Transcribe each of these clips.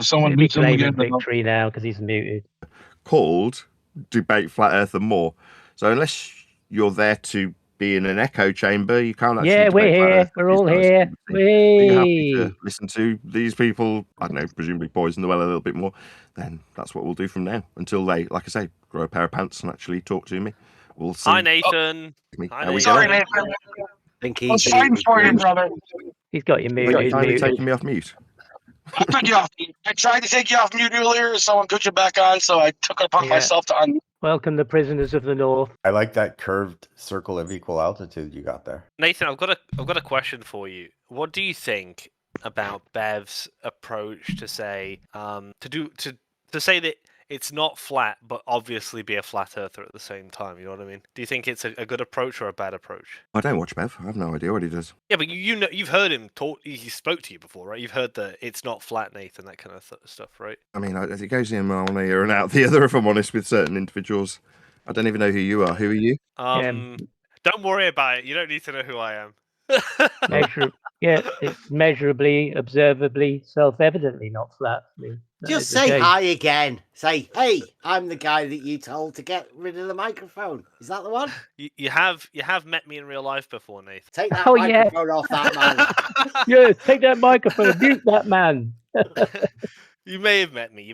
Someone He'll be beats him claiming again. victory now because he's muted. Called Debate Flat Earth and More. So unless you're there to be in an echo chamber, you can't actually Yeah, we're debate Flat here. Earth. We're all These guys here. seem to be. If you're happy to Whee! listen to these people, I don't know, presumably poison the well a little bit more, then that's what we'll do from now until they, like I say, grow a pair of pants and actually talk to me. We'll see. Hi, Nathan. Hi, Nathan. Sorry, Nathan. think I was he's fighting for you, brother. He's got you You muted. got He's finally muted. taking me off mute. I took you off. I tried to take you off mute earlier. Someone put you back on, so I took it upon myself to unmute. Welcome the prisoners of the North. I like that curved circle of equal altitude you got there. Nathan, I've got a question for you. What do you think about Bev's approach to say to say that it's not flat, but obviously be a flat earther at the same time? You know what I mean? Do you think it's a good approach or a bad approach? I don't watch Bev. I have no idea what he does. Yeah, but you know, you've heard him talk. He spoke to you before, right? You've heard that it's not flat, Nathan, that kind of stuff, right? I mean, it goes in one ear and out the other, if I'm honest, with certain individuals. I don't even know who you are. Who are you? Don't worry about it. You don't need to know who I am. It's measurably, observably, self-evidently not flat. Just say hi again. Say, hey, I'm the guy that you told to get rid of the microphone. Is that the one? You have met me in real life before, Nathan. Take that microphone off that man. Yeah, take that microphone. Mute that man. You may have met me,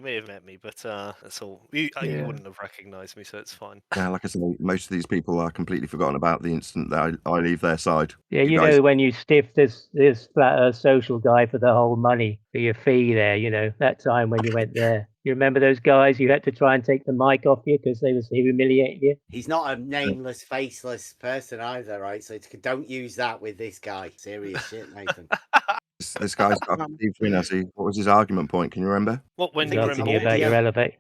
but that's all. You wouldn't have recognised me, so it's fine. Yeah, like I say, most of these people are completely forgotten about the instant that I leave their side. Yeah, you know, when you stiff this flat earth social guy for the whole money, for your fee there, you know, that time when you went there. You remember those guys you had to try and take the mic off you because they was humiliating you? He's not a nameless, faceless person either, right? So don't use that with this guy. Serious shit, Nathan. This guy's got Steve's win, has he? What was his argument point? Can you remember? What when you about your elevator?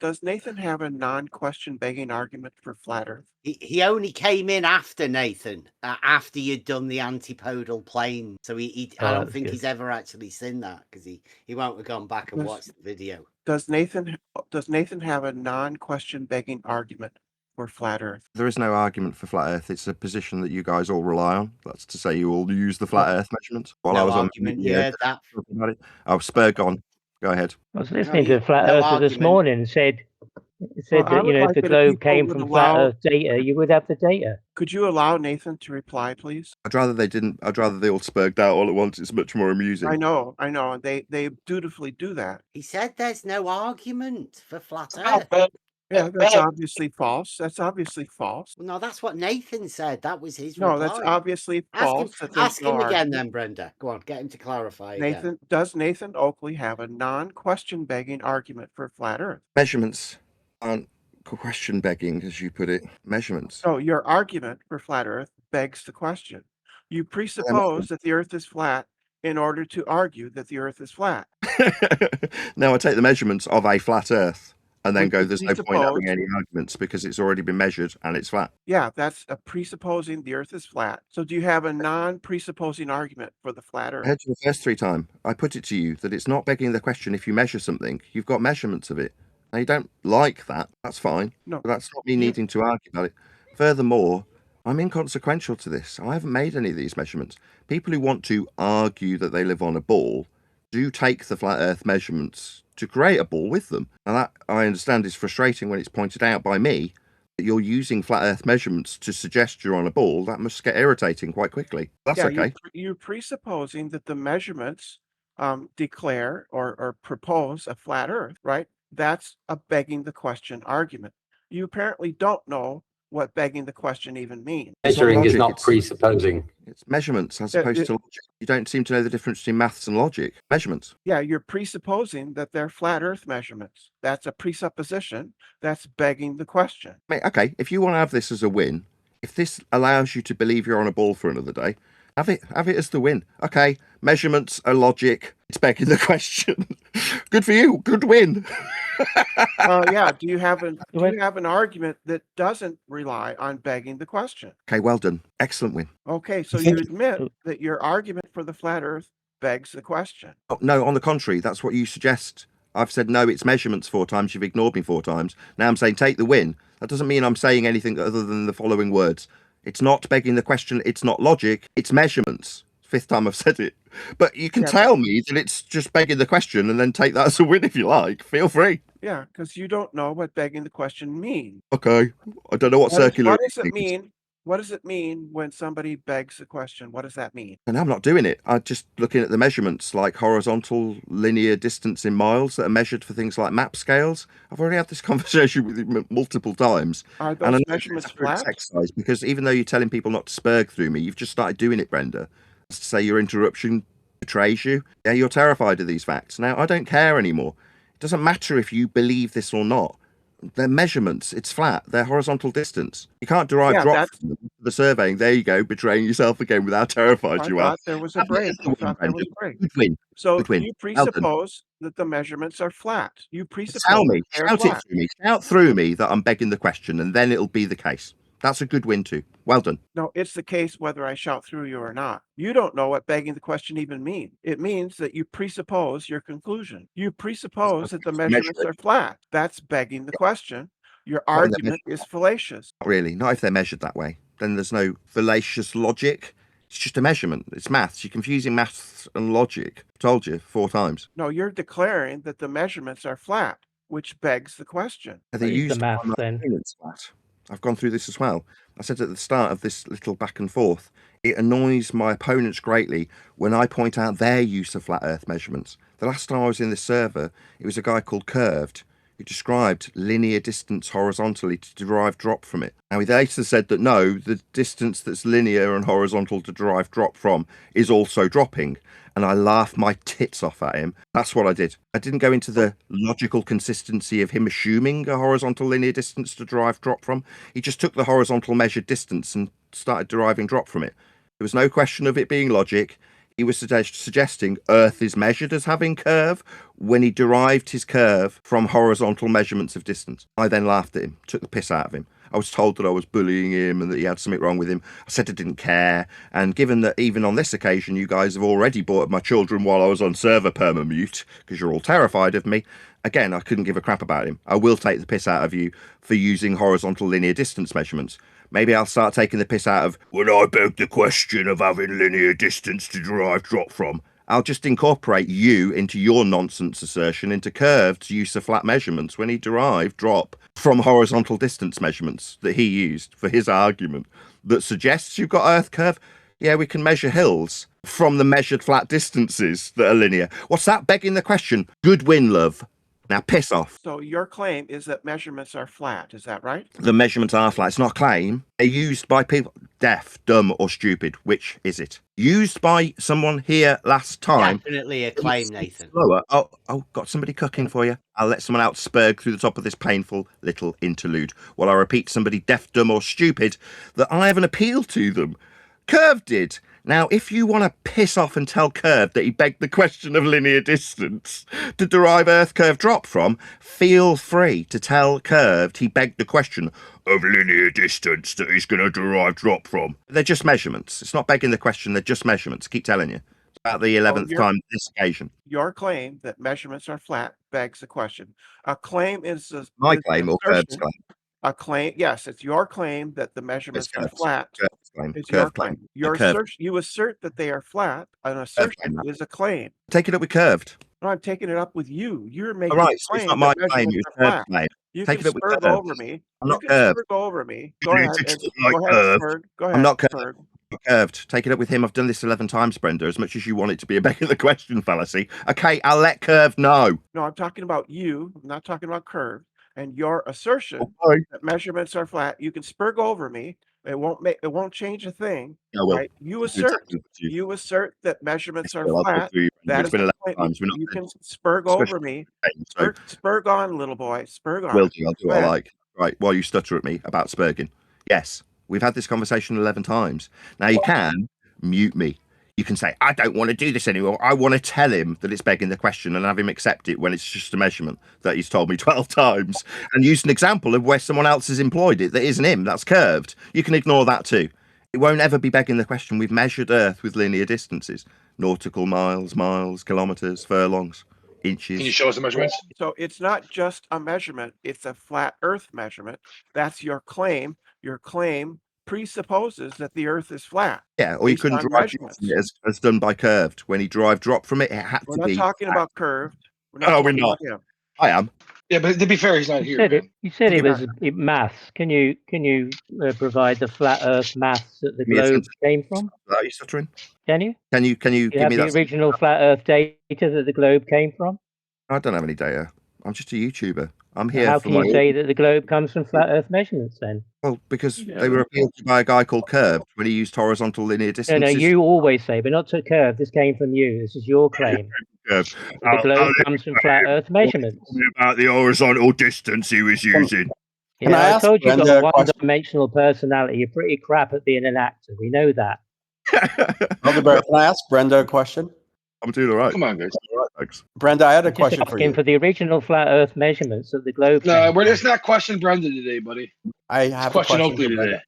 Does Nathan have a non-question begging argument for flat Earth? He only came in after Nathan, after you'd done the antipodal plane. So I don't think he's ever actually seen that because he won't have gone back and watched the video. Does Nathan have a non-question begging argument for flat Earth? There is no argument for flat Earth. It's a position that you guys all rely on. That's to say, you all use the flat Earth measurements. While I was argument, on about it. Oh, Spur gone. Go ahead. I was listening to a flat earther this morning and said that, you know, if the globe came from flat Earth data, you would have the data. Could you allow Nathan to reply, please? I'd rather they didn't. I'd rather they all spurged out all at once. It's much more amusing. I know. And they dutifully do that. He said there's no argument for flat Earth. Yeah, that's obviously false. No, that's what Nathan said. That was his reply. No, that's obviously false. Ask him again then, Brenda. Go on, get him to clarify again. Does Nathan Oakley have a non-question begging argument for flat Earth? Measurements aren't question begging, as you put it. Measurements. So your argument for flat Earth begs the question. You presuppose that the Earth is flat in order to argue that the Earth is flat. Now I take the measurements of a flat Earth and then go, there's no point having any arguments because it's already been measured and it's flat. Yeah, that's a presupposing the Earth is flat. So do you have a non-presupposing argument for the flat Earth? I heard you the first 3 times. I put it to you that it's not begging the question if you measure something. You've got measurements of it. Now, you don't like that. That's fine. No, but that's not me needing to argue about it. Furthermore, I'm inconsequential to this. I haven't made any of these measurements. People who want to argue that they live on a ball do take the flat Earth measurements to create a ball with them. And that, I understand, is frustrating when it's pointed out by me that you're using flat Earth measurements to suggest you're on a ball. That must get irritating quite quickly. That's okay. You're presupposing that the measurements declare or propose a flat Earth, right? That's a begging the question argument. You apparently don't know what begging the question even means. Measuring is not presupposing. It's measurements as opposed to logic. You don't seem to know the difference between maths and logic. Measurements. Yeah, you're presupposing that they're flat Earth measurements. That's a presupposition. That's begging the question. Okay, if you want to have this as a win, if this allows you to believe you're on a ball for another day, have it as the win. Okay, measurements are logic. It's begging the question. Good for you. Good win. Yeah. Do you have an argument that doesn't rely on begging the question? Okay, well done. Excellent win. Okay, so you admit that your argument for the flat Earth begs the question. Oh, no, on the contrary, that's what you suggest. I've said no, it's measurements 4 times. You've ignored me 4 times. Now I'm saying take the win. That doesn't mean I'm saying anything other than the following words. It's not begging the question. It's not logic. It's measurements. 5th time I've said it. But you can Yeah, tell me that it's just begging the question and then take that as a win if you like. Feel free. Yeah, because you don't know what begging the question means. Okay. I don't know what circular. What does it mean? What does it mean when somebody begs a question? What does that mean? And I'm not doing it. I'm just looking at the measurements, like horizontal linear distance in miles that are measured for things like map scales. I've already had this conversation with you multiple times. Are And I those know measurements it's a fruits flat? exercise, because even though you're telling people not to spurg through me, you've just started doing it, Brenda. That's to say your interruption betrays you. Yeah, you're terrified of these facts. Now, I don't care anymore. It doesn't matter if you believe this or not. They're measurements. It's flat. They're horizontal distance. You can't derive Yeah, drop that's. from the surveying. There you go, betraying yourself again with how terrified I you are. thought there was a break. I thought there was a break. Good win. So Good win. you Well done. presuppose that the measurements are flat. You Tell presuppose me, they're shout it flat. through me, shout through me that I'm begging the question, and then it'll be the case. That's a good win too. Well done. No, it's the case whether I shout through you or not. You don't know what begging the question even means. It means that you presuppose your conclusion. You presuppose that the measurements are flat. That's begging the question. Your Not in the argument is fallacious. Not really. Not if they're measured that way. Then there's no fallacious logic. It's just a measurement. It's maths. You're confusing maths and logic. Told you 4 times. No, you're declaring that the measurements are flat, which begs the question. Are they What is the used math by my then? opponents flat? I've gone through this as well. I said at the start of this little back and forth, it annoys my opponents greatly when I point out their use of flat earth measurements. The last time I was in this server, it was a guy called Curved who described linear distance horizontally to derive drop from it. Now, he later said that no, the distance that's linear and horizontal to derive drop from is also dropping. And I laughed my tits off at him. That's what I did. I didn't go into the logical consistency of him assuming a horizontal linear distance to derive drop from. He just took the horizontal measured distance and started deriving drop from it. There was no question of it being logic. He was suggesting Earth is measured as having curve when he derived his curve from horizontal measurements of distance. I then laughed at him, took the piss out of him. I was told that I was bullying him and that he had something wrong with him. I said I didn't care. And given that even on this occasion, you guys have already brought up my children while I was on server perma-mute, because you're all terrified of me, again, I couldn't give a crap about him. I will take the piss out of you for using horizontal linear distance measurements. Maybe I'll start taking the piss out of when I beg the question of having linear distance to derive drop from. I'll just incorporate you into your nonsense assertion into Curved's use of flat measurements when he derived drop from horizontal distance measurements that he used for his argument that suggests you've got Earth curve. Yeah, we can measure hills from the measured flat distances that are linear. What's that begging the question? Good win, love. Now piss off. So your claim is that measurements are flat. Is that right? The measurements are flat. It's not a claim. They're used by people deaf, dumb, or stupid. Which is it? Used by someone here last time. Definitely a claim, Nathan. Slower. Oh, got somebody cooking for you. I'll let someone else spurg through the top of this painful little interlude while I repeat somebody deaf, dumb, or stupid that I haven't appealed to them. Curve did. Now, if you want to piss off and tell Curve that he begged the question of linear distance to derive Earth curve drop from, feel free to tell Curved he begged the question of linear distance that he's going to derive drop from. They're just measurements. It's not begging the question, they're just measurements. Keep telling you. It's about the 11th time this occasion. Your claim that measurements are flat begs the question. A claim is My claim or Curve's claim? A claim, yes, it's your claim that the measurements are flat. It's Your your claim. Your you assert that they are flat. An assertion is a claim. Take it up with Curved. No, I'm taking it up with you. You're making All right, a so it's claim not my that claim, measurements it's are Curve's flat. claim. You Take can it up with spurg Curved. over me. I'm You not can Curved. spurg over me. Go You ahead. need to and- treat me like Go ahead, Curved. spurg. Go ahead. I'm not Curved. spurg. Curved. Take it up with him. I've done this 11 times, Brenda, as much as you want it to be a begging the question fallacy. Okay, I'll let Curved know. No, I'm talking about you. I'm not talking about curve. And your assertion Okay. that measurements are flat. You can spurg over me. It won't change a thing. Yeah, well, Right? You do assert exactly what you- that measurements are I'll go flat. through you, Brenda. That It's is been the 11 point. times. We're not You doing can spurg discussion over me. game, so Spurg on, little boy. Spurg on. will do. I'll do Go what I ahead. like. Right, while you stutter at me about spurging. Yes, we've had this conversation 11 times. Now you can mute me. You can say, I don't want to do this anymore. I want to tell him that it's begging the question and have him accept it when it's just a measurement that he's told me 12 times and use an example of where someone else has employed it that isn't him. That's Curved. You can ignore that too. It won't ever be begging the question. We've measured Earth with linear distances. Nautical miles, kilometers, furlongs, inches. Can you show us the measurements? So it's not just a measurement, it's a flat earth measurement. That's your claim. Your claim presupposes that the Earth is flat. Yeah, or you based couldn't on drive drop measurements. from it as done by curved. When he drop from it, it had We're to not be. talking about curved. We're not Oh, we're talking not. about him. I am. Yeah, but to be fair, he's not You here, said man. it. You said it Yeah. was maths. Can you provide the flat Earth maths that the Give me a globe sentence came from? without you stuttering. Can you? Can you You give have me the that? original flat Earth data that the globe came from. I don't have any data. I'm just a YouTuber. I'm So here how for can my. you say that the globe comes from flat Earth measurements then? Well, because they were appealed to by a guy called Curved when he used horizontal linear No, distances. no, you always say, but not to curve. This came from you. This is your claim. Curved. The globe comes from flat Earth measurements. About the horizontal distance he was using. Can I Yeah, I ask told you you've Brenda got a a question? one-dimensional personality. You're pretty crap at being an actor. We know that. ElderBear, can I ask Brenda a question? I'm doing all right. Come on, guys. All right, thanks. Brenda, I had a I'm just question for asking you. for the original flat Earth measurements that the globe No, came from. let's not question Brenda today, buddy. I Let's have a question question Oakley for today. Brenda.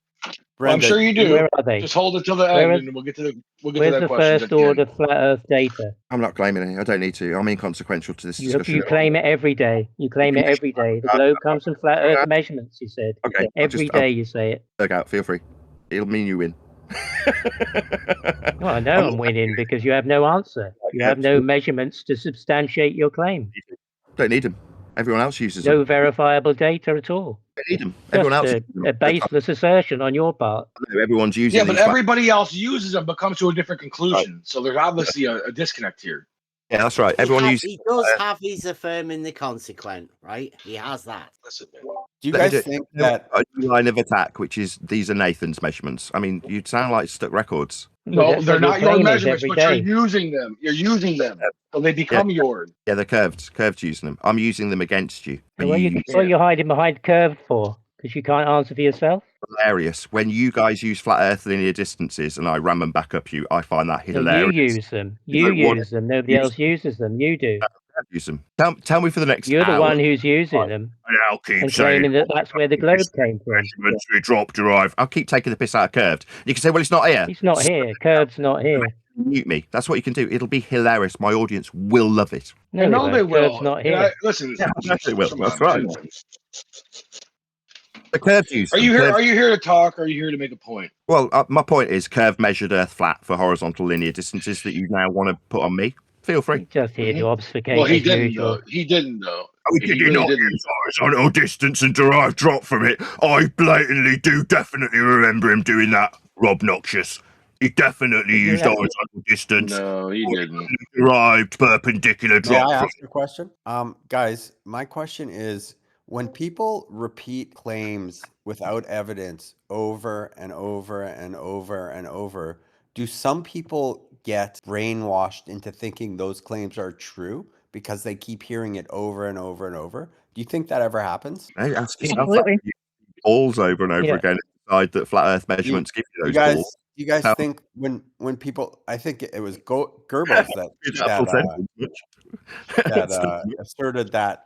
Well, I'm Brenda, sure you do. Where are they? Just hold it till the Where end, is- and we'll get to Where's that the question first at the end. order flat Earth data? I'm not claiming any. I don't need to. I'm inconsequential to this You discussion. claim it every day. You claim it every day. The globe comes from flat Earth measurements, you said. Okay. Every day you say it. Look out. Feel free. It'll mean you win. Well, I know I'm winning because you have no answer. You have no measurements to substantiate your claim. Don't need them. Everyone else uses them. No verifiable data at all. Don't need them. Everyone else. Just a baseless assertion on your part. Everyone's using. Yeah, but these everybody else uses them, but comes to a different conclusion. So there's obviously a disconnect here. Yeah, that's right. Everyone uses. He does have his affirming the consequent, right? He has that. Listen, man. do you Let me guys do- think that a new line of attack, which is these are Nathan's measurements. I mean, you sound like stuck records. No, That's they're what your not your claim is measurements, every but day. you're using them. You're using them, so they become yours. Yeah, they're curved. Curved using them. I'm using them against you. So what are you hiding behind curve for? Because you can't answer for yourself? Hilarious. When you guys use flat Earth linear distances and I ram them back up you, I find that No, hilarious. you use them. You don't want use them. Nobody else uses them. You do. Use them. Tell me for the next You're the hour. one who's using them I'll keep and saying claiming that that's where the globe came from. measurements we drop derive. I'll keep taking the piss out of Curved. You can say, well, it's not here. He's not here. Curve's not here. Mute me. That's what you can do. It'll be hilarious. My audience will love it. No, I know they will. Curve's not And here. listen, They will. come That's on, right. man. The Curved use Are them. you here? Curved- Are you here to talk? Or are you here to make a point? Well, my point is Curved measured Earth flat for horizontal linear distances that you now want to put on me. Feel free. He's just here to obfuscate Well, he as didn't usual. though. He didn't though. We He did really not didn't. use horizontal distance and derive drop from it. I blatantly do definitely remember him doing that. Robnoxious. He definitely used horizontal distance. No, he didn't. Derived perpendicular May drop I from ask a question? Guys, my question is when people repeat claims without evidence over and over and over and over, do some people get brainwashed into thinking those claims are true because they keep hearing it over and over and over? Do you think that ever happens? Hey, ask yourself Absolutely. that. Balls over and over Yeah. again and decide that flat Earth measurements give you You those guys, balls. you guys How- think when people, I think it was Goebbels that asserted that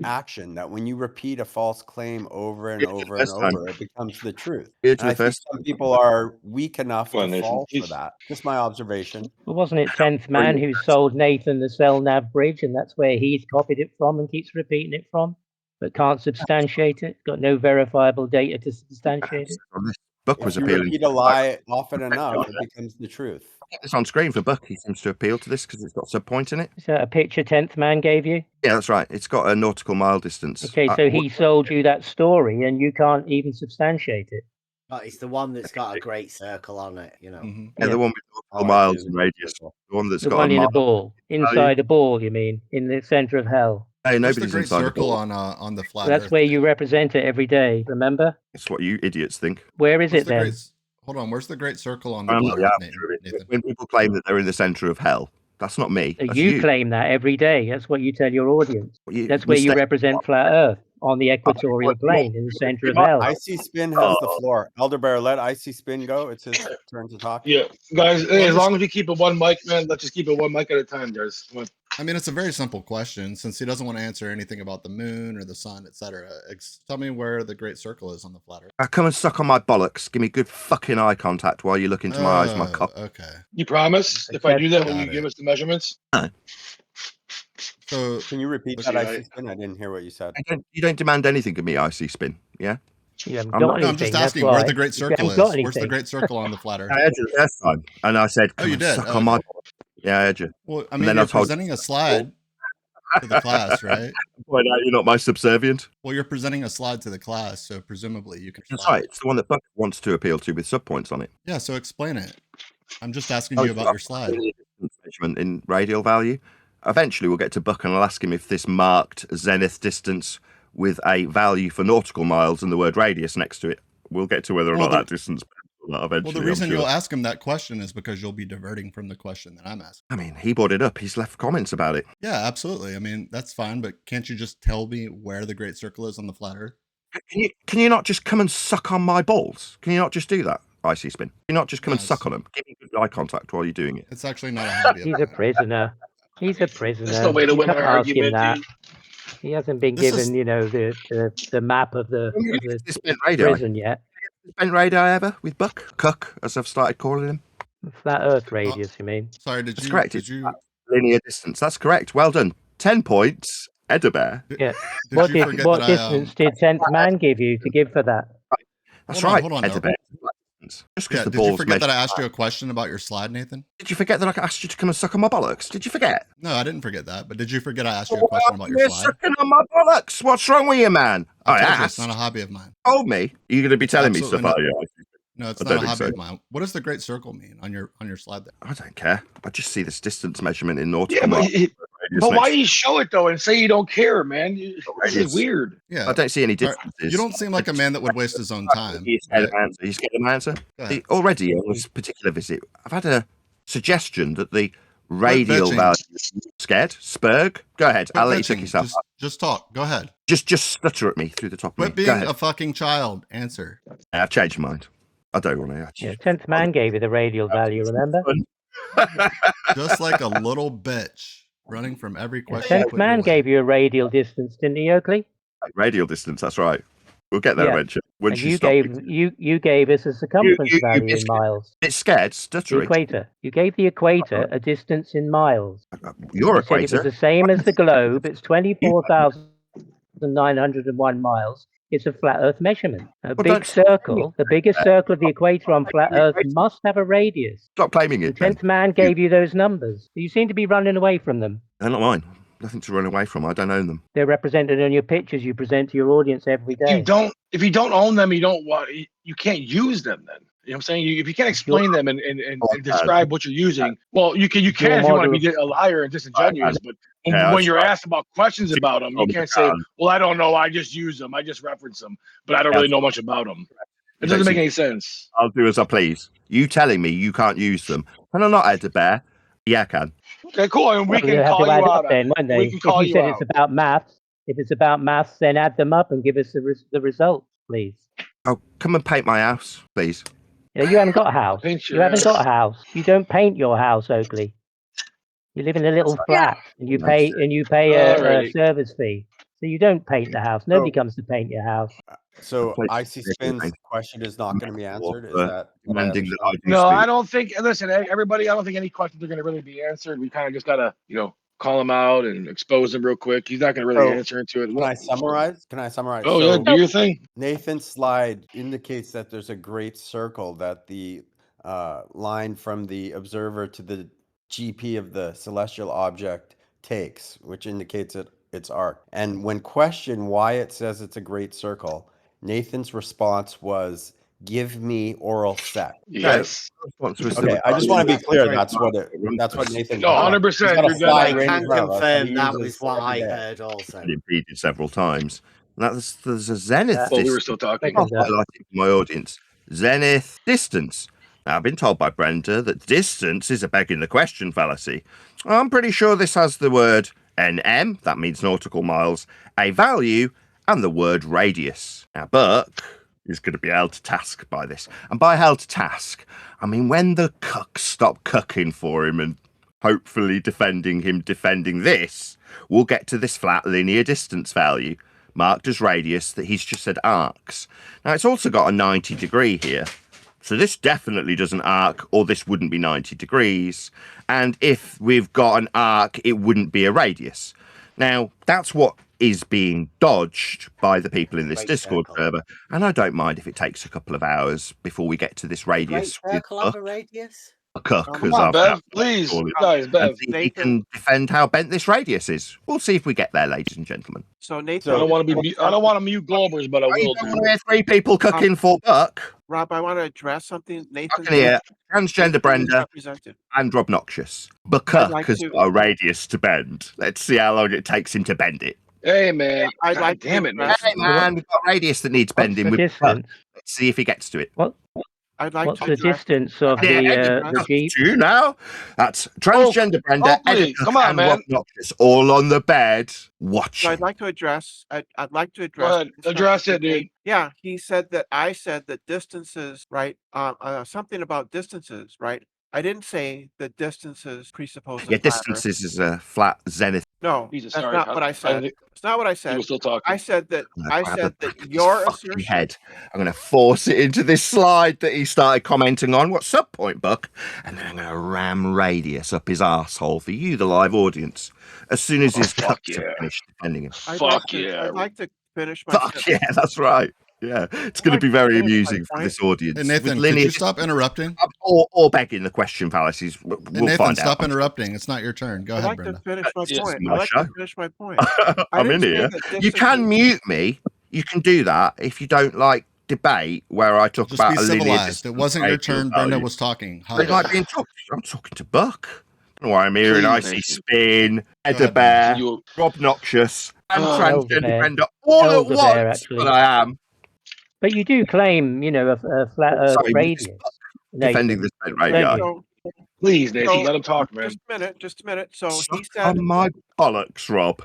action that when you repeat a false claim over and Yeah, over and first time. over, it becomes the truth. Yeah, And to I the think first some people are weak enough Come on, to Nathan, fall for please. that. Just my observation. Well, wasn't it 10th Man who sold Nathan the cell nav bridge, and that's where he's copied it from and keeps repeating it from, but can't substantiate it? Got no verifiable data to substantiate it. This book was If you appealing. repeat a lie often enough, it becomes the truth. It's on screen for Buck. He seems to appeal to this because it's got sub-point in it. Is that a picture 10th Man gave you? Yeah, that's right. It's got a nautical mile distance. Okay, so he sold you that story, and you can't even substantiate it. But it's the one that's got a great circle on it, you know. Yeah, the one with nautical miles in radius. The one that's The got one a in a mile. ball, inside a ball, you mean, in the center of hell. Hey, What's the nobody's great inside the circle ball. on the flat That's Earth where thing? you represent it every day, remember? It's what you idiots think. Where is What's it the then? great? Hold on. Where's the great circle on the I'm flat not Earth, the Nathan? When people claim that they're in the center of hell, that's not me. That's You claim that every day. That's what you tell your audience. That's where you mistake- represent flat Earth on the equatorial plane in the center of hell. ICSpin has the floor. ElderBear, let ICSpin go. It's his turn to talk. Yeah, guys. Well, As long as we keep it one mic, man. Let's just keep it one mic at a time, guys. Come on. I mean, it's a very simple question. Since he doesn't want to answer anything about the moon or the sun, etc., tell me where the great circle is on the flat Earth. Come and suck on my bollocks. Give me good fucking eye contact while you look into my eyes, my cock. Okay. You promise? If I do that, will Got you it. give us the measurements? So Can you repeat Let's that see, ICSpin? I didn't hear what you said. You don't demand anything of me, ICSpin. Yeah. You haven't I'm got not- anything. No, I'm just that's asking where why. the great You circle haven't got is. Where's the anything. great circle on the flat Earth? I had you the first time, and I said, Oh, "Come you on, did? suck Oh, on my okay. ball." Yeah, I had you. Well, I And mean, then you're I told you- presenting a slide to the class, right? Point out you're not my subservient. Well, you're presenting a slide to the class, so presumably you can. That's slide right. it. It's the one that Buck wants to appeal to with subpoints on it. Yeah, so explain it. I'm just asking Oh, you it's about got your slide. linear distance measurement in radial value. Eventually, we'll get to Buck and I'll ask him if this marked zenith distance with a value for nautical miles and the word radius next to it. We'll get to whether or Well, not that distance. Eventually, Well, the reason you'll ask him that question is because you'll be diverting from the question that I'm asking. I mean, he brought it up. He's left comments about it. Yeah, absolutely. I mean, that's fine, but can't you just tell me where the great circle is on the flat Earth? Can you not just come and suck on my balls? Can you not just do that, ICSpin? Can you not just come and Yes. suck on them? Give me good eye contact while you're doing it. It's actually not a hobby. He's a prisoner. He's a prisoner. There's no way to You win an can't ask him argument, that. dude. He hasn't been This is- given, you know, the map of the This bent radii. prison yet. Bent radii ever with Buck? Cuck, as I've started calling him. Flat Earth radius, you mean? Sorry, did That's you? correct. Did It's you? linear distance. That's correct. Well done. 10 points. ElderBear. Yeah. Did What, you forget what that distance did 10th man give you to give for that? That's Hold on, right. hold on, no. ElderBear. Just because Yeah, the did you ball's forget that I measured- asked you a question about your slide, Nathan? Did you forget that I asked you to come and suck on my bollocks? Did you forget? No, I didn't forget that. But did you forget I asked you a question about your You're slide? sucking on my bollocks. What's wrong with you, man? I I told you asked. it's not a hobby of mine. Told me. You're going to be telling me Absolutely stuff, not. are you? No, it's I not don't a think hobby so. of mine. What does the great circle mean on your slide there? I don't care. I just see this distance measurement in nautical Yeah, but, miles. but why you show it though and say you don't care, man? This Radius. is weird. Yeah, I don't see any All right, differences. you don't seem like a man that would waste his own time. He's scared right? of my answer. He's scared of my answer. Go ahead. Already on this particular visit, I've had a suggestion that the radial bitching. value. Scared? Spurg? Go ahead. Quit I'll let you check bitching. yourself. Just talk. Go ahead. Just stutter at me through the top of Quit me. Go being ahead. a fucking child. Answer. I've changed my mind. I don't want to. Yeah, Actually. 10th man gave you the radial value, remember? Just like a little bitch running from every question. 10th man gave you a radial distance, didn't he, Oakley? Radial distance. That's right. We'll get there Yeah. eventually. And Once you stop gave you gave us a circumference you value in biscuit. miles. It's scared. The Stuttering. equator. You gave the equator a distance in miles. Your You said it was equator. the same as the globe. It's 24,901 miles. It's a flat Earth measurement. A big don't- circle, the biggest circle of the equator on flat Earth must have a radius. Stop claiming The it. then. 10th man gave you those numbers. You seem to be running away from them. They're not mine. Nothing to run away from. I don't own them. They're represented in your pictures you present to your audience every day. If you don't own them, you don't want. You can't use them. Then you know what I'm saying. If you can't explain them and describe what you're using, well, you can if you want to be a liar and disingenuous. But when you're asked about questions about them, you can't say, "Well, I don't know. I just use them. I just reference them, but I don't really know much about them." It doesn't make any sense. I'll do as I please. You telling me you can't use them, and I'm not ElderBear. Yeah, I can. Okay, cool. And we Well, can they'll have call to you add out. up then, won't they? We can call If you you said out. it's about maths, if it's about maths, then add them up and give us the results, please. Oh, come and paint my house, please. You know, you haven't got a house. Paint your You haven't ass. got a house. You don't paint your house, Oakley. You live in a little flat and you pay a Alrighty. service fee. So you don't paint the house. Nobody comes to paint your house. So Place- ICSpin's question is not going to be answered. Is Or, that demanding that I do No, speak. I don't think. Listen, everybody. I don't think any questions are going to really be answered. We kind of just gotta, call him out and expose him real quick. He's not going to really So, answer into it. Can I summarize? Oh yeah, do your thing. Nathan's slide indicates that there's a great circle that the line from the observer to the GP of the celestial object takes, which indicates its arc. And when questioned why it says it's a great circle, Nathan's response was, "Give me oral sex." Yes. Okay, I just want to be clear. That's what Nathan. No, 100%. He's got a You're dead slide on. right in I can front of us that confirm he that uses was what every I day. heard also. Been repeated several times. And there's a zenith Well, we were distance. still talking. I'll highlight it for my audience. Zenith distance. Now, I've been told by Brenda that distance is a begging the question fallacy. I'm pretty sure this has the word NM, that means nautical miles, a value, and the word radius. Now, Buck is going to be held to task by this. And by held to task, I mean when the cucks stop cucking for him and hopefully defending this, we'll get to this flat linear distance value, marked as radius, that he's just said arcs. Now, it's also got a 90 degree here. So this definitely doesn't arc, or this wouldn't be 90 degrees. And if we've got an arc, it wouldn't be a radius. Now, that's what is being dodged by the people in this Great Discord circle. server. And I don't mind if it takes a couple of hours before we get to this Great radius with circle have Buck. a radius? Cook, Come as on, I've Bev, please, called it. guys, And Bev. see if he Nathan. can defend how bent this radius is. We'll see if we get there, ladies and gentlemen. So Nathan, I don't want to be. I don't want to mute Globers, but I will. I want to hear 3 people cooking for Buck. Rob, I want to address something. I Nathan, can hear transgender Brenda represented. and Robnoxious. I'd Buck like has to- got a radius to bend. Let's see how long it takes him to bend it. Hey man, I'd God like to damn it, man. address- Hey man, we've got a radius that needs What's bending the with Buck. distance? Let's see if he gets to it. I'd like What's to the address- distance of the Jeep? You now. That's transgender Brenda, Oakley, Editor, come on, and man. Robnoxious all on the bed So watching. I'd like to address. I'd like to Go address. ahead, address it, dude. Yeah, he said that I said that distances, right? Something about distances, right? I didn't say that distances presuppose. Yeah, distances is a flat zenith. No, Jesus, that's sorry. not what I said. It's not what I He said. was still talking. I said that. I Grab said the that back of his your fucking assertion. head. I'm going to force it into this slide that he started commenting on. What subpoint, Buck? And then I'm going to ram radius up his arsehole for you, the live audience, as soon as his fuck cuts yeah. are finished defending him. Fuck yeah. I'd like to finish my. Fuck yeah, that's right. Yeah, it's going to be very amusing for this audience. Hey, Nathan, With could you stop interrupting? Or begging the question fallacies. We'll Nathan, find stop out. interrupting. It's not your turn. Go I'd ahead, like Brenda. to finish my Yes, point. my I'd like show. to finish my point. I'm in here. You can mute me. You can do that if you don't like debate where I talk Just about be a linear civilized. distance It wasn't your radial turn. Brenda value. was talking. They Hush. like being talked. I'm talking to Buck. I don't know why I'm here in Please, ICSpin, ahead, ElderBear, You- Robnoxious, and Oh, transgender ElderBear. Brenda all at ElderBear, once. actually. But I am But you do claim, a flat Earth sorry, radius. defending Nathan. this bent radius. Don't you? Please, Nathan, So- let him talk, man. Just a minute. So he Suck said, on my bollocks, Rob.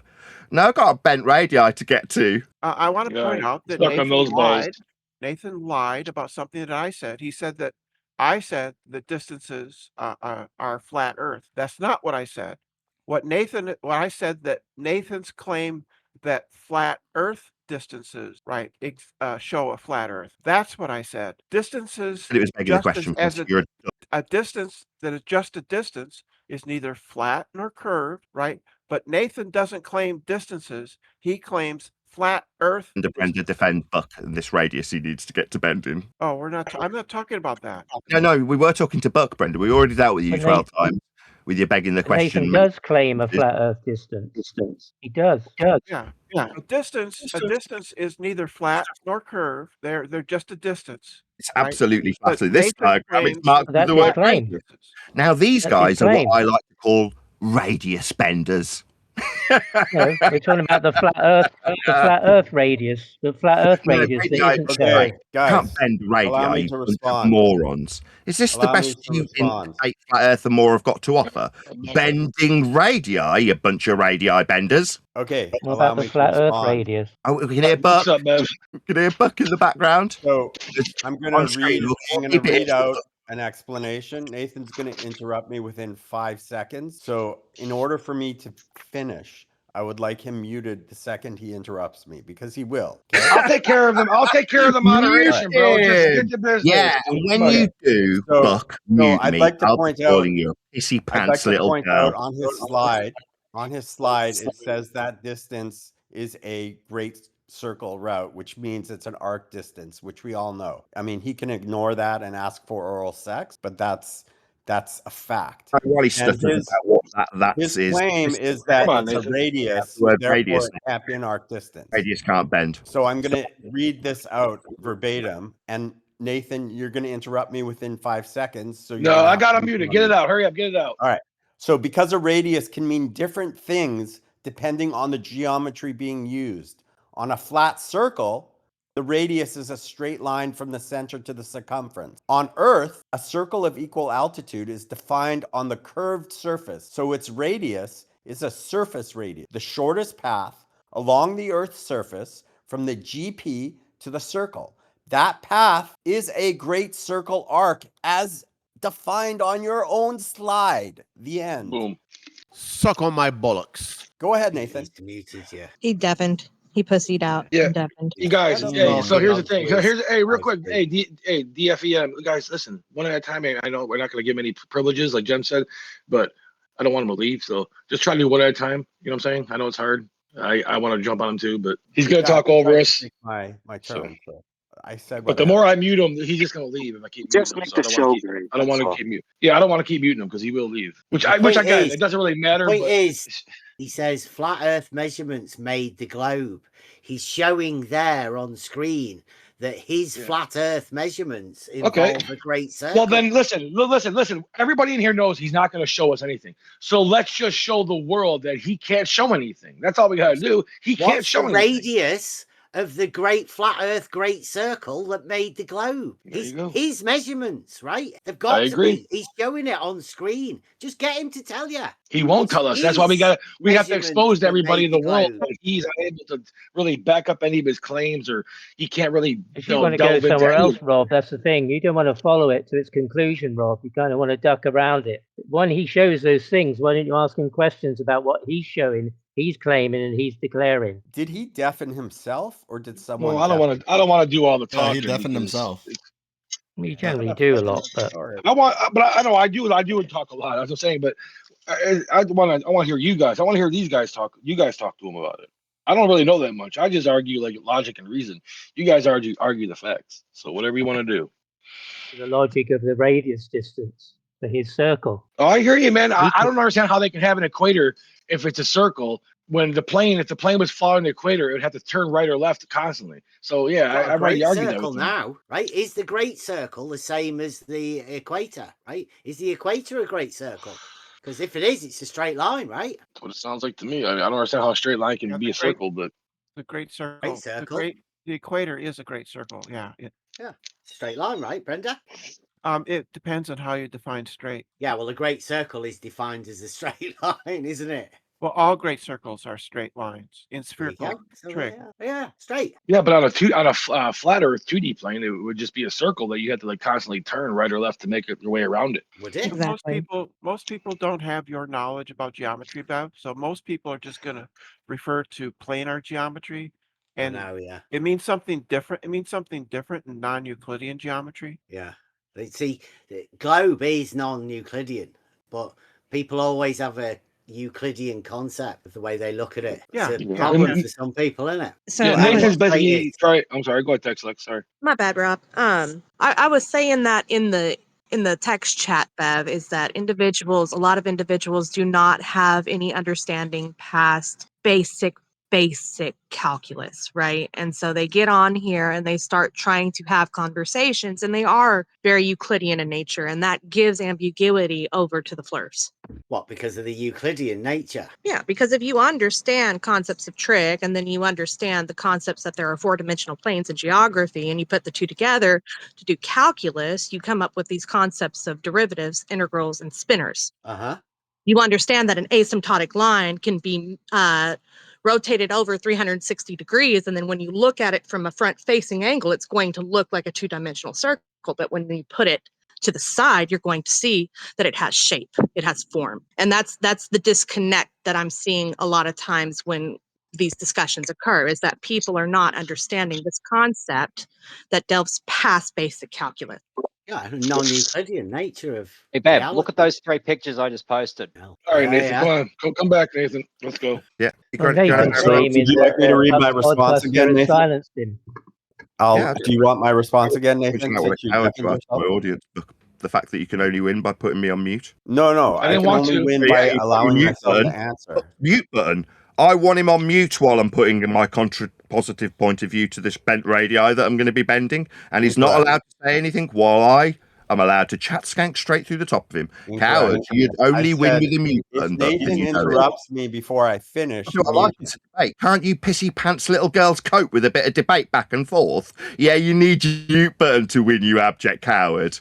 Now I've got a bent radii to get to. I want to point out that Stuck on Nathan those balls. lied. Nathan lied about something that I said. He said that I said that distances are flat Earth. That's not what I said. What I said that Nathan's claim that flat Earth distances, right, show a flat Earth. That's what I said. Distances. And it was begging the just question. as You're a distance that is just a distance is neither flat nor curved, right? But Nathan doesn't claim distances. He claims flat Earth. and Brenda defend Buck and this radius he needs to get to bending. Oh, I'm not talking about that. No, we were talking to Buck, Brenda. We already dealt with you But 12 times with you begging the question. Nathan does claim a flat Earth distance. He does. Yeah. A distance is neither flat nor curved. They're just a distance. It's absolutely But flat. This Nathan diagram is claims marked with That's the his word claim. radius. Now these That's his guys are what claim. I like to call radius benders. No, we're talking about the flat Earth radius. The flat Earth No, radius that radii, isn't okay. curved. You Guys, can't bend allow me radii, to you respond. morons. Is this the Allow me best to you respond. in Flat Earth and more have got to offer? Bending radii, you bunch of radii benders. Okay, What allow about the me to flat Earth respond. radius? Oh, we can hear Buck. What's up, Bev? We can hear Buck in the background. So I'm going On to screen, read. look, I'm going to keep it. read out an explanation. Nathan's going to interrupt me within 5 seconds. So in order for me to finish, I would like him muted the second he interrupts me because he will. Okay? I'll take care of them. I'll take care of the moderation, bro. Just get to business. Yeah, and when Buddy. you do, So- Buck, so mute I'd me. like to I'll point be out- calling you a pissy I'd like pants to little point out girl. on his slide, it says that distance is a great circle route, which means it's an arc distance, which we all know. I mean, he can ignore that and ask for oral sex, but that's a fact. While he And stutters his- about what that's His is. claim is that Come on, it's a Nathan. radius, The word therefore radius. it can't be an arc distance. Radius can't bend. So I'm going to read this out verbatim, and Nathan, you're going to interrupt me within 5 seconds. So No, I got him muted. Get it out. Hurry up. Get it out. So because a radius can mean different things depending on the geometry being used. On a flat circle, the radius is a straight line from the center to the circumference. On Earth, a circle of equal altitude is defined on the curved surface, so its radius is a surface radius, the shortest path along the Earth's surface from the GP to the circle. That path is a great circle arc as defined on your own slide. The end. Boom. Suck on my bollocks. Go ahead, Nathan. He's muted you. He deafened. He pussied out. Yeah. And deafened. You guys, Shut up, hey, Mom. so here's the thing. So Please. real quick, DFEM, guys, listen, one at a time. I know we're not going to give any privileges, like Jem said, but I don't want them to leave. So just try to do one at a time. You know what I'm saying? I know it's hard. I want to jump on him too, but he's going to talk over us. My turn. So I said. But the more I mute him, he's just going to leave if I keep muting him. So I don't want to keep mute. Yeah, I don't want to keep muting him because he will leave. Which I get. It doesn't really matter. Point but is, he says flat Earth measurements made the globe. He's showing there on screen that his flat Earth measurements involve a great circle. Well, then listen. Everybody in here knows he's not going to show us anything. So let's just show the world that he can't show anything. That's all we got to do. He can't show anything. Radius of the great flat Earth great circle that made the globe. His measurements, right? They've got to be. He's showing it on screen. Just get him to tell you. He won't tell us. That's why we have to expose to everybody in the world that he's unable to really back up any of his claims, or he can't really. If you want to go somewhere else, Rob, that's the thing. You don't want to follow it to its conclusion, Rob. You kind of want to duck around it. When he shows those things, why don't you ask him questions about what he's showing? He's claiming and he's declaring. Did he deafen himself, or did someone? Well, I don't want to do all the talking. He deafened himself. We generally do a lot, but I do talk a lot. As I'm saying, but I want to hear you guys. I want to hear these guys talk. You guys talk to him about it. I don't really know that much. I just argue like logic and reason. You guys argue the facts. So whatever you want to do. The logic of the radius distance for his circle. Oh, I hear you, man. I don't understand how they can have an equator if it's a circle. If the plane was following the equator, it would have to turn right or left constantly. So yeah, I already argue that with now, right? Is the great circle the same as the equator, right? Is the equator a great circle? Because if it is, it's a straight line, right? That's what it sounds like to me. I mean, I don't understand how a straight line can be a circle, but the great circle. The equator is a great circle. Yeah. Straight line, right, Brenda? It depends on how you define straight. Yeah, well, a great circle is defined as a straight line, isn't it? Well, all great circles are straight lines in spherical trig. Yeah, straight. Yeah, but on a flat Earth 2D plane, it would just be a circle that you had to like constantly turn right or left to make your way around it. Would it? Exactly. Most people don't have your knowledge about geometry, Bev. So most people are just going to refer to planar geometry, and it means something different. It means something different in non-Euclidean geometry. Yeah. See, the globe is non-Euclidean, but people always have a Euclidean concept of the way they look at it. Yeah, it's a problem for some people, isn't it? So Nathan's basically I'm sorry. Go ahead, Texlex. Sorry. My bad, Rob. I was saying that in the text chat, Bev, is that a lot of individuals do not have any understanding past basic calculus, right? And so they get on here and they start trying to have conversations, and they are very Euclidean in nature, and that gives ambiguity over to the flirts. What, because of the Euclidean nature? Yeah, because if you understand concepts of trig, and then you understand the concepts that there are four-dimensional planes in geography, and you put the two together to do calculus, you come up with these concepts of derivatives, integrals, and spinors. You understand that an asymptotic line can be rotated over 360 degrees, and then when you look at it from a front-facing angle, it's going to look like a two-dimensional circle, but when you put it to the side, you're going to see that it has shape, it has form. And that's the disconnect that I'm seeing a lot of times when these discussions occur, is that people are not understanding this concept that delves past basic calculus. Yeah, non-Euclidean nature of. Hey, Bev, look at those 3 pictures I just posted. All right, Nathan, come back, Nathan. Let's go. Yeah. Would you like me to read my response again, Nathan? Do you want my response again, Nathan? My audience, the fact that you can only win by putting me on mute. No, I can only win by allowing myself to answer. Mute button. I want him on mute while I'm putting my positive point of view to this bent radii that I'm going to be bending, and he's not allowed to say anything while I am allowed to chat skank straight through the top of him. Coward, you'd only win with a mute button. If Nathan interrupts me before I finish, I like this debate. Can't you pissy pants little girls cope with a bit of debate back and forth? Yeah, you need your mute button to win, you abject coward.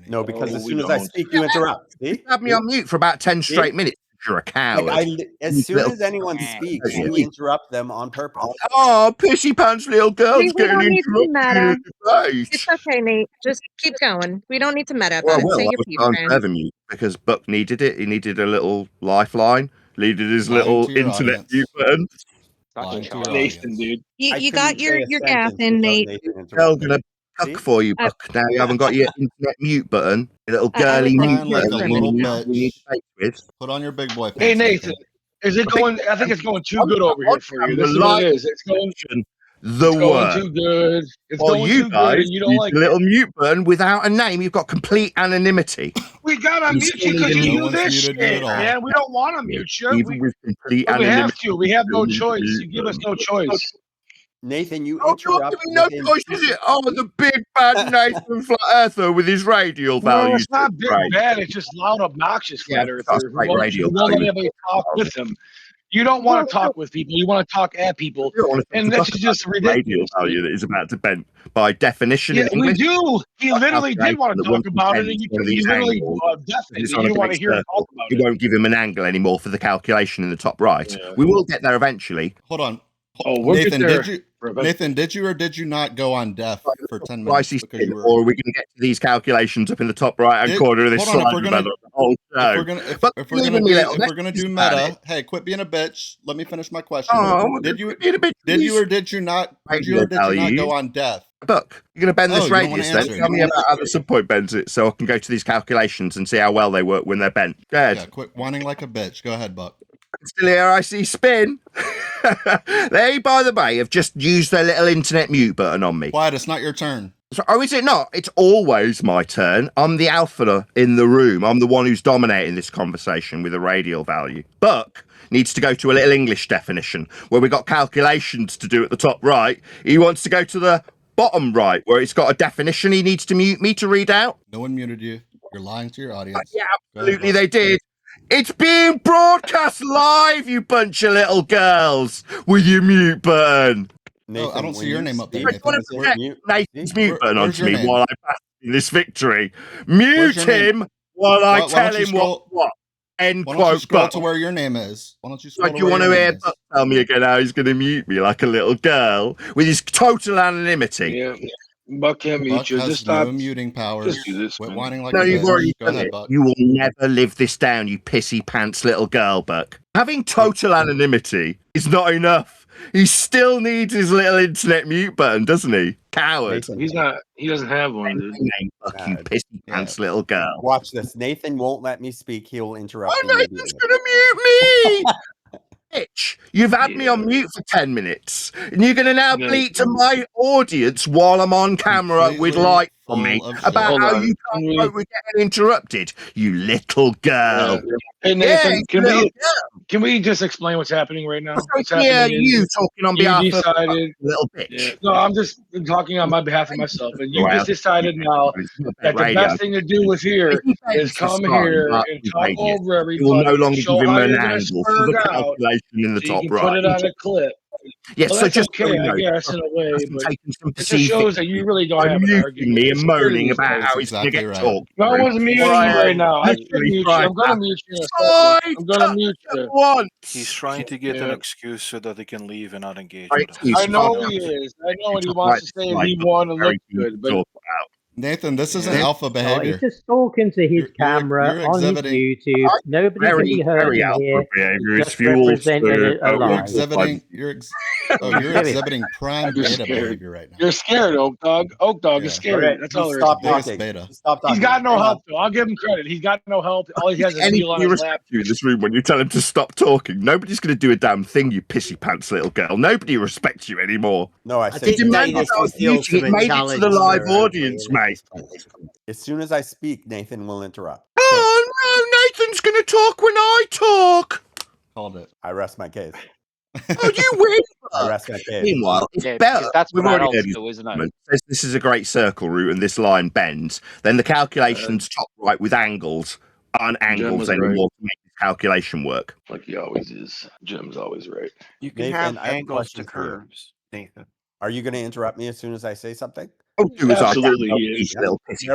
No, because as soon as I speak, you interrupt. You have me on mute for about 10 straight minutes. You're a coward. As soon as anyone speaks, you interrupt them on purpose. Oh, pissy pants little girls getting interrupted. It's okay, Nate. Just keep going. We don't need to meta about it. Say your piece, mute because Buck needed it. He needed a little lifeline. Needed his little internet mute button. Nathan, dude. You got your gap in, Nate. I'm gonna cuck for you, Buck. Now you haven't got your internet mute button. Your little girly mute button. Put on your big boy pants. Hey, Nathan. Is it going? I think it's going too good over here for you. This is what it is. It's going too good. It's going too good, and you don't like a little mute button without a name. You've got complete anonymity. We gotta mute you because you do this shit, man. We don't want to mute you. Even with complete anonymity, we have to. We have no mute choice. You give us no choice. Nathan, you Oh, interrupt. no choice, is it? Oh, the big bad Nathan Flat Earther with his radial values. No, it's not big bad. It's just loud, obnoxious Flat Earther. Who won't let anybody talk with him. You don't want to talk with people. You want to talk at people, and this is just ridiculous. Radial value that is about to bend by definition. Yeah, we do. He literally did want to talk about it, and you literally definitely you want to hear him talk about it. You won't give him an angle anymore for the calculation in the top right. Yeah. We will get there eventually. Hold on. Oh, we'll Nathan, get there. Nathan, did you or did you not go on deaf for 10 minutes? Or are we going to get to these calculations up in the top right-hand corner of this slide? If we're going to do meta, hey, quit being a bitch. Let me finish my question. Did you or did you not go on deaf? Look, you're going to bend this radius then. Tell me about how the subpoint bends it so I can go to these calculations and see how well they work when they're bent. Go ahead. Yeah, quit whining like a bitch. Go ahead, Buck. Still here, ICSpin. They, by the way, have just used their little internet mute button on me. Quiet, it's not your turn. So, is it not? It's always my turn. I'm the alpha in the room. I'm the one who's dominating this conversation with a radial value. Buck needs to go to a little English definition where we got calculations to do at the top right. He wants to go to the bottom right where it's got a definition he needs to mute me to read out. No one muted you. You're lying to your audience. Yeah, absolutely they did. It's being broadcast live, you bunch of little girls, with your mute button. Nathan, I don't see your name up there. Nathan's mute button onto me while I pass this victory. Mute him while I tell him what. End quote. Why don't you scroll to where your name is? Why don't you scroll? Do you want to hear Buck tell me again how he's going to mute me like a little girl with his total anonymity? Yeah. Buck can't mute you. Just stop muting powers. Just do this. Quit whining like you've already done it. You will never live this down, you pissy pants little girl, Buck. Having total anonymity is not enough. He still needs his little internet mute button, doesn't he? Coward. He's not. He doesn't have one, dude. Buck, you pissy pants little girl. Watch this. Nathan won't let me speak. He will interrupt. Oh, Nathan's gonna mute me. Bitch, you've had me on mute for 10 minutes, and you're going to now bleat to my audience while I'm on camera with light on me about how you can't vote with getting interrupted, you little girl. Hey, Nathan, can we just explain what's happening right now? You talking on behalf of a little bitch. Yeah. No, I'm just talking on my behalf of myself, and you just decided now that the best thing to do is is come here and talk over everybody. You will no longer give him an angle for the calculation in the top right. Put it on a clip. Yes, well, so just okay, I guess in a way, but it just shows that you really don't have an argument. Me and moaning about how he's going to get talked. No one's muting you right now. I'm going to mute you. I'm going to mute you. He's trying to get an excuse so that he can leave and not engage. I know he is. I know what he wants to say. He wants to look good, but. Nathan, this isn't alpha behavior. He's just talking to his camera on his YouTube. Nobody can be heard in here. Just representing a lie. You're exhibiting prime beta behavior right now. You're scared, Oak Dog. Oak Dog is scared. That's all there is. Stop talking. He's got no help, though. I'll give him credit. He's got no help. All he has is a wheel on his lap. You in this room when you tell him to stop talking. Nobody's going to do a damn thing, you pissy pants little girl. Nobody respects you anymore. No, I think it made it to the live audience, mate. As soon as I speak, Nathan will interrupt. Oh no, Nathan's gonna talk when I talk. Called it. I rest my case. Oh, you win. I rest my case. Meanwhile, it's better. That's what I do, isn't it? Says this is a great circle route and this line bends. Then the calculations top right with angles aren't angles anymore to make this calculation work. Like he always is. Jim's always right. You can have angles to curves, Nathan. Are you going to interrupt me as soon as I say something? Absolutely, he is. There we go.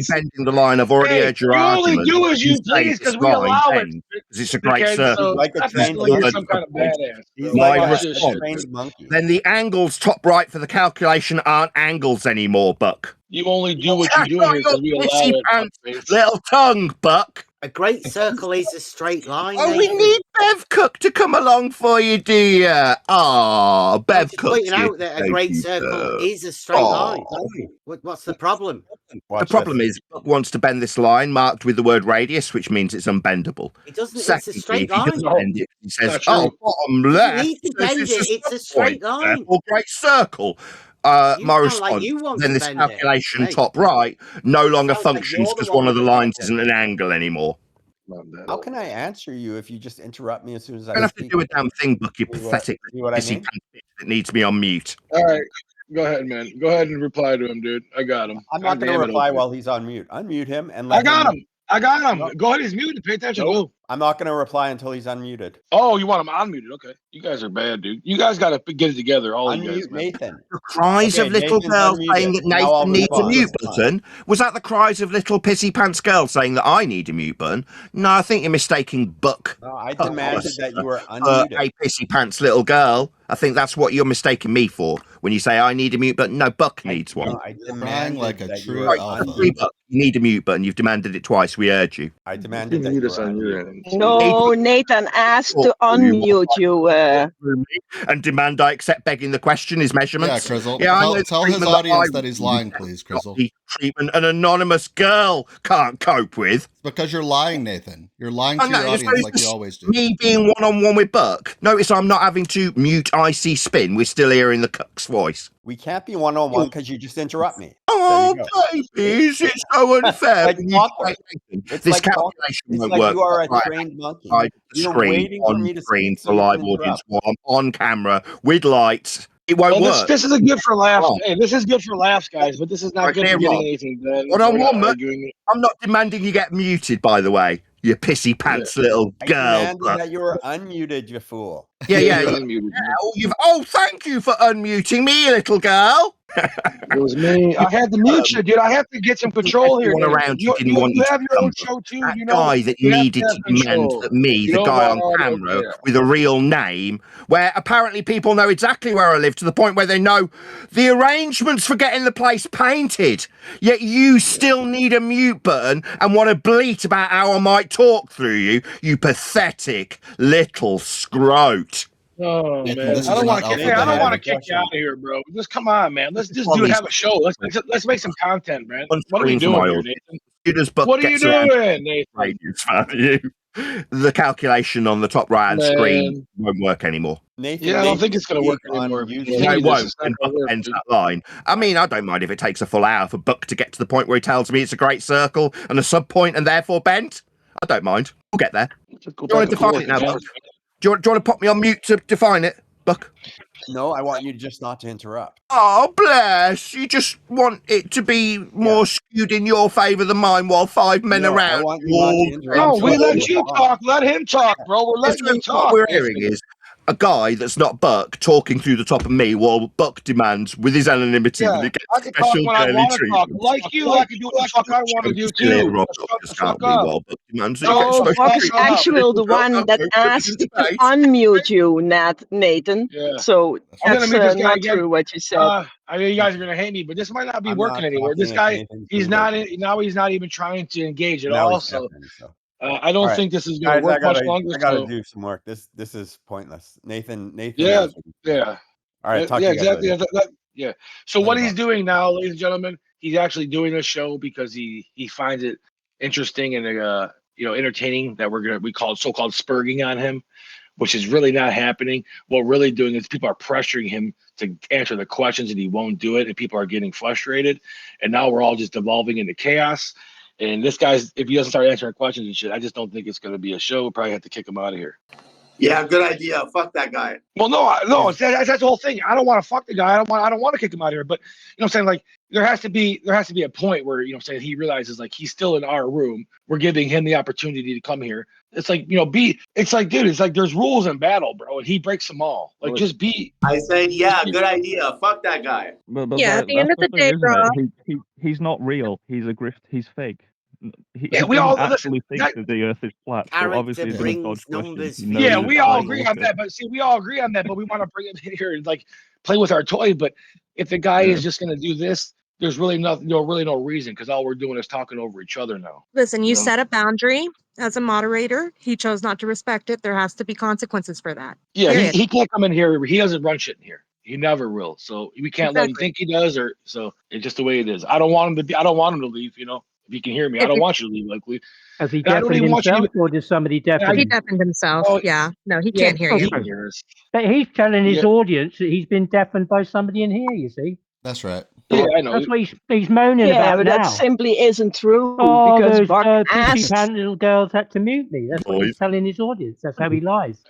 Bending the line. I've already heard your argument. You only do as you please because we allow it. Because it's a great circle. Like a trained some kind of badass. Then the angles top right for the calculation aren't angles anymore, Buck. You only do what you do here because we allow it. Little tongue, Buck. A great circle is a straight line. Oh, we need Bev Cook to come come along for you, do you? Oh, Bev Just pointing out that a great circle is a straight line. What's the problem? The problem is, Buck wants to bend this line marked with the word radius, which means it's unbendable. It doesn't. Secondly, it's a straight if he line. doesn't bend it, he says, "Oh, bottom left." You need to bend it. It's a straight line. Or great circle. My response. Like you want then to this bend calculation it. top right no longer sounds like functions you're the because one one of the that lines bends it. isn't an angle anymore. How can I answer you if you just interrupt me as soon as I don't have to speak? do a damn thing, Buck. You See pathetic what I pissy mean? pants bitch that needs me on mute. All right, go ahead, man. Go ahead and reply to him, dude. I got him. I'm not going to reply while he's on mute. Unmute him and let I got him. I got him. No. Go ahead. He's muted. Pay attention. Nope. Go. I'm not going to reply until he's unmuted. Oh, you want him unmuted? Okay. You guys are bad, dude. You guys got to get it together. All you guys, Unmute man. Nathan. The cries of little Nathan's girls unmuted. saying that Now I'll Nathan needs a respond. mute button. Was that the cries of little pissy pants girls saying that I need a mute button? No, I think you're mistaking Buck. No, I demanded that you were A unmuted. pissy pants little girl. I think that's what you're mistaking me for when you say I need a mute button. No, Buck needs one. No, I demanded like a that true you were alpha. unmuted. Buck, you need a mute button. You've demanded it twice. We urge you. I demanded that you were unmuted. No, Nathan asked to unmute you. And demand I accept begging the question, his measurements. Yeah, Krizzle. Yeah, I know Tell his treatment audience I that he's lying, please, Krizzle. the treatment an anonymous girl can't cope with. It's because you're lying, Nathan. You're lying to I know, your it's audience like just you always do. Me being one-on-one with Buck. Notice I'm not having to mute ICSpin. We're still hearing the cuck's voice. We can't be one-on-one because you just interrupt me. Oh, babies, it's so unfair. Like when you talking. say It's this like talking. calculation It's won't like work. you are a Right, trained monkey. side of the You're screen, waiting for on me to screen speak for so you live can audience interrupt. while I'm on camera with lights. It won't Well, work. this is a good for laughs. Oh. Hey, this is good for laughs, guys, but this is not Right, good for clear getting on. anything done. One-on-one, Arguing. I'm not demanding you get muted, by the way. You pissy pants little I girl. demanded that you were unmuted, you fool. Yeah. You're unmuted. Thank you for unmuting me, little girl. It was me. I had to mute you, dude. I have to get some control here. Everyone around you didn't want you you to have your own come. show too. That You know, guy that you have needed have to demand control. that me, You the know guy on what? camera Okay. with a real name, where apparently people know exactly where I live to the point where they know the arrangements for getting the place painted. Yet you still need a mute button and want to bleat about how I might talk through you, you pathetic little scrote. Oh Nathan, man, this I is don't not want to. alpha Hey, I don't behavior. want to kick you out of here, bro. Just come on, man. Let's just have a show. Let's make some content, man. What are we doing here, Nathan? What are you doing, Nathan? Radius value. The calculation on the top right hand screen won't work anymore. Nathan, Yeah, I don't think it's going to work anymore. No, it won't. And Buck ends that line. I mean, I don't mind if it takes a full hour for Buck to get to the point where he tells me it's a great circle and a sub point and therefore bent. I don't mind. We'll get there. Do you want to define it now, Buck? Do you want to put me on mute to define it, Buck? No, I want you just not to interrupt. Oh, bless. You just want it to be more skewed in your favour than mine while five men around. No, we let you talk. Let him talk, bro. We're letting you talk. What we're hearing is a guy that's not Buck talking through the top of me while Buck demands with his anonymity that he gets I can talk special when I girly want to talk. treatment. Like you, I can do what the fuck I want to do too. Robnoxious can't be while Buck demands that he So gets special Buck's treatment. actually the one that asked to unmute you, Nathan. Yeah. So I'm that's gonna meet this guy not again. true what you said. I know you guys are gonna hate me, but this might not be working anymore. This guy, he's not even trying to engage at all. So I don't think this is gonna work much longer. I gotta do some work. This is pointless. Nathan. Yeah. All right. Talk to you guys exactly. later. Yeah. So what he's doing now, ladies and gentlemen, he's actually doing a show because he finds it interesting and entertaining that we call it so-called spurging on him, which is really not happening. What we're really doing is people are pressuring him to answer the questions and he won't do it, and people are getting frustrated. And now we're all just devolving into chaos. And this guy's, if he doesn't start answering questions and shit, I just don't think it's going to be a show. We'll probably have to kick him out of here. Yeah, good idea. Fuck that guy. Well, no, that's the whole thing. I don't want to fuck the guy. I don't want to kick him out of here. But what I'm saying, like, there has to be a point where he realizes like he's still in our room. We're giving him the opportunity to come here. It's like it's like, dude, it's like there's rules in battle, bro, and he breaks them all. Like, just be. I say, yeah, good idea. Fuck that guy. But Yeah, at the end of the day, bro. He's not real. He's a grift. He's fake. He we all actually think that the Earth is flat. So obviously, he's going to dodge questions. Yeah, we all agree on that. But see, we all agree on that. But we want to bring him in here and like play with our toy. But if the guy is just going to do this, there's really no reason because all we're doing is talking over each other now. Listen, you set a boundary as a moderator. He chose not to respect it. There has to be consequences for that. Yeah, he can't come in here. He doesn't run shit in here. He never will. So we can't let him think he does, or so it's just the way it is. I don't want him to leave. You know, if you can hear me, I don't want you to leave, Oakley. Has he deafened himself, or does somebody deafen him? He deafened himself. Yeah. No, he can't hear you. But he's telling his audience that he's been deafened by somebody in here, you see. That's right. Yeah, I know. That's what he's moaning about Yeah, but now. that simply isn't true. Oh, because those Buck pussy asked. pant little girls had to mute me. That's what he's telling his audience. That's how he lies.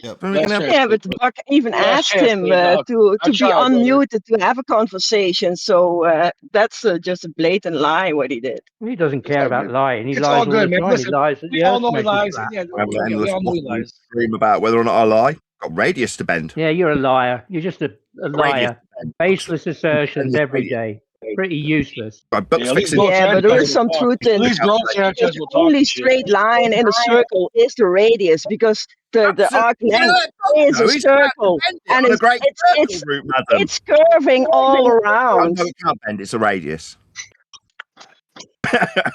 Yeah, but Buck even asked him to be unmuted to have a conversation. So that's just a blatant lie what he did. He doesn't care about lying. He It's lies all good, the man. time. Listen, he lies at we the all Earth know he making lies. crap. Yeah, I have an we endless all know he lies. dream about whether or not I lie. Got radius to bend. Yeah, you're a liar. You're just a liar. Baseless assertions every day. Pretty useless. Yeah, but there is some truth in it. The only straight line in a circle is the radius because the arc length is a circle and it's curving all around. No, it can't bend. It's a radius.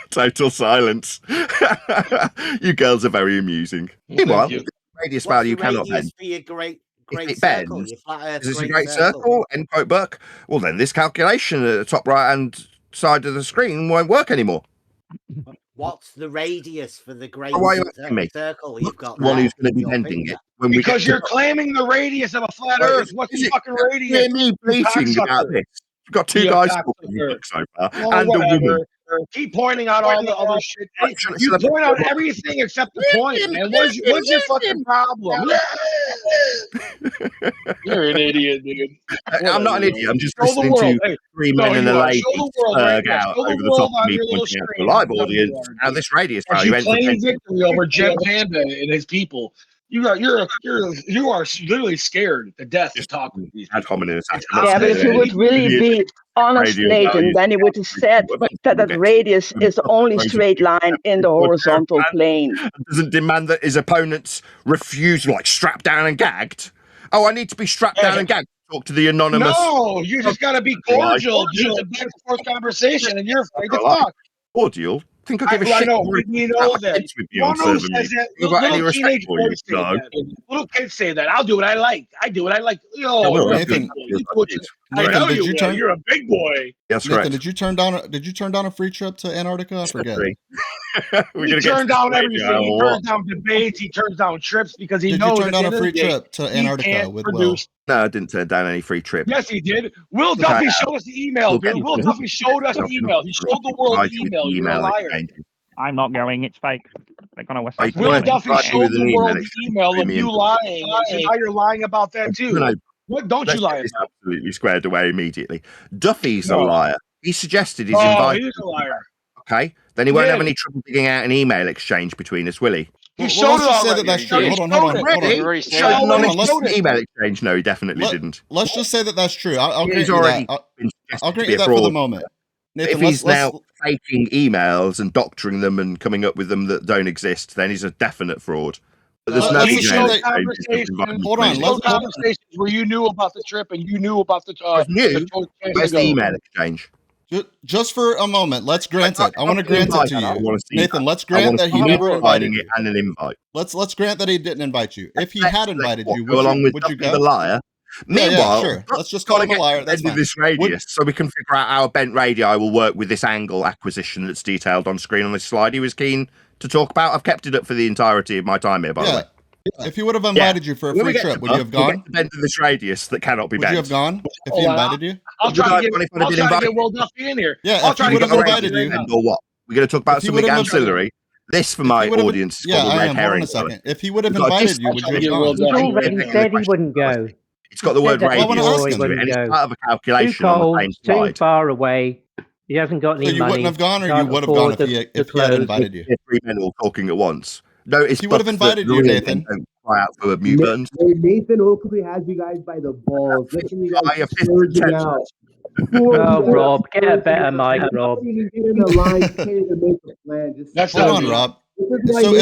Total silence. You girls are very amusing. Meanwhile, the radius value cannot bend. For your great It circle, bends. your flat Earth Is this a great circle? End quote Buck. Well, then this calculation at the top right hand side of the screen won't work anymore. What's the radius for the great Why are you asking me? circle you've got? One who's going to be bending it. When Because you're claiming the radius of a flat Earth. What's the fucking radius? Hear me preaching about this. You've got two guys talking so far, and a woman. Keep pointing out all the other shit. You point out everything except the point, man. What's your fucking problem? You're an idiot, dude. I'm not an idiot. I'm just listening to three men and a lady slurg out over the top of me pointing out to a live audience how this radius value ends up claiming victory over Gempanda and his people. You are literally scared to death to talk with these ad hominem assassin. Yeah, but if you would really be honest, Nathan, then he would have said that radius is the only straight line in the horizontal plane. Doesn't demand that his opponents refuse, like strapped down and gagged. Oh, I need to be strapped down and gagged to talk to the anonymous. No, you just got to be cordial. Just a back and forth conversation, and you're afraid to talk. Cordial? Think I give a shit? I know, we know that. Little teenage boys say that. Little kids say that. I'll do what I like. I do what I like. Nathan, you're a big boy. That's Nathan, right. Did you turn down a free trip to Antarctica? I forget. He turned down everything. He turns down debates. He turns down trips because he knows. Did you turn down a free trip to Antarctica with Will? No, I didn't turn down any free trip. Yes, he did. Will Duffy showed us the email, dude. Will Duffy showed us the email. He showed the world the email. You're a liar. I'm not going. It's fake. They're gonna West. Will Duffy showed the world the email of you lying. And now you're lying about that too. What don't you lie about? Absolutely squared away immediately. Duffy's a liar. He suggested he's invited. He's a liar. Okay, then he won't have any trouble digging out an email exchange between us, will he? He showed us that that's true. Hold on. Email exchange? No, he definitely didn't. Let's just say that that's true. I'll grant you that. I'll grant you that for the moment. Nathan, if he's now faking emails and doctoring them and coming up with them that don't exist, then he's a definite fraud. But there's no conversations where you knew about the trip and you knew about the where's the email exchange? Just for a moment, let's grant it. I want to grant it to you, Nathan. Let's grant that he never invited you. And an invite. Let's grant that he didn't invite you. If he had invited you, would you go? The liar. Meanwhile, sure. Let's just call him a liar. That's fine. This radius, so we can figure out how bent radii will work with this angle acquisition that's detailed on screen on this slide. He was keen to talk about. I've kept it up for the entirety of my time here, by the way. If he would have invited you for a free trip, would you have gone? Bend to this radius that cannot be bent. Would you have gone if he invited you? I'll try to get Will Duffy in here. Yeah, if he would have invited you. Or what? We're going to talk about something ancillary. This, for my audience, is called the red herring. Hold on a second. If he would have invited you, would you have gone? He already said he wouldn't go. It's got the word radius into it, and it's part of a calculation on the same slide. Too far away. He hasn't got any money. So you wouldn't have gone, or you would have gone if he had invited you? Three men all talking at once. No, it's he would have invited you, Nathan. Cry out for mute buttons. Nathan Oakley has you guys by the balls. Listen, you guys surging out. Oh, Rob, get a better mic, Rob. Hold on, Rob. So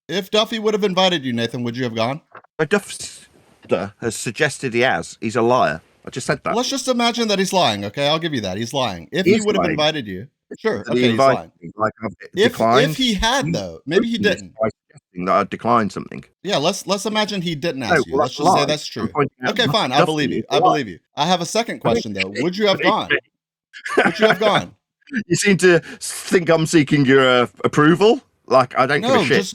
if Duffy would have invited you, Nathan, would you have gone? Duffy has suggested he has. He's a liar. I just said that. Let's just imagine that he's lying. Okay, I'll give you that. He's lying. If he would have invited you, sure. Okay, he's lying. Like If he had though, maybe he didn't. That I declined something. Yeah, let's imagine he didn't ask you. Let's just say that's true. Okay, fine. I believe you. I have a second question though. Would you have gone? Would you have gone? You seem to think I'm seeking your approval. Like I don't give a shit.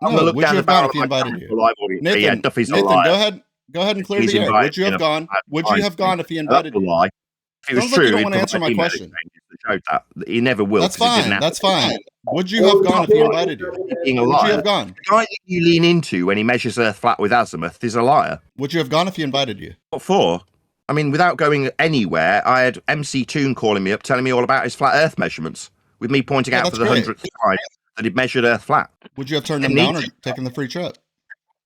Would you have gone if he invited you? Nathan, Duffy's Nathan, a liar. go ahead and clear the air. Would you have gone? Would you have gone if he invited you? Lie. If it was Sounds true, like you don't want to answer my question. Showed that. He never will. That's fine. That's fine. Would you have gone if he invited you? Would you have gone? The guy that you lean into when he measures Earth flat with Azimuth is a liar. Would you have gone if he invited you? What for? I mean, without going anywhere, I had MCToon calling me up, telling me all about his flat Earth measurements, with me pointing out for the 100th time that he'd measured Earth flat. Would you have turned him down or taken the free trip?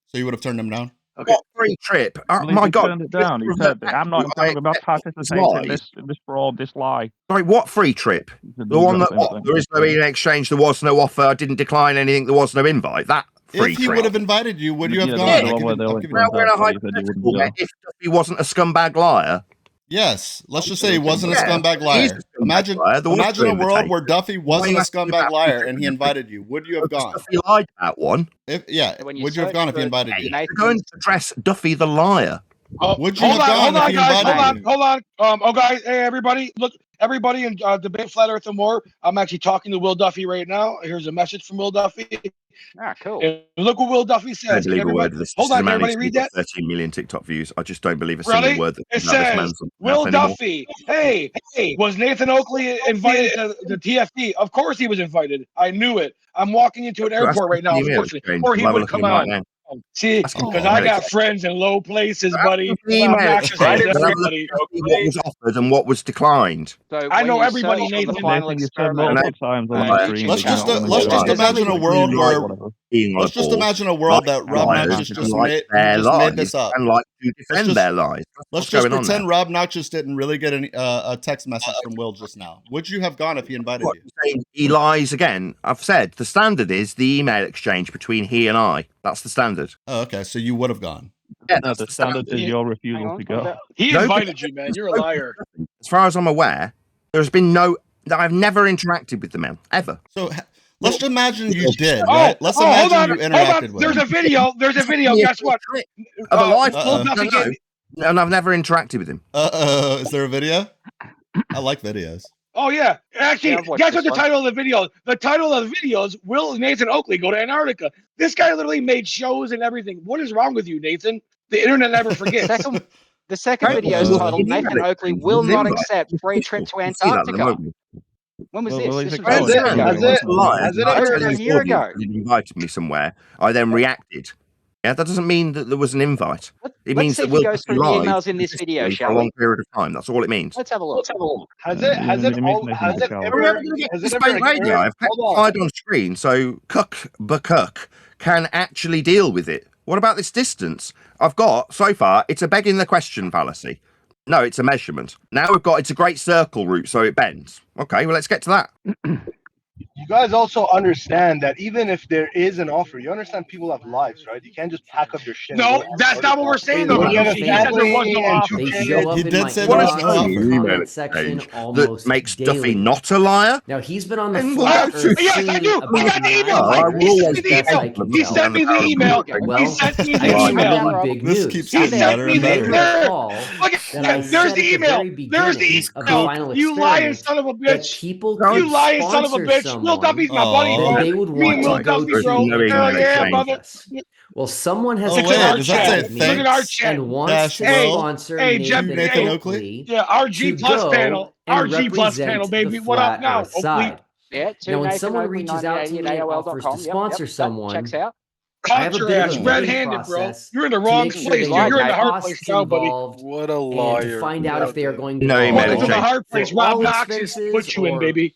So you would have turned him down? Okay. What free trip? Oh, my God. Turned it down. He said, I'm not about participating in this fraud, this lie. Sorry, what free trip? The one that, there is no exchange, there was no offer, I didn't decline anything, there was no invite. That free If he trip. would have invited you, would you have gone? If he wasn't a scumbag liar. Yes, let's just say he wasn't a scumbag liar. Imagine a world where Duffy wasn't a scumbag liar and he invited you. Would you have gone? Duffy lied about one. Would you have gone if he invited you? You're going to address Duffy the liar. Would you have gone if he invited you? Hold on. Guys, hey, everybody, look, everybody in Debate Flat Earth and More. I'm actually talking to Will Duffy right now. Here's a message from Will Duffy. Ah, cool. And look what Will Duffy says. I don't believe a word of this. Hold on, everybody, read that. 13 million TikTok views. I just don't believe a single word that it says. Will Duffy, hey, was Nathan Oakley invited to the TFD? Of course he was invited. I knew it. I'm walking into an airport right now, unfortunately, or he would come on. See, because I got friends in low places, buddy. What was offered and what was declined. So I know everybody, Nathan. Let's just imagine a world where. Let's just imagine a world that Robnoxious just made this up. And like to defend their lies. Let's just pretend Robnoxious didn't really get a text message from Will just now. Would you have gone if he invited you? He lies again. I've said the standard is the email exchange between he and I. That's the standard. Oh, okay. So you would have gone. Yeah, no, the standard is your refusal to go. He invited you, man. You're a liar. As far as I'm aware, there's been I've never interacted with the man ever. So let's imagine you did. Right? Let's imagine you interacted with. There's a video. Guess what? Of a life. And I've never interacted with him. Is there a video? I like videos. Oh yeah, actually, guess what the title of the video? The title of the video is "Will Nathan Oakley Go to Antarctica?" This guy literally made shows and everything. What is wrong with you, Nathan? The internet never forgets. The second video is titled "Nathan Oakley Will Not Accept Free Trip to Antarctica." When was this? This was a year ago. He invited me somewhere. I then reacted. Yeah, that doesn't mean that there was an invite. It means that we'll go through the emails in this video, for a long period of time. That's all it means. Let's have a look. Has it ever I've applied on screen so ChukyBradBoy can actually deal with it. What about this distance? I've got so far. It's a begging the question fallacy. No, it's a measurement. Now we've got it's a great circle route, so it bends. Okay, well let's get to that. You guys also understand that even if there is an offer, you understand people have lives, right? You can't just pack up your shit. No, that's not what we're saying, though. He said there was no offer. He did say there was no offer. That makes Duffy not a liar. Now he's been on the yes, I do. We got the email. He sent me the email. He sent me the email. This keeps getting better and better. There's the email. There's the email. You lying son of a bitch. You lying son of a bitch. Will Duffy's my buddy, bro. They would want to go bro. Hell yeah, brother. Well, someone has look at our chat. And wants to sponsor Nathan Oakley. Yeah, RG plus panel. RG plus panel, baby. What up now? Yeah, now, when someone reaches out to me and offers to sponsor someone, checks out. I have a bit of a red-handed, bro. You're in the wrong place. You're in the hard place now, buddy. What a liar. To find out if they are going to no, in the hard place. Robnoxious put you in, baby.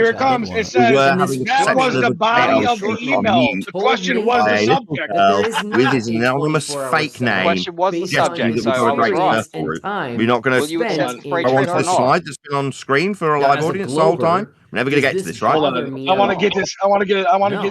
to Here it comes. It says that was the body of the email. The question was the subject. With his anonymous fake name. The question was the subject, so I was right. We're not going to Will you accept the freight go on train to or the not? slide that's been on screen for a live audience the whole time. We're never going to get to this, right? Hold on. I want to get this. I want to get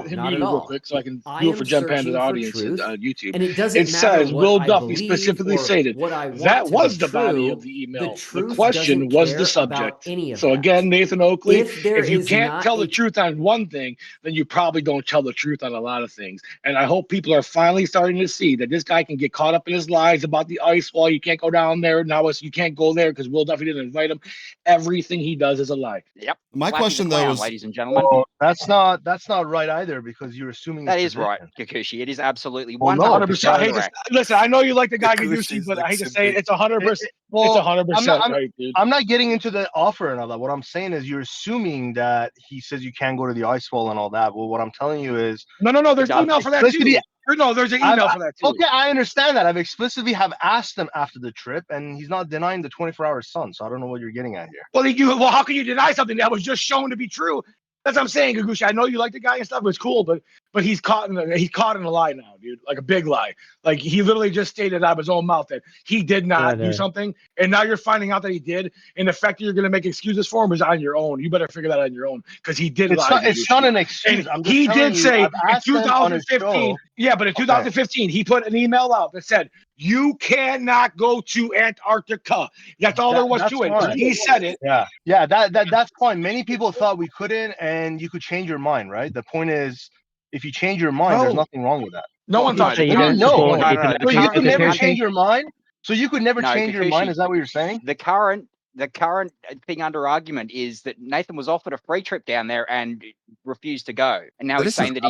him muted real quick so I can do it for Gempanda's audience on YouTube. And it doesn't It says, matter Will what I Duffy believe specifically or stated what I want that to was be the body true. of the email. The The truth question doesn't was the care subject. about any of So that. again, Nathan Oakley, If there if you is can't not tell a- the truth on one thing, then you probably don't tell the truth on a lot of things. And I hope people are finally starting to see that this guy can get caught up in his lies about the ice wall. You can't go down there. Now you can't go there because Will Duffy didn't invite him. Everything he does is a lie. Yep. My Flat question though is, ladies and gentlemen. Well, that's not right either because you're assuming That his is right, position. Gakushi. It is absolutely 100% Well, no, 100%. I hate to, correct. listen, I know you like the guy Gakushi, but I hate to say it, it's 100%. Well, it's 100% right, dude. I'm not getting into the offer and all that. What I'm saying is you're assuming that he says you can't go to the ice wall and all that. Well, what I'm telling you is no. There's an email for that too. No, there's an email for that too. Okay, I understand that. I've explicitly have asked him after the trip, and he's not denying the 24-hour sun. So I don't know what you're getting at here. Well, how can you deny something that was just shown to be true? That's what I'm saying, Gakushi. I know you like the guy and stuff. It's cool, but he's caught in a lie now, dude. Like a big lie. Like he literally just stated out of his own mouth that he did not do something, and now you're finding out that he did. And the fact that you're going to make excuses for him is on your own. You better figure that out on your own because he did lie. It's not an excuse. He did say in 2015. Yeah, but in 2015, he put an email out that said you cannot go to Antarctica. That's all there was to it. Fine. He said it. Yeah. That's fine. Many people thought we couldn't, and you could change your mind, right? The point is, if you change your mind, there's nothing wrong with that. No one thought you could never change your mind. So you could never change your mind. Is that what you're saying? The current thing under argument is that Nathan was offered a free trip down there and refused to go, and now he's saying that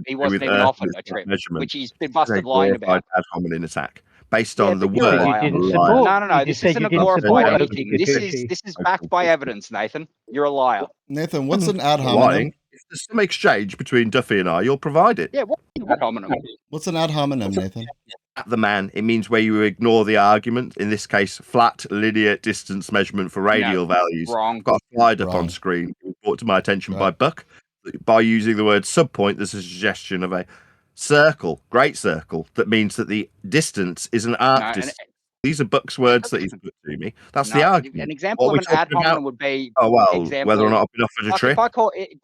he wasn't even offered a trip, which he's been busted lying about. Ad hominem attack based on the word. No. This isn't a glorified anything. This is backed by evidence, Nathan. You're a liar. Nathan, what's an ad hominem? If there's some exchange between Duffy and I, you'll provide it. Yeah, what's an ad hominem? What's an ad hominem, Nathan? At the man, it means where you ignore the argument. In this case, flat linear distance measurement for radial values. Wrong. Got a slide up on screen brought to my attention by Buck. By using the word subpoint, there's a suggestion of a circle, great circle, that means that the distance is an arc distance. These are Buck's words that he's put to me. That's the argument. An example of an ad hominem would be whether or not I've been offered a trip. If I call it,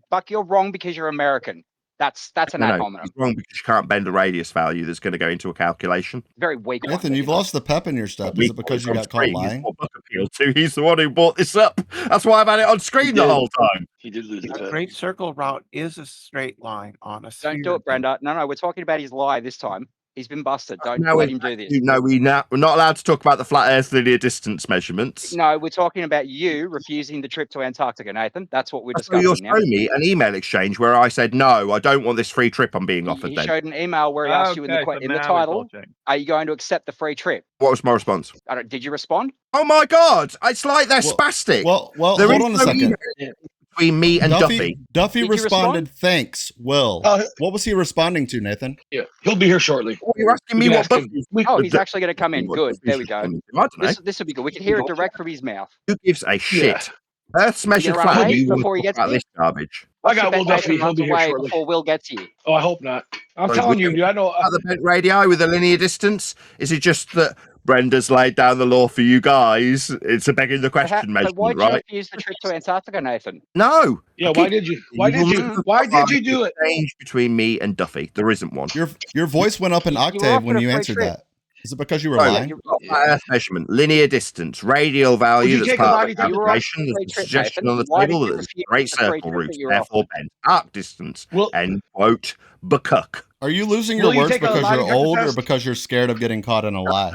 Buck, you're wrong because you're American. That's an ad hominem. He's wrong because you can't bend a radius value that's going to go into a calculation. Very weak. Nathan, you've lost the pep in your step. Is it because you got caught lying? He's the one who brought this up. That's why I've had it on screen the whole time. He did lose a great circle route is a straight line on a sphere. Don't do it, Brenda. No, we're talking about his lie this time. He's been busted. Don't let him do this. No, we're not allowed to talk about the flat Earth linear distance measurements. No, we're talking about you refusing the trip to Antarctica, Nathan. That's what we're discussing now. You're showing me an email exchange where I said, no, I don't want this free trip I'm being offered. He showed an email where he asked you in the title, are you going to accept the free trip? What was my response? Did you respond? Oh my God. It's like they're spastic. Well, hold on a second. Between me and Duffy. Duffy responded, thanks, Will. What was he responding to, Nathan? Yeah, he'll be here shortly. You're asking me what Duffy. He's actually going to come in. Good. There we go. This will be good. We can hear it direct from his mouth. Who gives a shit? Earth's measured flat before he gets this garbage. I got Will Duffy. He'll be here shortly. Before Will gets here. Oh, I hope not. I'm telling you, I know. The bent radii with a linear distance? Is it just that Brenda's laid down the law for you guys? It's a begging the question measurement, why right? did you refuse the trip to Antarctica, Nathan? No. Yeah, why did you? Why did you do it? Change between me and Duffy. There isn't one. Your voice went up an octave when you answered that. Is it because you were lying? Earth measurement, linear distance, radial value that's part of the calculation. There's a suggestion on the table that there's a great circle route, therefore bend arc distance. End quote, Buckuk. Are you losing your words because you're old or because you're scared of getting caught in a lie?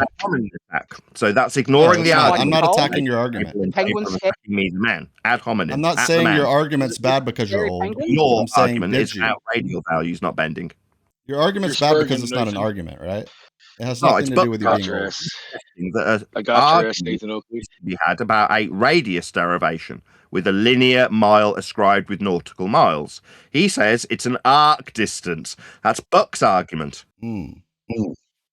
So that's ignoring the argument. I'm not attacking your argument. Attacking me, the man. Ad hominem. I'm not saying your argument's bad because you're old. Your argument is about radial values not bending. Your argument's bad because it's not an argument, right? It has nothing to do with you being old. I got your ass, Nathan Oakley. We had about a radius derivation with a linear mile ascribed with nautical miles. He says it's an arc distance. That's Buck's argument. Yeah,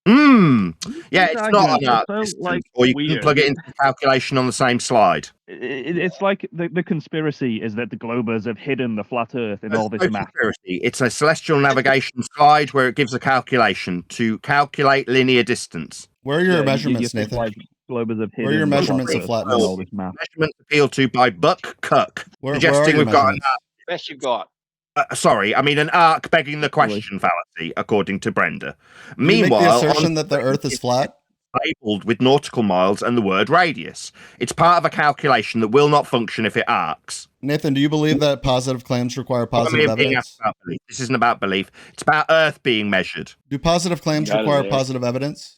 it's not an arc distance. Or you can plug it into the calculation on the same slide. It's like the conspiracy is that the globers have hidden the flat Earth in all this math. It's a celestial navigation slide where it gives a calculation to calculate linear distance. Where are your measurements, Nathan? Globers have hidden. Where are your measurements of flatness? All this math. Measurements appealed to by Buck Cook, suggesting we've got an arc. Best you've got. Sorry, I mean an arc begging the question fallacy, according to Brenda. Meanwhile, the assertion that the Earth is flat, labeled with nautical miles and the word radius. It's part of a calculation that will not function if it arcs. Nathan, do you believe that positive claims require positive evidence? This isn't about belief. It's about Earth being measured. Do positive claims require positive evidence?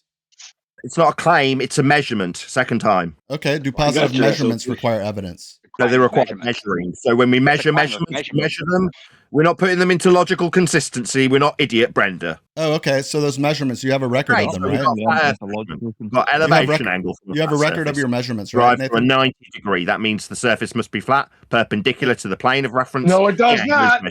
It's not a claim, it's a measurement. Second time. Okay, do positive measurements require evidence? No, they require measuring. So when we measure measurements, we measure them. We're not putting them into logical consistency. We're not idiot Brenda. Oh, okay. So those measurements, you have a record of them, right? Got elevation angle. You have a record of your measurements, right, Drive for a 90 degree. That means the surface must be flat, perpendicular to the plane of reference. No, it does not.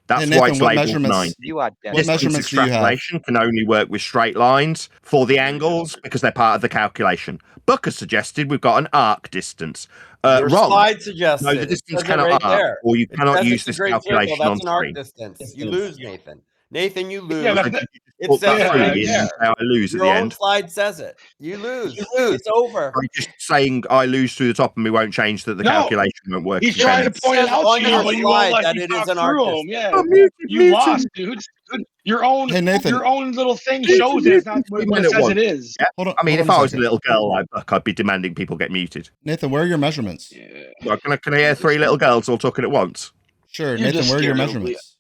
That's Hey, Nathan, why it's what labeled measurements- 90. You are What measurements do you have? Extrapolation can only work with straight lines for the angles because they're part of the calculation. Buck has suggested we've got an arc distance. Your Wrong. slide suggests No, it. the It distance says it cannot right arc, there. or you It cannot says use it's a this great calculation circle. on That's an arc screen. distance. You lose, Nathan. Nathan, you lose. Yeah, that's It Put says that it through right you, there. how I lose at Your the own end. slide says it. You lose. It's over. I'm just saying I lose through the top and we won't change that the No. calculation won't work. He's trying to point it out on to you, your but you slide won't let that me it is talk an arc through distance. them. Yeah, Oh, muted, you lost, dude. Your own, Hey, Nathan. your own little thing shows it. It's not what it says it is. Yeah. Hold on. I mean, hold if on I a was a second. little girl like Buck, I'd be demanding people get muted. Nathan, where are your measurements? Well, can I hear three little girls all talking at once? Sure, You're Nathan, just where are your scared, measurements?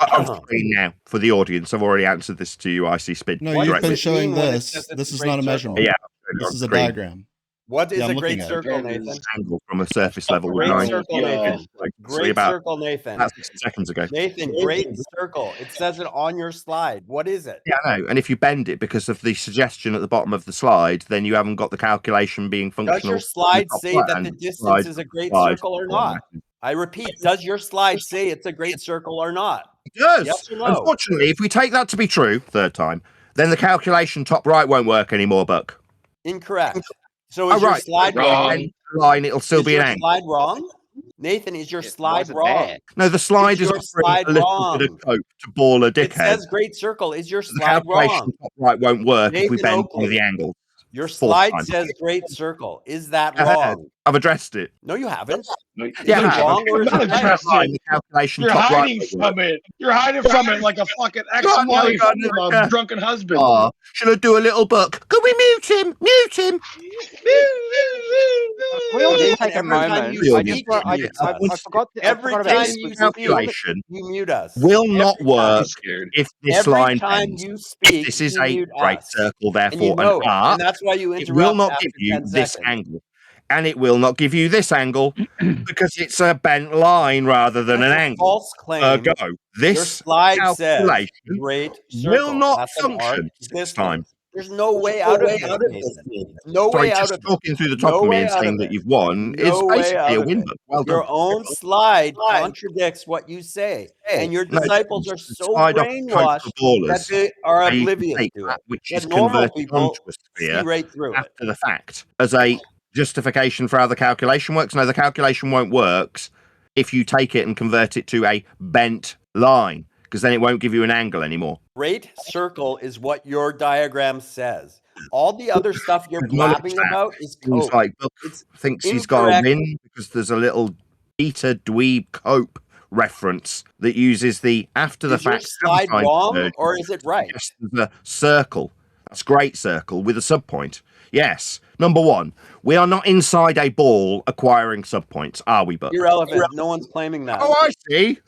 I'm screen now for the audience. I've already answered this to you, ICSpin. No, What you've does been it showing mean when it this. says it's This a is great not a circle? measurement. Yeah, This is a screen. diagram. What is Yeah, a I'm great looking at it. circle, Nathan? Angle from the surface level. with Great 90 circle, degrees. Nathan. Like, Great about circle, Nathan. 60 seconds ago. Nathan, great circle. It says it on your slide. What is it? Yeah, I know. And if you bend it because of the suggestion at the bottom of the slide, then you haven't got the calculation being functional. Does your slide on the say top that right, the and distance slide is a great slide circle or format. not? I repeat, does your slide say it's a great circle or not? It does. Yes or no? Unfortunately, if we take that to be true, third time, then the calculation top right won't work anymore, Buck. Incorrect. So is your slide Wrong. wrong? Line, it'll still Is be your an angle. slide wrong? Nathan, is your slide wasn't wrong? there. No, the slide is your offering slide a little wrong? bit of cope to ball a It dickhead. says great circle. Is your The slide calculation wrong? top right won't work if we Nathan bend Oakley, one of the angles. Your Fourth slide time. says great circle. Is that Go ahead. wrong? I've addressed it. No, you haven't. Yeah, Is it wrong or is Not it right? addressed Line, it. the calculation You're top right hiding won't work. from it. You're hiding from it like a fucking ex-wife from a drunken husband. Should I do a little Buck? Can we mute him? Mute him. We'll just take a Every time moment. you I speak, just, you mute I us. forgot. Every I forgot about time this. you speak, Calculation you mute us. will not Every time. work if this Every line time bends. you If speak, this is you a mute great us. circle, And you therefore know an it. arc, And that's why you it interrupt will not after give you 10 this seconds. angle. And it will not give you this angle because it's a bent line rather than That's an a angle. false claim. Go. Your This slide says calculation great will circle. not That's an arc function this distance. time. There's no way out of this, Nathan. No Sorry, way out just of it. talking through the top No of me way and out saying of that it. you've won is No way basically out a of win. it. But well Your done. own slide contradicts what you say, and your No, disciples are the so slide off the coat brainwashed for ballers, that they are where you can oblivious take to that it. which That is normal converted people onto a see sphere right through it. after the fact as a justification for how the calculation works. No, the calculation won't work if you take it and convert it to a bent line, because then it won't give you an angle anymore. Great circle is what your diagram says. All the other stuff you're Acknowledge blabbing that. about is Things cope. like Buck It's thinks he's got a incorrect. win because there's a little beta dweeb cope reference that uses the after the Is your fact slide sabotage wrong version. or is it right? Yes, there's a circle. That's great circle with a subpoint. Yes. Number one, we are not inside a ball acquiring subpoints, are we, Buck? Irrelevant. No one's claiming that. Oh, I see.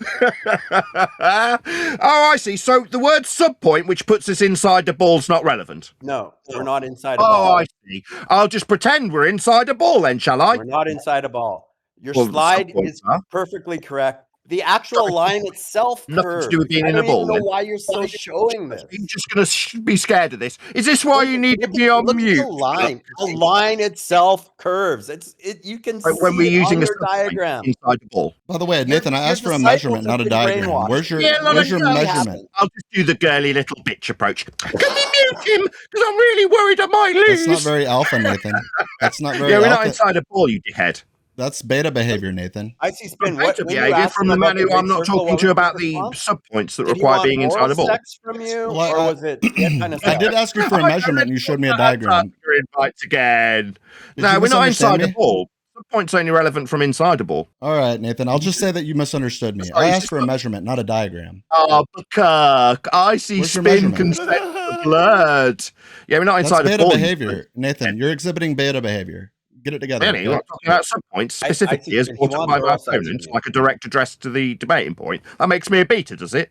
Oh, I see. So the word subpoint, which puts us inside the ball's not relevant. No, we're not inside a Oh, ball. I see. I'll just pretend we're inside a ball then, shall I? We're not inside a ball. Your Well, the slide subpoints is are. perfectly correct. The actual line itself Nothing to curves. do with being I in a don't even ball, know then. why you're still showing this. You're just going to be scared of this. Is this why you need to be on Look at mute? the line. The line itself curves. You can see When we're it using on a your diagram. inside the ball. By the way, Nathan, I your asked for a disciples measurement, not a have been diagram. brainwashed. Where's your Let me go. measurement? I'll just do the girly little bitch approach. Can we mute him? Because I'm really worried I might lose. That's not very alpha, Nathan. That's not very Yeah, we're alpha. not inside a ball, you dickhead. That's beta behavior, Nathan. ICSpin, What when you behavior asked from him the about man who great I'm not circle, talking what to was about his the response? subpoints that Did he require want being inside oral a ball. sex from you, Well, or was it what kind of I sex? did ask you for a measurement, and you showed me a diagram. Your invites again. Did No, you we're not misunderstand inside a me? ball. Subpoint's only relevant from inside a ball. All right, Nathan. I'll just say that you misunderstood me. I asked for a measurement, not a diagram. Oh, Kirk, I see Where's your spin measurement? concept blurred. Yeah, we're not That's inside a beta ball. behavior, Nathan. You're exhibiting beta behavior. Get it together. Really? We're okay? not talking about subpoints specifically as he brought up wants by my oral sex from opponents, you. like a direct address to the debating point. That makes me a beta, does it?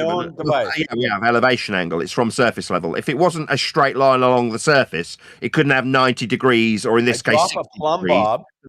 own device. Yeah, we have elevation angle. It's from surface level. If it wasn't a straight line along the surface, it couldn't have 90 degrees, or in this case, drop a plumb bob.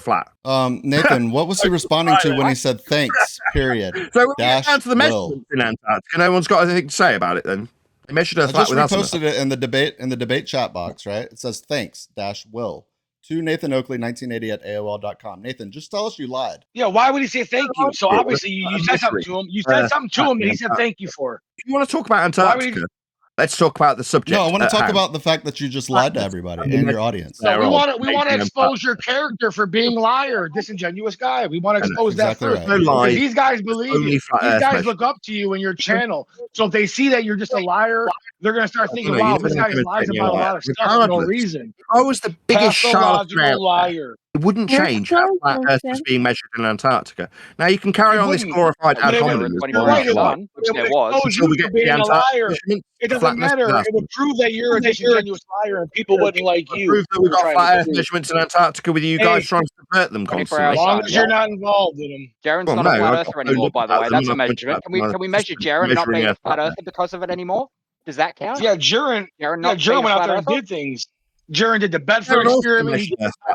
flat. Nathan, what was he responding to when he said thanks? Period. So when we get down to the measurements in Antarctica, no one's got anything to say about it then? They measured Earth I flat just with azimuth. reposted it in the debate chat box, right? It says thanks Will to Nathan Oakley 1980 at AOL.com. Nathan, just tell us you lied. Yeah, why would he say thank you? So obviously you said something to him. You said something to him that he said thank you for. If you want to talk about Antarctica, let's talk about the subject. No, I want to talk about the fact that you just lied to everybody and your audience. No, we want to expose your character for being a liar, disingenuous guy. We want to expose that first. Right. Because these guys believe you. These guys look up to you and your channel. So if they see that you're just a liar, they're going to start thinking, wow, this guy lies about a lot of stuff for no reason. I was the biggest charlatan liar. It wouldn't change how flat Earth was being measured in Antarctica. Now you can carry on this glorified ad hominem. Which there was. Until we get to the Antarctic. It doesn't matter. It would prove that you're a disingenuous liar and people wouldn't like you. Prove that we've got flat Earth measurements in Antarctica with you guys trying to subvert them constantly. As long as you're not involved in them. Jaren's not a flat earther anymore, by the way. That's a measurement. Can we measure Jaren not being a flat earther because of it anymore? Does that count? Yeah, Jaren went out there and did things. Jaren did the Bedford experiment.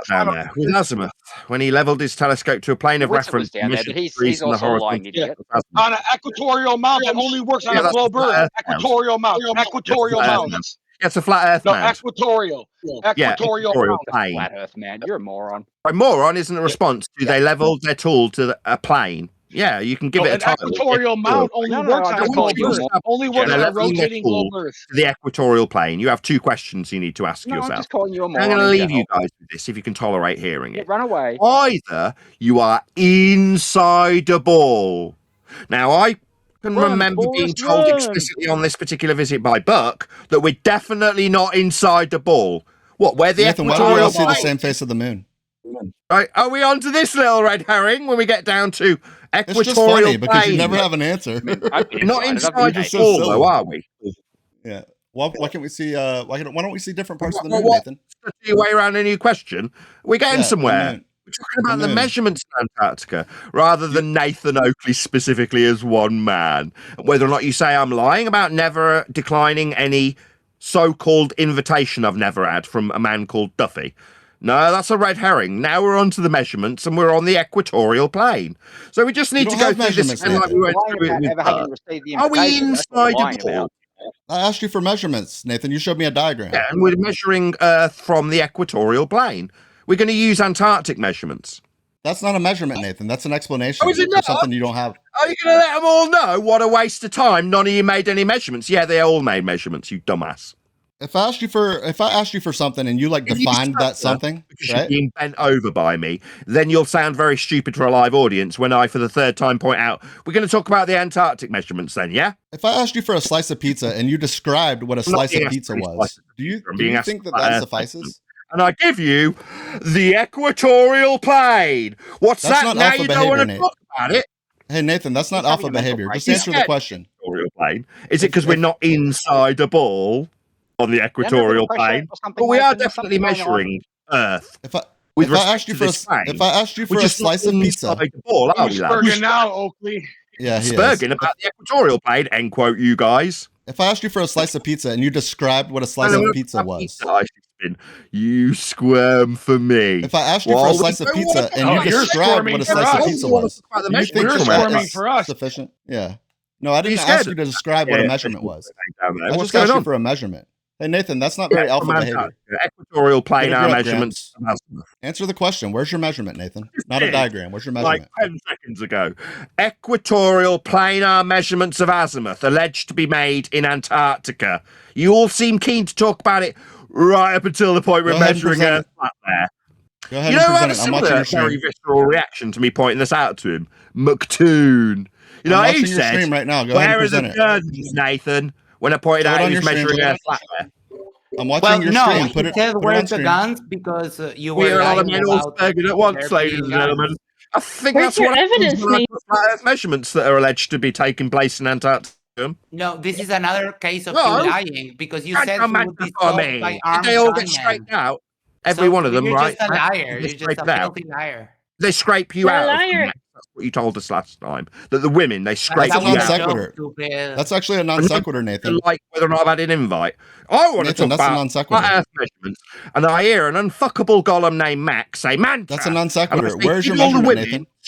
Down there with Azimuth when he leveled his telescope to a plane of reference. Down there, but he's also a lying idiot. On an equatorial mount that only works on a globe Earth. Equatorial mount. Equatorial mount. Yeah, it's a flat Earth mount. Equatorial. Equatorial plane. Flat Earth, man. You're a moron. A moron isn't a response to they leveled their tool to a plane. Yeah, you can give it a title. Equatorial mount only works on a globe Earth. Only works on a rotating globe Earth. The equatorial plane. You have two questions you need to ask yourself. I'm just calling you a moron. I'm going to leave you guys with this if you can tolerate hearing it. Run away. Either you are inside a ball. Now, I can remember being told explicitly on this particular visit by Buck that we're definitely not inside the ball. What, where the Nathan, why do we all see the same face of the moon? Right, are we on to this little red herring when we get down to equatorial it's just funny because plane? you never have an answer. Not inside the ball, though, are we? Yeah. Why can't we see? Why don't we see different parts of the moon, Nathan? Your way around a new question. We're getting somewhere. We're talking about the measurements in Antarctica rather than Nathan Oakley specifically as one man. Whether or not you say I'm lying about never declining any so-called invitation I've never had from a man called Duffy. No, that's a red herring. Now we're on to the measurements and we're on the equatorial plane. So we just need to go through this again like we went through it with Are we inside the ball? I asked you for measurements, Nathan. You showed me a diagram. Yeah, and we're measuring Earth from the equatorial plane. We're going to use Antarctic measurements. That's not a measurement, Nathan. That's an explanation for something you don't have. Are you going to let them all know? What a waste of time. None of you made any measurements. Yeah, they all made measurements, you dumbass. If I asked you for something and you defined that something, because you're being bent over by me, then you'll sound very stupid for a live audience when I, for the third time, point out we're going to talk about the Antarctic measurements. Then, yeah. If I asked you for a slice of pizza and you described what a slice of pizza was, do you think that suffices? And I give you the equatorial plane. What's that's that? Not now alpha you behavior, don't want to Nate. talk about it. Hey Nathan, that's not alpha behavior. Just answer the question. Equatorial plane. Is it because we're not inside a ball on the equatorial plane? But we are definitely measuring Earth. If I asked you for a slice of pizza, the ball, are we, Spurging now, Oakley. Yeah, Spurging about the equatorial plane. End quote, you guys. If I asked you for a slice of pizza and you described what a slice of pizza was, you squirm for me. If I asked you for a slice of pizza and you described what a slice of pizza was, do you think that's sufficient? Yeah. No, I didn't ask you to describe what a measurement was. I just asked you for a measurement. Hey Nathan, that's not very alpha behavior. Equatorial planar measurements. Answer the question. Where's your measurement, Nathan? Not a diagram. Where's your measurement? Like 10 seconds ago. Equatorial planar measurements of azimuth alleged to be made in Antarctica. You all seem keen to talk about it right up until the point we're measuring Earth flat there. Go ahead you and know, I present had a similar, very visceral reaction to me pointing this out to him. MCToon. You know, he said, right now. Go ahead and present it. Guns, Nathan? When I pointed out he was measuring Earth flat there. I'm watching your stream. Put it on the guns because you were. We are all men all spoken at once, ladies and gentlemen. I think Where's that's what evidence, happens when Earth measurements that are alleged to be taking place in Antarctica. No, this is another case of you lying because you said you would be for told me. by They all get straightened out. Every one of them, right? You're just a liar. You're just a filthy liar. They scrape you out. That's what you told us last time. That the women, they scrape you out. That's a non sequitur. That's actually a non sequitur, Nathan. Like whether or not I've had an invite. I want to talk about Earth measurements, and I hear an unfuckable golem named Max say, "Man, that's a non sequitur. Where's your measurement, Nathan?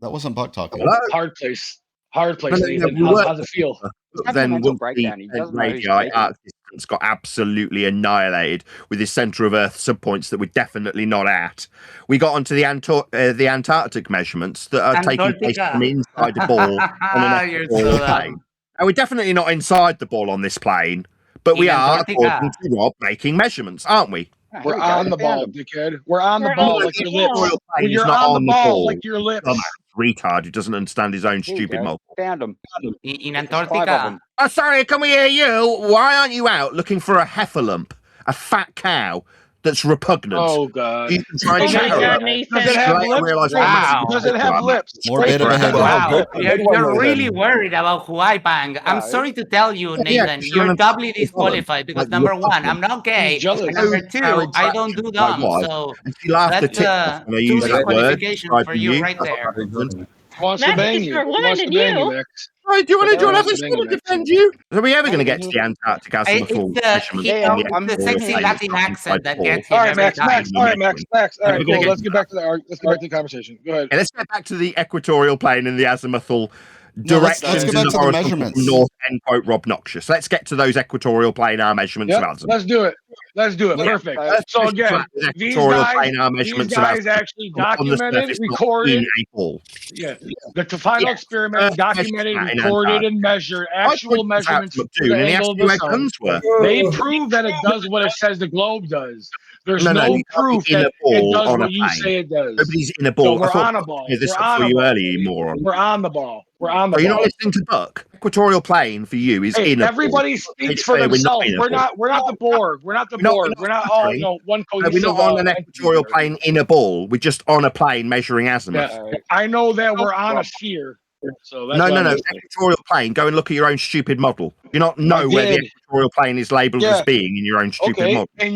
That wasn't Buck talking. Hard place. Hard place, Nathan. How's it feel? then once the radii arc distance got absolutely annihilated with his centre of Earth subpoints that we're definitely not at, we got onto the Antarctic measurements that are taking place from inside the ball on an equatorial plane. And we're definitely not inside the ball on this plane, but we are, according to Rob, making measurements, aren't we? We're on the ball, dickhead. We're on the ball like your lips. You're on the ball like your lips. Retard who doesn't understand his own stupid model. Found them. In Antarctica. Oh, sorry, can we hear you? Why aren't you out looking for a heffalump, a fat cow that's repugnant? Oh, God. You can try and check her out. Does it have lips? Wow. Does it have lips? More beta ahead. Wow. You're really worried about Hawaii Bang. I'm sorry to tell you, Nathan, you're doubly disqualified because number one, I'm not gay. And number two, I don't do dumb. So that's two disqualifications for you right there. Wants to bang you. Wants to bang you, Max. Right, do you want to join us to defend you? Are we ever going to get to the Antarctic azimuthal measurement? I'm the sexy Latin accent that gets him. All right, Max. All right, cool. Let's get back to the conversation. Go ahead. Okay, let's get back to the equatorial plane and the azimuthal directions. Let's get back to the measurements. North end quote Robnoxious. Let's get to those equatorial planar measurements of azimuth. Let's do it. Perfect. So again, these guys actually documented, recorded. Yeah, the final experiment documented, recorded, and measured actual measurements for the angle of the sun. They prove that it does what it says the globe does. There's no proof that it does what you say it does. Nobody's in a ball. So we're on a ball. This for you earlier, you moron. We're on the ball. Are you not listening to Buck? Equatorial plane for you is in a everybody ball. Speaks for themselves. We're not the Borg. We're not the Borg. We're not all one cohesive. We're not on an equatorial plane in a ball. We're just on a plane measuring azimuth. I know that we're on a sphere. So that's no. Equatorial plane. Go and look at your own stupid model. You not know where the equatorial plane is labelled as being in your own stupid model. And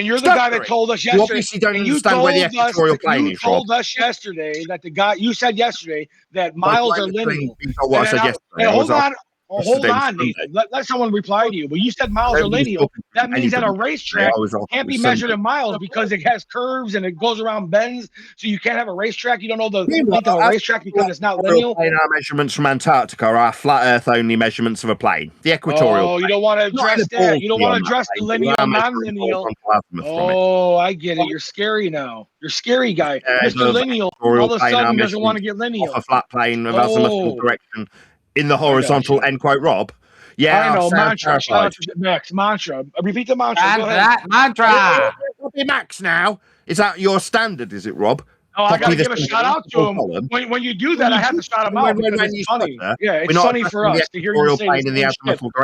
you're the guy that told us yesterday. You obviously don't understand where the equatorial plane is. You told us yesterday that you said yesterday that miles are lineal. What I said yesterday. Hold on, Nathan. Let someone reply to you. But you said miles are lineal. That means that a racetrack can't be measured in miles because it has curves and it goes around bends. So you can't have a racetrack. You don't know the length of a racetrack because it's not lineal. Our measurements from Antarctica are flat Earth only measurements of a plane. The equatorial. Oh, you don't want to address that. You don't want to address the lineal, non-lineal. Oh, I get it. You're scary now. You're scary guy. Mr. Lineal all of a sudden doesn't want to get lineal. Off a flat plane of azimuthal direction. In the horizontal, end quote, Rob. Yeah, I know. Mantra. Max, mantra. Repeat the mantra. Go ahead. Mantra. Max now. Is that your standard, is it, Rob? Oh, I got to give a shout out to him. When you do that, I have to shout him out because it's funny. Yeah, it's funny for us to hear you say this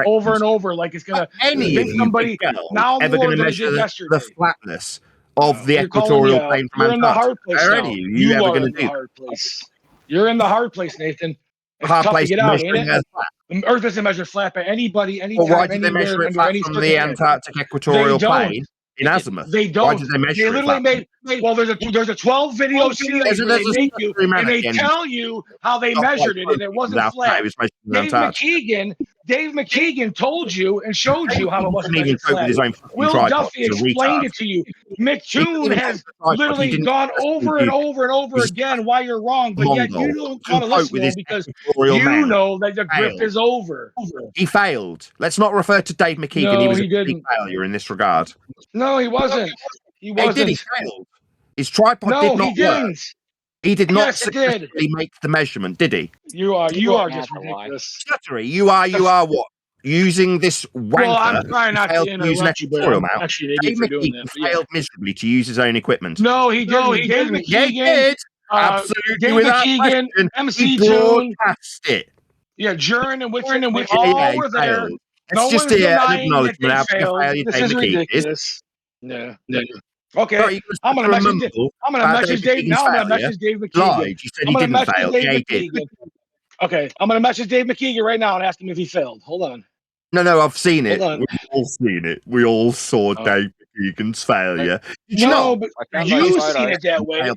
over and over like it's going to convince somebody now ever going to measure the flatness of the equatorial plane from Antarctica. You're in the hard place now. You ever going to do that? You're in the hard place, Nathan. It's hard tough place to get out, ain't it? The Earth doesn't measure flat by anybody, anytime, why did they measure it flat from the Antarctic equatorial plane in azimuth? They don't. Why did they measure it flat? Well, there's a 12 video series where they make you and they tell you how they measured it, and it wasn't flat. Dave McKeegan told you and showed you how it wasn't measured flat. Will Duffy explained it to you. MCToon has literally gone over and over and over again why you're wrong, but yet you don't want to listen to him because you know that the grift is over. He failed. Let's not refer to Dave McKeegan. He was a big failure in this regard. No, he wasn't. He wasn't. He failed. His tripod did not work. He did not successfully make the measurement, did he? You are just ridiculous. Stuttery, you are what? Using this wanker. Well, I'm trying not to interrupt you, but I'm actually Dave McKeegan failed miserably to use his own equipment. No, he didn't. Dave McKeegan. Absolutely, without question. MCToon. It. Yeah, Jern and Wittgen and Wittgen all were there. It's just an acknowledgement of how failure Dave McKeegan is. Yeah. Okay, I'm gonna message Dave now. I'm gonna message Dave McKeegan. You said he didn't fail. Yeah, he did. Okay, I'm gonna message Dave McKeegan right now and ask him if he failed. Hold on. No, I've seen it. We've all seen it. We all saw Dave McKeegan's failure. But you've seen it that way.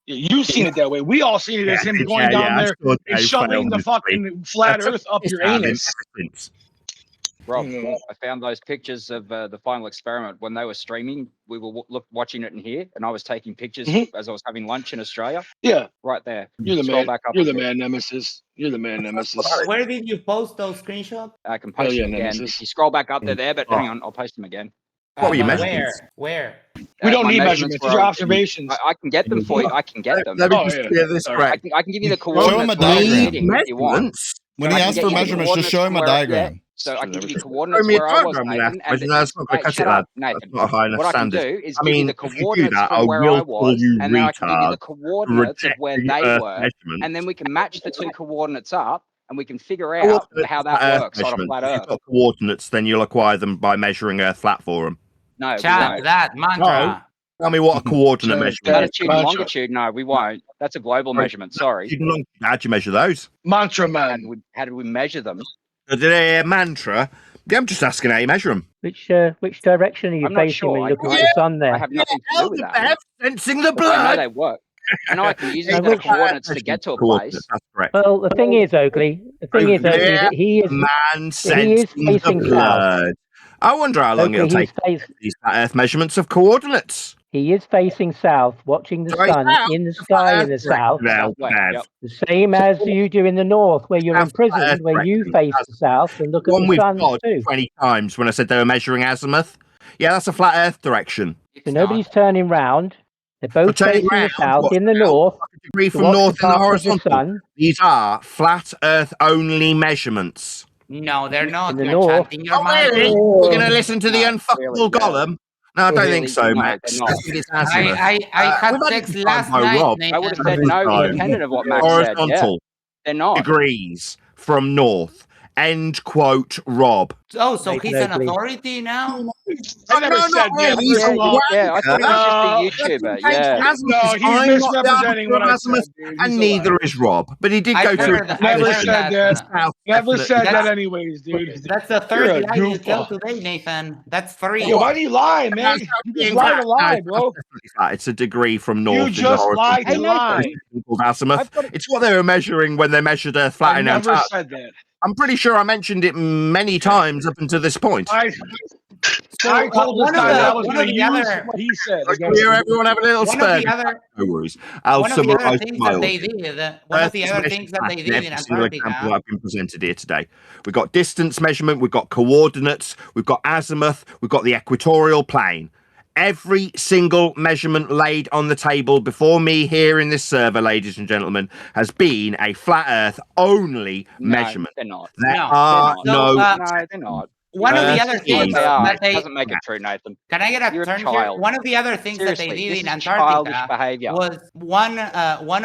You've seen it that way. We all seen it as him going down there and shoving the fucking flat Earth up your anus. Rob, I found those pictures of the final experiment when they were streaming. We were watching it in here, and I was taking pictures as I was having lunch in Australia. Yeah, right there. You're the Scroll man. back up. You're the man, Nemesis. You're the man, Nemesis. Where did you post those screenshots? I can post them again. Nemesis. If you scroll back up, they're there. But hang on, I'll post them again. What were your But measurements? Where? We don't my need measurements. These are observations. I can get them for you. I can get them. Let me just clear this correct. I can give you the Show him a coordinates where I was diagram. sitting if you want. When he asks for measurements, just show him a diagram. So I can give you Show coordinates me a where I was, diagram, Nathan. lad. No, that's not going to cut it, shut lad. up, Nathan. That's not a high enough What I can standard. do is I give you mean, the if you do coordinates that, from I where I will call was, you and then I can give you the retard. coordinates of where they Earth were, measurements. and then we can match the two coordinates up, and we can figure out how that works on a flat If Earth. you've got coordinates, then you'll acquire them by measuring Earth flat for them. No, we Chant won't. that mantra. Tell me what a coordinate measurement is. Latitude and longitude, no, we won't. That's a global measurement. Sorry. How'd you measure those? Mantra man. How did we measure them? Mantra? Yeah, I'm just asking how you measure them. Which direction are you I'm not facing sure. when you look I- at the sun there? I have nothing to do with that. Sensing the But I know blood. they work. I know I can use Now, the which- coordinates to get to a place. That's correct. Well, the thing is, Oakley, that he is Man facing sensing the south. blood. I wonder how long Oakley, it'll take these Earth measurements of coordinates. He is facing south, watching the Sorry, sun south? in the sky in the south. The same as you do in the north, where you're imprisoned, where you face the south and look at One the with sun God too. 20 times when I said they were measuring azimuth. Yeah, that's a flat Earth direction. So nobody's turning round. They're both turning facing the round, south what, in the north. Degree to from watch north in the path of horizontal. sun. These are flat Earth only measurements. No, they're not. In the You're north. chanting your Really? mantra. We're going to listen to the unfuckable Gollum? No, I don't think so, no, Max. they're not. I think it's azimuth. I had we've had sex this last by night, Rob. Nathan. I would have said no, independent of what Max said. Yeah, Horizontal they're not. degrees from north. End quote, Rob. Oh, so Nathan he's an Oakley. authority now? I never said that. He's a Yeah, I thought he was just a YouTuber. Yeah. No, he's misrepresenting what I said, dude. And He's a neither liar. is Rob. But he did I go through heard that. Never I said heard that. that. Never said That's- that anyways, dude. That's the You're third a lie you tell goofball. today, Nathan. That's three. Yo, why do you lie, man? You just lie to lie, bro. It's a degree from north. You in the just lied to horizontal. lie. Called azimuth. It's what they were measuring when they measured Earth flat I in never Antarctic. said that. I'm pretty sure I mentioned it many times up until this point. I told this one of guy the- that I was one going of to the use other- what he said. I can hear everyone have a little One of spur. the other- No worries. I'll One of the other summarize things my that they logic. did, one of the Earth's other measured things that flat they in did in every single example Antarctica. I've been presented here today. We've got distance measurement, we've got coordinates, we've got azimuth, we've got the equatorial plane. Every single measurement laid on the table before me here in this server, ladies and gentlemen, has been a flat Earth only measurement. They're not. There No, are they're not. no. No, they're not. One of the Earth other things They are. that It they doesn't make it true, Nathan. can I get You're a a turn here? child. One of the other things that they Seriously, did this in is childish Antarctica behavior. was one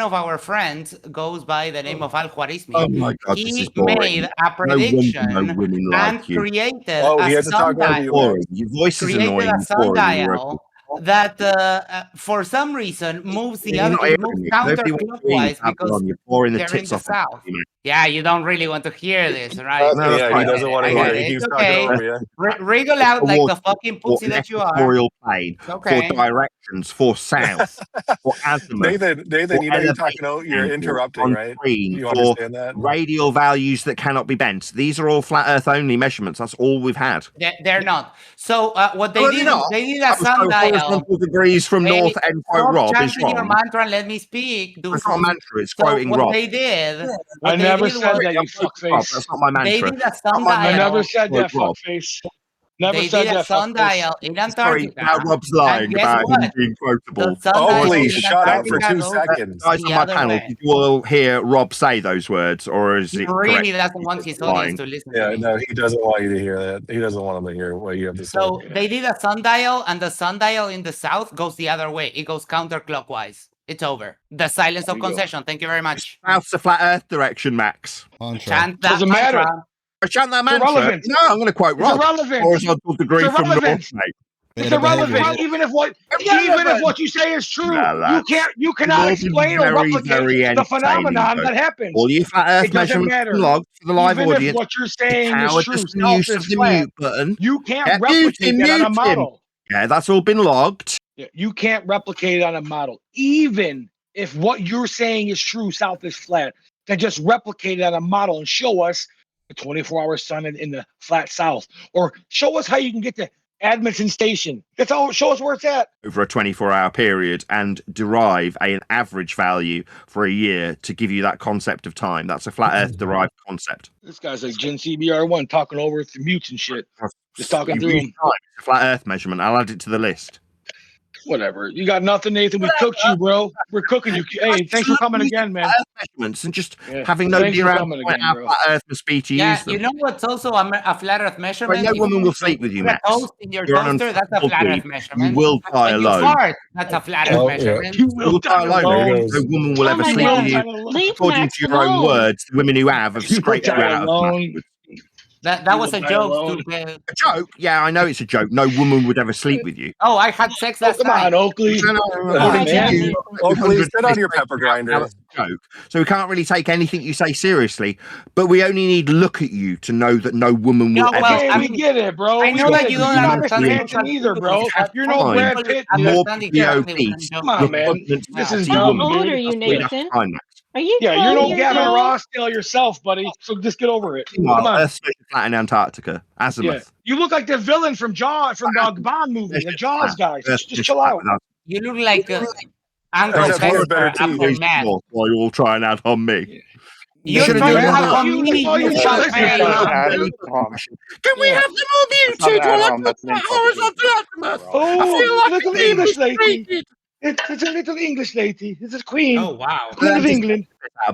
of our friends goes by the name of Al Khwarizmi. Oh my God, this He is boring. made a No wonder prediction no women and like you. created he a has to talk over you, sundial. Boring. Your voice is Created annoying. a Boring. sundial that for some reason moves the You're other, not it hearing moves me. Nobody wants to hear you, counterclockwise Babylon. because You're boring the they're in tits the off. south. You know. Yeah, you don't really want to hear this, right? No, Yeah, he doesn't want to hear it. He It's keeps talking okay. over you. Wriggle out like the fucking For pussy an that you are. equatorial plane, Okay. for directions, for south, for azimuth. Nathan, you know you're talking out, you're angle, interrupting, on right? screen, You for understand that? radial values that cannot be bent. These are all flat Earth only measurements. That's all we've had. They're not. So what they No, did, they're not. they did a That was so sundial. horizontal degrees from Hey, north end quote stop Rob is chanting your wrong. mantra and let me speak. It's not a mantra, it's So quoting what Rob. they did, I what they never did said was that, you Rob, fuckface. that's not my they mantra. did a Not my I sundial. never said that, Rob. fuckface. Never They said did a that, fuckface. sundial in Sorry, Antarctica. now Rob's And lying guess about him what? being quotable. The sundial Oakley, in shut up for Antarctica 2 goes seconds. Guys the on my other panel, way. did you all hear Rob say those words, or is He it really correct? doesn't want his Lying. audience to listen to Yeah, me. no, he doesn't want you to hear that. He doesn't want them to hear what you have to say. So they did a sundial, and the sundial in the south goes the other way. It goes counterclockwise. It's over. The silence of concession. Thank you very much. South's the flat Earth direction, Max. Chant that Doesn't matter. mantra. I chant that It's mantra. irrelevant. No, I'm going to quote It's Rob. irrelevant. Horizontal degree It's from north, irrelevant. mate. It's irrelevant. Even if what you say is true, you cannot explain or replicate the phenomenon that happens. All you flat Earth It doesn't measurements matter. and logs for the live Even if audience. what you're saying is Howard true, just South use is of the flat. mute button. You can't Yeah, replicate that on a model. Yeah, that's all been logged. Yeah, you can't replicate it on a model. Even if what you're saying is true, South is flat, then just replicate it on a model and show us the 24-hour sun in the flat south, or show us how you can get to Edmonton Station. That's all. Show us where it's at over a 24-hour period and derive an average value for a year to give you that concept of time. That's a flat Earth derived concept. This guy's like Gen CBR1 talking over the mutes and shit. Just talking through them. It's a flat Earth measurement. I'll add it to the list. Whatever. You got nothing, Nathan. We cooked you, bro. We're cooking you. Hey, thanks for coming again, man. Measurements and just having nobody around to point out flat Earth must be to use them. You know what's also a flat Earth measurement? No woman will sleep with you, Max. In your toaster, that's a flat Earth measurement. You will die alone. That's a flat Earth measurement. You will die alone. No woman will ever sleep with you. According to your own words, the women who have scraped you out of That was a joke. A joke? Yeah, I know it's a joke. No woman would ever sleep with you. Oh, I had sex last night. Come on, Oakley. Oakley, sit on your pepper grinder. Joke. So we can't really take anything you say seriously, but we only need to look at you to know that no woman will ever. We get it, bro. I know that you don't understand either, bro. You're no Brad Pitt. Come on, man. This is dumb. How old are you, Nathan? Are you? Yeah, you're no Gavin Rossdale yourself, buddy. So just get over it. Come on. Earth's flat in Antarctica. Azimuth. Yeah. You look like the villain from the Bond movie, the Jaws guy. Just chill out. You look like Uncle Fetter, Uncle Matt. While you all try and add on me. You're trying to have on me. Can we have them all muted while I put that horizontal azimuth? I feel like little English lady. It's a little English lady. This is Queen. Oh, wow. Queen of England.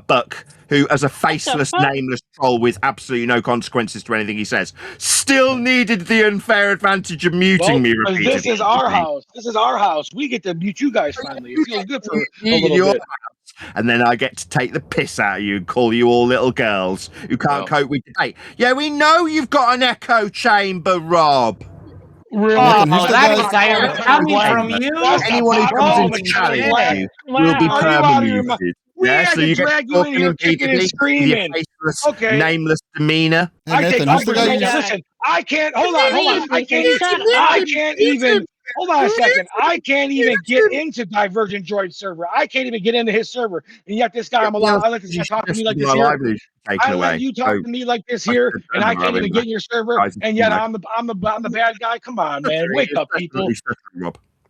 Buck, who, as a faceless, nameless troll with absolutely no consequences to anything he says, still needed the unfair advantage of muting me repeatedly. This is our house. This is our house. We get to mute you guys finally. It feels good for a little bit. And then I get to take the piss out of you and call you all little girls who can't cope with debate. Yeah, we know you've got an echo chamber, Rob. Really? That is coming from you. Anyone who comes in to challenge you will be permanently muted. We had to drag you in here kicking and screaming. Okay. Nameless demeanor. Listen, I can't. Hold on. I can't even. Hold on a second. I can't even get into Divergent Droid server. I can't even get into his server. And yet this guy, I let this guy talk to me like this here. I let you talk to me like this here, and I can't even get in your server. And yet I'm the bad guy. Come on, man. Wake up, people.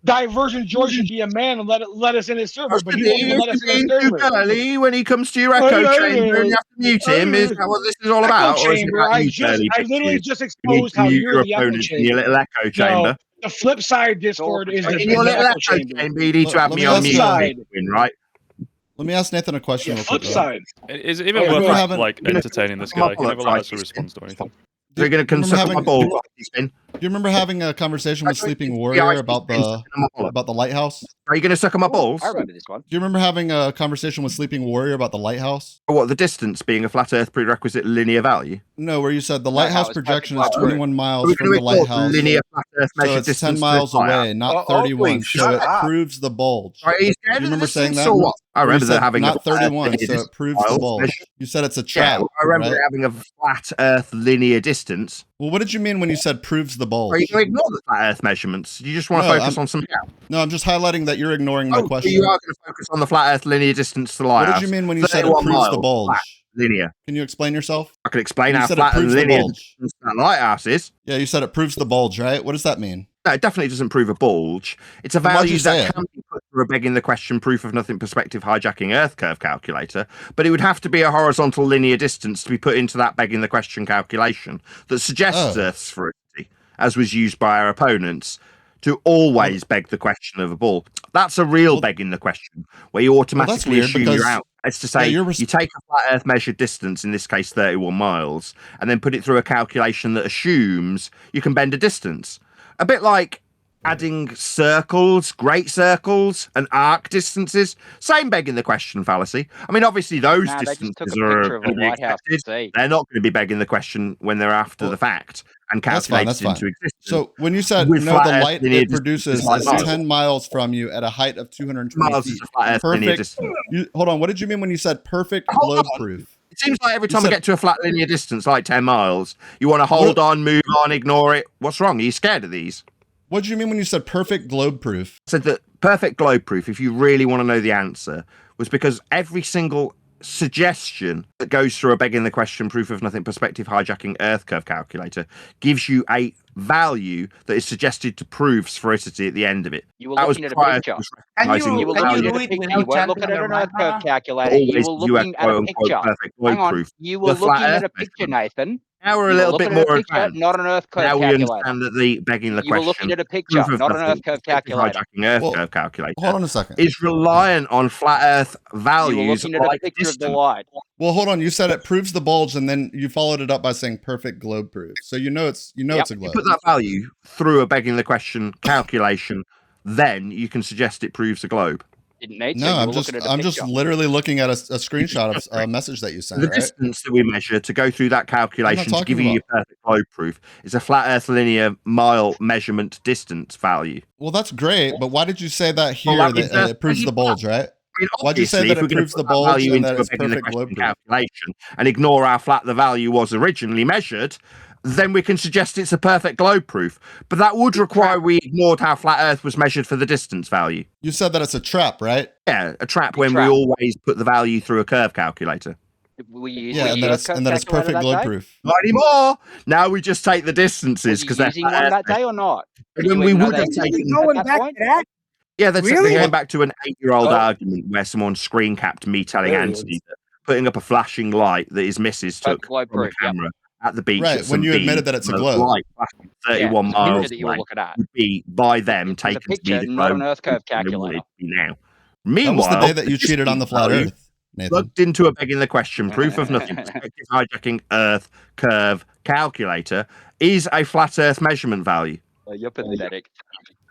Divergent Droid should be a man and let us in his server, but he won't let us in his server. Early when he comes to your echo chamber and you have to mute him. Is that what this is all about? I literally just exposed how you're the echo chamber. Your little echo chamber. The flip side Discord is the your little echo chamber. You need to have me on mute, right? Let me ask Nathan a question. Flip side. Is it even worth like entertaining this guy? He never likes to respond to anything. They're going to suck my ball. Do you remember having a conversation with Sleeping Warrior about the lighthouse? Are you going to suck on my balls? I remember this one. Do you remember having a conversation with Sleeping Warrior about the lighthouse? What, the distance being a flat Earth prerequisite linear value? No, where you said the lighthouse projection is 21 miles from the lighthouse. Linear flat Earth so it's 10 miles away, not 31. So it proves the bulge. Do you remember saying that? I remember that having not 31, so it proves the bulge. You said it's a trap. I remember having a flat Earth linear distance. Well, what did you mean when you said proves the bulge? Are you going to ignore the flat Earth measurements? You just want to focus on something else? No, I'm just highlighting that you're ignoring my question. You are going to focus on the flat Earth linear distance to the lighthouse. What did you mean when you said it proves the bulge? Linear. Can you explain yourself? I can explain how flat and linear the lighthouse is. Yeah, you said it proves the bulge, right? What does that mean? No, it definitely doesn't prove a bulge. It's a value that can be put through a begging the question proof of nothing perspective hijacking Earth curve calculator, but it would have to be a horizontal linear distance to be put into that begging the question calculation that suggests Earth's sphericity, as was used by our opponents, to always beg the question of a ball. That's a real begging the question, where you automatically assume you're out. It's to say you take a flat Earth measured distance, in this case 31 miles, and then put it through a calculation that assumes you can bend a distance. A bit like adding circles, great circles, and arc distances. Same begging the question fallacy. I mean, obviously those distances are going to be accepted. They're not going to be begging the question when they're after the fact and calculated into existence. So when you said, no, the light it produces is 10 miles from you at a height of 220 feet. Perfect. Hold on. What did you mean when you said perfect globe proof? It seems like every time we get to a flat linear distance, like 10 miles, you want to hold on, move on, ignore it. What's wrong? Are you scared of these? What do you mean when you said perfect globe proof? I said that perfect globe proof, if you really want to know the answer, was because every single suggestion that goes through a begging the question, proof of nothing, perspective hijacking Earth curve calculator gives you a value that is suggested to prove sphericity at the end of it. You were looking at a picture. Can you do it without looking at an Earth curve camera? calculator. You were looking at a picture. Hang on. You were looking at a picture, Nathan. Now we're a little bit more advanced. Not an Earth curve calculator. Now we calculator. understand that the begging the You were question, looking at a picture, not an Earth curve calculator. hijacking Earth curve calculator. Hold on a second. Is reliant on flat Earth values. You were looking at a picture of the light. Well, hold on. You said it proves the bulge, and then you followed it up by saying perfect globe proof. So you know it's it's a globe. You put that value through a begging the question calculation, then you can suggest it proves a globe. No, I'm just literally looking at a screenshot of a message that you sent. The distance that we measure to go through that calculation to give you your perfect globe proof is a flat Earth linear mile measurement distance value. Well, that's great, but why did you say that here that it proves the bulge, right? Why'd you say that it proves the bulge and that it's perfect globe proof? Calculation and ignore how flat the value was originally measured, then we can suggest it's a perfect globe proof. But that would require we ignored how flat Earth was measured for the distance value. You said that it's a trap, right? Yeah, a trap when we always put the value through a curve calculator. And that it's perfect globe proof. Not anymore. Now we just take the distances because they're using one that day or not? When we would have taken going back to that. Yeah, that's really? going back to an 8-year-old argument where someone screen capped me telling Anthony that putting up a flashing light that his missus took from the camera at the beach. Right, when you admitted that it's a globe. Light 31 miles away would be by them taken to be the globe. Not an Earth curve calculator. Now. That Meanwhile, was the day that you cheated on the flat Earth, Nathan. Plugged into a begging the question, proof of nothing, perspective hijacking Earth curve calculator is a flat Earth measurement value. You're pathetic.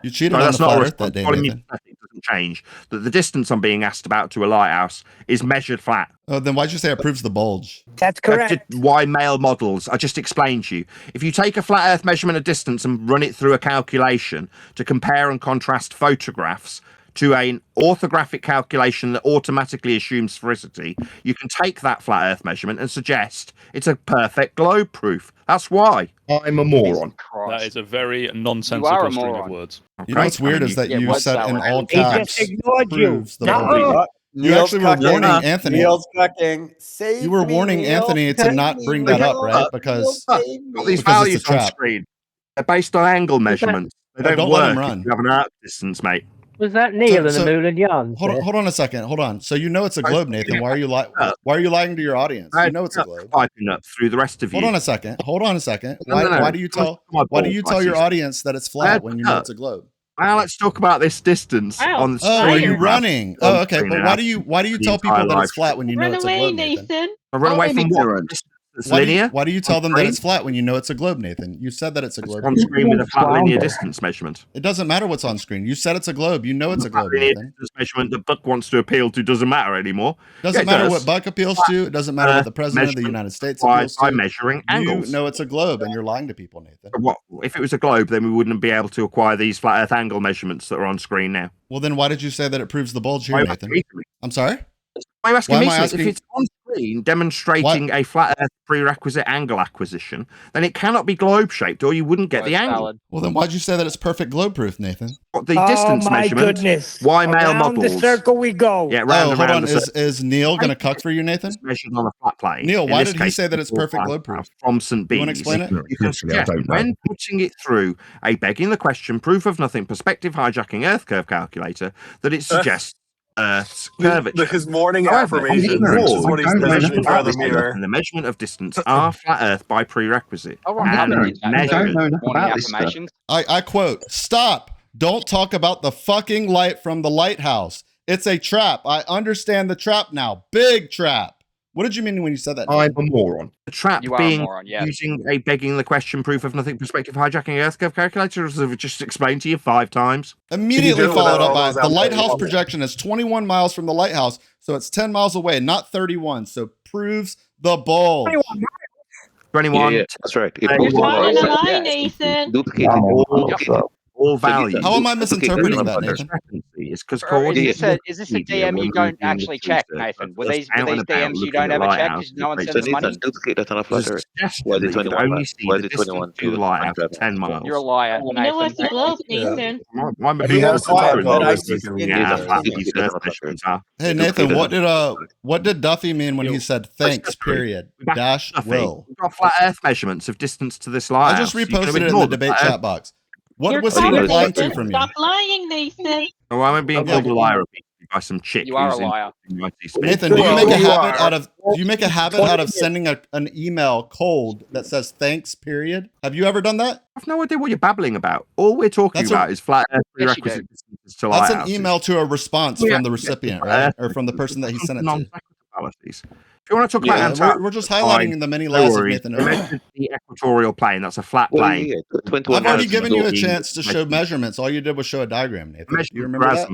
You cheated on the flat Earth that day, Nathan. It doesn't change that the distance I'm being asked about to a lighthouse is measured flat. Oh, then why'd you say it proves the bulge? That's correct. Why male models? I just explained to you. If you take a flat Earth measurement of distance and run it through a calculation to compare and contrast photographs to an orthographic calculation that automatically assumes sphericity, you can take that flat Earth measurement and suggest it's a perfect globe proof. That's why I'm a moron. That is a very nonsensical string of words. You know what's weird is that you said in all caps he just ignored proves the bulge. You actually were warning Anthony. You were warning Anthony to not bring that up, right? Because these values on screen are based on angle measurements. They don't let him work run. if you have an arc distance, mate. Was that Neil and the Moon and Jan? Hold on a second. Hold on. So you know it's a globe, Nathan. Why are you lying to your audience? You know it's a globe. Piping up through the rest of you. Hold on a second. Why do you tell your audience that it's flat when you know it's a globe? Now let's talk about this distance on the screen. Oh, are you running? Oh, okay. But why do you tell people that it's flat when you know it's a globe, Nathan? I run away from what? It's linear. Why do you tell them that it's flat when you know it's a globe, Nathan? You said that it's a globe. On screen with a flat linear distance measurement. It doesn't matter what's on screen. You said it's a globe. You know it's a globe, Nathan. Distance measurement that Buck wants to appeal to doesn't matter anymore. Doesn't matter what Buck appeals to. It doesn't matter what the president of the United States appeals to. By measuring angles. You know it's a globe, and you're lying to people, Nathan. What if it was a globe? Then we wouldn't be able to acquire these flat Earth angle measurements that are on screen now. Well, then why did you say that it proves the bulge here, Nathan? I'm sorry. Why am I asking? If it's on screen demonstrating a flat Earth prerequisite angle acquisition, then it cannot be globe shaped, or you wouldn't get the angle. Well, then why'd you say that it's perfect globe proof, Nathan? The distance measurement. Goodness. Why male around models? the circle we go. Yeah, round hold on. Is Neil going to cuck for you, Nathan? It's measured on a flat plane. Neil, why did he say that it's perfect globe proof? From St. Bees. You want to explain it? You can suggest when putting it through a begging the question, proof of nothing, perspective hijacking Earth curve calculator, that it suggests Earth's curvature. His morning affirmation is what he's measuring in front of the mirror. And the measurement of distance are flat Earth by prerequisite. I don't know enough about this stuff. I quote, "Stop! Don't talk about the fucking light from the lighthouse. It's a trap. I understand the trap now. Big trap." What did you mean when you said that? I'm a moron. The trap being yes. using a begging the question, proof of nothing, perspective hijacking Earth curve calculator, as I've just explained to you 5 times. Immediately followed up by the lighthouse projection is 21 miles from the lighthouse, so it's 10 miles away, not 31. So proves the bulge. 21. Yeah, that's right. You're falling in line, Nathan. all values. How am I misinterpreting that, Nathan? Is this a DM you don't actually check, Nathan? Were these DMs you don't ever check because no one sends money? Duplicate that on a flat Earth. Why is it 21 miles? Why is it 21 to light out 10 miles? You're a liar, You know what's the globe, Nathan? Hey Nathan, what did Duffy mean when he said thanks? Period. Dash will. We've got flat Earth measurements of distance to this lighthouse. I just reposted it in the debate chat box. What was he replying to from you? Stop lying, Nathan. Oh, I'm being called a liar by some chick. You are a liar. Nathan, do you make a habit out of sending an email cold that says thanks? Period. Have you ever done that? I've no idea what you're babbling about. All we're talking about is flat Earth prerequisite distances to That's lighthouses. an email to a response from the recipient, right? Or from the person that he sent it to. If you want to talk about Antarctic, we're just highlighting the many lies of Nathan. The equatorial plane, that's a flat plane. I've already given you a chance to show measurements. All you did was show a diagram, Nathan. Do you remember that?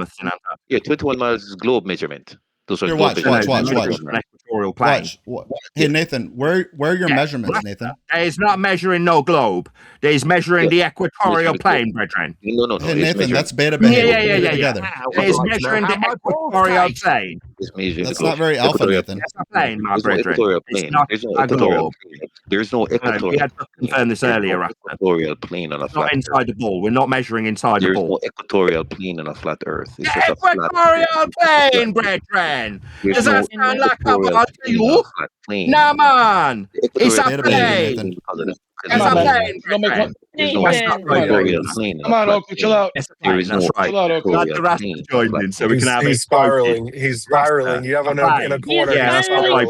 Yeah, 21 miles is globe measurement. Those are Here, globe watch. Equatorial plane. Hey, Nathan, where are your measurements, Nathan? It's not measuring no globe. There's measuring the equatorial plane, brethren. No. Hey, Nathan, that's beta behavior. Yeah. It's measuring the equatorial plane. That's not very alpha, Nathan. That's a plane, my brethren. It's not a globe. There's no equatorial. We had to confirm this earlier. Equatorial plane on a flat. Not inside the ball. We're not measuring inside the ball. There's no equatorial plane on a flat Earth. It's just a equatorial plane, brethren. Does that sound like a ball to you? No, man. It's a plane. It's a plane. There's no equatorial plane. Come on, Oakley, chill out. There is no equatorial plane. So we can have He's spiraling. He's spiraling. You have him in a corner. Yeah, that's what I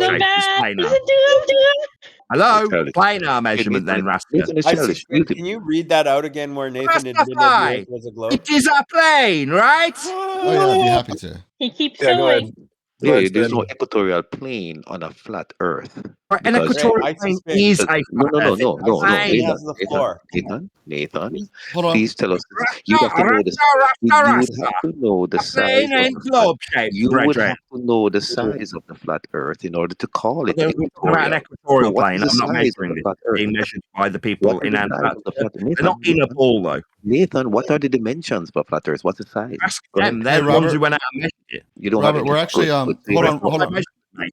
Hello, planar measurement then, Rascal. Can you read that out again where Nathan admitted the Earth was a globe? It is a plane, right? Oh yeah, I'd be happy to. He keeps going. Yeah, there's no equatorial plane on a flat Earth. An equatorial plane is a no. Nathan, hold on. Please tell us. You have to know this. You have to know the size. You would have to know the size of the flat Earth in order to call it an equatorial plane. I'm not measuring it. Being measured by the people in Antarctic. They're not in a ball though. Nathan, what are the dimensions of a flat Earth? What's the size? They're the ones who went out and measured it. You don't Robert, have we're actually hold on.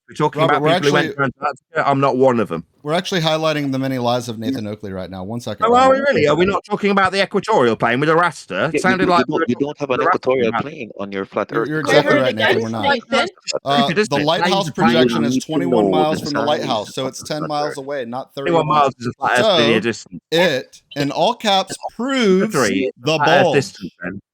We're talking about people who went to Antarctica. I'm not one of them. We're actually highlighting the many lies of Nathan Oakley right now. 1 second. Oh, are we really? Are we not talking about the equatorial plane with a raster? It sounded like you don't have an equatorial plane on your flat Earth. You're exactly right, Nathan. We're not. The lighthouse projection is 21 miles from the lighthouse, so it's 10 miles away, not 30. 21 miles is a flat Earth linear distance. It, in all caps, proves the ball.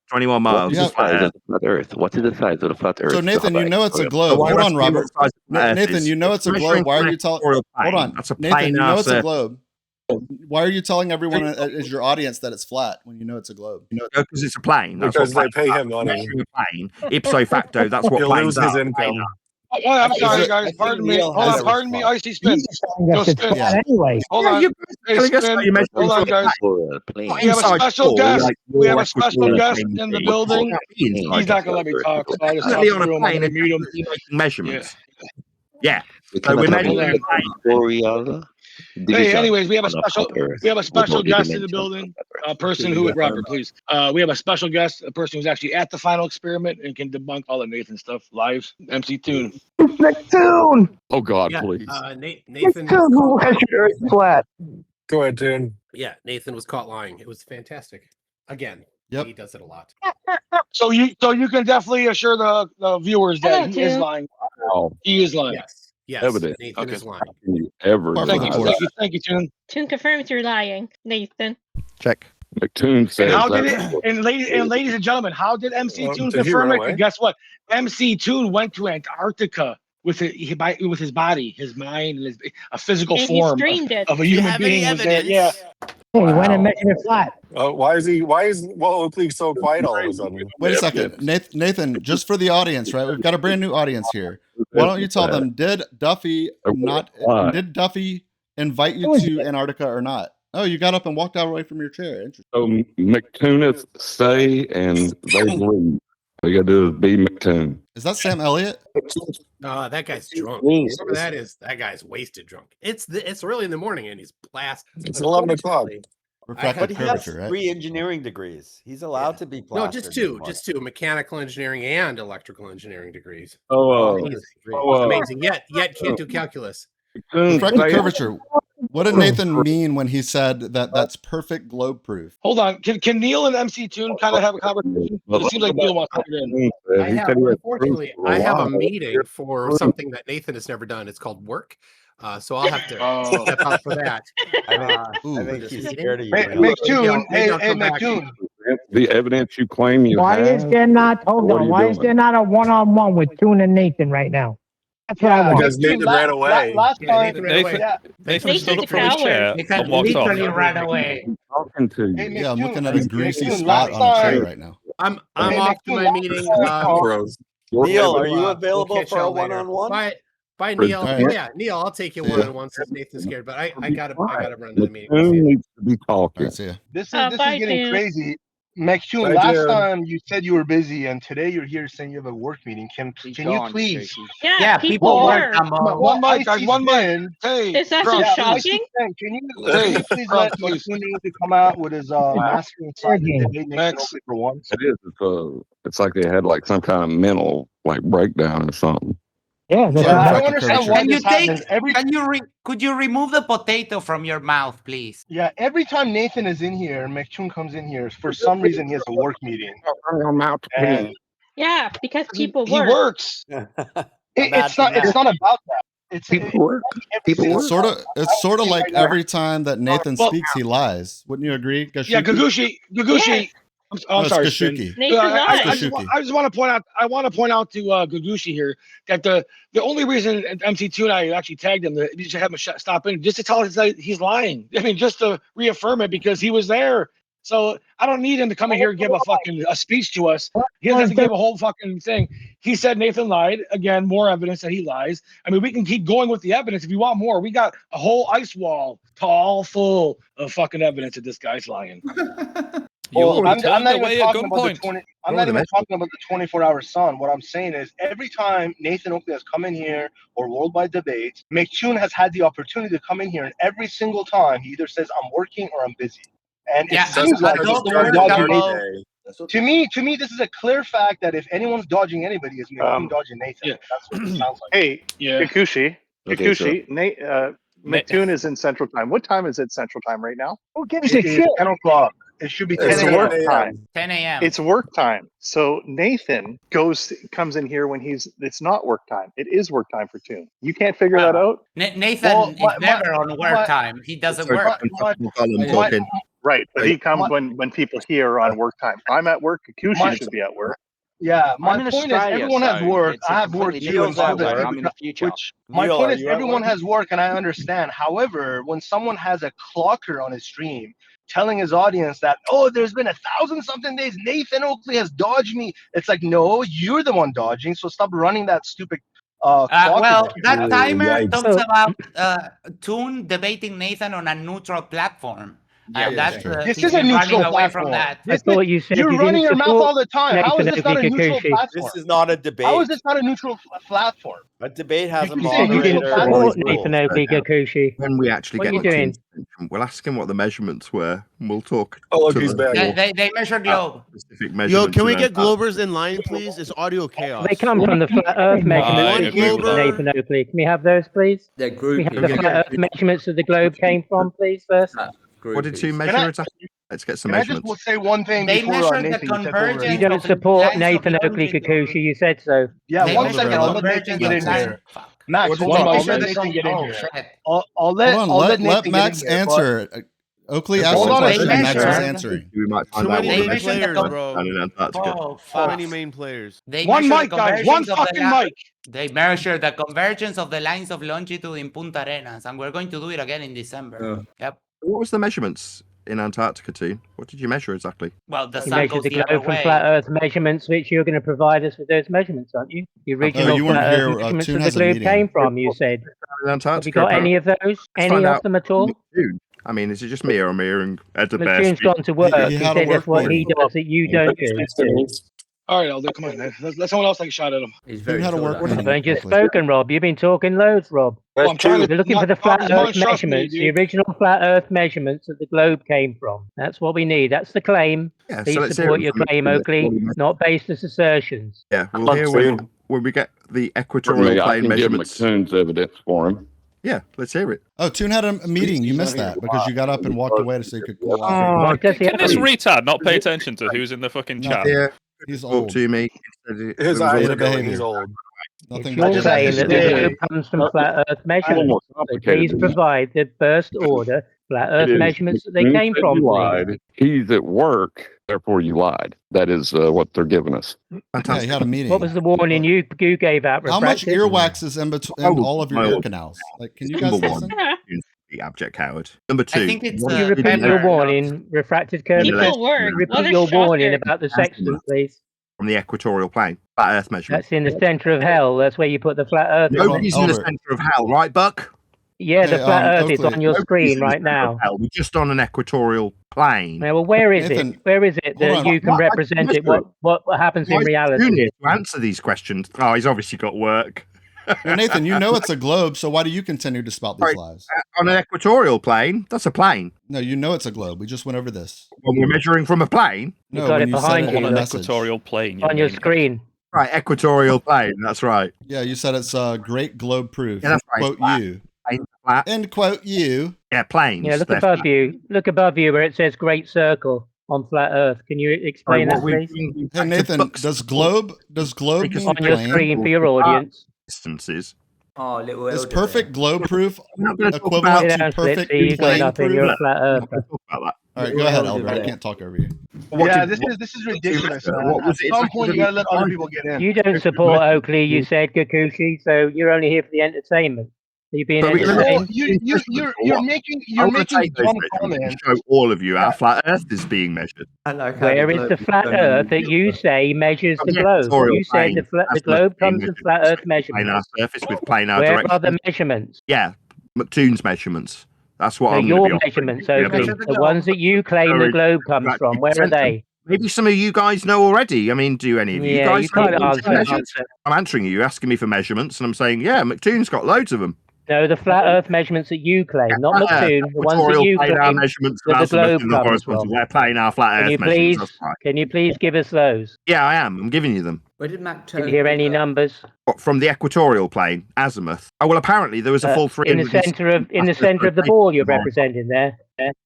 21 miles. What is the size of the flat Earth? What is the size of the flat Earth? So Nathan, you know it's a globe. Hold on, Robert. Nathan, you know it's a globe. Why are you telling? Hold on, Nathan. You know it's a globe. Why are you telling everyone as your audience that it's flat when you know it's a globe? Because it's a plane. That's because they pay him money. Plane. Ipso facto, that's what planes lose his income. Oh, I'm sorry, guys. Pardon me. Hold on. Pardon me. ICSpin. Go spin. Anyway. Hold on. Hey, spin. Hold on, guys. We have a special guest. We have a special guest in the building. He's not going to let me talk. So I'll just talk through him and mute him. Measurements. Yeah. So we're measuring Equatorial. Hey, anyways, we have a special guest in the building. A person who, Robert, please. We have a special guest, a person who's actually at the final experiment and can debunk all the Nathan stuff live. MCToon. MCToon. Oh God, please. Nathan. Flat. Go ahead, Toon. Yeah, Nathan was caught lying. It was fantastic. Again, he does it a lot. So you can definitely assure the viewers that he is lying. He is lying. Yes, evident. Nathan is lying. Thank you, Toon. Toon confirms you're lying, Nathan. Check. McToon says. And ladies and gentlemen, how did MCToon confirm it? And guess what? MCToon went to Antarctica with his body, his mind, a physical form of a human being was there. Yeah. Hey, he went and measured it flat. Why is Oakley so quiet all of a sudden? Wait a second, Nathan. Just for the audience, right? We've got a brand new audience here. Why don't you tell them? Did Duffy invite you to Antarctica or not? Oh, you got up and walked out away from your chair. Interesting. So McTooneth say and they believe. All you gotta do is be McToon. Is that Sam Elliott? That guy's drunk. Whoever that guy's wasted drunk. It's really in the morning and he's blasted. It's 11 o'clock. Refracted curvature, right? 3 engineering degrees. He's allowed to be No, plastered. just two mechanical engineering and electrical engineering degrees. Amazing. Amazing. Yet can't do calculus. Refracted curvature. What did Nathan mean when he said that that's perfect globe proof? Hold on. Can Neil and MCToon kind of have a conversation? It seems like Neil wants to get in. Unfortunately, I have a meeting for something that Nathan has never done. It's called work. So I'll have to step out for that. I think he's scared of you. MCToon, hey, MCToon. The evidence you claim you Why have. is there not? Hold What are on. you Why is doing? there not a one-on-one with Toon and Nathan right now? That's what I want. Because Nathan ran away. Last time, Nathan stood up from his chair and walked off. Literally ran away. Talking to you. Yeah, I'm looking at a greasy Nathan, spot last on a chair time- right now. I'm off to my meeting. Neil, are you We'll available catch for a y'all later. one-on-one? Bye, Neil. Alright. Yeah, Neil, I'll take you one-on-one since Nathan's scared. But I gotta run to the meeting. MCToon needs to be talking. All right, see ya. This Oh, is bye, getting Toon. crazy. MCToon, Bye, last Toon. time you said you were busy, and today you're here saying you have a work meeting. Can you please? Yeah, people work. work. One mic, guys. One mic. ICSpin, Hey, Is that Grump, so please. shocking? Can you Hey, please Grump, let please. McToon to come out with his masculine side and debate Nathan Max. Oakley for once? It is. It's like they had like some kind of mental like breakdown or something. Yeah, that's I right. don't understand why Can you this happens. could you remove the potato from your mouth, please? Yeah, every time Nathan is in here, McToon comes in here. For some reason, he has a work meeting. And Yeah, because people He work. works. it's not about that. People work. It's sort of like right now. every time that Nathan Well- speaks, he lies. Wouldn't you agree, Gakushi? Yeah, Gakushi. Yes. I'm it's sorry, Gashuki. Spin. Nathan I lies. just want to point out. I want to point out to Gakushi here that the only reason MC2 and I actually tagged him, we should have him stop in just to tell us that he's lying. I mean, just to reaffirm it because he was there. So I don't need him to come in here and give a speech to us. He doesn't have to give a whole fucking thing. He said Nathan lied. Again, more evidence that he lies. I mean, we can keep going with the evidence if you want more. We got a whole ice wall, tall, full of fucking evidence that this guy's lying. Well, I'm turned not even away at talking about the gunpoint. I'm not even talking about the 24-hour sun. What I'm saying is every time Nathan Oakley has come in here or Worldwide Debates, McToon has had the opportunity to come in here, and every single time he either says I'm working or I'm busy. And it seems like he's dodging Nathan. To me, this is a clear fact that if anyone's dodging anybody, it's McToon dodging Nathan. Yeah. That's what it sounds like. Hey, Yeah. Kikuchi, Okay, so- Nate, McToon is in Central Time. What time is it Central Time right now? Who gives It a is shit? 10 o'clock. It should be 10 It's a.m. work time. 10 a.m. It's work time. So Nathan comes in here when it's not work time. It is work time for Toon. You can't figure that out? Nathan Well, is never on work time. He doesn't work. Right, but he comes when people here are on work time. I'm at work. Kikuchi should be at work. Yeah, my I'm in point Australia, is everyone has so work. it's a I have work completely too. different And time other zone. I'm in the future. My Neil, point are is you at everyone work? has work, and I understand. However, when someone has a clocker on his stream telling his audience that, oh, there's been 1,000-something days, Nathan Oakley has dodged me, it's like, no, you're the one dodging. So stop running that stupid clocker. Well, that timer yikes. talks about Toon debating Nathan on a neutral platform. Yeah, And that's This he's is a been running neutral away from platform. that. I thought you said You're you running didn't your mouth support all the time. How is Nathan this not a Oakley neutral Kikuchi. platform? This is not a debate. How is this not a neutral platform? A debate has a You said you didn't moderator. support and Nathan rules. Oakley Kikuchi. When we actually What get are you to doing? Team's, we'll ask him what the measurements were, and we'll talk. Oh, look, to he's the back. They measure globe. specific Yo, measurements can we and get then- Globers in line, please? It's audio chaos. They come from the flat Earth measurements, Nathan Oakley. Can we have those, please? They're Can we have grouping. the flat Earth measurements of the globe came from, please, first? What did Team Can I- measure exactly? Let's get some Can I just measurements. say one thing They before measure the Nathan takes over? convergence. You don't of support lines of Nathan Oakley longitude. Kikuchi, you said so. Yeah, They one measure second. the I'll let Nathan convergence get of in lines. here. Fuck. Max, hold One on. mic, I'll guys. let Nathan get in Oh, here. shit. I'll Hold let on, Nathan let get in Max here, but- answer. Oakley asked Hold a on a question and second, Max is sir. answering. We might Too find out many what They the measure the players, con- bro. down in Antarctica. Oh, Too fuck. many main players. They One measure mic, the guys. One convergence of the fucking li- mic. They measure the convergence of the lines of longitude in Punta Arenas, and we're going to do it again in December. Yep. What was the measurements in Antarctica, Team? What did you measure exactly? Well, the You sun measured goes the the other globe from way. flat Earth measurements, which you're going to provide us with those measurements, aren't you? The original you weren't flat Earth here. measurements Toon of the has a globe meeting. came from, you said. In Antarctica. Have you got any of those? Let's Any find of out them at all? Dude, I mean, is it just me or am I hearing at the Mattoon's best? gone to work. He He had a said work that's what he meeting. does that you don't do. All right, Elder, come on, man. Let someone else take a shot at him. He's very how to work You've only just spoken, Rob. You've been talking loads, Rob. Well, I'm trying to. We're looking for the flat Earth measurements, the original flat Earth measurements that the globe came from. That's what we need. That's the claim. Yeah, Please so let's support hear your it. claim, Oakley, not baseless assertions. Yeah, we'll hear when we get the equatorial I plane can give measurements. MCToon's evidence for him. Yeah, let's hear it. Oh, Toon had a meeting. You missed that because you got up and walked away so you could call Can this retard not pay attention to who's in the fucking chat? Here, he's talk old. to me. His eyes are going, he's old. You're saying that the globe comes from flat Earth measurements. So please provide the first order flat Earth measurements that they came from, please. He's at work, therefore you lied. That is what they're giving us. Yeah, he had a meeting. What was the warning you gave out? How much earwax is in between all of your ear canals? Like, can you guys listen? The abject coward. Number 2. I think it's, can you repeat your warning? Refracted curvature. People work. Repeat your warning about the sextant, please. From the equatorial plane, flat Earth measurement. That's in the center of hell. That's where you put the flat Earth. Nobody's in the center of hell, right, Buck? Yeah, the flat Earth is on your screen right now. We're just on an equatorial plane. Now, well, where is it? Where is it that you can represent it? What happens in reality? To answer these questions. Oh, he's obviously got work. Well, Nathan, you know it's a globe, so why do you continue to spout these lies? On an equatorial plane, that's a plane. No, you know it's a globe. We just went over this. When we're measuring from a plane? You got it behind you. On an equatorial plane. On your screen. Right, equatorial plane, that's right. Yeah, you said it's great globe proof. Yeah, that's right. Quote you. End quote you. Yeah, planes. Yeah, look above you. Look above you where it says Great Circle on flat Earth. Can you explain that, please? Hey, Nathan, does globe mean on your screen for your audience? Distances. Oh, little is perfect globe proof equivalent to perfect plane proof? All right, go ahead, Elder. I can't talk over you. Yeah, this is ridiculous. At some point, you gotta let other people get in. You don't support Oakley, you said, Gakushi, so you're only here for the entertainment. Are you being entertained? You're making dumb comments. Show all of you how flat Earth is being measured. Where is the flat Earth that you say measures the globe? You said the globe comes from flat Earth measurements. Planar surface with planar Where direction. are the measurements? Yeah, MCToon's measurements. That's what So I'm your going to be measurements, Oakley, the ones that you claim the globe comes from, where are they? Maybe some of you guys know already. I mean, do any of you guys you can't answer. I'm answering you. You're asking me for measurements, and I'm saying, yeah, MCToon's got loads of them. No, the flat Earth measurements that you claim, not MCToon, the ones that you claim measurements that the globe comes from. We're playing our flat Earth measurements. Can you please give us those? Yeah, I am. I'm giving you them. Where did Mac Can you hear any numbers? From the equatorial plane, Azimuth. Oh well, apparently there was a full 300. In the center of the ball you're representing there.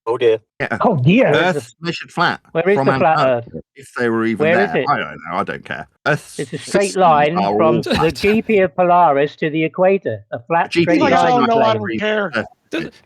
Oh dear. Yeah. Oh dear. Earth measured flat. Where is the flat Earth? If they were even Where there, is it? I don't know. I don't care. It's a straight line from the GP of Polaris to the equator. A flat straight line. I don't care.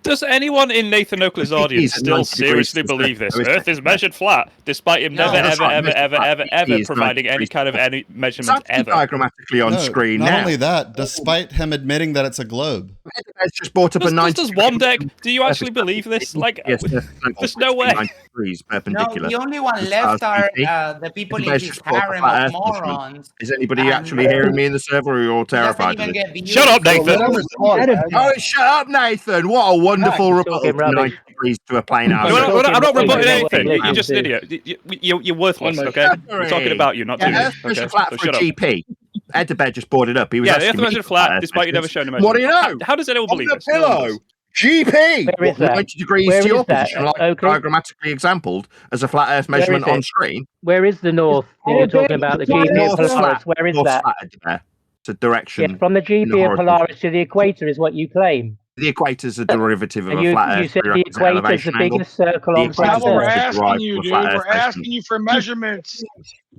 Does anyone in Nathan Oakley's audience still seriously believe this? Earth is measured flat, despite him never, ever providing any kind of any measurement ever. Diagrammatically on screen not now. only that, despite him admitting that it's a globe. It's just brought up a 90. Does one deck? Do you actually believe this? Like, there's no way. 90 degrees perpendicular. No, the only one left are the people in his harem of morons. Is anybody actually hearing me in the server, or are you all terrified of it? Shut up, Nathan! Oh, shut up, Nathan! What a wonderful rebuttal to 90 degrees to a planar. I'm not rebutting anything. You're just an idiot. You're worthless, okay? We're talking about you, not to you. Okay, flat so for shut up. GP. ElderBear just brought it up. He was Yeah, the asking Earth measured flat, despite you never showing him. What do you know? How does anyone believe this? Pillow. GP! Where is that? 90 degrees Where to your is that? position, like Okay. diagrammatically exampled as a flat Earth measurement on screen. Where is the north? You're talking about the GP of Polaris. Where is that? It's a direction. Yeah, from the GP of Polaris to the equator is what you claim. The equator's a derivative of And a you, flat Earth. you said the equator's the biggest circle on That's what we're planet Earth. asking you, dude. We're asking you for measurements.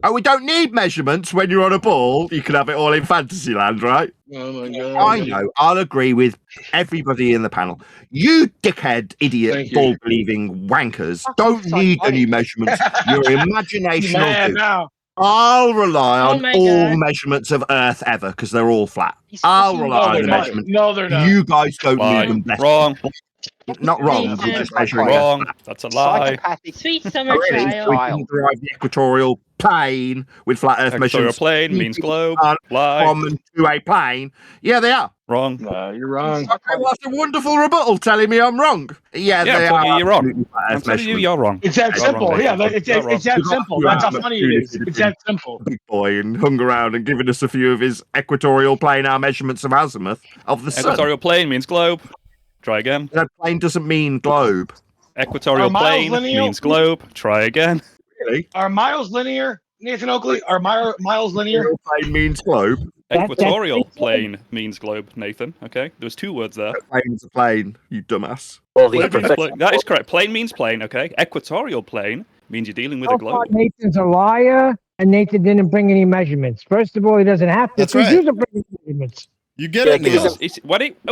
Oh, we don't need measurements when you're on a ball. You can have it all in Fantasyland, right? Oh my god. I know. I'll agree with everybody in the panel. You dickhead, idiot, ball-believing wankers don't need any measurements. Your imagination will do. Now. I'll rely on my all God. measurements of Earth ever because they're all flat. I'll rely on the measurements. No, they're not. You guys don't need them. Wrong. Not wrong. I'm just measuring Wrong. That's a lie. Sweet summer Really? trial. We can derive the equatorial plane with flat Earth Equatorial measurements. plane means globe. Lie. Common to a plane. Yeah, they are. Wrong. You're wrong. Okay, well, that's a wonderful rebuttal telling me I'm wrong. Yeah, Yeah, they I'm telling are. you you're wrong. absolutely flat I'm Earth telling you measurements. you're wrong. It's that You're simple. wrong, Yeah, Nathan. it's You're wrong. that simple. That's how funny it is. It's that simple. Big boy and hung around and given us a few of his equatorial planar measurements of azimuth of the sun. Equatorial plane means globe. Try again. No, plane doesn't mean globe. Equatorial Are miles plane linear? means globe. Try again. Really? Are miles linear, Nathan Oakley? Are miles linear? Equatorial plane means globe. Equatorial plane means globe, Nathan. Okay, there was two words there. Plane's a plane, you dumbass. Plane means plane. That is correct. Plane means plane. Okay. Equatorial plane means you're dealing with a So far, globe. Nathan's a liar, and Nathan didn't bring any measurements. First of all, he doesn't have to. That's He right. doesn't bring any measurements. You get it now. Because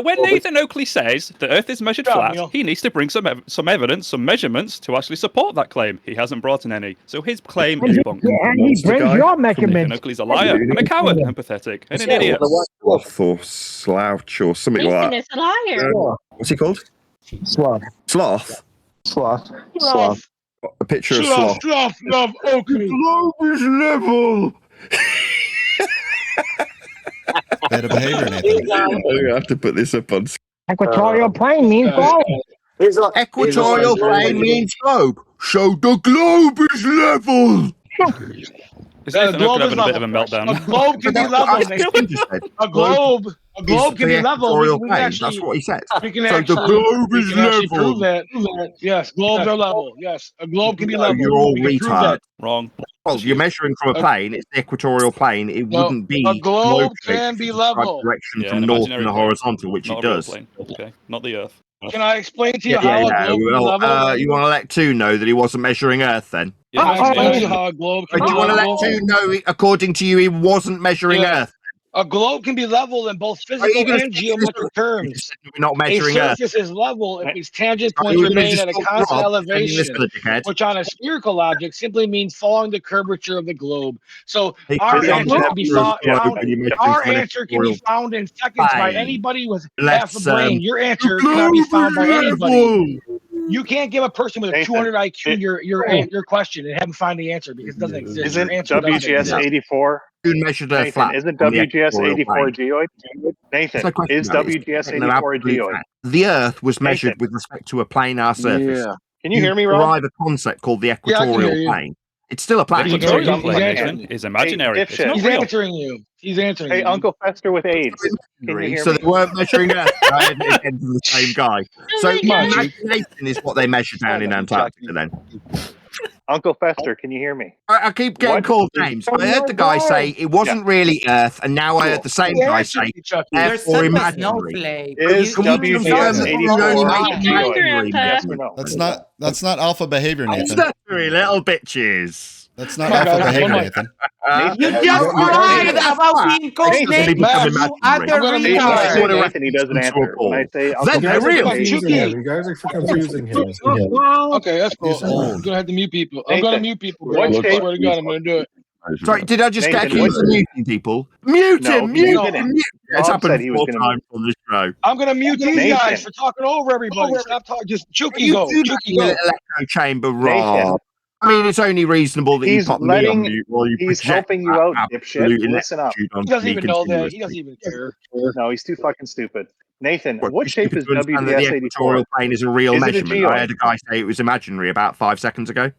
when Nathan Oakley says the Earth is measured flat, he needs to bring some evidence, some measurements to actually support that claim. He hasn't brought in any, so his claim is bunk. And he brings your measurements. Nathan Oakley's a liar and a coward and pathetic and an idiot. Sloth or slouch or something Nathan like is a liar. that. What's he called? Sloth. Sloth. Sloth. Sloth. A picture of sloth. Sloth, love, Oakley. Globe is level. Better behavior, Nathan. I'm gonna have to put this up on. Equatorial plane means globe. Equatorial plane means globe. So the globe is level. Is Nathan globe Oakley having is a bit of a level. meltdown? A globe can be level. Nathan. A globe can be level. We can actually, That's what he said. we can So actually, the globe we is can actually level. prove that. Yes, globes are level. Yes, a globe can be No, level. you're all We can prove retard. that. Wrong. Well, you're measuring from a plane. It's the equatorial plane. It No, wouldn't be a globe shaped can be in the right level. direction Yeah, from an north imaginary in the plane. horizontal, which Not it a real does. plane. Okay, not the Earth. Can I explain to you Yeah, how a yeah. globe can be Well, level? you want to let Toon know that he wasn't measuring Earth then? Yeah, Can I explain to you imagine- how a globe can Do be you want to let level? Toon know, according to you, he wasn't measuring Yeah. Earth? A globe can be level in both Are you physical gonna and stick to geometric this? terms. We're not A measuring Earth. surface is level if its tangent Are points you gonna remain just at a stop constant Rob defending this elevation, for the dickhead? which on a spherical object simply means following the curvature of the globe. So Hey, our is it answer can be globe found. and you're measuring Our from an answer can be equatorial found in seconds by plane? anybody with half a Let's, brain. Your the answer cannot be globe found by is anybody. level. You can't give a person with a Nathan, 200 IQ your question and have them find the answer because it doesn't exist. Isn't Your answer doesn't WGS exist. 84? Toon measured Earth Nathan, flat. isn't on the WGS equatorial 84 plane. geoid? There's Nathan, no question is about it. It's WGS an 84 a absolute geoid? fact. The Earth was measured Nathan. with respect to a planar surface. Yeah. Can you hear me, Rob? derive a concept called the Yeah, I can hear equatorial you. plane. It's still a The plane. equatorial He's plane, answering. Nathan, is imaginary. It's dipshit. not He's real. answering you. He's answering Hey, you. Uncle Fester with AIDS. Can you hear So me? they weren't measuring Earth. I had it again to the same guy. So my God. imagination is what they measure down in Antarctica then. Uncle Fester, can you hear me? I keep getting What called is- names. I heard the guy say it wasn't really Earth, and now I heard the same guy say You're Earth or such a imaginary. snowflake. Is Can we confirm WGS that 84 we're only a making geoid? imaginary Grandpa. Yes or measurements? no? That's not alpha behavior, Nathan. Unnecessary little bitches. That's not Come on, alpha guys, behavior, one mic. Nathan. You Nathan, just you- lied that's about flat. being called Nathan, Nathan, become you imaginary. other I'm gonna make Nathan, I sure- say retard. Nathan, he doesn't Into a answer. When I ball. say Then Uncle they're Fester real. with AIDS, Chucky. You guys are confusing him. Okay, that's cool. He's I'm old. gonna have to mute people. I'm gonna Nathan, mute people. what Bro. I shape- swear to God, I'm gonna do it. Sorry, did I just get Nathan, accused of muting people? Mute No, him! you Mute didn't. him! Mute. It's Rob happened said he was 4 gonna times on this show. I'm gonna mute these Nathan. guys for talking over everybody. Stop talking. Just Chucky go. do that Chucky in go. an echo chamber, Nathan. Rob. I mean, it's only reasonable that you He's pop me letting- on mute while you he's project helping you that out, absolute dipshit. Listen up. ineptitude He onto doesn't me even know that. He continuously. doesn't even care. No, he's too fucking stupid. Nathan, What, what too shape stupid is to understand that WGS the 84? equatorial plane is a real Is it a measurement? I geoid? heard a guy say it was imaginary about 5 seconds ago.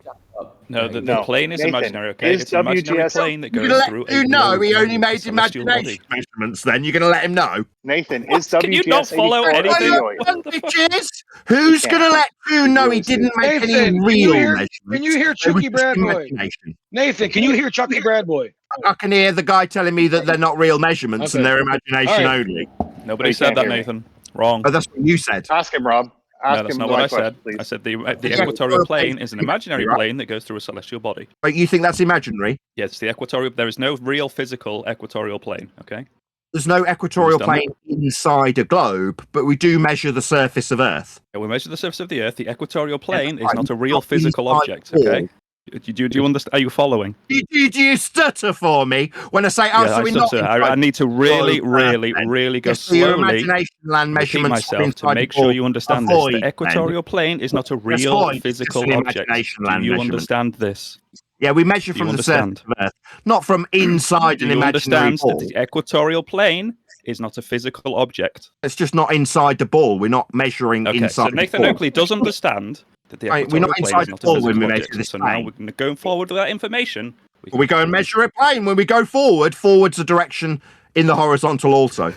No, the No. plane is Nathan, imaginary, okay? is It's an imaginary WGS plane that You're goes gonna let through you a know globe, he only a made celestial imagination body. measurements. Then you're gonna let him know. Nathan, is Can you not WGS follow 84 a anything? geoid? Bitches, who's You gonna can't. let you know he didn't make Nathan, any can you real hear- measurements? Can you hear They were Chucky just Bradboy? imagination. Nathan, can you hear Chucky Bradboy? I can hear the guy telling me that they're not real measurements and Okay. they're imagination All right. only. Nobody You said can't that, hear me. Nathan. Wrong. Oh, that's what you said. Ask him, Rob. No, Ask that's him not my what I question, said. please. I said the Yeah, equatorial plane is an imaginary right. plane that goes through a celestial body. But you think that's imaginary? Yes, the equatorial. There is no real physical equatorial plane. Okay. There's no equatorial Who's done plane inside a globe, but we do measure the surface of Earth. Yeah, we measure the surface of the Earth. The equatorial plane is right. not a real Not physical inside object. the Okay. wall. Do you understand? Are you following? Do you stutter for me when I say, Yeah, so I we're not stutter. I need to really go Yes, so your slowly. imagination land Repeat measurements myself to inside make the sure ball. you understand Avoid, this. The equatorial plane is not a Yes, real void. It's just physical an object. imagination Do land you measurement. understand this? Yeah, we measure Do you from the surface understand? of Earth, not from inside Do an you imaginary understand ball. that the equatorial plane is not a physical object? It's just not inside the ball. We're not measuring Okay, inside so Nathan the ball. Oakley does understand that the Right, we're equatorial not plane inside is the not a ball when physical we measure object. this So now plane. we're going forward with that information. We go and measure a plane. When we go forward, forward's a direction in the horizontal also.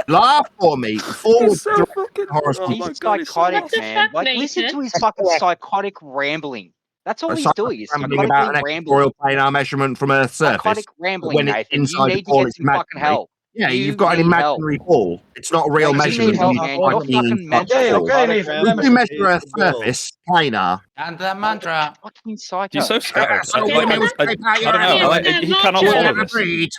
Laugh for me. Forward so horizontal. He's psychotic, man. Like, listen to his fucking psychotic rambling. That's all he's doing. Is Rambling about an psychotically equatorial rambling. planar measurement from Earth's surface. Psychotic rambling, When it's Nathan. You inside the need to ball, get it's some fucking imaginary. help. Yeah, You you've got an need help. imaginary ball. It's not a real No, you need measurement. help, It's man. not You're being fucking inside the mental. ball. Nathan. We do measure Earth's surface planar. And the mantra. Fucking psycho. You're so scattered. So I women don't will scrape out your know. ass. He cannot follow this. Agreed.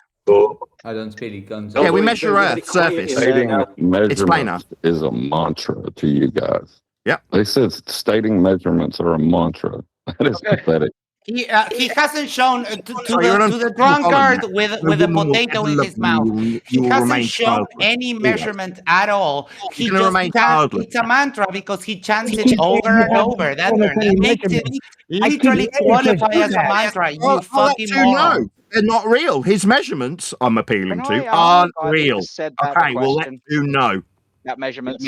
I don't speak guns. Yeah, we measure Earth's surface. Stating It's measurements planar. is a mantra to you guys. Yep. They said stating measurements are a mantra. That is pathetic. He hasn't shown to you're an the unfaithful drunkard follower. with No a woman will potato ever in love his you. mouth. You He will hasn't remain shown childless. any measurement at all. He gonna just remain chants, childless. it's a mantra because he chants You it keep over saying and you have over. That any makes it measurements. literally I keep saying qualify you as a that. mantra. You I'll let fucking you moron. know. They're not real. His measurements, I'm appealing Can I to, ask aren't the guy that real. just said that Okay, we'll let question? you know. About measurements.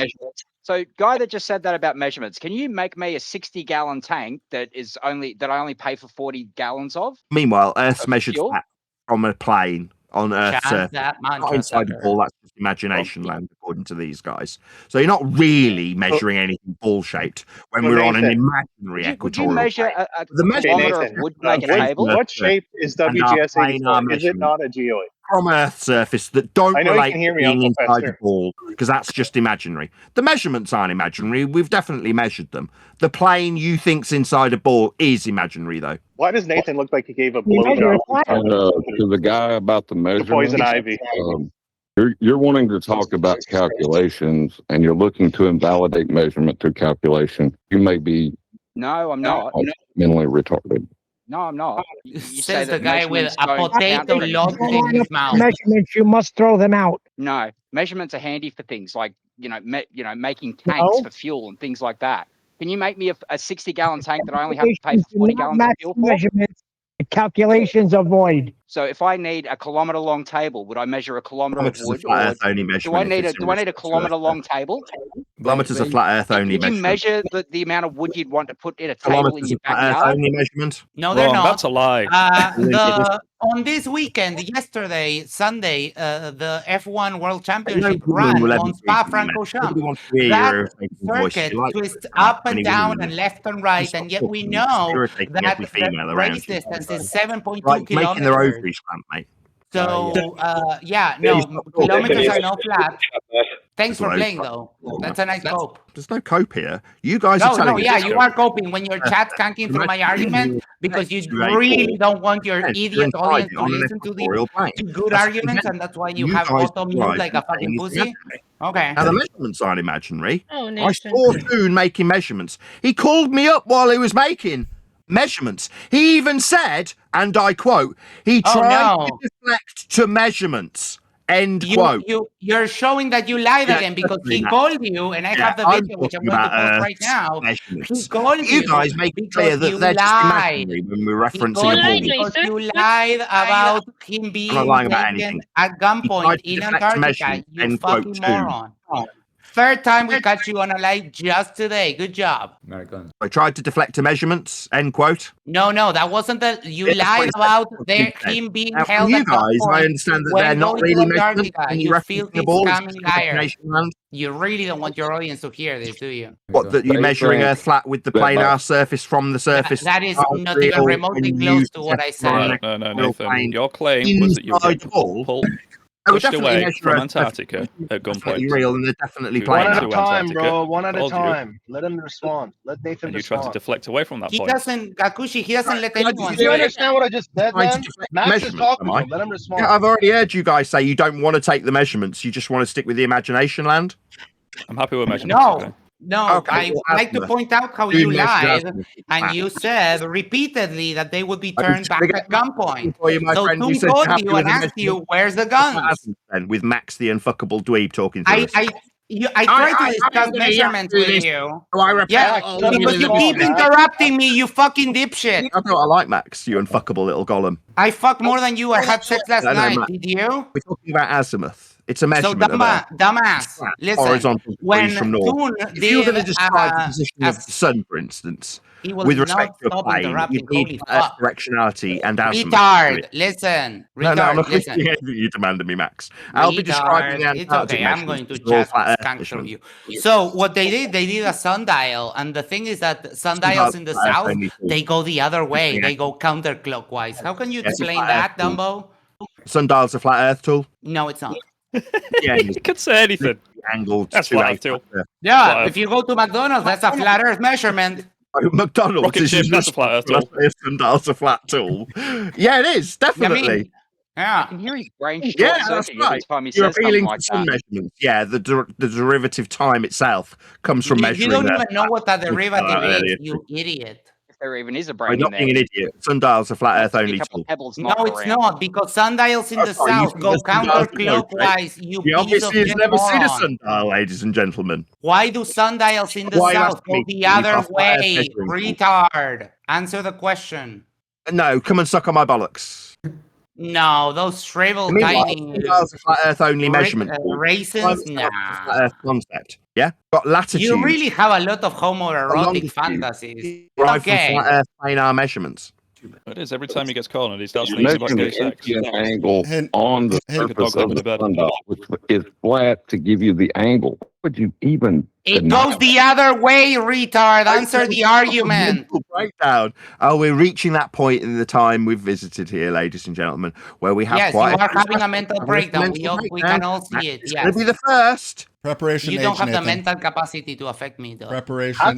So, guy that just said that about measurements, can you make me a 60-gallon tank that I only pay for 40 gallons of? Meanwhile, Earth's measured fuel? flat from a plane on Earth's Chant surface. that Not mantra, inside the sucker. ball, that's just imagination land, according to these guys. So you're not really measuring anything ball-shaped when So we're on an Nathan, imaginary Would you equatorial measure plane. a The kilometer of Nathan, wood to make a what, table? what shape is And our WGS 84? planar Is it not a geoid? from Earth's surface that don't I know you relate can hear to me, being Uncle inside the Fester. ball, because that's just imaginary. The measurements aren't imaginary. We've definitely measured them. The plane you think's inside a ball is imaginary, though. Why does Nathan look like he gave a You measure blowjob it flat. To the guy about the to measurements, poison ivy? you're wanting to talk about calculations, and you're looking to invalidate measurement through calculation. You may be No, I'm not. mentally retarded. No, I'm not. You say Says the that guy with measurements a don't count potato for lodged anything. in his mouth. Measurements, you must throw them out. No, measurements are handy for things like making tanks No. for fuel and things like that. Can you make me a 60-gallon tank that I only have to pay for Do 40 not gallons of match fuel the for? measurements. The calculations are void. So if I need a kilometer-long table, would I measure a kilometer of Kilometers is a wood? flat Or Earth only do I measurement. need if it's in a respect to Earth. kilometer-long table? Kilometers are flat Earth only Could you measurement. measure the amount of wood you'd want to put in a table in Kilometers your are flat Earth backyard? only measurement. No, they're Wrong. not. That's a lie. On this weekend, yesterday, Sunday, the F1 World No Championship woman ran will ever on agree with you, mate. Spa-Francorchamps. Nobody wants to hear That your irritating voice. circuit You like twists it. up Any and down woman and will. left and right, Stop and yet we talking. know It's irritating that every the female around race you. distance is 7.2 Like making their kilometers. ovaries cramp, mate. So, Yeah, no, you stop talking. kilometers are not flat. Thanks for Slow. playing, though. That's a nice cope. There's no cope here. You guys are No, telling no, us yeah, it's you cope. are coping when you're chat skanking through my argument because you really don't want your Yes, you're idiot inside audience it to on an listen to equatorial plane. good That's arguments, what and that's why you you have guys auto mute drive like the a fucking thing is pussy. imaginary. Okay. Now the measurements aren't imaginary. Oh, I Nathan. saw Toon making measurements. He called me up while he was making measurements. He even said, and I quote, he tried to deflect to measurements. End quote. You're showing that you lied again because he called you, and I have the video which I'm going to post right now. He called you. You guys make it clear that they're just imaginary when we're referencing a ball. Because you lied about him being I'm not lying about taken anything. at gunpoint in deflect Antarctica. measurements, You end quote, fucking two. moron. Third time we catch you on a lie just today. Good job. I tried to deflect to measurements. End quote. No, that wasn't the. You Yeah, lied that's what about he said. him being Now, held from you at guys, gunpoint I understand that when they're not going to really measurements. Antarctica. When You reference filthy the ball, it's scamming just liar. imagination land. You really don't want your audience to hear this, do you? What, that you're measuring Earth flat with the planar surface from the surface? That is aren't not even real remotely when close used to what I just on said. an No, equatorial Nathan. plane Your claim was that you inside were the ball. pushed definitely away measure from Earth Antarctica at definitely gunpoint. real, and they're definitely One playing One at out. a time, Antarctica, bro. One at a told you. time. Let him respond. Let Nathan And you tried to respond. deflect away from that He point. doesn't, Gakushi, he doesn't let anyone Do you say it. understand what I just said, Trying to man? deflect Max is measurements, talking am to I? him. Let him respond. Yeah, I've already heard you guys say you don't want to take the measurements. You just want to stick with the imagination land. I'm happy with measurements. No, Okay. No, I like to point out how you lied, and you said repeatedly that they would be turned back at gunpoint. So Toon called you and asked you, "Where's the guns?" And with Max the unfuckable dweeb talking to us. I tried to discuss measurements with you. Yeah, because you keep interrupting me, you fucking dipshit. I know I like Max, you unfuckable little golem. I fucked more than you. I had sex last night. Did you? We're talking about Azimuth. It's a measurement. So dumbass. Listen, when Toon if you were going to describe the position of the sun, for instance, with respect to a plane, you need directionality and azimuth. Retard. Listen. No, I'm not listen. you demanded me, Max. I'll be describing the Antarctic. It's okay. I'm going to chat scancel you. So what they did a sundial, and the thing is that sundials in the south, they go the other way. They go counterclockwise. How can you explain that, Dumbo? Sundial's a flat Earth tool. No, it's not. Yeah, you could say anything. Angled. That's flat Earth tool. Yeah, if you go to McDonald's, that's a flat Earth measurement. McDonald's is that's a flat Earth tool. Sundial's a flat tool. Yeah, it is definitely. Yeah, I can hear his brain. Yeah, that's right. You're appealing to some measurements. Yeah, the derivative time itself comes from measuring. You don't even know what that derivative is, you idiot. If there even is a brain. I'm not being an idiot. Sundial's a flat Earth only tool. No, it's not, because sundials in the south go counterclockwise. You obviously have never seen a sundial, ladies and gentlemen. Why do sundials in the south go the other way, retard? Answer the question. No, come and suck on my bollocks. No, those shriveled tiny Sundial's a flat Earth only measurement. Raisins, nah. Flat Earth concept. Yeah, got latitude. You really have a lot of homoerotic fantasies. Right from flat Earth planar measurements. It is every time he gets cornered, he starts thinking about gay sex. An angle on the surface of the sundial, which is flat to give you the angle. Would you even? It goes the other way, retard. Answer the argument. Breakdown. Oh, we're reaching that point in the time we've visited here, ladies and gentlemen, where we have you are having a mental breakdown. We can all see it. Yes. It'll be the first. Preparation. You don't have the mental capacity to affect me, though. Preparation. How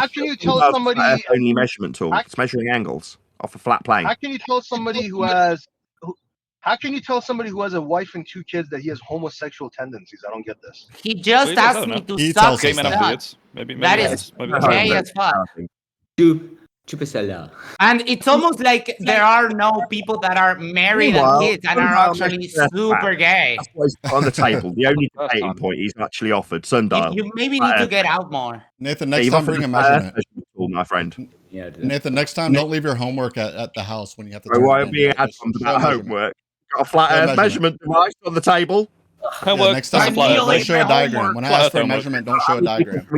can you tell somebody only measurement tool? It's measuring angles off a flat plane. How can you tell somebody who has? How can you tell somebody who has a wife and 2 kids that he has homosexual tendencies? I don't get this. He just asked me to suck his nuts. That is gay as fuck. And it's almost like there are no people that are married and kids and are actually super gay. That's what he's on the table. The only debating point he's actually offered, sundial. You maybe need to get out more. Nathan, next time bring a measurement. My friend. Yeah, Nathan, next time don't leave your homework at the house when you have to. Why are being adamant about homework? Got a flat Earth measurement device on the table. Yeah, next time, don't show a diagram. When I ask for a measurement, don't show a diagram.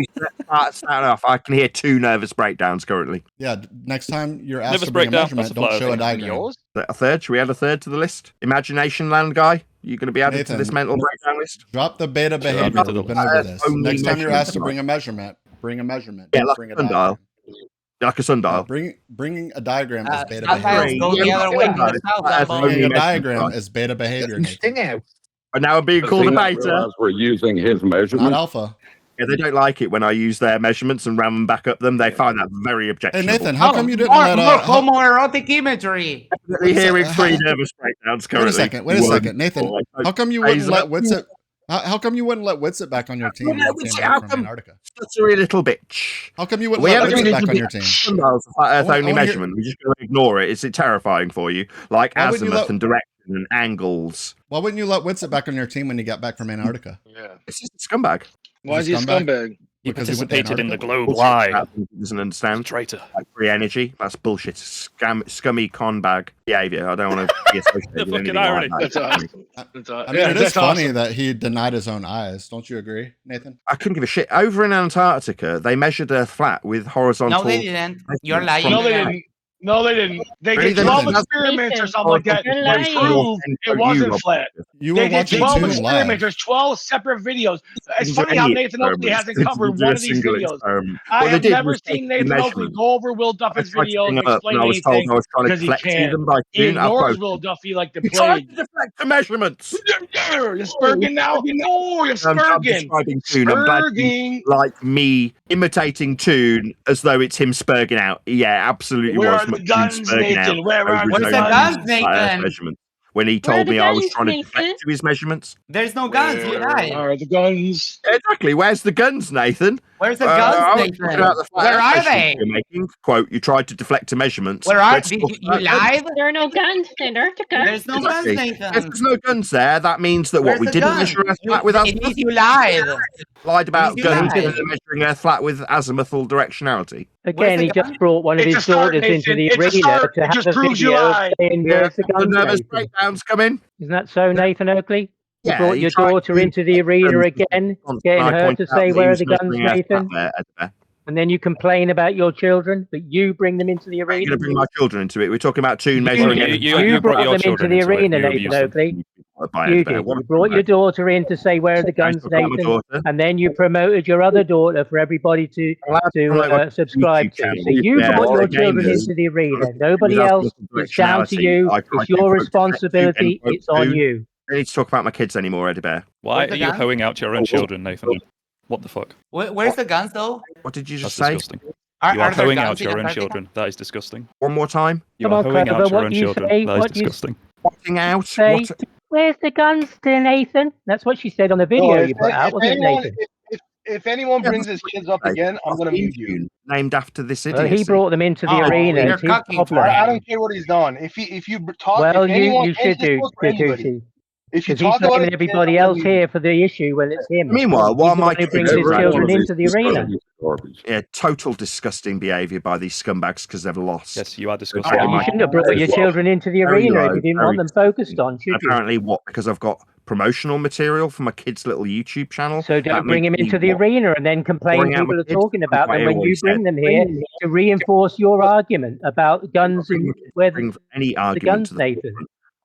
I can hear 2 nervous breakdowns currently. Yeah, next time you're asked to bring a measurement, don't show a diagram. A third? Should we add a third to the list? Imagination land guy? You going to be added to this mental breakdown list? Drop the beta behavior. We've been over this. Next time you're asked to bring a measurement, bring a measurement. Yeah, like bring a sundial. Like a sundial. Bringing a diagram is beta behavior. Go the other way. Bringing a diagram is beta behavior. And now I'm being called a beta. We're using his measurements. Not alpha. Yeah, they don't like it when I use their measurements and ram them back up them. They find that very objectionable. Hey Nathan, how come you didn't let homoerotic imagery? Definitely hearing 3 nervous breakdowns currently. Wait a second, Nathan. How come you wouldn't let Witsit? How come you wouldn't let Witsit back on your team? How come stuttery little bitch? How come you wouldn't let Witsit back on your team? Sundial's a flat Earth only measurement. We're just going to ignore it. Is it terrifying for you? Like azimuth and direction and angles. Why wouldn't you let Witsit back on your team when you got back from Antarctica? Yeah, it's just a scumbag. Why is he a scumbag? He participated in the globe lie. Doesn't understand. Traitor. Like free energy. That's bullshit. Scummy con bag behavior. I don't want to be associated with anything like that. I mean, it is funny that he denied his own eyes. Don't you agree, Nathan? I couldn't give a shit. Over in Antarctica, they measured Earth flat with horizontal. No, they didn't. You're lying. No, they didn't. No, they didn't. They did 12 experiments or something like that. They proved it wasn't flat. They did 12 experiments. There's 12 separate videos. It's funny how Nathan Oakley hasn't covered one of these videos. I have never seen Nathan Oakley go over Will Duffy's videos and explain anything because he can't. He ignores Will Duffy like the plague. Trying to deflect the measurements. You're spurging now? No, you're spurging. Spurging. Like me imitating Toon as though it's him spurging out. Yeah, absolutely was. The guns, Nathan. Where are the guns, Nathan? When he told me I was trying to deflect to his measurements. There's no guns, you lied. Where are the guns? Exactly. Where's the guns, Nathan? Where's the guns, Nathan? Where are they? You're making. Quote, you tried to deflect a measurement. Where are you lied? There are no guns in Antarctica. There's no guns, Nathan. If there's no guns there, that means that we didn't measure Earth flat with azimuth. It means you lied. Lied about guns measuring Earth flat with azimuthal directionality. Again, he just brought one of his daughters into the arena to have a video saying where's the guns, nervous breakdowns come in. Isn't that so, Nathan Oakley? You Yeah, brought your daughter into the arena again, getting her to say where are the guns, Nathan? And then you complain about your children, but you bring them into the arena. I'm going to bring my children into it. We're talking about Toon measuring. You brought them into the arena, Nathan Oakley. You did. You brought your daughter in to say where are the guns, Nathan, and then you promoted your other daughter for everybody to subscribe to. So you brought your children into the arena. Nobody else. It's down to you. It's your responsibility. It's on you. I don't need to talk about my kids anymore, ElderBear. Why are you hoeing out your own children, Nathan? What the fuck? Where's the guns, though? What did you just say? Disgusting. You are hoeing out your own children. That is disgusting. One more time. You are hoeing out your own children. That is disgusting. Walking out. Where's the guns, dear Nathan? That's what she said on the video you put out, wasn't it, Nathan? If anyone brings his kids up again, I'm going to mute you. Named after this idiot. He brought them into the arena. I don't care what he's done. If you talk, well, if anyone, you should do, Gakushi. If you talk about everybody else here for the issue when it's him. Meanwhile, while my kids brings his children into the arena. Yeah, total disgusting behaviour by these scumbags because they've lost. Yes, you are disgusting. You shouldn't have brought your children into the arena if you didn't want them focused on, should you? Apparently, what? Because I've got promotional material for my kid's little YouTube channel. So don't bring him into the arena and then complain people are talking about them when you bring them here to reinforce your argument about guns and where any the argument guns, to the Nathan.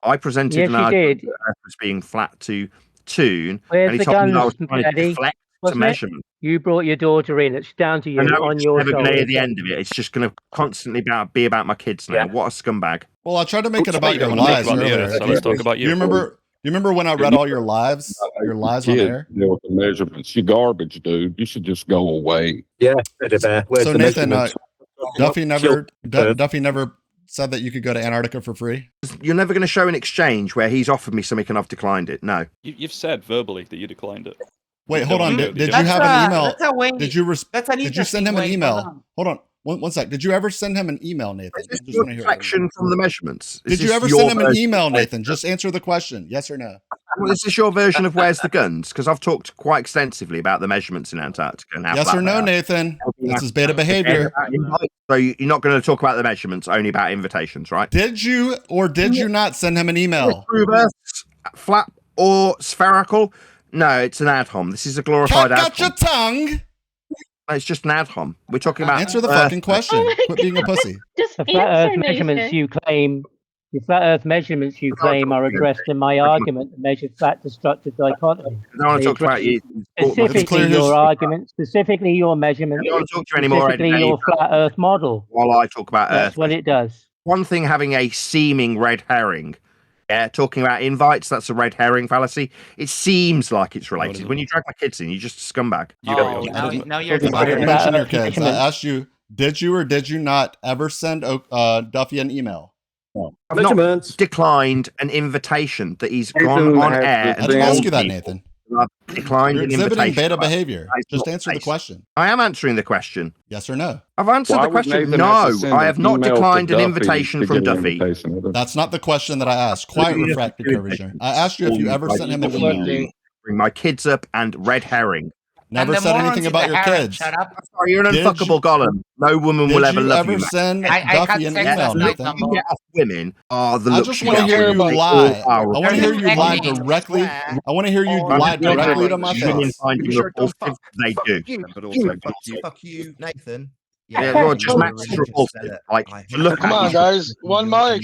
I presented an argument that Earth was being flat to Toon, Where's and he the told me guns, I was trying to Daddy? deflect to measurement. You brought your daughter in. It's down to you on your never shoulders. at the end of it. It's just going to constantly be about my kids now. What a scumbag! Well, I tried to make it about your lives earlier. So let's talk about you. You remember when I read all your lives? Your lives on air? Deal with the measurements. You garbage, dude. You should just go away. Yeah. So Nathan, Duffy never said that you could go to Antarctica for free. You're never going to show an exchange where he's offered me something and I've declined it. No. You've said verbally that you declined it. Wait, hold on. Did you have an email? Did you send him an email? Hold on. One sec. Did you ever send him an email, Nathan? Is this your reflection from the measurements? Did you ever send him an email, Nathan? Just answer the question. Yes or no? Well, is this your version of Where's the Guns? Because I've talked quite extensively about the measurements in Antarctica. And how yes or no, Nathan? This is beta behavior. So you're not going to talk about the measurements, only about invitations, right? Did you or did you not send him an email? Flat or spherical? No, it's an ad-hom. This is a glorified ad-hom. Got your tongue. It's just an ad-hom. We're talking about... Answer the fucking question. Quit being a pussy. The flat Earth measurements you claim... The flat Earth measurements you claim are addressed in my argument, the measured flat destructive dichotomy. I want to talk about you. Specifically your argument, specifically your measurement, I don't want to talk to you anymore, specifically your flat Earth model. While I talk about Earth. That's what it does. One thing having a seeming red herring. Yeah, talking about invites, that's a red herring fallacy. It seems like it's related. When you drag my kids in, you're just a scumbag. Now you're mention your kids. I asked you, did you or did you not ever send Duffy an email? I've not declined an invitation that he's gone on air. I didn't ask you that, Nathan. I've declined an exhibiting invitation. beta behavior. Just answer the question. I am answering the question. Yes or no? I've answered the question. No, I have not declined an invitation from Duffy. That's not the question that I asked. Quiet, refracted curvature. I asked you if you ever sent him an email. Bring my kids up and red herring. Never said anything about your kids. Shut up. Sorry, you're an unfuckable golem. No woman will ever love you. Did you ever send Duffy an email, Nathan? Women are the I just want to hear you lie. I want to hear you lie directly. I want to hear you lie directly to my face. They do. But also, fuck you, Nathan. Yeah, well, just Max is repulsive. Like, look, come on, guys. One mic.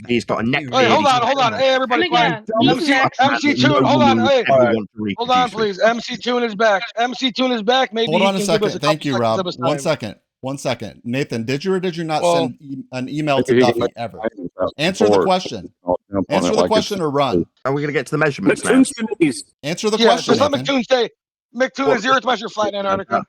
He's got a neck. Hey, hold on. Hey, everybody, quiet. MCToon, hold on. Hey, hold on, please. MCToon is back. MCToon is back. Maybe hold on a second. Thank you, Rob. 1 second. Nathan, did you or did you not send an email to Duffy ever? Answer the question. Answer the question or run. Are we going to get to the measurements now? Answer the question. Just let McToon say. McToon is 0 to measure flat in Antarctica.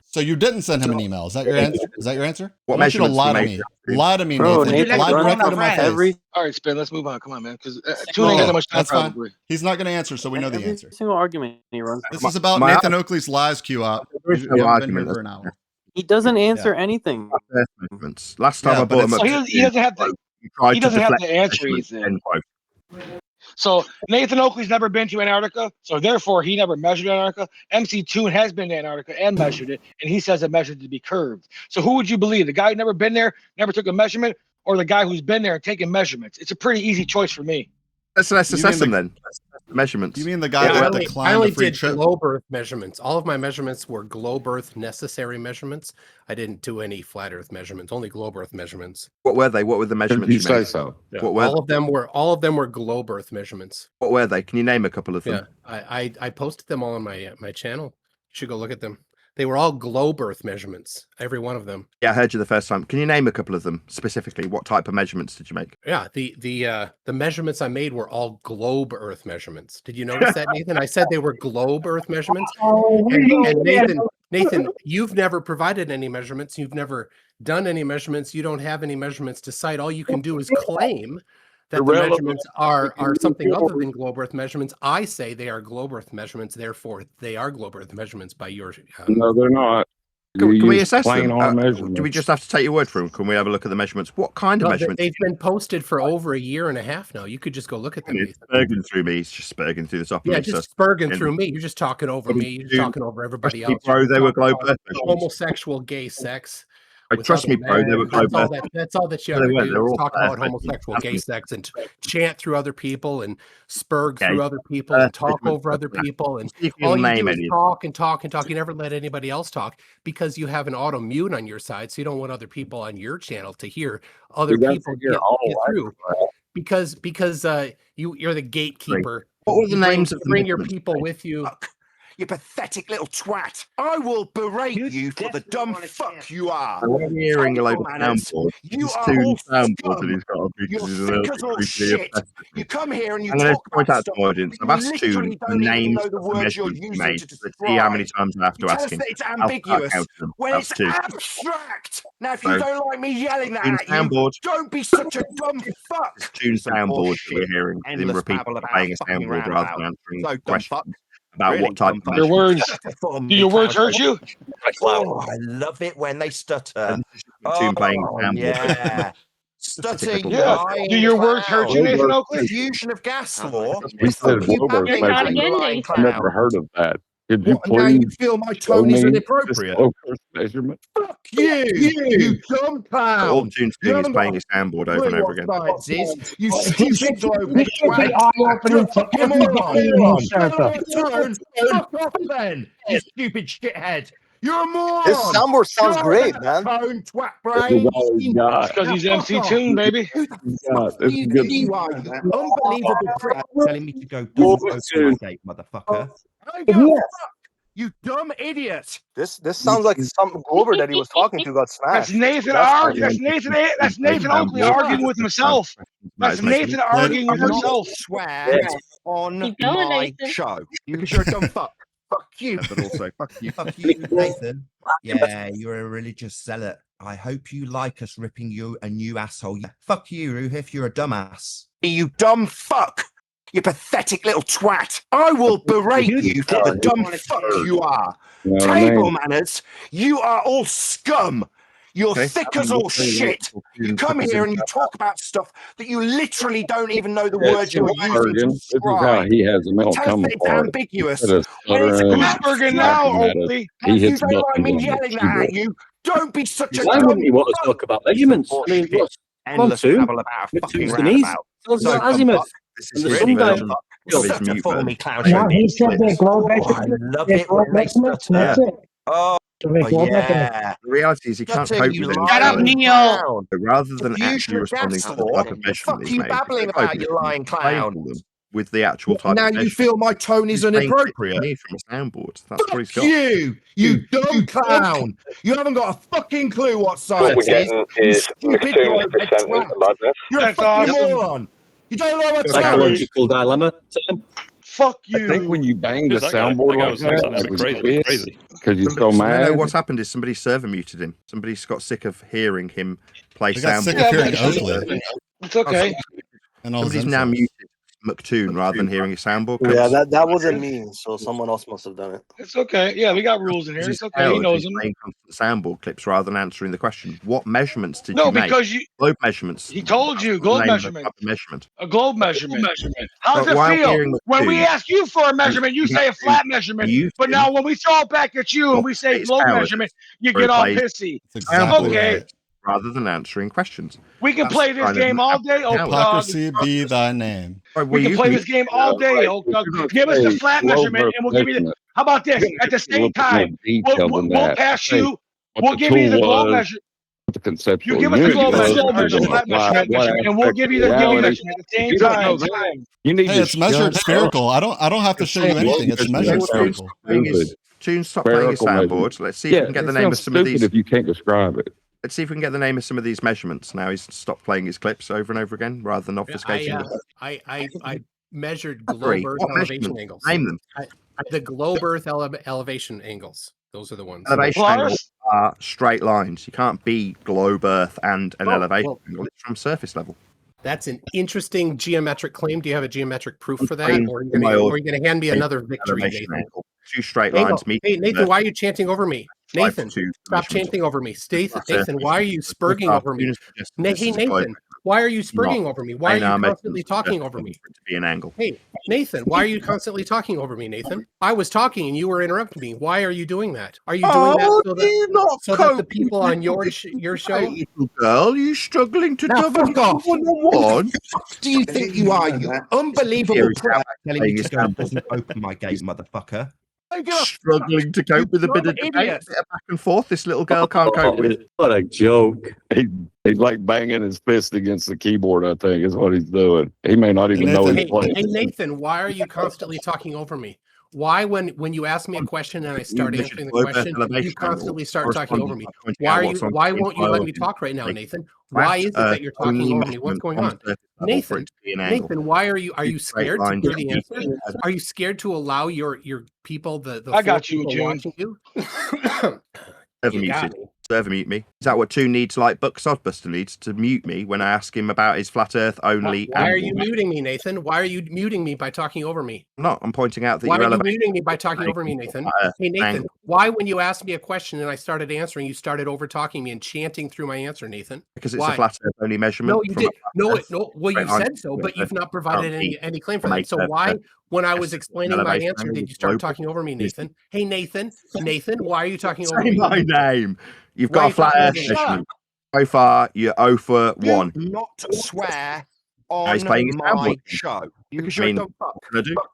So you didn't send him an email. Is that your answer? Is that your answer? What I want you to mechanisms lie you to made me. there? Lie to me, Bro, Nathan. Nathan Lie runs directly to my face. All right, Spin. Let's move on. Come on, man. Because Toon No, ain't got that much time. that's fine. Probably. He's not going to answer, so we know the Every answer. single argument he runs. This is about Nathan Oakley's lies, Q-Op. There is no You haven't been here argument. for an hour. He doesn't answer anything. Last time Yeah, I but brought him it's- up, So he doesn't have to. He doesn't have to answer anything. So Nathan Oakley's never been to Antarctica, so therefore he never measured Antarctica. MCToon has been to Antarctica and measured it, and he says it measured to be curved. So who would you believe? The guy who never been there, never took a measurement, or the guy who's been there and taken measurements? It's a pretty easy choice for me. Let's assess them then. Measurements. You mean the guy that declined I only the free did trip? globe Earth measurements. All of my measurements were globe Earth necessary measurements. I didn't do any flat Earth measurements, only globe Earth measurements. What were they? What were the measurements You you say made? so. Yeah, What were all of them were globe Earth measurements. What were they? Can you name a couple of them? Yeah, I posted them all on my channel. You should go look at them. They were all globe Earth measurements, every one of them. Yeah, I heard you the first time. Can you name a couple of them specifically? What type of measurements did you make? Yeah, the measurements I made were all globe Earth measurements. Did you notice that, Nathan? I said they were globe Earth measurements. And Nathan, you've never provided any measurements. You've never done any measurements. You don't have any measurements to cite. All you can do is claim that the measurements are something other than globe Earth measurements. I say they are globe Earth measurements. Therefore, they are globe Earth measurements by your. No, they're not. Can we use assess plain them? old measurements. Do we just have to take your word for them? Can we have a look at the measurements? What kind of measurements? They've been posted for over a year and a half now. You could just go look at them. It's spurging through me. It's just spurging through the top of Yeah, me. just spurging through me. You're just talking over me. You're talking over everybody else. Bro, they were globe Earth measurements. Homosexual gay sex. Trust me, bro, they were globe Earth. That's all that you have to do is talk about homosexual gay sex and chant through other people and spurg through other people and talk over other people. And all you do is talk and talk and talk. You never let anybody else talk because you have an auto mute on your side. So you don't want other people on your channel to hear other people get through. Because you're the gatekeeper. What were the names of the bring your people with you? You pathetic little twat. I will berate you for the dumb fuck you are. I'm hearing a load of soundboards. You are two all soundboards and he's got a You're thick as all shit. You come here and you I'm going to talk point about out to stuff. the audience. I've asked two names of the measurements you made. Let's see how many times I have to ask him. It's ambiguous when it's abstract. Now, if you don't like me yelling that at you, don't be such a dumb fuck. It's two soundboards that we're hearing. Him repeat playing a soundboard rather than answering questions about what type of your words. Do your words hurt you? Oh, I love it when they stutter. Yeah. Stutter. Yeah. Do your words hurt you, Nathan Oakley? Fusion of gas law. We said globe Earth measurements. I've never heard of that. Could you please now you feel my tone is inappropriate. Measurement? Fuck you dumb clown. All June Sting is playing his soundboard over and over again. You stupid globe twat. Fuck off then, you stupid shithead. You're a moron. This soundboard sounds great, man. Twat brain. Because he's MC Toon, baby. You are unbelievable prick telling me to go to date, motherfucker. You dumb idiot! This sounds like some Glober that he was talking to got smashed. That's Nathan Oakley arguing with himself. That's Nathan arguing with himself. Swear on my show because you're a dumb fuck. Fuck you. But also, fuck you. Fuck you, Nathan. Yeah, you're a religious zealot. I hope you like us ripping you a new asshole. Fuck you, Ruhif. You're a dumbass. You dumb fuck. You pathetic little twat. I will berate you for the dumb fuck you are. Table manners. You are all scum. You're thick as all shit. You come here and you talk about stuff that you literally don't even know the words you're using to This is how he has a mental tell us come it's apart. ambiguous. Who's Bergen now, Oakley? He You hits don't like me buttons on yelling the that at keyboard. you. Don't be such a Why dumb wouldn't you want to talk about measurements? I mean, what's endless babble about a fucking roundabout. Sounds like Azimuth. This And is the really sundial. Stutter for me, Cloud. Now he said they're globe I love it when they stutter. That's it. Oh, The reality is he can't Stutter, cope you with it. lying Shut up, Neo. So rather than Fusion actually of responding gas to the law. type of measurement Fuck he's you made, babbling he's about, you lying clown. label them with the actual type Now of you measurement. feel my tone is He's playing inappropriate. me from a soundboard. That's what he's Fuck got. you dumb clown. You haven't got a fucking clue what science is. You stupid globe twat. You're a fucking moron. You don't know what science is. psychological dilemma. Fuck you. I think when you bang the Who's that guy? soundboard That guy like was saying that, something crazy. because you're so No, mad. what's happened is somebody's server muted him. Somebody's got sick of hearing him play They got sick soundboard. of hearing Oakley. It's okay. And all his Somebody's now insults. muted MCToon rather than hearing his soundboard. Yeah, that wasn't me. So someone else must have done it. It's okay. Yeah, we got rules in here. It's okay. He knows them. Playing soundboard clips rather than answering the question. What measurements did No, you make? because you globe measurements. He told you globe measurement. Measurement. A globe measurement. How does But it feel when MCToon, we ask you for a measurement? You say a flat measurement. But now when we throw it back at you and we say globe measurement, you get all pissy. Okay. Rather than answering questions. We can play this game all day. Hypocrisy be thy name. We can play this game all day. Give us the flat measurement and we'll give you the. How about this? At the same time, we'll pass you. We'll give you the globe measurement. The conceptual. You give us the globe measurement, the flat measurement, and we'll give you the globe measurement at the same time. Hey, it's measured spherical. I don't have to show you anything. It's measured spherical. Tune, stop playing your soundboard. Let's see if we can get the name of some of these. If you can't describe it. Let's see if we can get the name of some of these measurements. Now he's stopped playing his clips over and over again rather than obfuscating. I measured globe Earth elevation angles. Name them. The globe Earth elevation angles. Those are the ones. Elevation angles are straight lines. You can't be globe Earth and an elevation angle. It's from surface level. That's an interesting geometric claim. Do you have a geometric proof for that, or are you going to hand me another victory, Nathan? Two straight lines meet. Hey, Nathan, why are you chanting over me? Nathan, stop chanting over me. Nathan, why are you spurging over me? Hey, Nathan, why are you spurging over me? Why are you constantly talking over me? To be an angle. Hey, Nathan, why are you constantly talking over me, Nathan? I was talking and you were interrupting me. Why are you doing that? Are you doing that so that the people on your show? Little girl, you struggling to Now, double fuck off. one? Do you think you are? You unbelievable prick. Telling me to go doesn't open my gate, motherfucker. Struggling to cope with a bit of debate, back and forth. This little girl can't cope with it. What a joke. He's like banging his fist against the keyboard, I think, is what he's doing. He may not even know he's playing. Hey, Nathan, why are you constantly talking over me? Why, when you ask me a question and I start answering the question, you constantly start talking over me? Why won't you let me talk right now, Nathan? Why is it that you're talking over me? What's going on? Nathan, why are you scared to hear the answer? Are you scared to allow your people the I got you, watching you? Server mute me. Is that what Toon needs, like Buck Sodbuster needs, to mute me when I ask him about his flat Earth only? Why are you muting me, Nathan? Why are you muting me by talking over me? I'm not. I'm pointing out that why you're are you muting me by talking over me, Nathan? Hey, Nathan, why when you asked me a question and I started answering, you started over talking me and chanting through my answer, Nathan? Because it's a flat Earth only measurement. No, you did. No. Well, you said so, but you've not provided any claim for that. So why, when I was explaining my answer, did you start talking over me, Nathan? Hey, Nathan, why are you talking over me? Say my name. You've got a flat Earth measurement. So far, you're 0 for 1. Do not swear on he's playing his my show. Because you're a dumb fuck.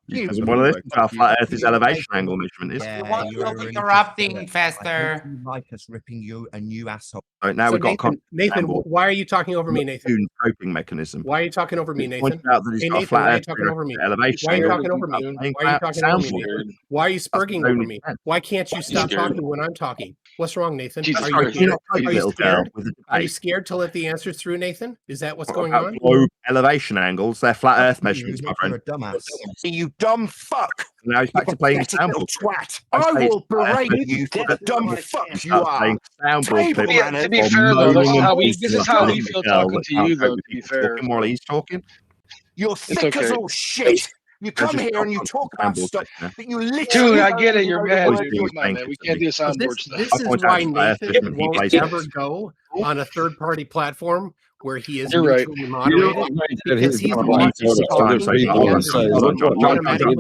He doesn't want to listen to how flat Earth's elevation angle measurement is. What you're interrupting, Faster? Like us ripping you a new asshole. Right, now we've got Nathan, why are you talking over me, Nathan? Coping mechanism. Why are you talking over me, Nathan? Out that he's got Nathan, why are you flat talking over me? Elevation why are you talking over me? Why are you talking over me, Nathan? Why are you spurging over me? Why can't you stop talking when I'm talking? What's wrong, Nathan? Are you scared to let the answers through, Nathan? Is that what's going on? Globe elevation angles, they're flat Earth measurements, my friend. You dumb fuck. Now he's back to playing little twat. I will berate you for the dumb fuck you are. To be fair, though, this is how we feel talking to you, though, to be fair. While he's talking. You're thick as all shit. You come here and you talk about stuff that you literally... Dude, I get it. You're mad, dude. Come on, man. We can't do soundboard stuff. This is why Nathan won't ever go on a third-party platform where he is mutually moderated, because he's automatically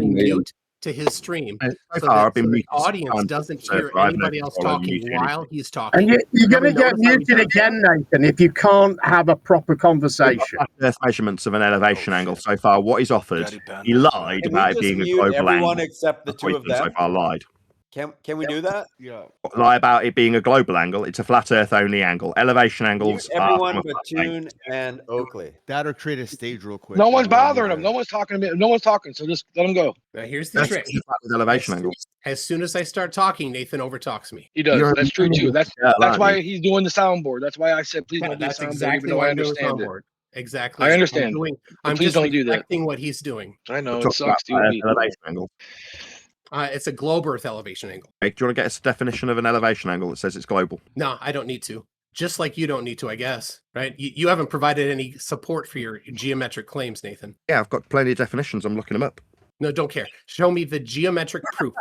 mute to his stream, so that the audience doesn't hear anybody else talking while he's talking. And you're going to get muted again, Nathan, if you can't have a proper conversation. Earth measurements of an elevation angle so far. What he's offered, he lied about it being a global angle. Except the two of them. So far lied. Can we do that? Yeah. Lie about it being a global angle. It's a flat Earth only angle. Elevation angles. Everyone but Toon and Oakley. That or create a stage real quick. No one's bothering him. No one's talking to me. No one's talking. So just let him go. Now here's the trick. Elevation angles. As soon as I start talking, Nathan overtalks me. He does. That's true too. That's why he's doing the soundboard. That's why I said please don't do the soundboard. Exactly why I'm doing the soundboard. Exactly. I understand. I'm Please just don't do that. reflecting what he's doing. I know it sucks, dude. Elevation angle. It's a globe Earth elevation angle. Do you want to get us a definition of an elevation angle that says it's global? No, I don't need to. Just like you don't need to, I guess. Right? You haven't provided any support for your geometric claims, Nathan. Yeah, I've got plenty of definitions. I'm looking them up. No, don't care. Show me the geometric proof.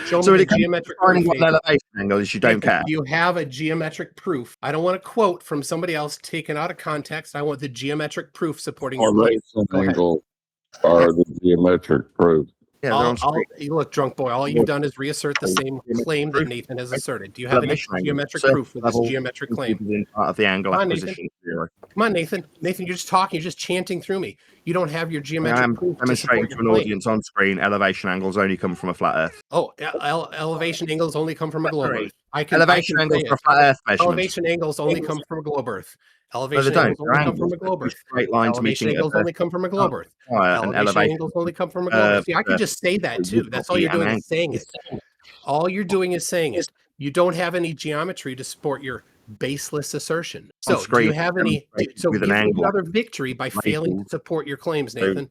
So when it comes to finding what an elevation angle is, you don't care. You have a geometric proof. I don't want a quote from somebody else taken out of context. I want the geometric proof supporting your claim. Angle are the geometric proof. Yeah, look, drunk boy, all you've done is reassert the same claim that Nathan has asserted. Do you have any geometric proof for this geometric claim? Part of the angle acquisition theory. Come on, Nathan. Nathan, you're just talking. You're just chanting through me. You don't have your geometric proof. I'm demonstrating to an audience on screen. Elevation angles only come from a flat Earth. Oh, elevation angles only come from a globe Earth. Elevation angles for flat Earth measurements. Elevation angles only come from a globe Earth. Elevation angles only come from a globe Earth. Straight lines elevation meeting angles only come from a globe Earth. Elevation angles only come from a globe Earth. See, I could just say that too. That's all you're doing is saying it. All you're doing is saying it. You don't have any geometry to support your baseless assertion. So do you have any? So give you another victory by failing to support your claims, Nathan.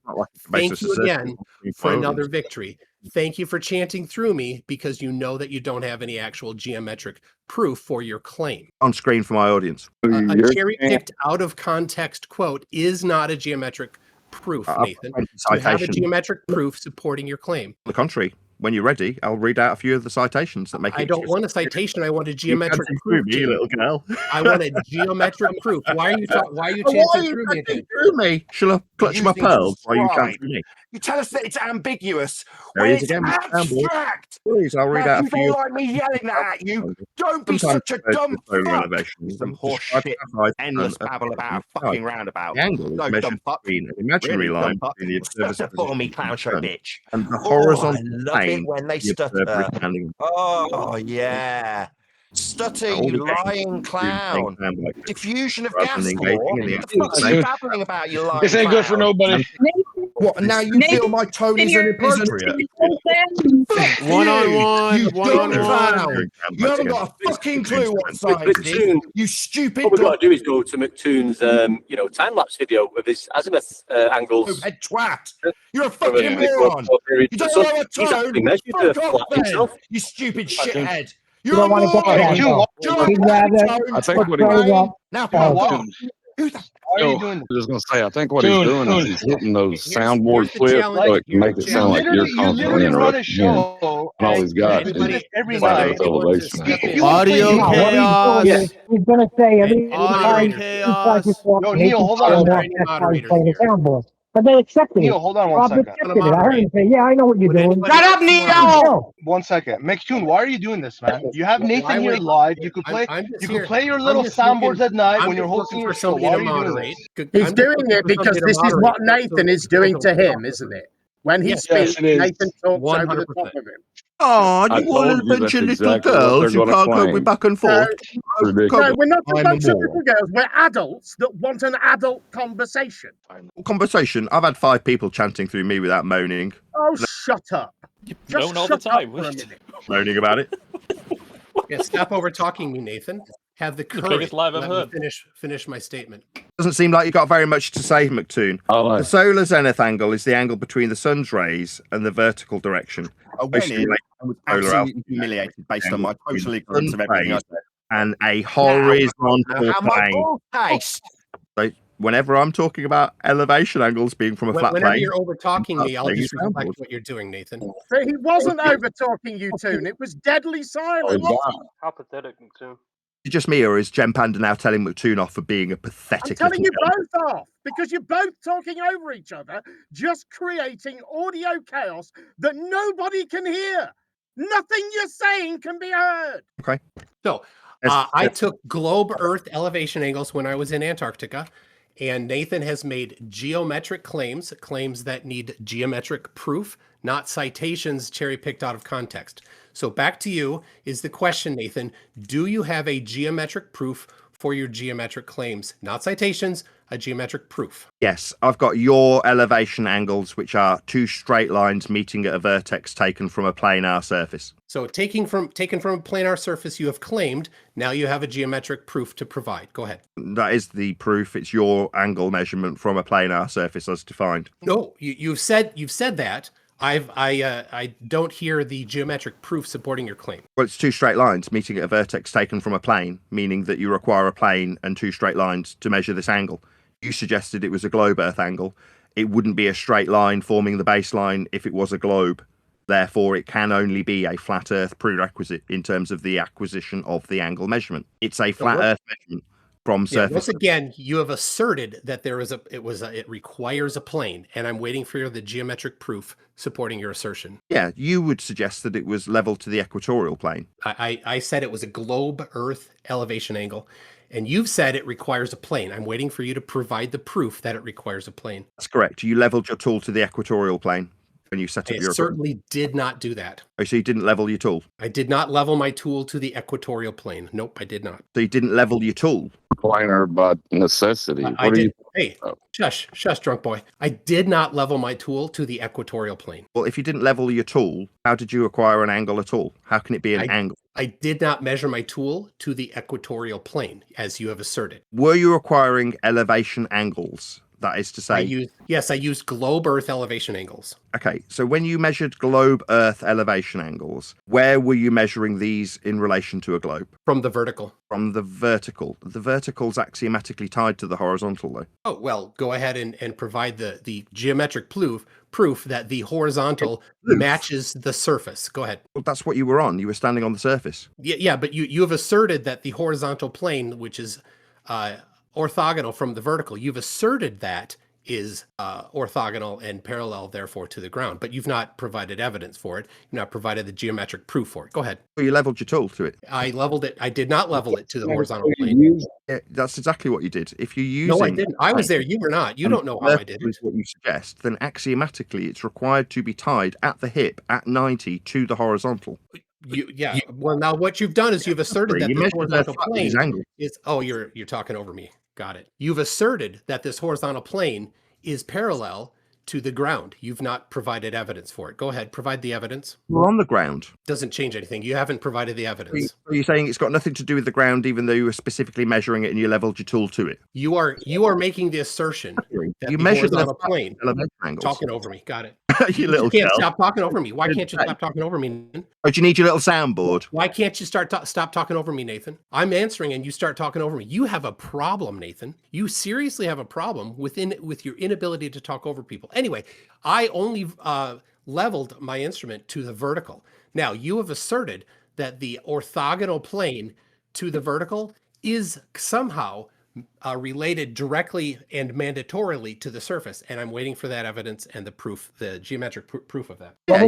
Thank you again for another victory. Thank you for chanting through me because you know that you don't have any actual geometric proof for your claim. On screen for my audience. A cherry-picked out of context quote is not a geometric proof, Nathan. You have a geometric proof supporting your claim. On the contrary, when you're ready, I'll read out a few of the citations that make it. I don't want a citation. I want a geometric proof. proof. You little girl. I want a geometric proof. Why are you chanting through me? Through me? Shall I clutch my pearls while you chant through me? You tell us that it's ambiguous. There When he is it's again. abstract. Please, I'll read Now, out a you few. don't like me yelling that at you. Don't be such a dumb fuck. Some horse shit, endless babble about a fucking roundabout. The angle is No measured dumb fuck. between an imaginary Really line dumb fuck. between the observer's Stutter for me, clown show bitch. and the Oh, horizontal I love it plane when they the observer stutter. is standing. Oh, yeah. Stutter, you lying clown. Diffusion of gas law. What the fuck are you babbling about, you lying This ain't good for clown? nobody. What, now you feel my tone is inappropriate? One-on-one, You dumb one-on-one. clown. You haven't got a fucking clue what science is. MCToon, You stupid what we've got to do is go to MCToon's, time-lapse video of his azimuth angles. head twat. You're a fucking moron. You don't know a He's actually tone. measured the Fuck off flat then. himself. You stupid Fucking- shithead. You You're a don't want to get moron. that. I think what he Now, What? who the Why are you doing this? I was going to say, I think what he's doing is he's hitting those soundboard clips so it can make it sound like you're constantly interrupting him. And all he's got is every flat night. earth elevation. Audio chaos. He's going to say every Audio time chaos. No, Neil, hold on. playing the soundboard. But they accepted it. Neil, hold on one Rob second. accepted it. I heard him say, yeah, I know what you're doing. Shut up, Neil! One second. MCToon, why are you doing this, man? You have Nathan here live. You could play your little soundboards at night when you're hosting your show. Why are you doing this? He's doing it because this is what Nathan is doing to him, isn't it? When he speaks, Nathan talks over the top of him. Oh, you want a bunch of little girls who can't go with back and forth? No, we're not a bunch of little girls. We're adults that want an adult conversation. Conversation. I've had 5 people chanting through me without moaning. Oh, shut up. Moan all the time. Moaning about it. Yeah, stop over talking me, Nathan. Have the courage. biggest live I've Let me heard. finish my statement. Doesn't seem like you've got very much to say, MCToon. The solar zenith angle is the angle between the sun's rays and the vertical direction. I went in and was absolutely humiliated based on my total ignorance of everything I said. And a horizontal plane. So whenever I'm talking about elevation angles being from a flat Whenever plane, you're over talking me, I'll plane just is reflect downwards. what you're doing, Nathan. But he wasn't over talking you, Toon. It was deadly silent. How pathetic, MCToon. Is it just me, or is Gempanda now telling MCToon off for being a I'm pathetic telling you little both off because you're both talking over each other, just creating audio chaos that nobody can hear. Nothing you're saying can be heard. Okay. So I took globe Earth elevation angles when I was in Antarctica, and Nathan has made geometric claims that need geometric proof, not citations cherry-picked out of context. So back to you is the question, Nathan. Do you have a geometric proof for your geometric claims? Not citations. a geometric proof? Yes, I've got your elevation angles, which are two straight lines meeting at a vertex taken from a planar surface. So taken from a planar surface, you have claimed. Now you have a geometric proof to provide. Go ahead. That is the proof. It's your angle measurement from a planar surface as defined. No, you've said that. I don't hear the geometric proof supporting your claim. Well, it's two straight lines meeting at a vertex taken from a plane, meaning that you require a plane and two straight lines to measure this angle. You suggested it was a globe Earth angle. It wouldn't be a straight line forming the baseline if it was a globe. Therefore, it can only be a flat Earth prerequisite in terms of the acquisition of the angle measurement. It's a flat Earth measurement from surface. Once again, you have asserted that it requires a plane, and I'm waiting for the geometric proof supporting your assertion. Yeah, you would suggest that it was level to the equatorial plane. I said it was a globe Earth elevation angle, and you've said it requires a plane. I'm waiting for you to provide the proof that it requires a plane. That's correct. You leveled your tool to the equatorial plane when you set up your certainly did not do that. Oh, so you didn't level your tool? I did not level my tool to the equatorial plane. Nope, I did not. So you didn't level your tool? Planar by necessity. Hey, shush, drunk boy. I did not level my tool to the equatorial plane. Well, if you didn't level your tool, how did you acquire an angle at all? How can it be an angle? I did not measure my tool to the equatorial plane, as you have asserted. Were you acquiring elevation angles? That is to say, I used globe Earth elevation angles. Okay, so when you measured globe Earth elevation angles, where were you measuring these in relation to a globe? From the vertical. From the vertical. The vertical's axiomatically tied to the horizontal, though. Oh, well, go ahead and provide the geometric proof that the horizontal matches the surface. Go ahead. Well, that's what you were on. You were standing on the surface. Yeah, but you have asserted that the horizontal plane, which is orthogonal from the vertical, you've asserted that is orthogonal and parallel, therefore, to the ground, but you've not provided evidence for it. You've not provided the geometric proof for it. Go ahead. Well, you leveled your tool to it. I leveled it. I did not level it to the horizontal plane. Yeah, that's exactly what you did. If you're using... No, I didn't. I was there. You were not. You don't know how I did it. What you suggest, then axiomatically it's required to be tied at the hip at 90 to the horizontal. Well, now what you've done is you've asserted that the horizontal plane is... Oh, you're talking over me. Got it. You've asserted that this horizontal plane is parallel to the ground. You've not provided evidence for it. Go ahead, provide the evidence. We're on the ground. Doesn't change anything. You haven't provided the evidence. Are you saying it's got nothing to do with the ground, even though you were specifically measuring it and you leveled your tool to it? You are making the assertion that you the measured horizontal plane. Angles. Talking over me. Got it. You little can't stop talking over me. Why can't you stop talking over me? Oh, do you need your little soundboard? Why can't you stop talking over me, Nathan? I'm answering and you start talking over me. You have a problem, Nathan. You seriously have a problem with your inability to talk over people. Anyway, I only leveled my instrument to the vertical. Now, you have asserted that the orthogonal plane to the vertical is somehow related directly and mandatorily to the surface, and I'm waiting for that evidence and the proof, the geometric proof of that. Yeah,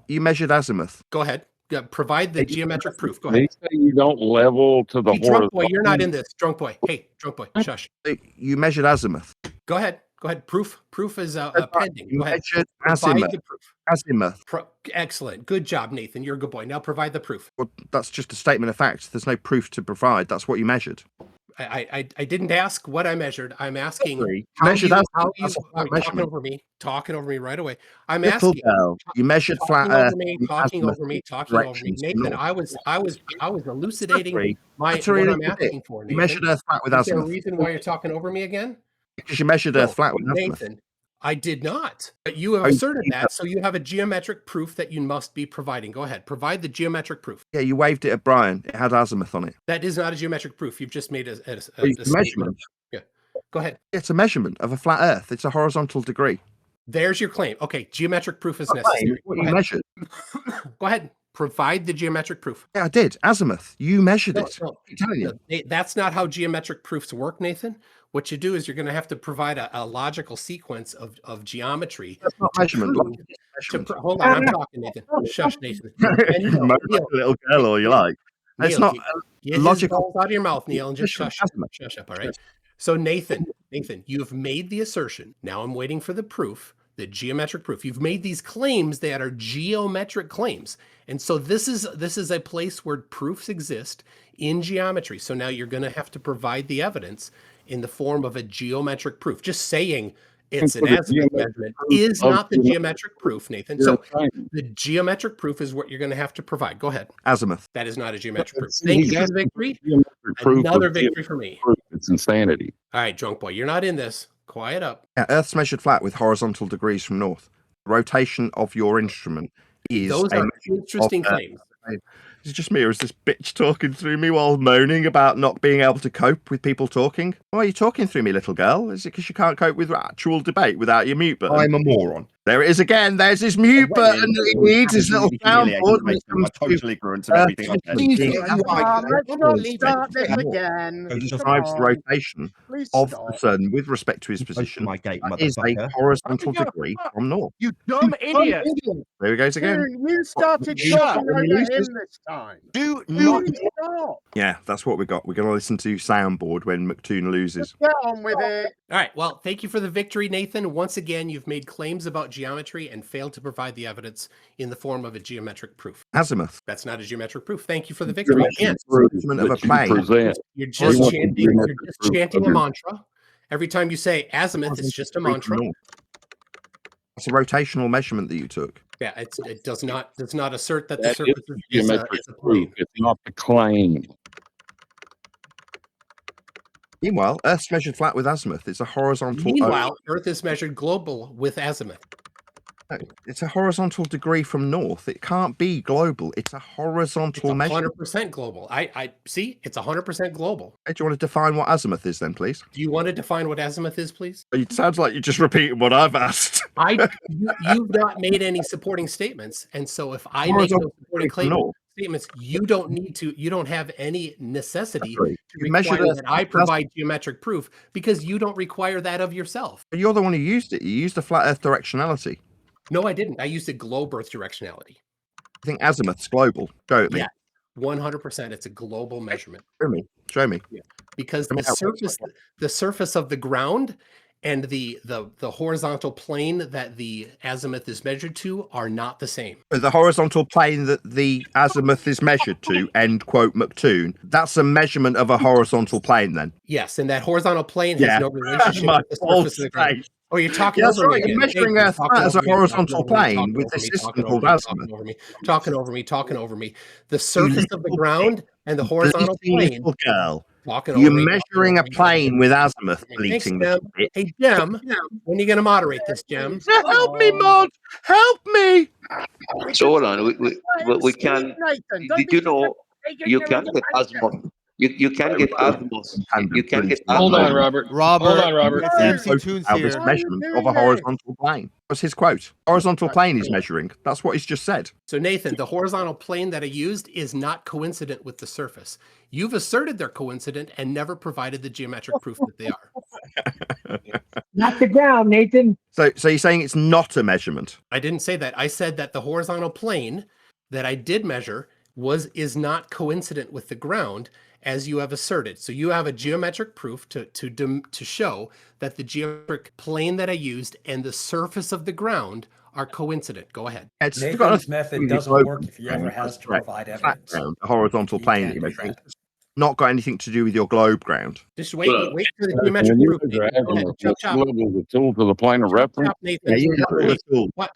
you measured azimuth. Go ahead. Provide the geometric proof. Go ahead. You don't level to the horizontal. Drunk boy, you're not in this. Drunk boy. Hey, drunk boy, shush. You measured azimuth. Go ahead. Go ahead. Proof is pending. Go ahead. Azimuth. The proof. Azimuth. Excellent. Good job, Nathan. You're a good boy. Now provide the proof. Well, that's just a statement of fact. There's no proof to provide. That's what you measured. I didn't ask what I measured. I'm asking how you talking over me. Talking over me right away. I'm asking. You measured flat Earth. Talking over me. Nathan, I was elucidating what I'm asking for. Nathan. You measured Earth flat with azimuth. Is there a reason why you're talking over me again? Because you measured Earth flat with azimuth. Nathan, I did not. But you have asserted that, so you have a geometric proof that you must be providing. Go ahead. Provide the geometric proof. Yeah, you waved it at Brian. It had azimuth on it. That is not a geometric proof. You've just made a measurement. Yeah. Go ahead. It's a measurement of a flat Earth. It's a horizontal degree. There's your claim. Okay, geometric proof is necessary. What you measured. Go ahead. Provide the geometric proof. Yeah, I did. Azimuth. You measured it. No. I'm telling you. That's not how geometric proofs work, Nathan. What you do is you're going to have to provide a logical sequence of geometry. That's not measurement. Hold on, I'm talking, Nathan. Shush, Nathan. Little girl, or you like. It's not logical. Out of your mouth, Neil, and just shush up. All right. So Nathan, you've made the assertion. Now I'm waiting for the proof. The geometric proof. You've made these claims that are geometric claims. And so this is a place where proofs exist in geometry. So now you're going to have to provide the evidence in the form of a geometric proof. Just saying it's an azimuth measurement is not the geometric proof, Nathan. So the geometric proof is what you're going to have to provide. Go ahead. Azimuth. That is not a geometric proof. Thank you for the victory. Another victory for me. It's insanity. All right, drunk boy, you're not in this. Quiet up. Yeah, Earth's measured flat with horizontal degrees from north. The rotation of your instrument is... Those are interesting claims. Is it just me, or is this bitch talking through me while moaning about not being able to cope with people talking? Why are you talking through me, little girl? Is it because you can't cope with actual debate without your mute button? I'm a moron. There it is again. There's his mute button that he needs, his little soundboard. Totally ignorant of everything I've said. Let's start this again. It describes the rotation of the sun with respect to his position. That is a horizontal degree from north. You dumb idiot. There he goes again. You started talking over him this time. Do not stop. Yeah, that's what we got. We're going to listen to soundboard when MCToon loses. Get on with it. All right. Well, thank you for the victory, Nathan. Once again, you've made claims about geometry and failed to provide the evidence in the form of a geometric proof. Azimuth. That's not a geometric proof. Thank you for the victory. Again, of a plane. You're just chanting a mantra. Every time you say azimuth, it's just a mantra. It's a rotational measurement that you took. Yeah, it does not assert that the surface is a plane. It's not the claim. Meanwhile, Earth's measured flat with azimuth. It's a horizontal. Meanwhile, Earth is measured global with azimuth. No, it's a horizontal degree from north. It can't be global. It's a horizontal measurement. 100% global. I see. It's 100% global. Hey, do you want to define what azimuth is then, please? Do you want to define what azimuth is, please? It sounds like you're just repeating what I've asked. You've not made any supporting statements, and so if I make no supporting statements, you don't have any necessity to require that I provide geometric proof because you don't require that of yourself. But you're the one who used it. You used the flat Earth directionality. No, I didn't. I used a globe Earth directionality. I think azimuth's global. Show it me. Yeah, 100%. It's a global measurement. Show me. Yeah. Because the surface of the ground and the horizontal plane that the azimuth is measured to are not the same. The horizontal plane that the azimuth is measured to, end quote MCToon, that's a measurement of a horizontal plane then? Yes, and that horizontal plane has no relationship with the surface of the ground. Oh, you're talking over me. You're measuring Earth as a horizontal plane with the system called azimuth. Talking over me. The surface of the ground and the horizontal plane. Girl. You're measuring a plane with azimuth, bleating. Hey, Gem, when are you going to moderate this, Gem? Help me, Mod! Help me! So hold on, we can. Did you know you can get azimuth? You can get azimuth. You can get azimuth. Hold on, Robert. Hold on, Robert. MCToon's here. Measurement of a horizontal plane. What's his quote? Horizontal plane he's measuring. That's what he's just said. So Nathan, the horizontal plane that I used is not coincident with the surface. You've asserted they're coincident and never provided the geometric proof that they are. Not the ground, Nathan. So you're saying it's not a measurement? I didn't say that. I said that the horizontal plane that I did measure is not coincident with the ground, as you have asserted. So you have a geometric proof to show that the geometric plane that I used and the surface of the ground are coincident. Go ahead. Nathan's method doesn't work if he ever has to provide evidence. A horizontal plane that you're measuring. Not got anything to do with your globe ground. Just wait for the geometric proof. The tool to the plane of reference.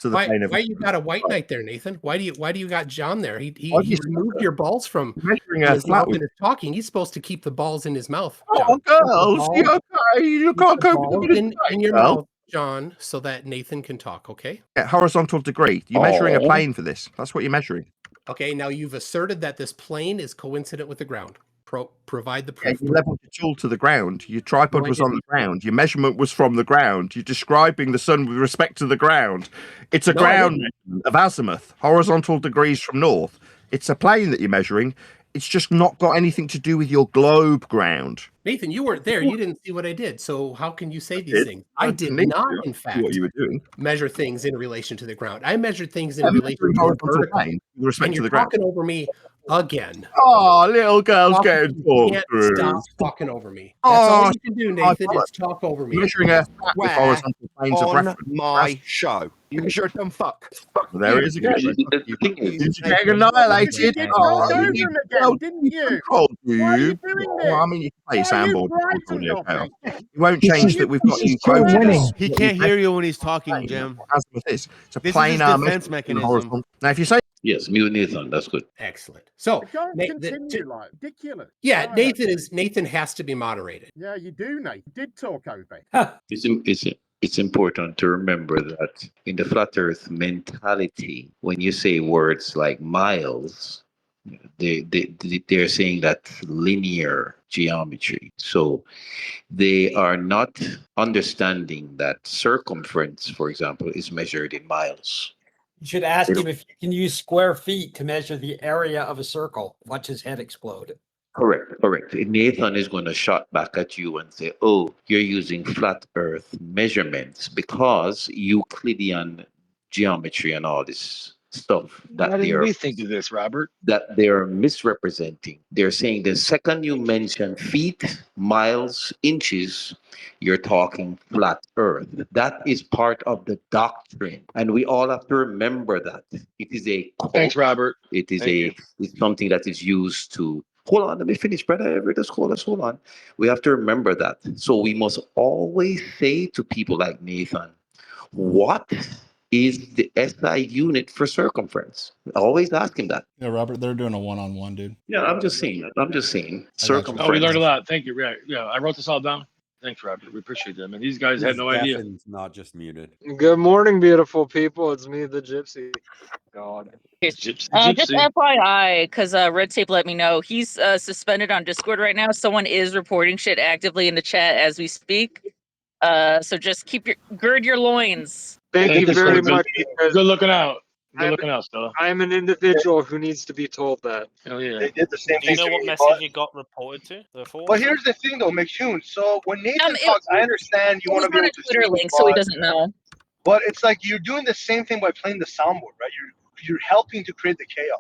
Why you got a white knight there, Nathan? Why do you got John there? He removed your balls from his mouth and is talking. He's supposed to keep the balls in his mouth. Oh, girls, you okay? You can't go in your mouth, John, so that Nathan can talk. Okay. Yeah, horizontal degree. You're measuring a plane for this. That's what you're measuring. Okay. Now you've asserted that this plane is coincident with the ground. Provide the proof. Yeah, you leveled the tool to the ground. Your tripod was on the ground. Your measurement was from the ground. You're describing the sun with respect to the ground. It's a ground measurement of azimuth, horizontal degrees from north. It's a plane that you're measuring. It's just not got anything to do with your globe ground. Nathan, you weren't there. You didn't see what I did. So how can you say these things? I did not, in fact, what you were doing. Measure things in relation to the ground. I measured things in relation to the vertical. Plane with respect to the ground. You're talking over me again. Oh, little girl's getting talked through. Stop talking over me. That's all you can do, Nathan, is talk over me. Measuring a horizontal planes of reference. My show. You're a dumb fuck. There it is again. You get annihilated. You rolled over him again, didn't you? Control, do Why are you? you doing this? Well, I mean, you can play Why are you soundboard. frightened of me? It won't change that we've got you still winning. quoted. He can't hear you when he's talking, Jim. Azimuth is. It's a This is his planar defense mechanism. Now, if you say Yes, mute Nathan. That's good. Excellent. So, Can't continue like ridiculous. yeah, Right. Nathan has to be moderated. Yeah, you do, Nate. You did talk over. It's important to remember that in the flat Earth mentality, when you say words like miles, they're saying that linear geometry. So they are not understanding that circumference, for example, is measured in miles. You should ask him if you can use square feet to measure the area of a circle. Watch his head explode. Correct. Nathan is going to shot back at you and say, oh, you're using flat Earth measurements because Euclidean geometry and all this stuff Why didn't we think of this, Robert? that they're misrepresenting. They're saying the second you mention feet, miles, inches, you're talking flat Earth. That is part of the doctrine, and we all have to remember that it is a cult. Thanks, Robert. It is Thank you. it's something that is used to. Hold on, let me finish, brother. Let's hold on. We have to remember that. So we must always say to people like Nathan, what is the SI unit for circumference? Always ask him that. Yeah, Robert, they're doing a one-on-one, dude. Yeah, I'm just saying. Circumference. Oh, we learned a lot. Thank you. Yeah, I wrote this all down. Thanks, Robert. We appreciate that, man. These guys had no idea. Stefan's not just muted. Good morning, beautiful people. It's me, the Gypsy. God. Gypsy. Just FYI, because Red Tape let me know he's suspended on Discord right now. Someone is reporting shit actively in the chat as we speak. So just gird your loins. Thank you very much. Good looking out. Good looking out, Stella. I'm an individual who needs to be told that. Hell yeah. They did the same Do thing. you know to what me, message you got reported to? But here's the thing, though, McToon. So when Nathan talks, I understand you want to be on able a to Twitter see link, the so he spot, doesn't know. But it's like you're doing the same thing by playing the soundboard, right? You're helping to create the chaos.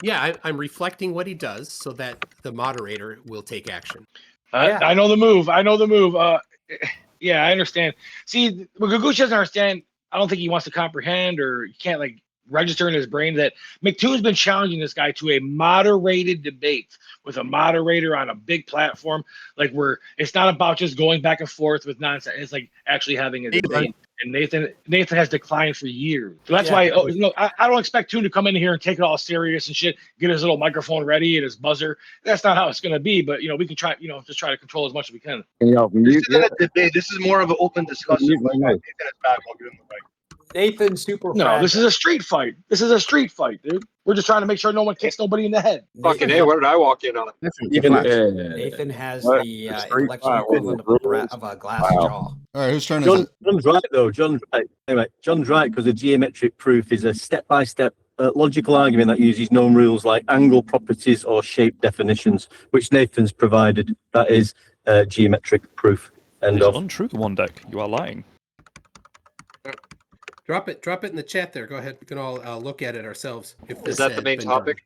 Yeah, I'm reflecting what he does so that the moderator will take action. I know the move. Yeah, I understand. See, what Gakushi doesn't understand, I don't think he wants to comprehend, or he can't like register in his brain that McToon's been challenging this guy to a moderated debate with a moderator on a big platform, like where it's not about just going back and forth with nonsense. It's like actually having a debate. And Nathan has declined for years. So that's why I don't expect Toon to come in here and take it all serious and shit, get his little microphone ready and his buzzer. That's not how it's gonna be, but we can try, just try to control as much as we can. This isn't a debate. This is more of an open discussion. Nathan is back. I'll give him the mic. Nathan super. No, this is a street fight. This is a street fight, dude. We're just trying to make sure no one kicks nobody in the head. Fucking hey, where did I walk in on it? Nathan has the intellectual equivalent of a glass jaw. All right, whose turn is it? John's right, though. John's right. Anyway, John's right, because a geometric proof is a step-by-step logical argument that uses known rules like angle properties or shape definitions, which Nathan's provided. That is geometric proof. End It's of. untrue, one deck. You are lying. Drop it in the chat there. Go ahead. We can all look at it ourselves. Is that the main topic?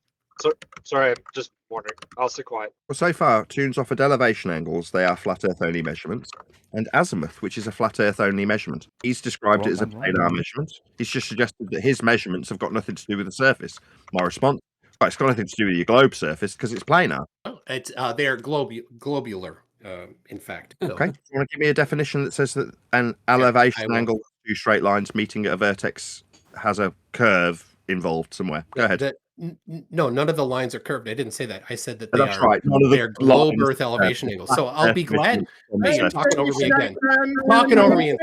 Sorry, I'm just wondering. I'll stay quiet. Well, so far, Toon's offered elevation angles. They are flat Earth only measurements. And Azimuth, which is a flat Earth only measurement. He's described it as a planar measurement. He's just suggested that his measurements have got nothing to do with the surface. My response, it's got nothing to do with your globe surface because it's planar. Oh, it's they're globular, in fact. Okay. Do you want to give me a definition that says that an elevation angle, two straight lines meeting at a vertex, has a curve involved somewhere? Go ahead. No, none of the lines are curved. I didn't say that. I said that That's right. None of they're the globe lines Earth elevation angles. So I'll be glad. Hey, You're talking over me again. Talking over me.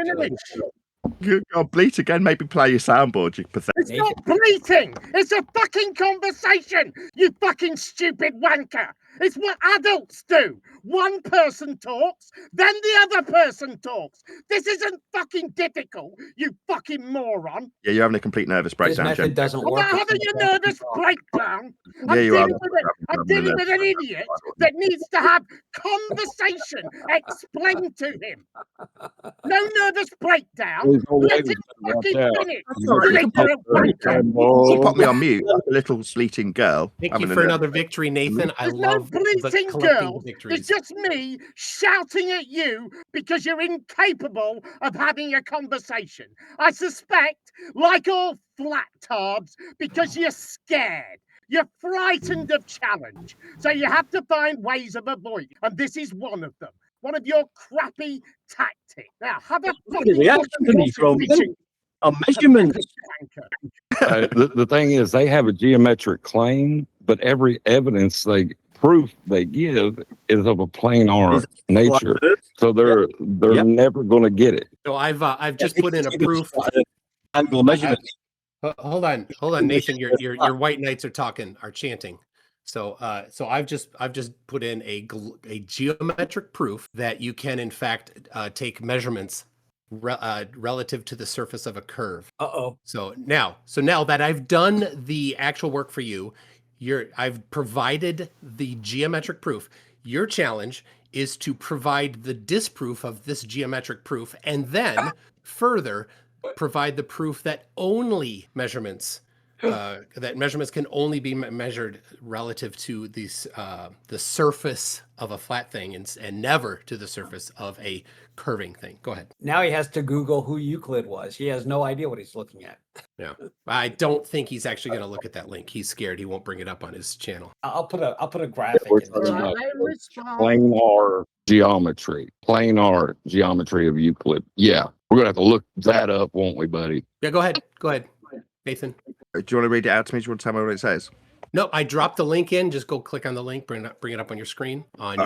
God, bleat again. Maybe play your soundboard. You pathetic. It's not bleating. It's a fucking conversation. You fucking stupid wanker. It's what adults do. One person talks, then the other person talks. This isn't fucking difficult, you fucking moron. Yeah, you're having a complete nervous breakdown, method Jen. doesn't I'm work. not having a nervous breakdown. Yeah, you are. I'm dealing with an idiot that needs to have conversation explained to him. No nervous breakdown. Let him fucking finish. You can pop me on mute like a little sleeting girl. Thank you for another victory, Nathan. I love the collecting victories. just me shouting at you because you're incapable of having a conversation. I suspect, like all flat-tards, because you're scared. You're frightened of challenge. So you have to find ways of avoiding. And this is one of them. One of your crappy tactics. Now, have a fucking measurements. The thing is, they have a geometric claim, but every proof they give is of a planar nature. So they're never going to get it. So I've just put in a proof. Angle measurement. Hold on, Nathan. Your white knights are chanting. So I've just put in a geometric proof that you can in fact take measurements relative to the surface of a curve. So now that I've done the actual work for you, I've provided the geometric proof. Your challenge is to provide the disproof of this geometric proof, and then further provide the proof that only measurements can only be measured relative to the surface of a flat thing and never to the surface of a curving thing. Go ahead. Now he has to Google who Euclid was. He has no idea what he's looking at. Yeah, I don't think he's actually going to look at that link. He's scared he won't bring it up on his channel. I'll put a graphic. Planar geometry of Euclid. Yeah, we're gonna have to look that up, won't we, buddy? Yeah, go ahead, Nathan. Do you want to read it out to me? Do you want to tell me what it says? No, I dropped the link in. Just go click on the link, bring it up on your screen on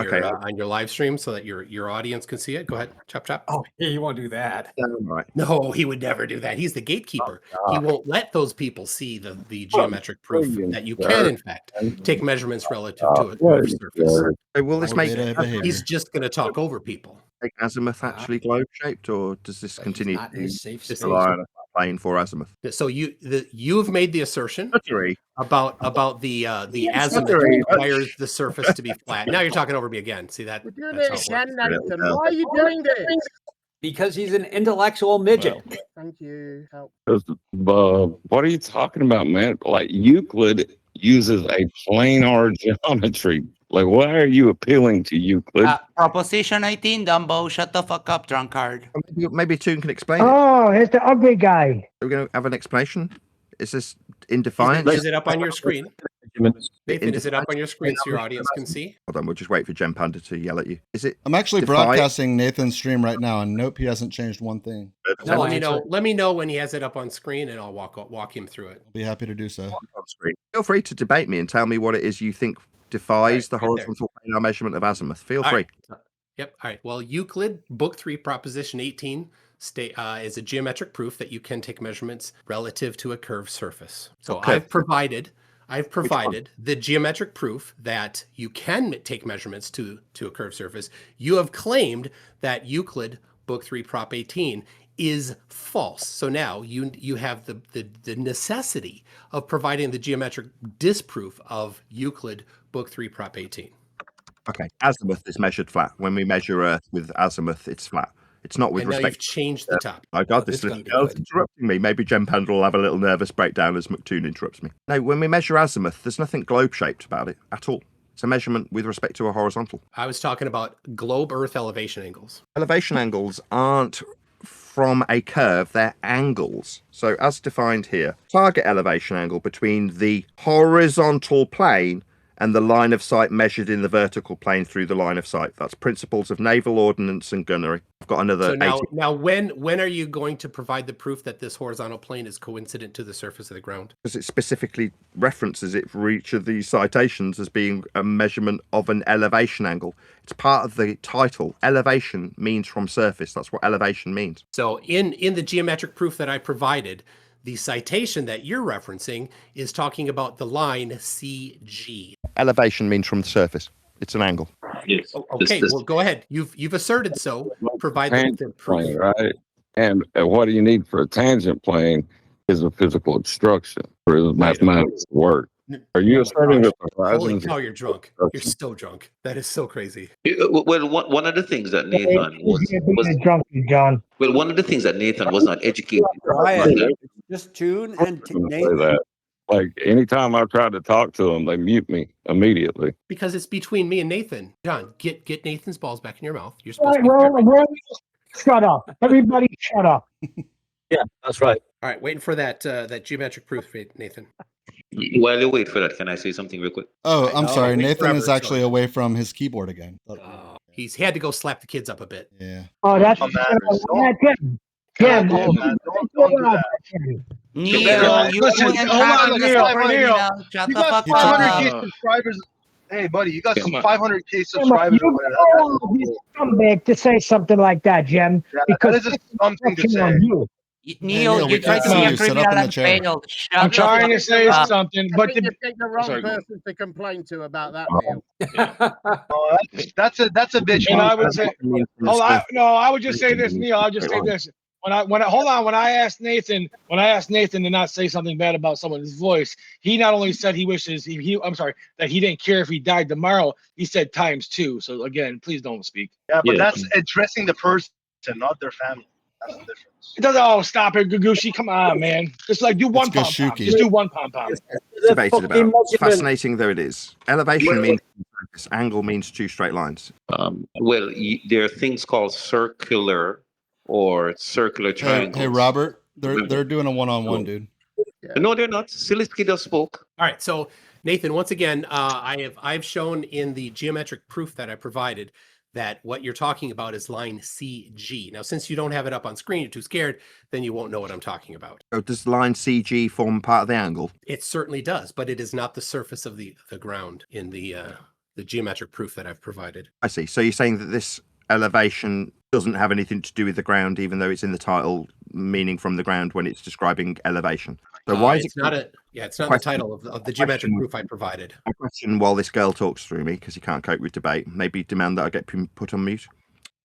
your live stream so that your audience can see it. Go ahead, chop. Oh, he won't do that. Right. No, he would never do that. He's the gatekeeper. He won't let those people see the geometric proof that you can, in fact, take measurements relative to a curved surface. So will this make? He's just going to talk over people. Make Azimuth actually globe shaped, or does this continue not in his safe space. to rely on a plane for Azimuth? So you've made the assertion about the Azimuth requires the surface to be flat. Now you're talking over me again. See that? We're doing it again, Nathan. Why are you doing this? Because he's an intellectual midget. Thank you. Help. What are you talking about, man? Like Euclid uses a planar geometry. Like, why are you appealing to Euclid? Proposition 18, Dumbo. Shut the fuck up, drunkard. Maybe Toon can explain it. Oh, it's the ugly guy. Are we going to have an explanation? Is this in defiance? Is it up on your screen? Nathan, is it up on your screen so your audience can see? Hold on, we'll just wait for Gempanda to yell at you. Is it? I'm actually broadcasting Nathan's stream right now, and nope, he hasn't changed one thing. No, let me know when he has it up on screen, and I'll walk him through it. I'll be happy to do so. On screen. Feel free to debate me and tell me what it is you think defies the horizontal planar measurement of Azimuth. Feel free. Yep. All right. Well, Euclid, Book 3, Proposition 18, is a geometric proof that you can take measurements relative to a curved surface. So I've provided the geometric proof that you can take measurements to a curved surface. You have claimed that Euclid, Book 3, Prop 18, is false. So now you have the necessity of providing the geometric disproof of Euclid, Book 3, Prop 18. Okay, Azimuth is measured flat. When we measure Earth with Azimuth, it's flat. It's not with respect. Now you've changed the top. My God, this little girl's interrupting me. Maybe Gempanda will have a little nervous breakdown as MCToon interrupts me. No, when we measure Azimuth, there's nothing globe-shaped about it at all. It's a measurement with respect to a horizontal. I was talking about globe Earth elevation angles. Elevation angles aren't from a curve, they're angles. So as defined here, target elevation angle between the horizontal plane and the line of sight measured in the vertical plane through the line of sight. That's principles of naval ordnance and gunnery. I've got another. So now when are you going to provide the proof that this horizontal plane is coincident to the surface of the ground? Because it specifically references it for each of these citations as being a measurement of an elevation angle. It's part of the title. Elevation means from surface. That's what elevation means. So in the geometric proof that I provided, the citation that you're referencing is talking about the line CG. Elevation means from the surface. It's an angle. Yes. Okay, well, go ahead. You've asserted so. Provide the proof. Plane, right? And what do you need for a tangent plane is a physical obstruction for the mathematics to work. Are you asserting that the holy cow, you're drunk. You're so drunk. That is so crazy. Well, one of the things that Nathan was drunk, John. Well, one of the things that Nathan was not educated. Ryan, just Toon and Nathan. Like anytime I try to talk to them, they mute me immediately. Because it's between me and Nathan. John, get Nathan's balls back in your mouth. You're supposed Right, to be shut up. Everybody shut up. Yeah, that's right. All right, waiting for that that geometric proof, Nathan. While you wait for that, can I say something real quick? Oh, I'm sorry. wait Nathan forever, is actually away from his keyboard again. He had to go slap the kids up a bit. Yeah. Oh, that's Jim. Jim. Don't do that. Neil, you Listen, can't hold talk on, on the Neil. server, you Neil. know. Shut You the got fuck up. 500k subscribers. Hey, buddy, you got some on. 500k subscribers. You scumbag to say something like that, Jim. Yeah, because that is just something to say. you. Neil, we you tried can't to be see a you. Sit criminal up in the and chair. failed. I'm Shut the trying to fuck say up. something, I but think you picked the wrong sorry. person to complain to about that, Neil. Oh, that's a bitch. And move. I would say, I would just say this, Neil. I'll just say this. When I asked Nathan to not say something bad about someone's voice, he not only said he wishes that he didn't care if he died tomorrow. He said ×2. So again, please don't speak. Yeah, but that's addressing the person, not their family. That's the difference. It doesn't. Oh, stop it, Gakushi. Come on, man. Just like do one pom pom. Just do one pom pom. Debated about. Fascinating though it is. Elevation means angle means two straight lines. Well, there are things called circular or circular triangles. Hey, Robert, they're doing a one-on-one, dude. No, they're not. Silisky just spoke. All right, so Nathan, once again, I've shown in the geometric proof that I provided that what you're talking about is line CG. Now, since you don't have it up on screen, you're too scared, then you won't know what I'm talking about. So does line CG form part of the angle? It certainly does, but it is not the surface of the ground in the geometric proof that I've provided. I see. So you're saying that this elevation doesn't have anything to do with the ground, even though it's in the title, meaning from the ground when it's describing elevation. So why is it's not the title of the geometric proof I provided. A question while this girl talks through me, because he can't cope with debate, maybe demand that I get put on mute.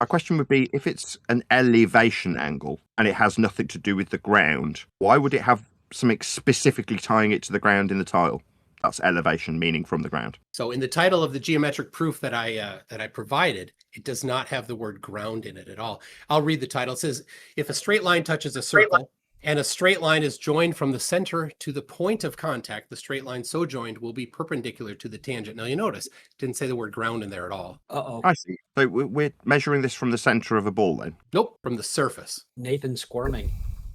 My question would be, if it's an elevation angle and it has nothing to do with the ground, why would it have something specifically tying it to the ground in the title? That's elevation, meaning from the ground. So in the title of the geometric proof that I provided, it does not have the word ground in it at all. I'll read the title. It says, if a straight line touches a circle and a straight line is joined from the center to the point of contact, the straight line so joined will be perpendicular to the tangent. Now you notice, it didn't say the word ground in there at all. I see. So we're measuring this from the center of a ball then? Nope, from the surface. Nathan's squirming. It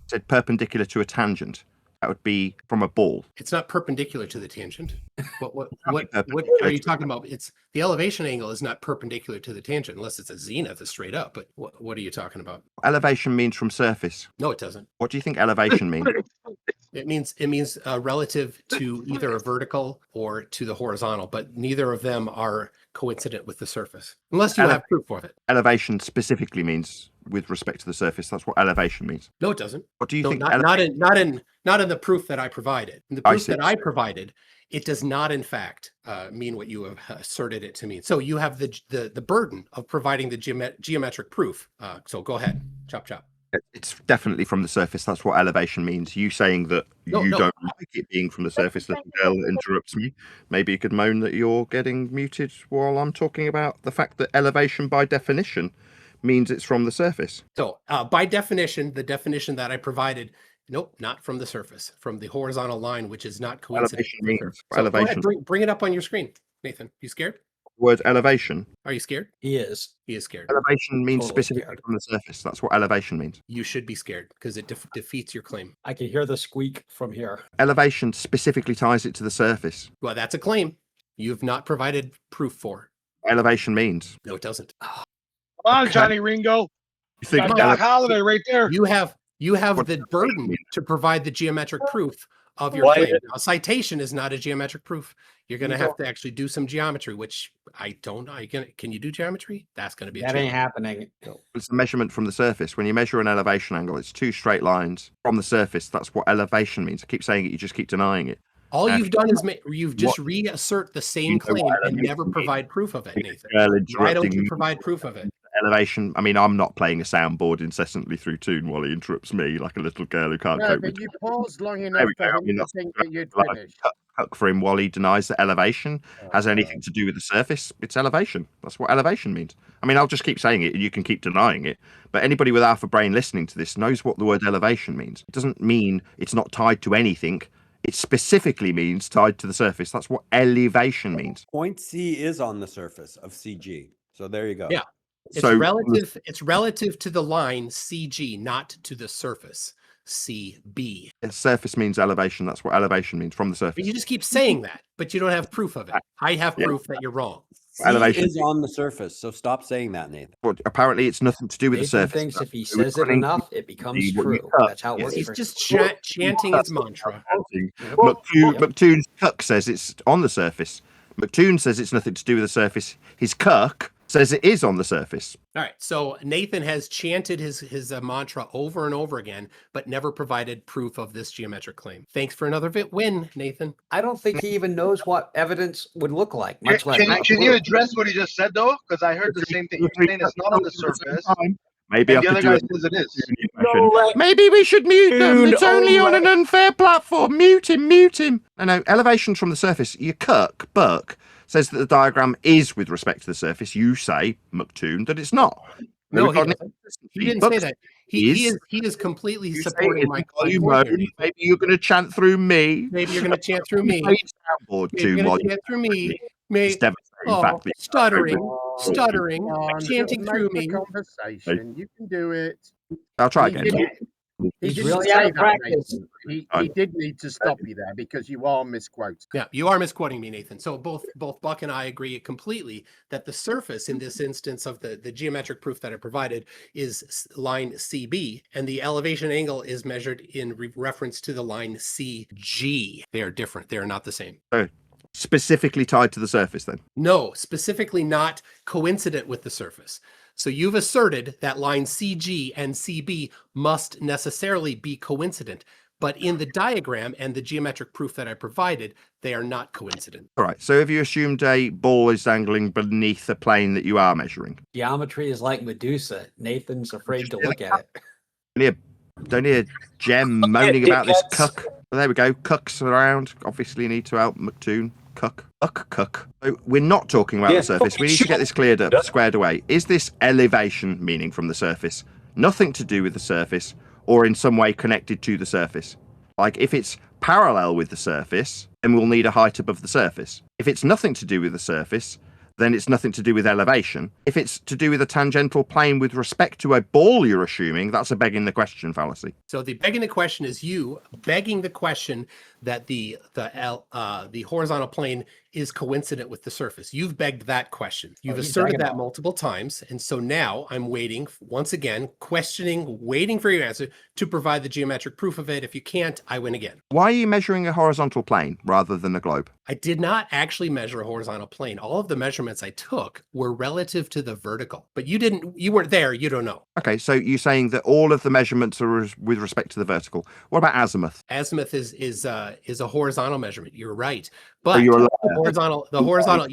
said perpendicular to a tangent. That would be from a ball. It's not perpendicular to the tangent. What are you talking about? It's the elevation angle is not perpendicular to the tangent unless it's a zenith, it's straight up. But what are you talking about? Elevation means from surface. No, it doesn't. What do you think elevation means? It means relative to either a vertical or to the horizontal, but neither of them are coincident with the surface, unless you have proof of it. Elevation specifically means with respect to the surface. That's what elevation means. No, it doesn't. What do you think? Not in the proof that I provided. In the proof that I provided, it does not, in fact, mean what you have asserted it to mean. So you have the burden of providing the geometric proof. So go ahead, chop chop. It's definitely from the surface. That's what elevation means. You saying that you don't like it being from the surface, little girl interrupts me. Maybe you could moan that you're getting muted while I'm talking about the fact that elevation by definition means it's from the surface. So by definition, the definition that I provided, nope, not from the surface, from the horizontal line, which is not coincident. Elevation. Go ahead, bring it up on your screen, Nathan. You scared? Word elevation. Are you scared? He is. He is scared. Elevation means specifically from the surface. That's what elevation means. You should be scared because it defeats your claim. I can hear the squeak from here. Elevation specifically ties it to the surface. Well, that's a claim you've not provided proof for. Elevation means. No, it doesn't. Come on, Johnny Ringo. You think got Doc Holliday right there. You have the burden to provide the geometric proof of your claim. Now, a citation is not a geometric proof. You're going to have to actually do some geometry, which I don't know. Can you do geometry? That's going to be that ain't happening. It's a measurement from the surface. When you measure an elevation angle, it's two straight lines from the surface. That's what elevation means. I keep saying it, you just keep denying it. All you've done is you've just reassert the same claim and never provide proof of it, Nathan. Why don't you provide proof of it? Elevation. I mean, I'm not playing a soundboard incessantly through tune while he interrupts me like a little girl who can't cope with. You paused long enough for him to think that you'd finish. Huck for him while he denies that elevation has anything to do with the surface. It's elevation. That's what elevation means. I mean, I'll just keep saying it and you can keep denying it. But anybody with half a brain listening to this knows what the word elevation means. It doesn't mean it's not tied to anything. It specifically means tied to the surface. That's what elevation means. Point C is on the surface of CG. So there you go. Yeah. It's So- relative. It's relative to the line CG, not to the surface CB. Surface means elevation. That's what elevation means, from the surface. But you just keep saying that, but you don't have proof of it. I have proof that you're wrong. C Elevation. is on the surface, so stop saying that, Nathan. But apparently, it's nothing to do with the Nathan surface. thinks if he That's to do with says it running enough, it becomes what you true. cut. That's how it Yes. works. He's for- just chanting his mantra. McToon Cuck says it's on the surface. McToon says it's nothing to do with the surface. His Kirk says it is on the surface. All right, so Nathan has chanted his mantra over and over again, but never provided proof of this geometric claim. Thanks for another win, Nathan. I don't think he even knows what evidence would look like. Much less Can you address what he just said though? Because I heard the same thing. You're saying it's not on the surface. Maybe and I the could other do guy says it is. Maybe we should mute them. Dude, It's only on an unfair platform. Mute him. No, elevation from the surface. Your Burke says that the diagram is with respect to the surface. You say, McToon, that it's not. No, he didn't say that. He is completely supporting my point here. Maybe you're going to chant through me. Maybe you're going to chant through me. Soundboard Maybe you're going to chant through me. It's devastating. fact, Stuttering, chanting through me. Conversation. You can do it. I'll try again. He didn't really say out of that, practice. Nathan. He did need to stop you there because you are misquoting. Yeah, you are misquoting me, Nathan. So both Buck and I agree completely that the surface in this instance of the geometric proof that I provided is line CB, and the elevation angle is measured in reference to the line CG. They are different. They are not the same. So specifically tied to the surface then? No, specifically not coincident with the surface. So you've asserted that line CG and CB must necessarily be coincident, but in the diagram and the geometric proof that I provided, they are not coincident. All right. So have you assumed a ball is dangling beneath the plane that you are measuring? Geometry is like Medusa. Nathan's afraid to look at it. Don't hear Jem moaning about this cuck. Well, there we go. Cucks around. Obviously need to help McToon. Cuck. So we're not talking about the surface. We need to get this cleared up, squared away. Is this elevation meaning from the surface? Nothing to do with the surface, or in some way connected to the surface? Like if it's parallel with the surface, then we'll need a height above the surface. If it's nothing to do with the surface, then it's nothing to do with elevation. If it's to do with a tangential plane with respect to a ball you're assuming, that's a begging the question fallacy. So the begging the question is you begging the question that the horizontal plane is coincident with the surface. You've begged that question. You've asserted that multiple times. And so now I'm waiting, once again, waiting for your answer to provide the geometric proof of it. If you can't, I win again. Why are you measuring a horizontal plane rather than a globe? I did not actually measure a horizontal plane. All of the measurements I took were relative to the vertical, but you weren't there. You don't know. Okay, so you're saying that all of the measurements are with respect to the vertical. What about azimuth? Azimuth is a horizontal measurement. You're right, but So you're a liar. the horizontal.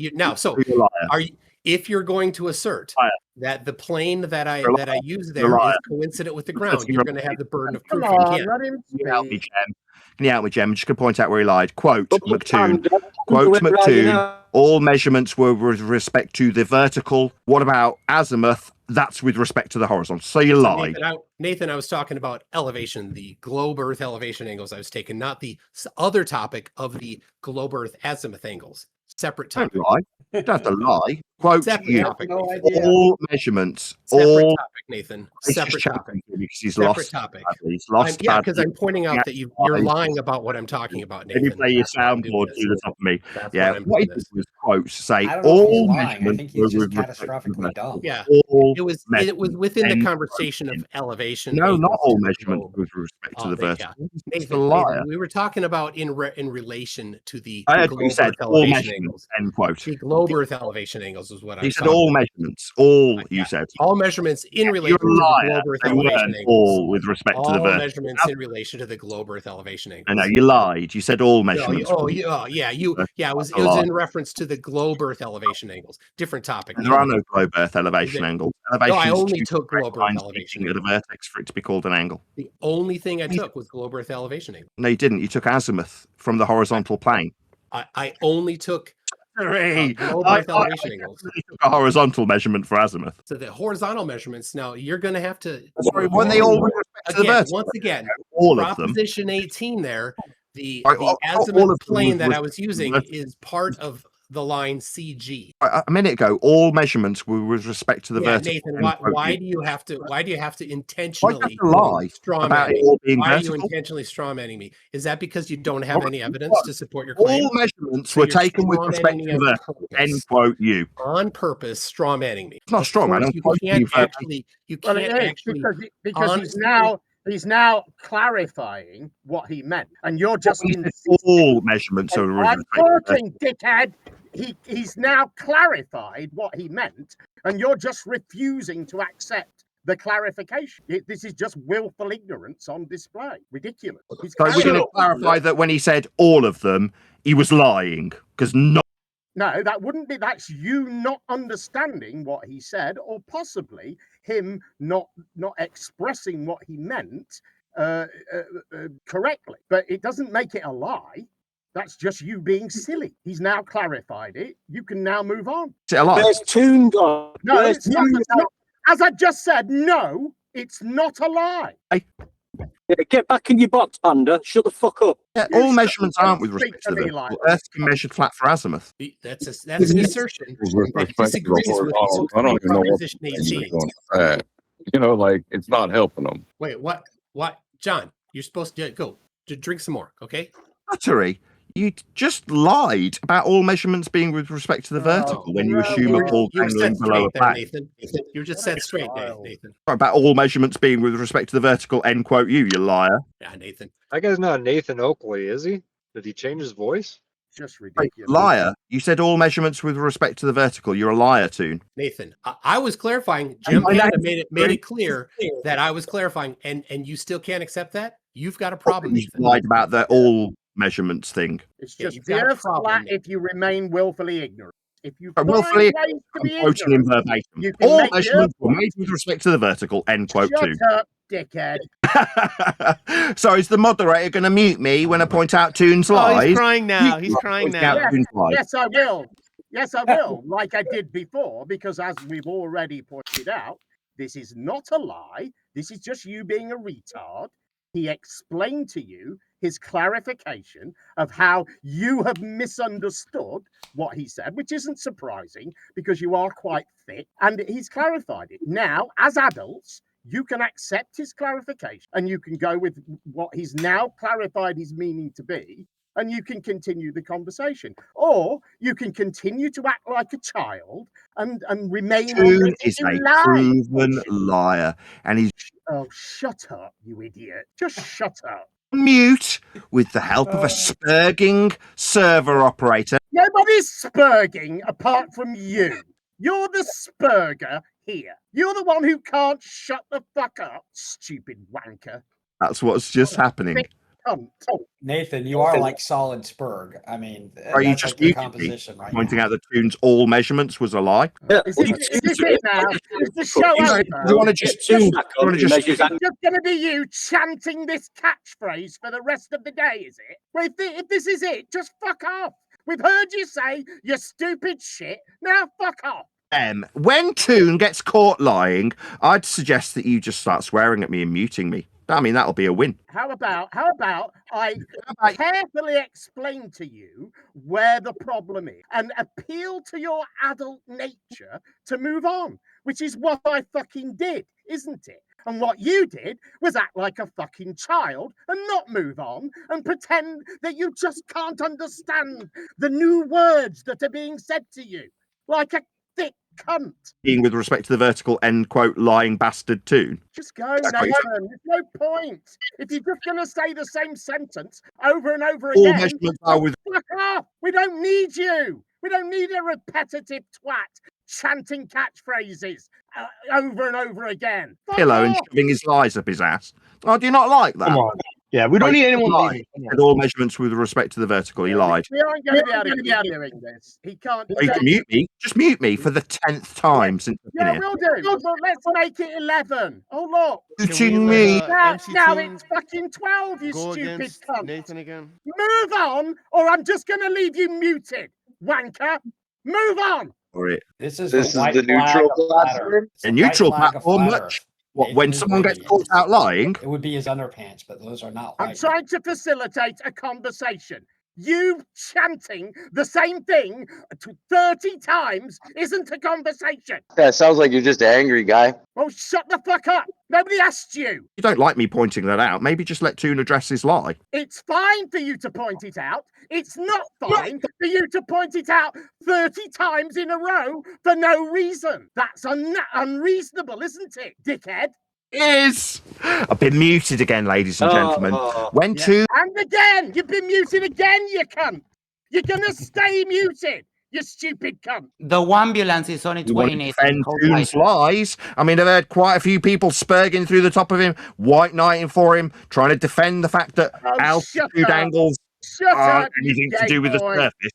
Are you? If you're going to assert that the plane that I use there is coincident with the ground, you're going to have the burden of proof. Can you help me, Jem? I'm just going to point out where he lied. Quote McToon. Quote McToon. All measurements were with respect to the vertical. What about azimuth? That's with respect to the horizontal. So you lied. Nathan, I was talking about elevation, the globe Earth elevation angles I was taking, not the other topic of the globe Earth azimuth angles. Separate topic. Don't lie. You don't have to lie. Quote Separate you. topic. All measurements. Separate all topic, Nathan. He's Separate just topic. because he's Separate lost. topic. He's lost. Yeah, because I'm pointing out that you're lying about what I'm talking about, Nathan. Can you play your soundboard to the top of me? Yeah. What he did was quotes say I don't know if all he's lying. I think he's just measurements. catastrophically dumb. Yeah. All It was within the conversation of elevation. No, not angles all to the measurements globe. with respect to the vertical. Nathan, we were talking about in relation to the I heard globe you said Earth all elevation measurements. angles. End quote. The globe Earth elevation angles is what I You was said talking all about. measurements. All you said. All measurements in relation You're a to the liar. globe Earth They elevation weren't angles. all with respect to the All vertical. measurements in relation to the globe Earth elevation angles. I know you lied. You said all No, measurements. it was in reference to the globe Earth elevation angles. Different topic. There are no globe Earth elevation angles. No, I Elevation's only two took globe Earth lines elevation meeting at a vertex for it to be called an angle. The only thing I took was globe Earth elevation angle. No, you didn't. You took azimuth from the horizontal plane. I only took globe I Earth elevation angles. took a horizontal measurement for azimuth. So the horizontal measurements. Now you're going to have to. Sorry, weren't they all with respect to the Again, vertical? once again, All of them. Proposition 18 there. The all azimuth of them plane that was- I was using is part of the line CG. A minute ago, all measurements were with respect to the Yeah, vertical. Nathan, why do you have to intentionally lie straw about man it me? all being Why are you vertical? intentionally straw manning me? Is that because you don't have any evidence to support your claim? All measurements So were you're taken with straw respect manning to me the on vertical. purpose. End quote you. On purpose, straw manning me. It's not Of straw man. course, I'm you quoting can't you verbatim. actually. You Well, can't it is actually because he's now clarifying what he meant, and you're just He said insisting. all measurements are with I'm respect to the talking, dickhead. He's now clarified what he meant, and you're just refusing to accept the clarification. This is just willful ignorance on display. Ridiculous. He's So we're going to clarify that when he said all of them, he was lying because not. No, that wouldn't be. That's you not understanding what he said, or possibly him not expressing what he meant correctly. But it doesn't make it a lie. That's just you being silly. He's now clarified it. You can now move on. Is it a lie? There's Toon gone. No, There's it's not. Toon It's not. As I just said, no, it's not a lie. Yeah, get back in your box, Panda. Shut the fuck up. Yeah, all measurements aren't with speak respect to to the me vertical. like Earth can be measured flat for azimuth. That's an assertion With that respect to the disagrees with horizontal, I don't even know what Proposition you're 18. doing with that. You know, like it's not helping them. Wait, what? What? John, you're supposed to go drink some more, okay? Battery, you just lied about all measurements being with respect to the vertical when you assume a ball You were dangling set below a straight there, flag. Nathan. You were just set straight, Nathan. About all measurements being with respect to the vertical. End quote you liar. Yeah, Nathan. That guy's not Nathan Oakley, is he? Did he change his voice? Just Wait, ridiculous. liar. You said all measurements with respect to the vertical. You're a liar, Toon. Nathan, I was clarifying. Gempanda made it clear that I was clarifying, and you still can't accept that? You've got a problem, You Nathan. lied about the all measurements thing. It's Yeah, just you've the got a earth's problem flat there. if you remain willfully ignorant. If you find Willfully, ways to I'm be quoting him ignorant, verbatim. you can All make the measurements earth were flat. made with respect to the vertical. End quote Shut Toon. up, dickhead. So is the moderator going to mute me when I point out Toon's Oh, lies? he's crying now. He's crying Pointing out now. Toon's lies. Yes, I will. Yes, I will, like I did before, because as we've already pointed out, this is not a lie. This is just you being a retard. He explained to you his clarification of how you have misunderstood what he said, which isn't surprising because you are quite thick, and he's clarified it. Now, as adults, you can accept his clarification and you can go with what he's now clarified his meaning to be, and you can continue the conversation. Or you can continue to act like a child and remain on Toon this. is You a lie. proven liar, and he's Oh, shut up, you idiot. Just shut up. mute with the help of a spurging server operator. Nobody's spurging apart from you. You're the spurger here. You're the one who can't shut the fuck up, stupid wanker. That's what's just happening. Cunt. Nathan, you are like solid Spurg. I mean, Are you that's just like the muting me, composition right pointing now. out that Toon's all measurements was a lie? Is this it now? Is the show over? You want to just Toon back on. It's just going to be you chanting this catchphrase for the rest of the day, is it? Well, if this is it, just fuck off. We've heard you say your stupid shit. Now fuck off. When Toon gets caught lying, I'd suggest that you just start swearing at me and muting me. I mean, that'll be a win. How about I carefully explain to you where the problem is and appeal to your adult nature to move on, which is what I fucking did, isn't it? And what you did was act like a fucking child and not move on and pretend that you just can't understand the new words that are being said to you, like a thick cunt. Being with respect to the vertical, end quote, lying bastard Toon. Just go, Nathan. There's no point. If you're just going to say the same sentence over and over All again, measurements are with. fuck off. We don't need you. We don't need a repetitive twat chanting catchphrases over and over again. Fuck Pillow and off. shoving his lies up his ass. Oh, do you not like that? Come on. Yeah, we don't need anyone leaving. And all measurements with respect to the vertical. He lied. We aren't going to be able to keep doing this. He can't. Oh, you can mute me. Just mute me for the 10th time since I've been Yeah, here. we'll do. But let's make it 11. Oh, look. Muting me. Now it's fucking 12, you Go stupid against cunt. Nathan again. Move on, or I'm just going to leave you muted, wanker. Move on. All right. This is This the is white the flag neutral of Fetter. platform? It's A the neutral white flag of platform, Fetter. much. What, when someone gets caught out lying? It would be his underpants, but those are not. I'm trying to facilitate a conversation. You chanting the same thing 30 times isn't a conversation. Yeah, it sounds like you're just an angry guy. Oh, shut the fuck up. Nobody asked you. You don't like me pointing that out. Maybe just let Toon address his lie. It's fine for you to point it out. It's not fine for you to point it out 30 times in a row for no reason. That's unreasonable, isn't it, dickhead? Is I've been muted again, ladies and gentlemen. When Toon and again, you've been muted again, you cunt. You're gonna stay muted, you stupid cunt. The ambulance is on its way, Nathan. Toon's lies. I mean, I've heard quite a few people spurging through the top of him, white knighting for him, trying to defend the fact that altitude angles aren't anything to do with the surface.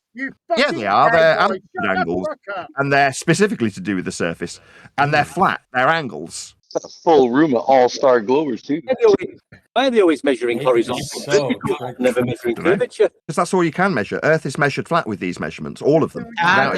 Yeah, they are. They're altitude angles, and they're specifically to do with the surface, and they're flat. They're angles. A full room of all-star globers too. Why are they always measuring horizontal? Never measuring curvature. Because that's all you can measure. Earth is measured flat with these measurements, all of them. I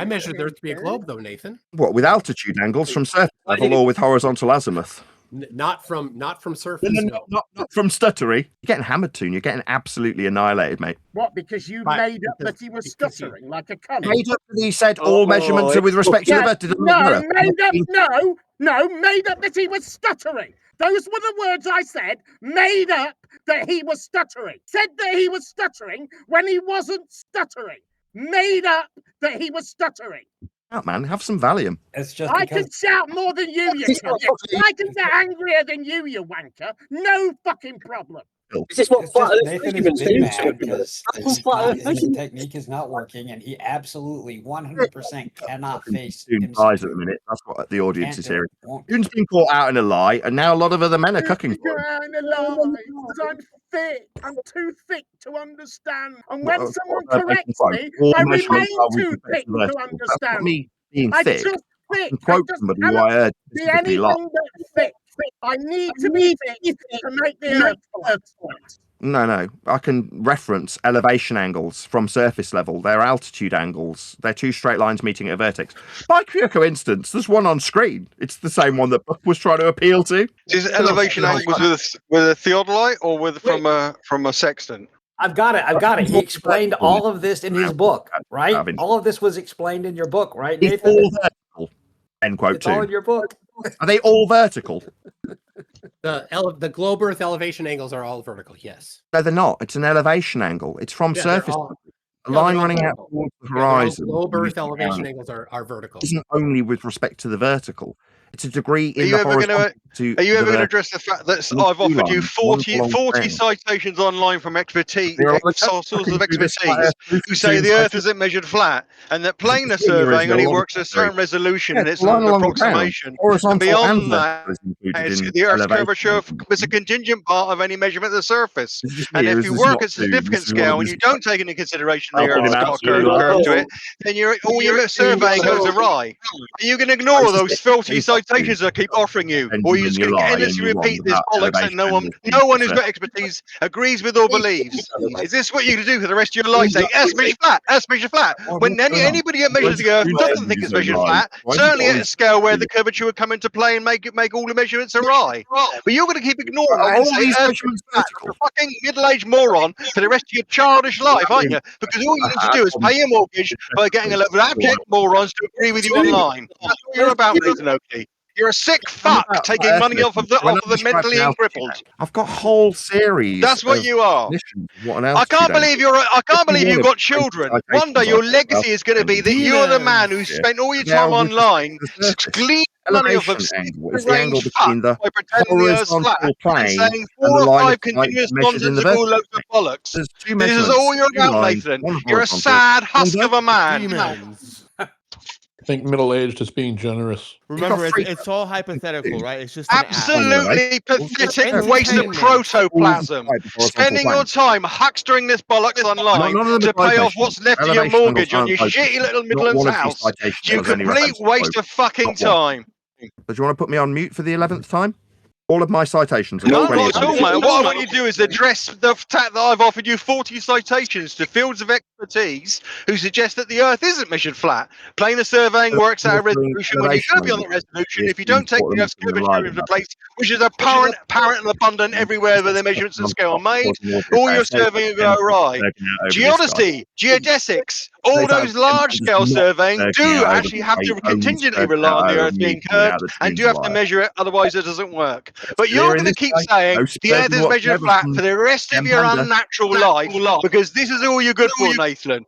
measured the Earth to be a globe, though, Nathan. What, with altitude angles from surface level or with horizontal azimuth? Not from surface. No. Not from stuttery. You're getting hammered, Toon. You're getting absolutely annihilated, mate. What? Because you made up that he was stuttering like a cunt. Made up that he said all measurements are with respect to the vertical. No, made up that he was stuttering. Those were the words I said. Made up that he was stuttering. Said that he was stuttering when he wasn't stuttering. Made up that he was stuttering. Out, man, have some Valium. It's just I can shout more than you cunt. I can get angrier than you wanker. No fucking problem. Is this what flat Earth measurements do? Because his technique is not working, and he absolutely 100% cannot face Toon lies at the minute. That's what the audience is hearing. Toon's been caught out in a lie, and now a lot of other men are cooking for him. I'm thick. I'm too thick to understand. And when someone corrects me, I remain too thick to understand. Me being thick. Just thick. Quote somebody who I heard Be specifically anything but thick. I need to be thick to make the Earth flat. No. I can reference elevation angles from surface level. They're altitude angles. They're two straight lines meeting at a vertex. By pure coincidence, there's one on screen. It's the same one that Buck was trying to appeal to. Is it elevation angles with a theodolite or from a sextant? I've got it. He explained all of this in his book, right? All of this was explained in your book, right, Nathan? It's all vertical. End quote. It's all in your book. Are they all vertical? The globe Earth elevation angles are all vertical, yes. No, they're not. It's an elevation angle. It's from surface. A line running out towards the horizon. Globe Earth elevation angles are vertical. Isn't only with respect to the vertical. It's a degree in the horizontal. Are you ever going to address the fact that I've offered you 40 citations online from sources of expertise who say the Earth isn't measured flat, and that planar surveying only works at a certain resolution and it's an approximation. And beyond that, the Earth's curvature is a contingent part of any measurement of the surface. And if you work at a significant scale and you don't take into consideration the Earth's got a curve to it, then all your surveying goes awry. Are you going to ignore those 40 citations I keep offering you, or you just going to get endlessly repeat this bollocks and no one who's got expertise agrees with or believes? Is this what you're going to do for the rest of your life? Say, Earth's measured flat, when anybody that measures the Earth doesn't think it's measured flat, certainly at a scale where the curvature would come into play and make all the measurements awry. But you're going to keep ignoring that and say Earth's flat. You're a fucking middle-aged moron for the rest of your childish life, aren't you? Because all you need to do is pay your mortgage by getting a load of abject morons to agree with you online. That's what you're about, Nathan Oakley. You're a sick fuck taking money off of the mentally crippled. I've got a whole series. That's what you are. I can't believe you've got children. One day your legacy is going to be that you're the man who spent all your time online gleaning money off of range fuck by pretending the Earth's flat and saying 4 or 5 continuous nonsensical loads of bollocks. This is all you're about, Nathan. You're a sad husk of a man. Think middle-aged is being generous. Remember, it's all hypothetical, right? It's just absolutely pathetic waste of protoplasm. Spending your time huckstering this bollocks online to pay off what's left of your mortgage on your shitty little Midlands house. You complete waste of fucking time. Do you want to put me on mute for the 11th time? All of my citations are No, 20. not at all, mate. What I want you to do is address the fact that I've offered you 40 citations to fields of expertise who suggest that the Earth isn't measured flat. Planar surveying works out a resolution when you go beyond that resolution. If you don't take the Earth's curvature into place, which is apparent and abundant everywhere where the measurements and scale are made, all your surveying will go awry. Geodesy, geodesics, all those large-scale surveying do actually have to contingently rely on the Earth being curved and do have to measure it, otherwise it doesn't work. But you're going to keep saying the Earth is measured flat for the rest of your unnatural life because this is all you're good for, Nathan.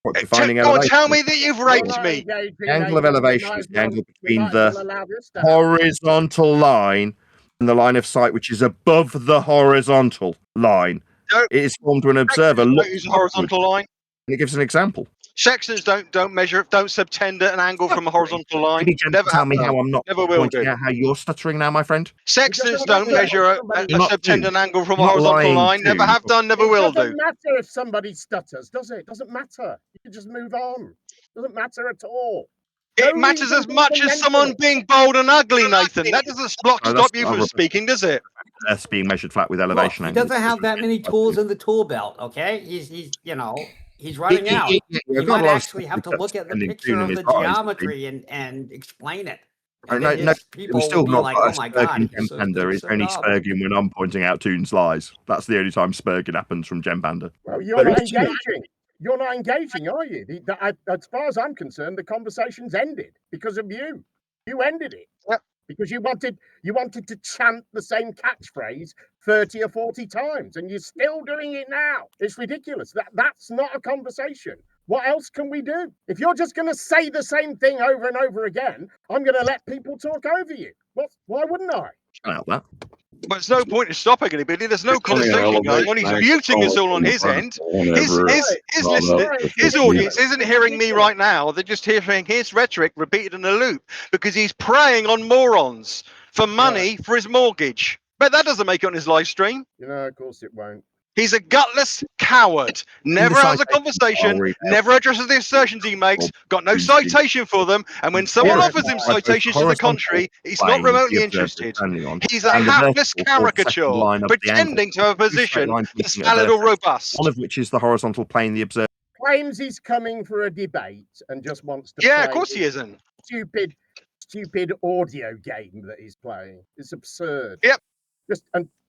Go on, tell me that you've raped me. The angle of elevation is the angle between the horizontal line and the line of sight, which is above the horizontal line. It is formed when an observer looks at the horizontal line. And it gives an example. Sextants don't measure, don't subtend at an angle from a horizontal line. Never tell me how I'm not pointing out how you're stuttering now, my friend. Sextants don't measure a subtend an angle from a horizontal line. Never have done, never will do. It doesn't matter if somebody stutters, does it? It doesn't matter. You can just move on. It doesn't matter at all. It matters as much as someone being bold and ugly, Nathan. That doesn't stop you from speaking, does it? Earth's being measured flat with elevation He doesn't have that many tools in the tool belt, okay? He's he's running out. You might actually have to look at the picture of the geometry and explain it. No, we're still not like, got a Spurgeon Gempanda. It's only Spurgeon when I'm pointing out Toon's lies. That's the only time Spurgeon happens from Gempanda. Well, you're not engaging. You're not engaging, are you? As far as I'm concerned, the conversation's ended because of you. You ended it. Yep. Because you wanted to chant the same catchphrase 30 or 40 times, and you're still doing it now. It's ridiculous. That's not a conversation. What else can we do? If you're just going to say the same thing over and over again, I'm going to let people talk over you. Why wouldn't I? That. But there's no point in stopping anybody. There's no conversation going on. He's muting us all on his end. His audience isn't hearing me right now. They're just hearing his rhetoric repeated in a loop because he's preying on morons for money for his mortgage. But that doesn't make it on his live stream. Of course it won't. He's a gutless coward. Never has a conversation, never addresses the assertions he makes, got no citation for them, and when someone offers him citations to the contrary, he's not remotely interested. He's a hapless caricature, pretending to have a position that's valid or robust. One of which is the horizontal plane the observer claims he's coming for a debate and just wants to play of course he isn't. Stupid audio game that he's playing. It's absurd. Yep.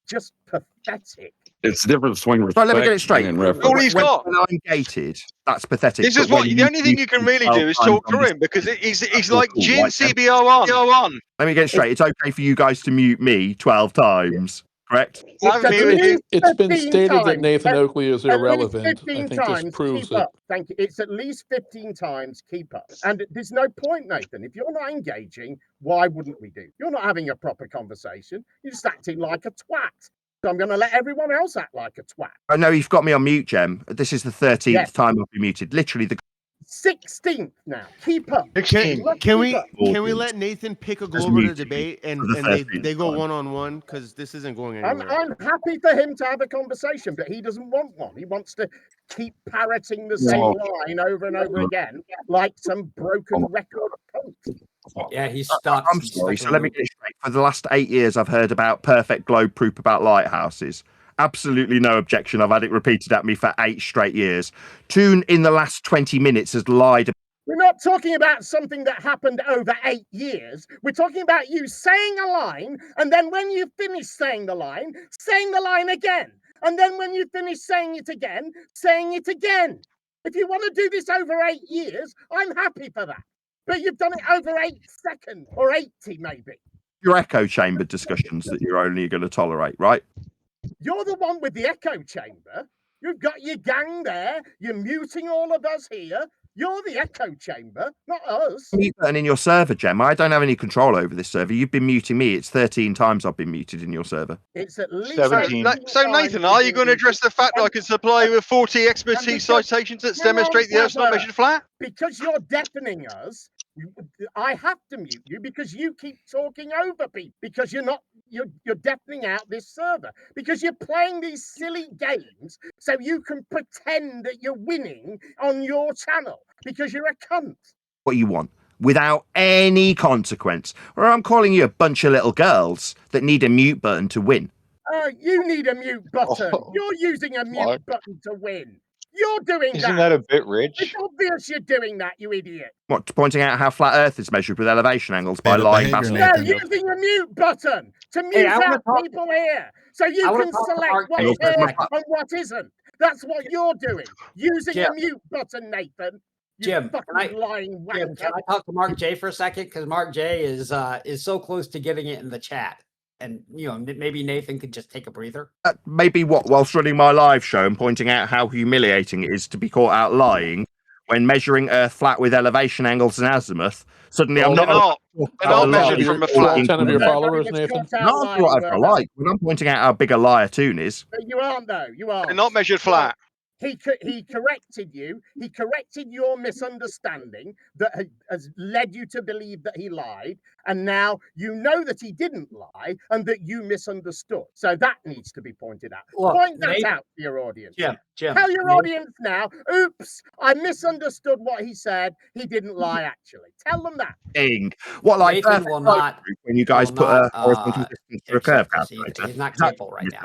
Just pathetic. It's the difference between respect let me get it straight. All he's got. When I'm gated, that's pathetic. This is what the only thing you can really do is talk through him because he's like Jin CBO1. Let me get it straight. It's okay for you guys to mute me 12 times, correct? It's been stated that Nathan Oakley is irrelevant. I think this proves it. Thank you. It's at least 15 times keep up. And there's no point, Nathan. If you're not engaging, why wouldn't we do? You're not having a proper conversation. You're just acting like a twat. So I'm going to let everyone else act like a twat. I know you've got me on mute, Gem. This is the 13th time I've been muted. Literally the 16th now. Keep up. Can we let Nathan pick a Glover to debate and they go one-on-one because this isn't going anywhere. I'm happy for him to have a conversation, but he doesn't want one. He wants to keep parroting the same line over and over again like some broken record punk. Yeah, he's stuck. I'm sorry. So let me get it straight. For the last 8 years, I've heard about perfect globe proof about lighthouses. Absolutely no objection. I've had it repeated at me for 8 straight years. Toon in the last 20 minutes has lied. We're not talking about something that happened over 8 years. We're talking about you saying a line, and then when you finish saying the line again. And then when you finish saying it again, saying it again. If you want to do this over 8 years, I'm happy for that. But you've done it over 8 seconds, or 80 maybe. Your echo chamber discussions that you're only going to tolerate, right? You're the one with the echo chamber. You've got your gang there. You're muting all of us here. You're the echo chamber, not us. And in your server, Gem, I don't have any control over this server. You've been muting me. It's 13 times I've been muted in your server. It's at least 17. So Nathan, are you going to address the fact that I can supply you with 40 expertise citations that demonstrate the Earth's not measured flat? Because you're deafening us, I have to mute you because you keep talking over people. Because you're deafening out this server. Because you're playing these silly games so you can pretend that you're winning on your channel. Because you're a cunt. What you want? without any consequence, or I'm calling you a bunch of little girls that need a mute button to win. You need a mute button. You're using a mute button to win. You're doing that. Isn't that a bit rich? It's obvious you're doing that, you idiot. What, pointing out how flat Earth is measured with elevation angles by lying past? No, using a mute button to mute out people here, so you can select what's here and what isn't. That's what you're doing. Using a mute button, Nathan. Jim, lying Jim, can I talk to Mark J for a second? Because Mark J is so close to getting it in the chat. And, you know, maybe Nathan could just take a breather. Maybe whilst running my live show and pointing out how humiliating it is to be caught out lying when measuring Earth flat with elevation angles and azimuth. Suddenly, I'm not measured from a flat. 10 of your followers, Nathan. Not whatever I like. When I'm pointing out how big a liar Toon is. But you aren't, though. You aren't. They're not measured flat. He corrected you. He corrected your misunderstanding that has led you to believe that he lied. And now you know that he didn't lie and that you misunderstood. So that needs to be pointed out. Look, point that out to your audience. Jim, tell your audience now, oops, I misunderstood what he said. He didn't lie, actually. Tell them that. What, like Nathan will not, when you guys put a horizontal distance for a curve calculator? He's not capable right now.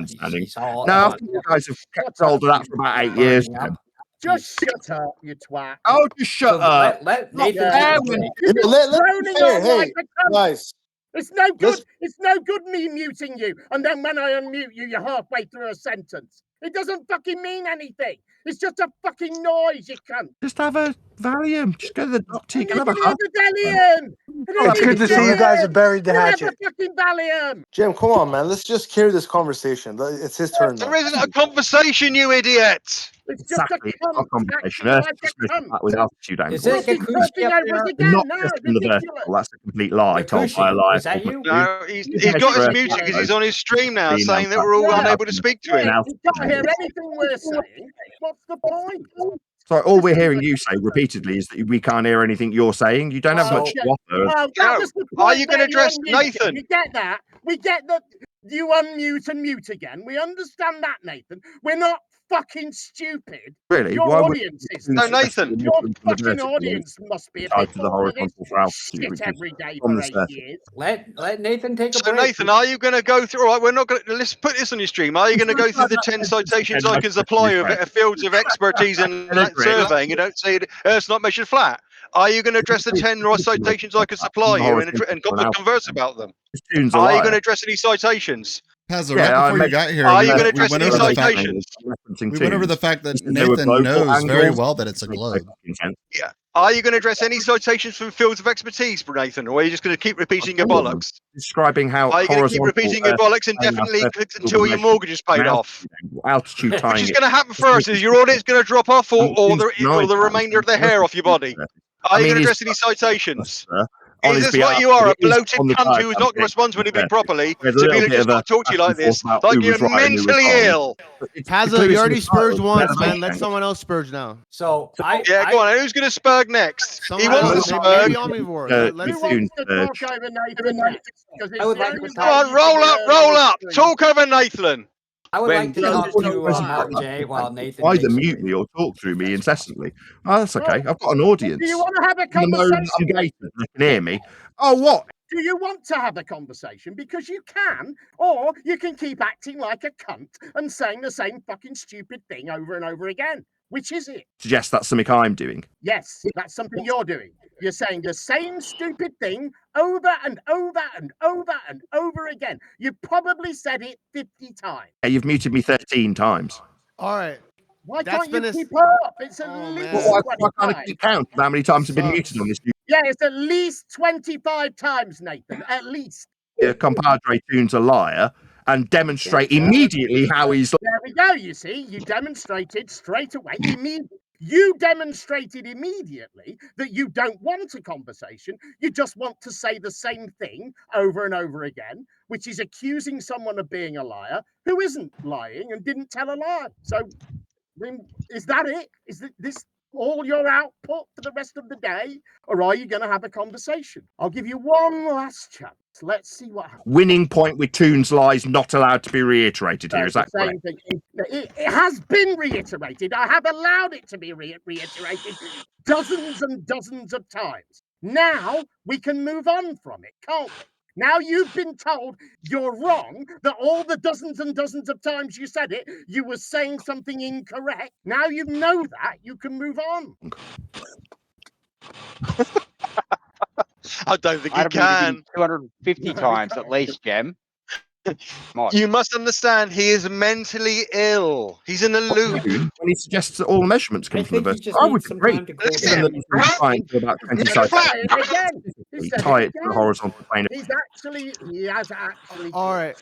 No, I think you guys have kept hold of that for about 8 years. Just shut up, you twat. Oh, just shut up. Let Nathan. Hey, nice. It's no good. It's no good me muting you, and then when I unmute you, you're halfway through a sentence. It doesn't fucking mean anything. It's just a fucking noise, you cunt. Just have a Valium. Just go to the doctor. You can have a Valium. It's good to see you guys have buried the hatchet. Fucking Valium. Jim, come on, man. Let's just carry this conversation. It's his turn. There isn't a conversation, you idiot. It's just exactly. a conversation. Earth is flat with altitude angles. Is it Gakushi up there? Not just in the vertical. That's a complete lie. Told by a liar. Is that you? No, he's got us muted because he's on his stream now, saying that we're all unable to speak to him. You can't hear anything we're saying. What's the point? So all we're hearing you say repeatedly is that we can't hear anything you're saying. You don't have much to offer. Are you going to address Nathan? We get that. We get that you unmute and mute again. We understand that, Nathan. We're not fucking stupid. Really? Your Why audience is. No, Nathan. Your fucking audience must be a bit to the horizontal for altitude. shit every day for 8 years. Let Nathan take a So break. Nathan, are you going to go through? All right, we're not going to. Let's put this on your stream. Are you going to go through the 10 citations I can supply you of fields of expertise in surveying? You don't say Earth's not measured flat. Are you going to address the 10 citations I can supply you and converse about them? Are you going to address any citations? Pazza, right before you got here, are you going to address any citations? We went over the fact that Nathan knows very well that it's a globe. Yeah. Are you going to address any citations from fields of expertise, Nathan, or are you just going to keep repeating your bollocks? Describing how are you going to keep repeating your bollocks indefinitely until your mortgage is paid off? Altitude time. Which is going to happen first? Is your audience going to drop off, or the remainder of the hair off your body? Are you going to address any citations? Is this what you are, a bloated cunt who's not going to respond to anybody properly, to be just not talk to you like this, like you're mentally ill? Pazza, you already spurged once, man. Let someone else spurge now. So go on. Who's going to spurg next? He wants to spurg. Maybe Who wants to talk over Nathan next? Come on, roll up. Talk over Nathan. I would like to talk to Mark J while Nathan. Either mute me or talk through me incessantly. Oh, that's okay. I've got an audience. Do you want to have a conversation? I'm gated. They can hear me. Oh, what? Do you want to have a conversation? Because you can, or you can keep acting like a cunt and saying the same fucking stupid thing over and over again. Which is it? Suggest that's something I'm doing. Yes, that's something you're doing. You're saying the same stupid thing over and over and over and over again. You've probably said it 50 times. Yeah, you've muted me 13 times. All right. Why can't you keep up? It's at least why can't I keep count of how many times I've been muted on this? Yeah, it's at least 25 times, Nathan. At least. Compadre Toon's a liar and demonstrate immediately how he's. There we go. You see, you demonstrated straight away. You demonstrated immediately that you don't want a conversation. You just want to say the same thing over and over again, which is accusing someone of being a liar who isn't lying and didn't tell a lie. So, I mean, is that it? Is this all your output for the rest of the day? Or are you going to have a conversation? I'll give you one last chance. Let's see what happens. Winning point with Toon's lies not allowed to be reiterated here. Is that correct? It has been reiterated. I have allowed it to be reiterated dozens and dozens of times. Now we can move on from it, can't we? Now you've been told you're wrong, that all the dozens and dozens of times you said it, you were saying something incorrect. Now you know that, you can move on. I don't think you can. 250 times at least, Gem. You must understand, he is mentally ill. He's in a loop. When he suggests that all measurements come from the verse, I would agree. Fine for about 20 seconds. Tie it to the horizontal plane. He has actually. All right.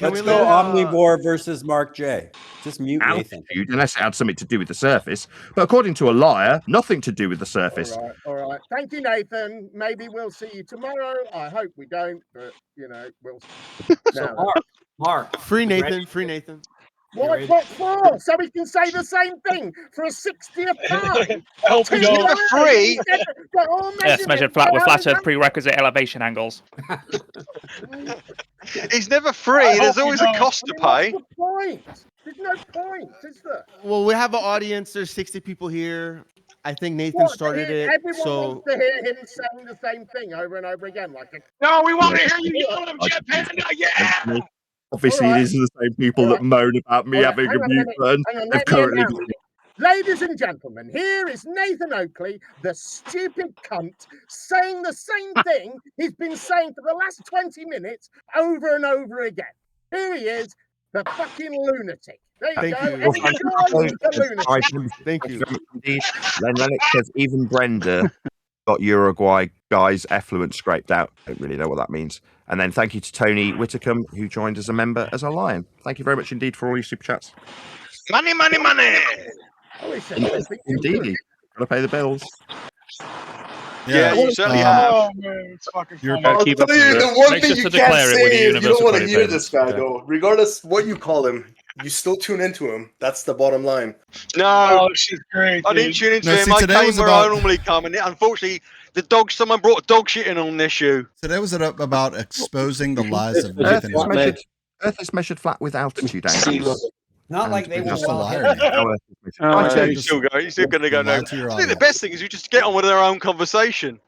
Let's go omnivore versus Mark J. Just mute Nathan. Altitude, unless it had something to do with the surface. But according to a liar, nothing to do with the surface. All right. Thank you, Nathan. Maybe we'll see you tomorrow. I hope we don't, but we'll see. Mark. Free Nathan. Free Nathan. What for? So we can say the same thing for a 60th time. Free. Yes, measured flat with flat Earth prerequisite elevation angles. He's never free. There's always a cost to pay. What's the point? There's no point, is there? Well, we have an audience. There's 60 people here. I think Nathan started it. Everyone wants to hear him saying the same thing over and over again. No, we want to hear you yell at him, Gempanda. Yeah. Obviously, these are the same people that moan about me having a mute button. Ladies and gentlemen, here is Nathan Oakley, the stupid cunt, saying the same thing he's been saying for the last 20 minutes over and over again. Here he is, the fucking lunatic. There you go. Thank you. Indeed. Len Lennox says even Brenda got Uruguay guys' effluent scraped out. I don't really know what that means. And then thank you to Tony Whitcomb, who joined as a member as a lion. Thank you very much indeed for all your super chats. Money. Indeed. Gotta pay the bills. Yeah, you certainly have. Oh, man, it's fucking I'll tell you the one thing you can't say is you don't want to hear this guy, though. Regardless what you call him, you still tune into him. That's the bottom line. No, she's great. I didn't tune into him. I came where I normally come, and unfortunately, someone brought dog shit in on this shoe. Today was about exposing the lies of Nathan. Earth is measured flat with altitude angles. Not like they were He's still going to go no. I think the best thing is you just get on with their own conversation.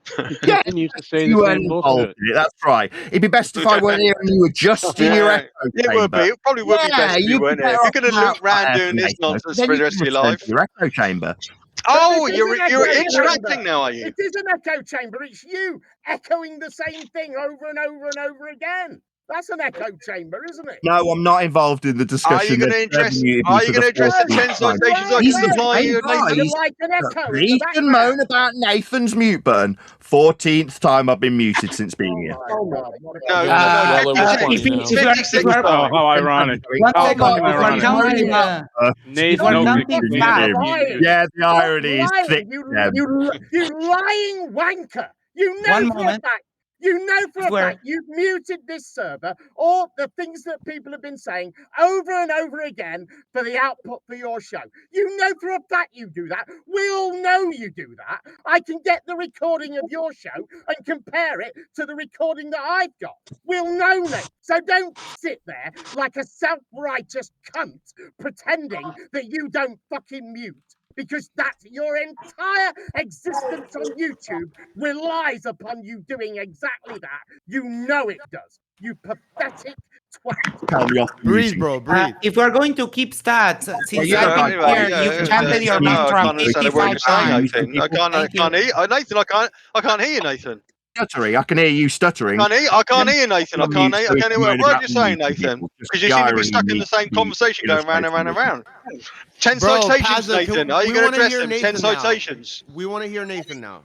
Yeah, you used to say the same bullshit. That's right. It'd be best if I weren't here and you were just in your echo chamber. It would be. It probably would be best if you weren't here. You're going to look round doing this nonsense for the rest of your life. Your echo chamber. Oh, you're interacting now, are you? It is an echo chamber. It's you echoing the same thing over and over and over again. That's an echo chamber, isn't it? No, I'm not involved in the discussion. Are you going to address the 10 citations I can supply you? Like an echo. You can moan about Nathan's mute button. 14th time I've been muted since being here. How ironic. How fucking ironic. Yeah, the irony is thick. You lying wanker. You know for a fact. You know for a fact you've muted this server, all the things that people have been saying over and over again for the output for your show. You know for a fact you do that. We all know you do that. I can get the recording of your show and compare it to the recording that I've got. We'll know that. So don't sit there like a self-righteous cunt pretending that you don't fucking mute. Because your entire existence on YouTube relies upon you doing exactly that. You know it does. You pathetic twat. Breathe, bro, breathe. If we're going to keep stats, since I've been here, you've chanted your mantra 55 times. I can't hear you, Nathan. Stuttering. I can hear you stuttering. I can't hear you, Nathan. I can't hear what are you saying, Nathan? Because you seem to be stuck in the same conversation going round and round and round. 10 citations, Pazza, Nathan. Are you going to address them? 10 citations. We want to hear Nathan now.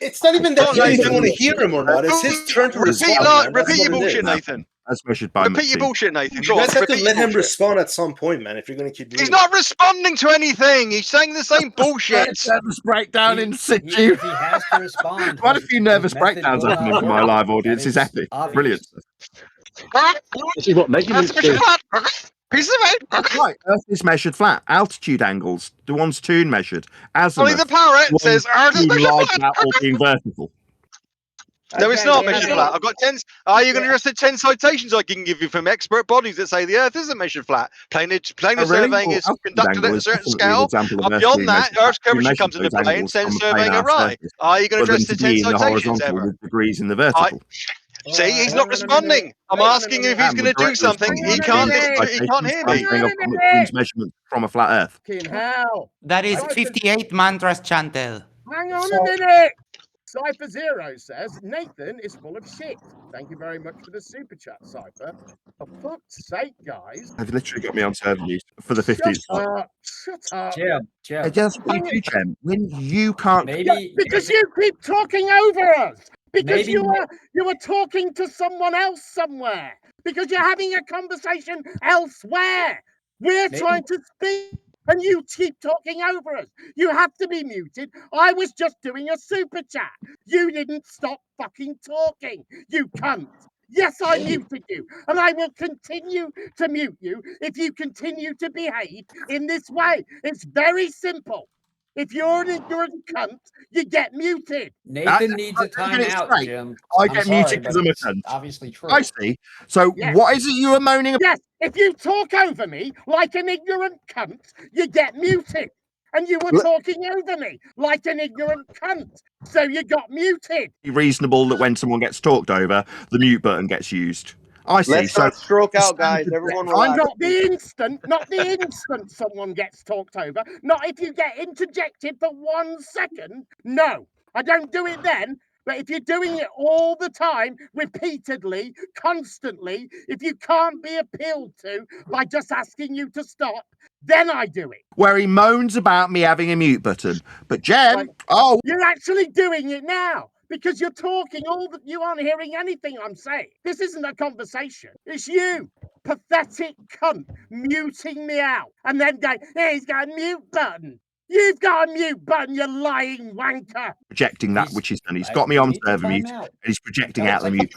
It's not even that you don't want to hear him or not. It's his turn to respond. Repeat your bullshit, Nathan. As measured by Repeat your bullshit, Nathan. You guys have to let him respond at some point, man. If you're going to keep doing He's not responding to anything. He's saying the same bullshit. Nervous breakdown in situ. He has to respond. Quite a few nervous breakdowns happening for my live audience. It's epic. Brilliant. This is what measurements do. Piece of it. That's right. Earth is measured flat. Altitude angles. The one's Toon measured. Azimuth. Only the parrot says Earth is measured flat. Or being vertical. No, it's not measured flat. I've got 10. Are you going to address the 10 citations I can give you from expert bodies that say the Earth isn't measured flat? Planar surveying is conducted at a certain scale. Beyond that, Earth's curvature comes into play and sends surveying awry. Are you going to address the 10 citations ever? With degrees in the vertical. See, he's not responding. I'm asking him if he's going to do something. He can't hear me. Bring up MCToon's measurement from a flat Earth. That is 58 mantras chanted. Hang on a minute. Cypher Zero says Nathan is full of shit. Thank you very much for the super chat, Cypher. For fuck's sake, guys. They've literally got me on server news for the 50s. Shut up. It just you, Jem. When you can't. Because you keep talking over us. Because you were talking to someone else somewhere. Because you're having a conversation elsewhere. We're trying to speak. And you keep talking over us. You have to be muted. I was just doing a super chat. You didn't stop fucking talking. You cunt. Yes, I muted you. And I will continue to mute you if you continue to behave in this way. It's very simple. If you're an ignorant cunt, you get muted. Nathan needs a timeout, Jim. I get muted because I'm a cunt. Obviously true. I see. So what is it you were moaning about? Yes, if you talk over me like an ignorant cunt, you get muted. And you were talking over me like an ignorant cunt. So you got muted. Reasonable that when someone gets talked over, the mute button gets used. I see. Let's not stroke out, guys. Everyone relax. Not the instant someone gets talked over. Not if you get interjected for 1 second. No, I don't do it then. But if you're doing it all the time, repeatedly, constantly, if you can't be appealed to by just asking you to stop, then I do it. Where he moans about me having a mute button. But Jem, you're actually doing it now. Because you're talking you aren't hearing anything I'm saying. This isn't a conversation. It's you, pathetic cunt, muting me out. And then going, hey, he's got a mute button. You've got a mute button, you lying wanker. Projecting that which he's done. He's got me on server mute and he's projecting out the mute.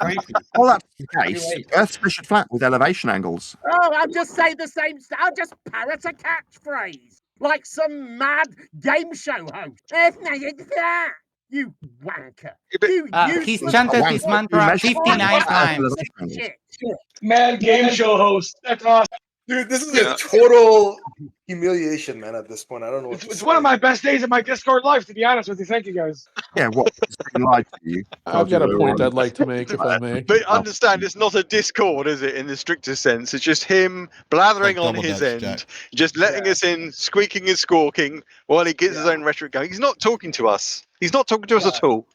Well, that's the case. Earth's measured flat with elevation angles. Oh, I'll just say the same. I'll just parrot a catchphrase. Like some mad game show host. Earth's measured flat. You wanker. He's chanted his mantra 59 times. Mad game show host. That's awesome. Dude, this is a total humiliation, man, at this point. I don't know. It's one of my best days of my Discord life, to be honest with you. Thank you, guys. Yeah, what? Live to you. I've got a point I'd like to make, if I may. But understand, it's not a Discord, is it, in the strictest sense? It's just him blathering on his end, just letting us in, squeaking and squawking, while he gets his own rhetoric going. He's not talking to us. He's not talking to us at all.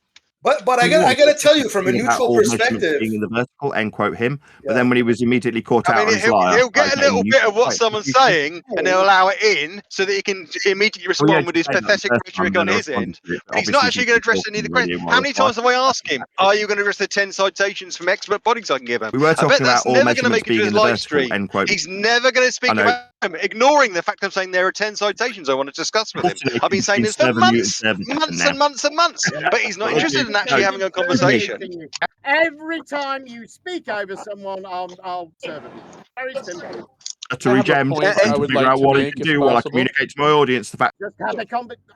But I gotta tell you, from a neutral perspective, being in the vertical, end quote him. But then when he was immediately caught out on his lie, he'll get a little bit of what someone's saying, and he'll allow it in so that he can immediately respond with his pathetic rhetoric on his end. But he's not actually going to address any of the questions. How many times have I asked him? Are you going to address the 10 citations from expert bodies I can give him? We were talking about all measurements being in the vertical, end quote. He's never going to speak about him, ignoring the fact of saying there are 10 citations I want to discuss with him. I've been saying this for months and months, but he's not interested in actually having a conversation. Every time you speak over someone, I'll serve it. Very simple. To reject and figure out what you can do while I communicate to my audience the fact. Just have a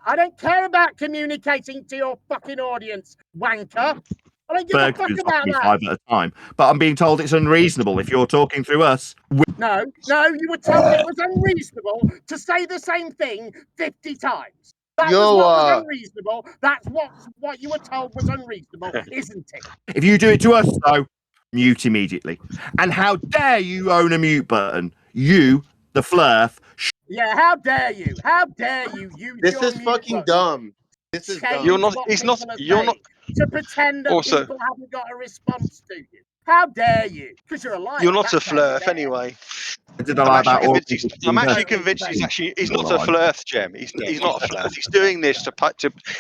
I don't care about communicating to your fucking audience, wanker. I don't give a fuck about that. 5 at a time, but I'm being told it's unreasonable if you're talking through us. No, you were told it was unreasonable to say the same thing 50 times. That was unreasonable. That's what you were told was unreasonable, isn't it? If you do it to us, though, mute immediately. And how dare you own a mute button? You, the flurf. Yeah, how dare you? How dare you use This is fucking dumb. This is dumb. You're not to pretend that people haven't got a response to you. How dare you? Because you're a liar. You're not a flurf anyway. I'm actually convinced he's not a flirth, Jem. He's not a flirth. He's doing this to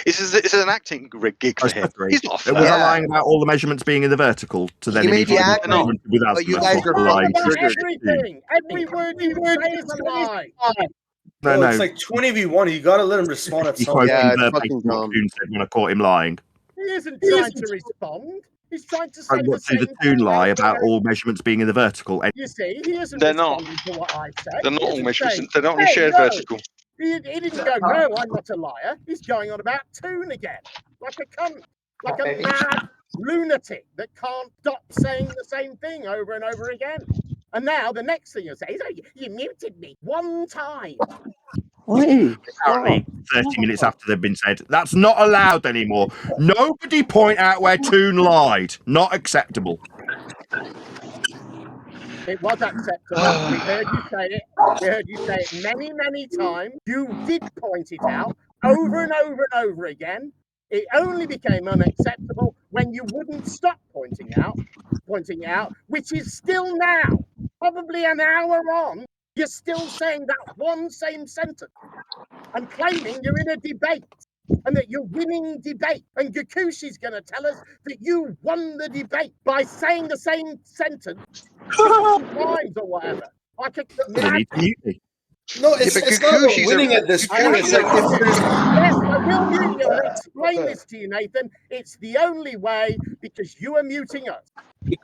this is an acting gig for him. He's not a flirth. Was I lying about all the measurements being in the vertical to then immediately but you guys are fucking triggered. Every word you say is a lie. No, it's like 20v1. You gotta let him respond at some point. Yeah, it's fucking dumb. Said when I caught him lying. He isn't trying to respond. He's trying to say the same Toon lie about all measurements being in the vertical. You see, he isn't responding to what I said. They're not all measurements. They're not shared vertical. He didn't go, no, I'm not a liar. He's going on about Toon again. Like a cunt. Like a mad lunatic that can't stop saying the same thing over and over again. And now the next thing you say is, oh, you muted me one time. Apparently, 30 minutes after they've been said, that's not allowed anymore. Nobody point out where Toon lied. Not acceptable. It was acceptable. We heard you say it. We heard you say it many, many times. You did point it out over and over and over again. It only became unacceptable when you wouldn't stop pointing out, which is still now, probably an hour on, you're still saying that one same sentence and claiming you're in a debate and that you're winning debate. And Gakushi's going to tell us that you won the debate by saying the same sentence 60 times or whatever. Like No, it's not about winning at this point. It's like if there's... Yes, I will mute you and explain this to you, Nathan. It's the only way because you are muting us.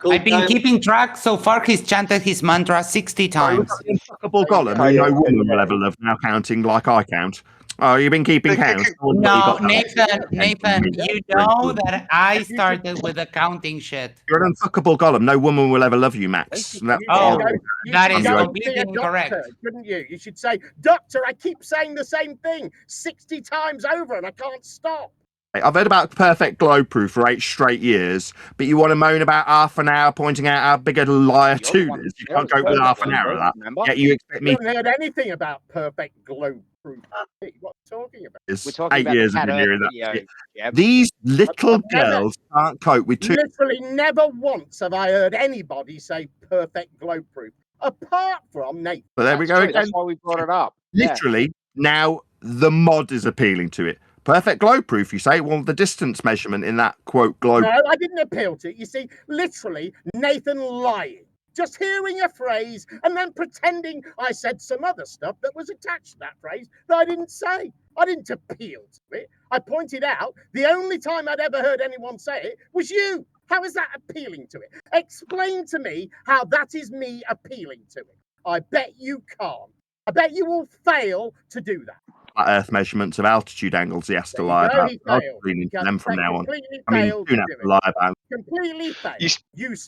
I've been keeping track. So far, he's chanted his mantra 60 times. Unfuckable Gollum, no woman level of now counting like I count. Oh, you've been keeping count. No, Nathan, you know that I started with the counting shit. You're an unfuckable Gollum. No woman will ever love you, Max. That is completely incorrect. Couldn't you? You should say, Doctor, I keep saying the same thing 60 times over and I can't stop. I've heard about perfect glow proof for 8 straight years, but you want to moan about half an hour pointing out how big a liar Toon is. You can't go with half an hour of that. Yet you expect me. I haven't heard anything about perfect glow proof. What are you talking about? We're talking 8 years of hearing that. These little girls can't cope with Toon. Literally never once have I heard anybody say perfect glow proof, apart from Nate. But there we go again. That's why we brought it up. Literally, now the mod is appealing to it. Perfect glow proof, you say? Well, the distance measurement in that quote glow. No, I didn't appeal to it. You see, literally, Nathan lying. Just hearing a phrase and then pretending I said some other stuff that was attached to that phrase that I didn't say. I didn't appeal to it. I pointed out the only time I'd ever heard anyone say it was you. How is that appealing to it? Explain to me how that is me appealing to it. I bet you can't. I bet you will fail to do that. Earth measurements of altitude angles he has to lie about. I'll clean them from now on. I mean, you don't have to lie about. Completely failed.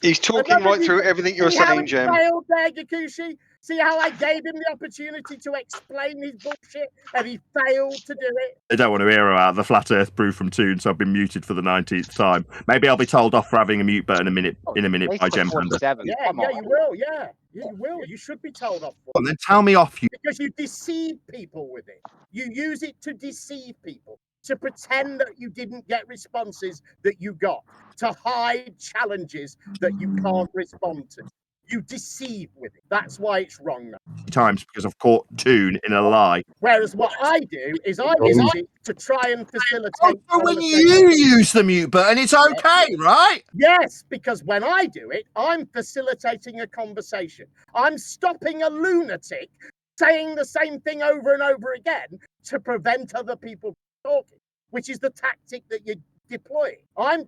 He's talking right through everything you're saying, Jem. Failed there, Gakushi. See how I gave him the opportunity to explain his bullshit and he failed to do it? I don't want to hear about the flat Earth proof from Toon, so I've been muted for the 19th time. Maybe I'll be told off for having a mute button in a minute by Gempanda. Yeah, you will. Yeah, you will. You should be told off. Well, then tell me off, you. Because you deceive people with it. You use it to deceive people, to pretend that you didn't get responses that you got, to hide challenges that you can't respond to. You deceive with it. That's why it's wrong now. Times because I've caught Toon in a lie. Whereas what I do is I use it to try and facilitate. Oh, when you use the mute button, it's okay, right? Yes, because when I do it, I'm facilitating a conversation. I'm stopping a lunatic saying the same thing over and over again to prevent other people talking, which is the tactic that you deploy.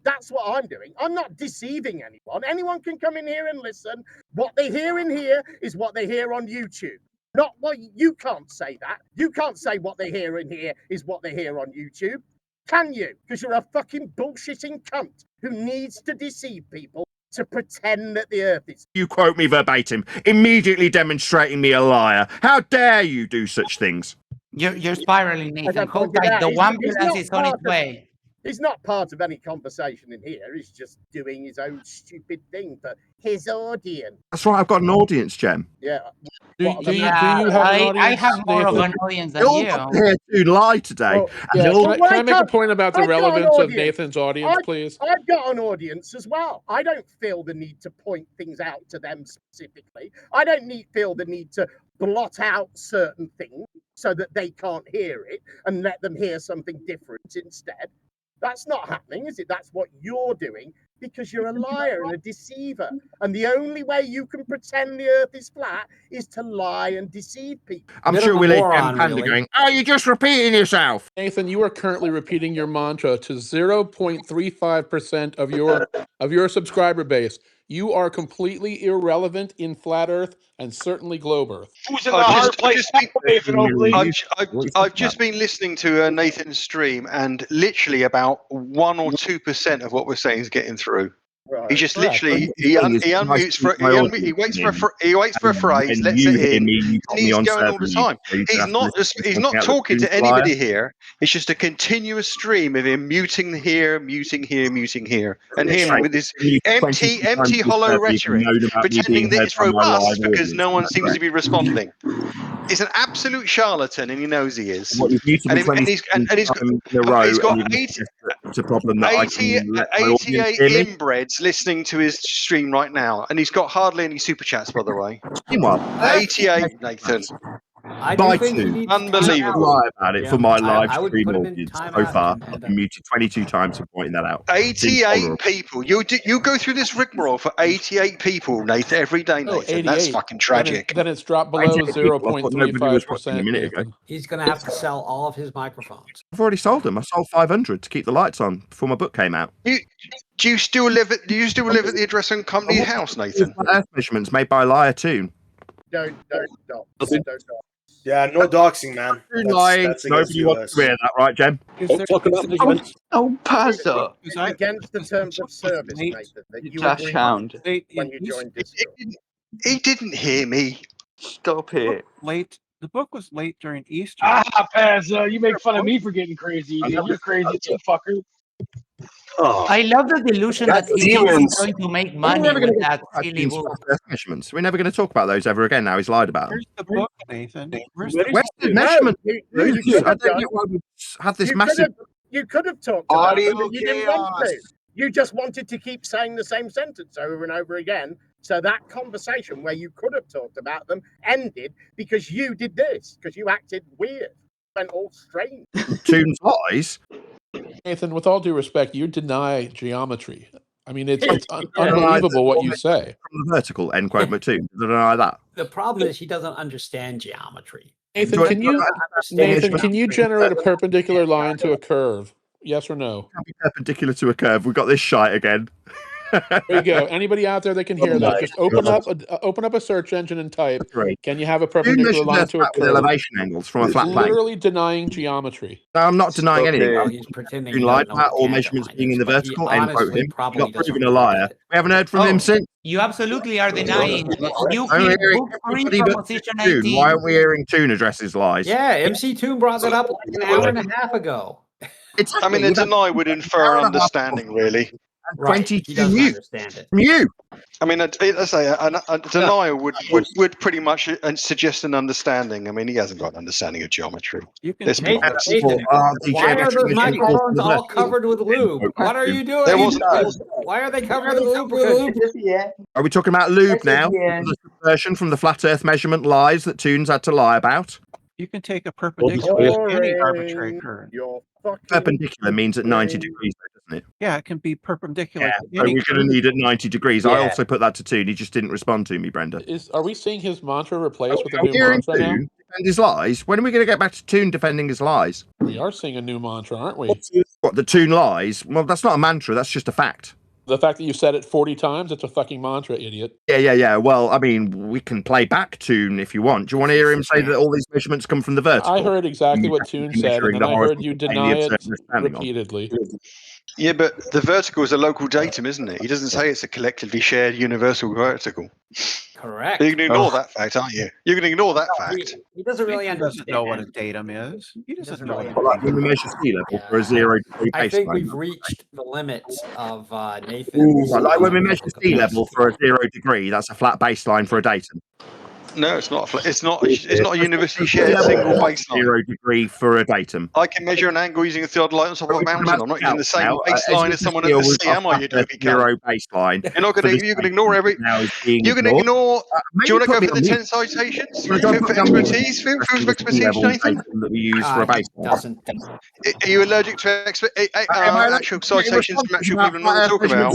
That's what I'm doing. I'm not deceiving anyone. Anyone can come in here and listen. What they hear in here is what they hear on YouTube. Not what you can't say that. You can't say what they hear in here is what they hear on YouTube. Can you? Because you're a fucking bullshitting cunt who needs to deceive people to pretend that the earth is. You quote me verbatim, immediately demonstrating me a liar. How dare you do such things? You're spiraling, Nathan. Hold tight. The ambulance is on its way. He's not part of any conversation in here. He's just doing his own stupid thing for his audience. That's right. I've got an audience, Jem. Yeah. Do you have an audience? I have more of an audience than you. You're here to lie today. Can I make a point about the relevance of Nathan's audience, please? I've got an audience as well. I don't feel the need to point things out to them specifically. I don't feel the need to blot out certain things so that they can't hear it and let them hear something different instead. That's not happening, is it? That's what you're doing because you're a liar and a deceiver. And the only way you can pretend the earth is flat is to lie and deceive people. I'm sure we'll Gempanda going, oh, you're just repeating yourself. Nathan, you are currently repeating your mantra to 0.35% of your subscriber base. You are completely irrelevant in flat Earth and certainly globe Earth. Who's in the hard place? I've just been listening to Nathan's stream, and literally about 1 or 2% of what we're saying is getting through. Right. He just literally he unmutes for he waits for a phrase, lets it in, and he's going all the time. He's not talking to anybody here. It's just a continuous stream of him muting here, muting here, and him with his empty, hollow rhetoric, pretending that it's robust because no one seems to be responding. He's an absolute charlatan, and he knows he is. And he's got 88 inbreds listening to his stream right now, and he's got hardly any super chats, by the way. 88, Nathan. Unbelievable. Lie about it for my live stream audience so far. I've been muted 22 times for pointing that out. 88 people. You go through this rigmarole for 88 people, Nathan, every day, Nathan. That's fucking tragic. Then it's dropped below 0.35%. He's going to have to sell all of his microphones. I've already sold them. I sold 500 to keep the lights on before my book came out. Do you still live at the address and company house, Nathan? Earth measurements made by LiarToon. Don't. Yeah, no doxing, man. Nobody wants to hear that, right, Jem? Oh, Pazza. Against the terms of service, Nathan, that you Dash hound. when you joined Discord. He didn't hear me. Stop it. Late. The book was late during Easter. Pazza, you make fun of me for getting crazy. You're crazy too, fucker. Oh. I love the delusion that he's going to make money with that silly book. Measurements. We're never going to talk about those ever again. Now he's lied about them. Where's the book, Nathan? Where's the measurement? I don't get why we had this massive. You could have talked about it, but you didn't want to. You just wanted to keep saying the same sentence over and over again. So that conversation where you could have talked about them ended because you did this, because you acted weird, went all strange. Toon's lies. Nathan, with all due respect, you deny geometry. I mean, it's unbelievable what you say. From the vertical, end quote, MCToon. Deny that. The problem is he doesn't understand geometry. Nathan, can you generate a perpendicular line to a curve? Yes or no? Can't be perpendicular to a curve. We've got this shite again. There you go. Anybody out there that can hear that, just open up a search engine and type. Can you have a perpendicular line to a curve? Elevation angles from a flat plane. Literally denying geometry. No, I'm not denying anything. He's pretending You lied about all measurements being in the vertical. End quote him. You got proven a liar. We haven't heard from him since. You absolutely are denying. You Why aren't we hearing Toon address his lies? Yeah, MCToon brought it up like an hour and a half ago. I mean, a deny would infer understanding, really. 22 mute from you. I mean, let's say a denial would pretty much suggest an understanding. I mean, he hasn't got an understanding of geometry. Nathan, why are those microphones all covered with lube? What are you doing? Why are they covered with lube? Are we talking about lube now? The subversion from the flat Earth measurement lies that Toon's had to lie about. You can take a perpendicular to any arbitrary curve. Perpendicular means at 90 degrees, doesn't it? Yeah, it can be perpendicular. Yeah, we're going to need at 90 degrees. I also put that to Toon. He just didn't respond to me, Brenda. Are we seeing his mantra replaced with a new mantra now? Defend his lies? When are we going to get back to Toon defending his lies? We are seeing a new mantra, aren't we? What, the Toon lies? Well, that's not a mantra. That's just a fact. The fact that you said it 40 times, it's a fucking mantra, idiot. Yeah. Well, I mean, we can play back Toon if you want. Do you want to hear him say that all these measurements come from the vertical? I heard exactly what Toon said, and then I heard you deny it repeatedly. Yeah, but the vertical is a local datum, isn't it? He doesn't say it's a collectively shared universal vertical. Correct. You can ignore that fact, aren't you? You can ignore that fact. He doesn't really doesn't know what a datum is. He doesn't know. Like when we measure sea level for a 0 degree baseline. I think we've reached the limits of Nathan. Like when we measure sea level for a 0 degree, that's a flat baseline for a datum. No, it's not. It's not a universally shared single baseline. 0 degree for a datum. I can measure an angle using a theodolite on top of a mountain. I'm not using the same baseline as someone at the sea, am I? You zero baseline. You're not going to. You can ignore every. You can ignor. Do you want to go for the 10 citations for expertise? For expertise, Nathan. That we use for a baseline. Are you allergic to actual citations from actual people not talk about?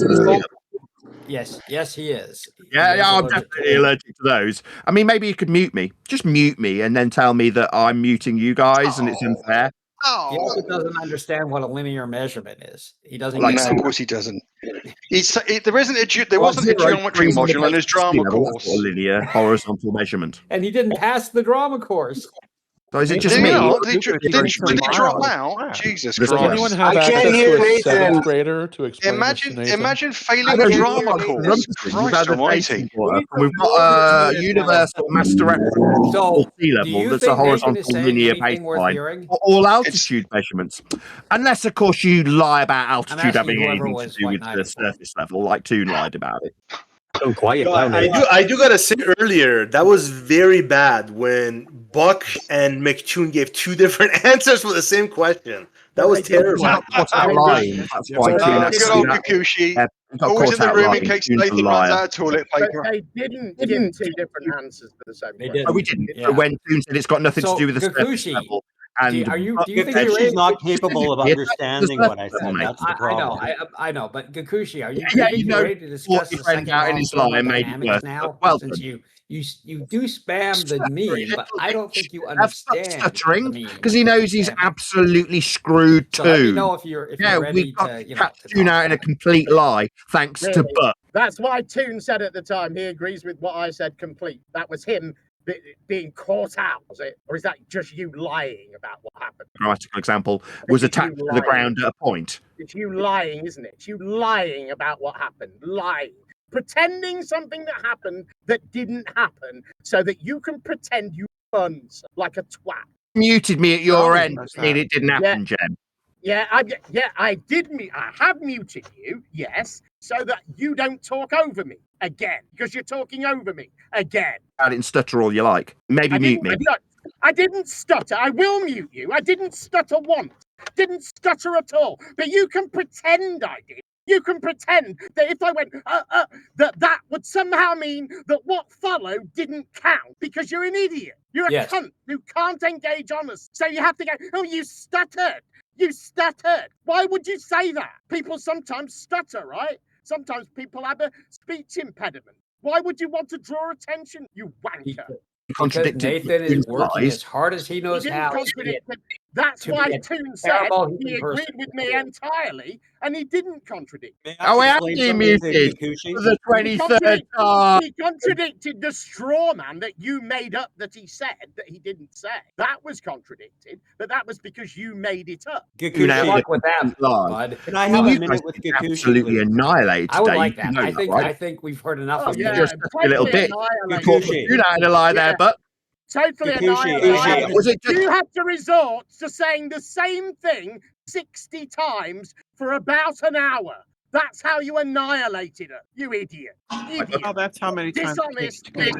Yes, he is. Yeah, I'm definitely allergic to those. I mean, maybe you could mute me. Just mute me and then tell me that I'm muting you guys and it's unfair. He also doesn't understand what a linear measurement is. He doesn't. No, of course he doesn't. There wasn't a geometry module in his drama course. A linear horizontal measurement. And he didn't pass the drama course. So is it just me? Did he drop out? Jesus Does Christ! anyone have access to a 7th grader to explain this to Nathan? Imagine failing a drama course. Christ almighty. We've got a universal master reference So, sea level that's a horizontal linear baseline for all altitude measurements. Unless, of course, you lie about altitude having anything to do with the surface level, like Toon lied about it. So quiet. I do gotta say earlier, that was very bad when Buck and MCToon gave 2 different answers for the same question. That was terrible. That's lying. That's why Good old Gakushi. Always in the room in case Nathan runs out of toilet paper. They didn't give 2 different answers for the same question. Oh, we didn't. Yeah. When Toon said it's got nothing to do with the surface level. And do you think she's not capable of understanding what I said? That's the problem. I know, but Gakushi, are you ready to discuss the second dynamics now? Since you do spam the meme, but I don't think you understand. Stuttering because he knows he's absolutely screwed too. So let me know if you're ready we got Toon out in a complete lie, thanks to Buck. That's why Toon said at the time he agrees with what I said. Complete. That was him being caught out, was it? Or is that just you lying about what happened? Grammatical example was attached to the ground at a point. It's you lying, isn't it? It's you lying about what happened. Lying. Pretending something that happened that didn't happen so that you can pretend you won like a twat. Muted me at your end, mean it didn't happen, Jem. Yeah, I did. I have muted you, yes, so that you don't talk over me again, because you're talking over me again. I didn't stutter all you like. Maybe mute me. I didn't stutter. I will mute you. I didn't stutter once. Didn't stutter at all. But you can pretend I did. You can pretend that if I went, that would somehow mean that what followed didn't count because you're an idiot. You're a cunt who can't engage honest. So you have to go, oh, you stuttered. You stuttered. Why would you say that? People sometimes stutter, right? Sometimes people have a speech impediment. Why would you want to draw attention, you wanker? Because Nathan is working as hard as he knows how. That's why Toon said he agreed with me entirely, and he didn't contradict. Oh, I am being muted for the 23rd time. He contradicted the straw man that you made up that he said that he didn't say. That was contradicted, but that was because you made it up. Gakushi, luck with that, bud. Can I have a minute with Gakushi? Absolutely annihilated. I would like that. I think we've heard enough of you. Just a little bit. You caught Toon out in a lie there, but. Totally annihilated. You had to resort to saying the same thing 60 times for about an hour. That's how you annihilated her, you idiot. Oh, that's how many times. Dishonest. Could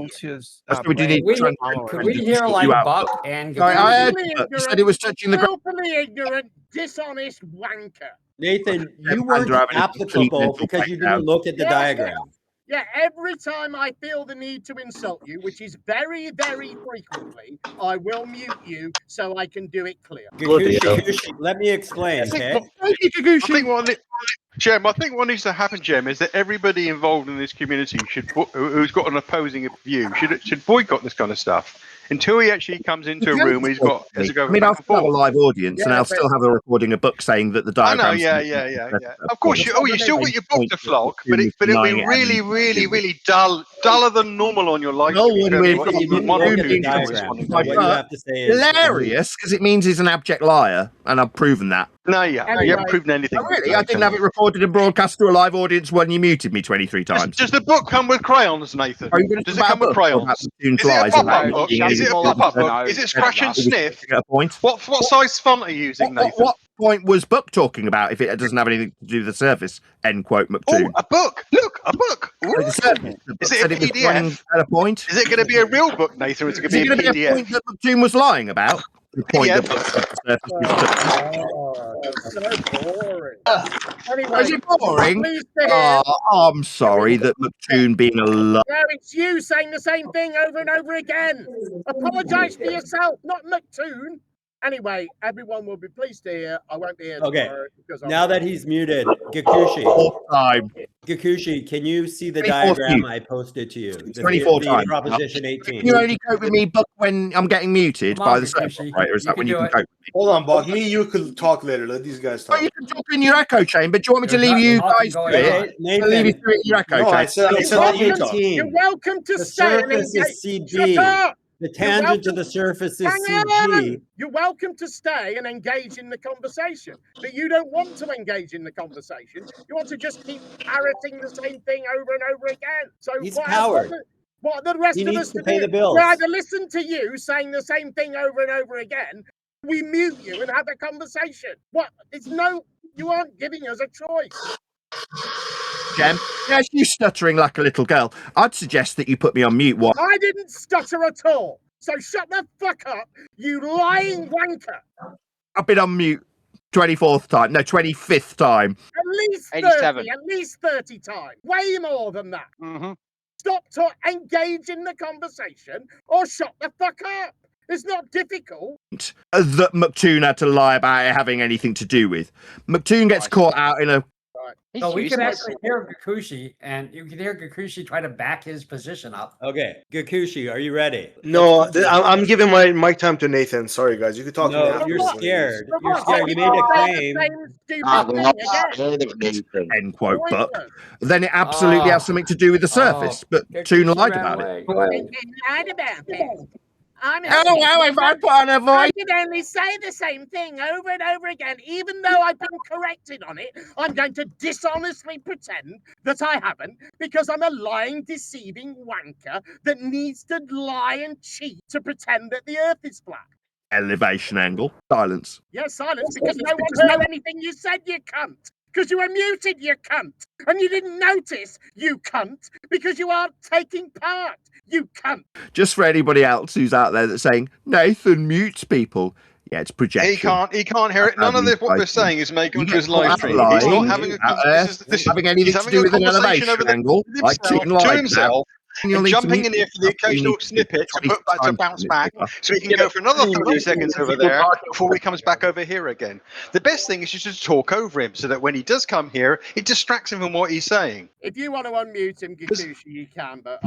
we hear like Buck and you said it was touching the ground. Willfully ignorant, dishonest wanker. Nathan, you weren't applicable because you didn't look at the diagram. Yeah, every time I feel the need to insult you, which is very, very frequently, I will mute you so I can do it clear. Gakushi, let me explain, okay? Jem, I think what needs to happen, Jem, is that everybody involved in this community who's got an opposing view should boycott this kind of stuff until he actually comes into a room where he's got. I'll still have a live audience, and I'll still have a recording, a book saying that the diagram. I know, yeah. Of course, you still got your book to flog, but it'll be really, really, really duller than normal on your life. Hilarious, because it means he's an abject liar, and I've proven that. No, you haven't proven anything. Oh, really? I didn't have it recorded and broadcast to a live audience when you muted me 23 times. Does the book come with crayons, Nathan? Does it come with crayons? Is it a pop-up book? Is it a pop-up book? Is it scratch and sniff? What size font are you using, Nathan? What point was Buck talking about if it doesn't have anything to do with the surface? End quote, MCToon. Oh, a book. Look, a book. Is it a PDF? At a point? Is it going to be a real book, Nathan, or is it going to be a PDF? Is it going to be a point that MCToon was lying about? The point that so boring. Is it boring? I'm sorry that MCToon being a liar. No, it's you saying the same thing over and over again. Apologise for yourself, not MCToon. Anyway, everyone will be pleased to hear I won't be here tomorrow. Because Now that he's muted, Gakushi. Gakushi, can you see the diagram I posted to you? 24 times. Proposition 18. Can you only cope with me, Buck, when I'm getting muted by the server operator? Is that when you can cope with me? Hold on, Buck. Me and you could talk later. Let these guys talk. Oh, you can talk in your echo chamber. Do you want me to leave you guys to it? I'll leave you to it in your echo chamber. I said let you talk. You're welcome to stay. The surface is CB. The tangent to the surface is CG. You're welcome to stay and engage in the conversation, but you don't want to engage in the conversation. You want to just keep parroting the same thing over and over again. So he's a coward. What are the rest he of needs us to pay do? the bills. We either listen to you saying the same thing over and over again, we mute you and have a conversation. You aren't giving us a choice. Gem, yes, you stuttering like a little girl. I'd suggest that you put me on mute. What? I didn't stutter at all. So shut the fuck up, you lying wanker. I've been on mute 24th time. No, 25th time. At least 87. 30, at least 30 times. Way more than that. Mm-hmm. Stop to engage in the conversation or shut the fuck up. It's not difficult. That MCToon had to lie about it having anything to do with. MCToon gets caught out in a... So we can actually hear Gakushi, and you can hear Gakushi try to back his position up. Okay, Gakushi, are you ready? No, I'm giving my mic time to Nathan. Sorry, guys. You can talk. No, you're scared. You're scared. You made a claim. End quote, Buck. Then it absolutely has something to do with the surface, but MCToon lied about it. Lied about it. If I put on a voice. I can only say the same thing over and over again, even though I've been corrected on it. I'm going to dishonestly pretend that I haven't, because I'm a lying, deceiving wanker that needs to lie and cheat to pretend that the Earth is flat. Elevation angle. Silence. Yes, silence, because no one heard anything you said, you cunt. Because you were muted, you cunt. And you didn't notice, you cunt, because you aren't taking part, you cunt. Just for anybody else who's out there that's saying, Nathan mutes people. Yeah, it's projection. He can't hear it. None of this, what we're saying is make onto his live stream. He's not having having anything to do with an elevation angle, like to himself. And jumping in here for the occasional snippet to bounce back, so he can go for another 30 seconds over there before he comes back over here again. The best thing is just to talk over him, so that when he does come here, it distracts him from what he's saying. If you want to unmute him, Gakushi, you can, but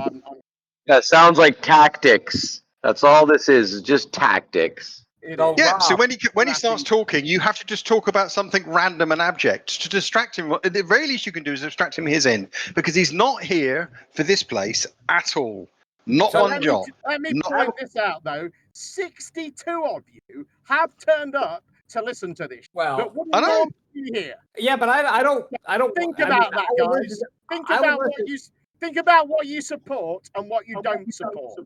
that sounds like tactics. That's all this is just tactics. Yeah, so when he starts talking, you have to just talk about something random and abject to distract him. The very least you can do is distract him his end, because he's not here for this place at all. Not one job. Let me point this out, though. 62 of you have turned up to listen to this. Well, I know. Here. Yeah, but I don't think about that, guys. Think about what you support and what you don't support.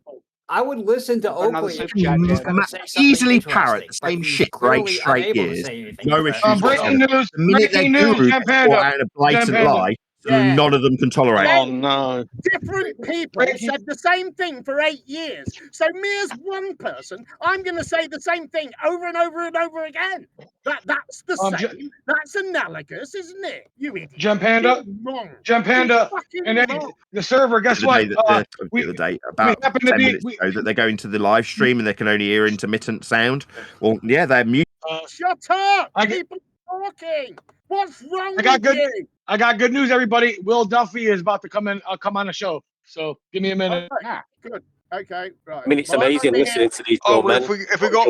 I would listen to Oakley. Easily parrot the same shit for 8 straight years. No issues. Breaking news! Breaking news! Out a blatant lie. So none of them can tolerate it. Oh no! Different people said the same thing for 8 years. So me as one person, I'm going to say the same thing over and over and over again. That's the same. That's analogous, isn't it? You idiot. Gempanda. Gempanda. And then the server. Guess what? The date about 10 minutes ago that they go into the live stream and they can only hear intermittent sound. Well, yeah, they're mute. Shut up! People talking. What's wrong with you? I got good news, everybody. Will Duffy is about to come on the show. So give me a minute. Good. Okay. Right. I mean, it's amazing listening to these old men. If we got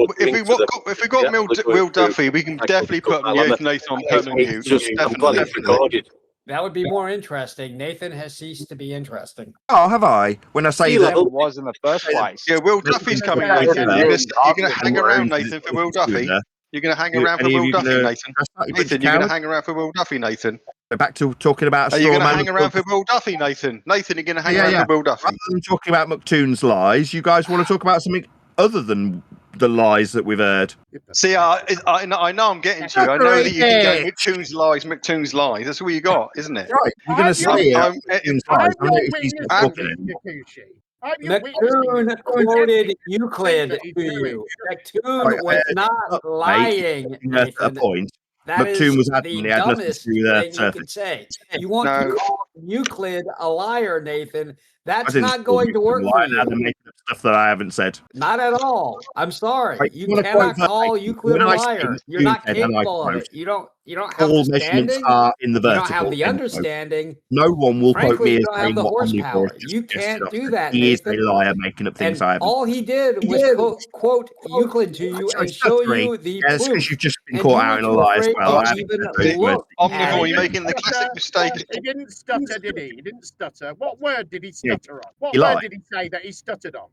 Will Duffy, we can definitely put Nathan on permanent mute. Definitely. That would be more interesting. Nathan has ceased to be interesting. Oh, have I? When I say that it was in the first place. Yeah, Will Duffy's coming, Nathan. You're going to hang around, Nathan, for Will Duffy. You're going to hang around for Will Duffy, Nathan. Nathan, you're going to hang around for Will Duffy, Nathan. Back to talking about. Are you going to hang around for Will Duffy, Nathan? Nathan, you're going to hang around for Will Duffy. Rather than talking about MCToon's lies, you guys want to talk about something other than the lies that we've heard. See, I know I'm getting to you. I know that you can go MCToon's lies. That's all you got, isn't it? Right. You're going to say MCToon's lies. MCToon quoted Euclid to you. MCToon was not lying. A point. MCToon was adamant he had nothing to do with that surface. You want to call Euclid a liar, Nathan. That's not going to work for you. Stuff that I haven't said. Not at all. I'm sorry. Right, You you cannot call Euclid a liar. You're not capable of it. You don't have all the measurements standing. are in the You vertical. don't have the understanding. No one will quote Frankly, me you as don't have saying the what horsepower. omnivore is. You can't do that, He is a Nathan. liar making up things I And haven't. all he did was quote Euclid to you and show you the That's proof. because you've just been And caught you out were in a too lie as afraid well. to even look at Omnivore, it. you're making the classic mistake. He didn't stutter, did he? He didn't stutter. What word did he Yeah, stutter on? What he word lied. did he say that he stuttered on?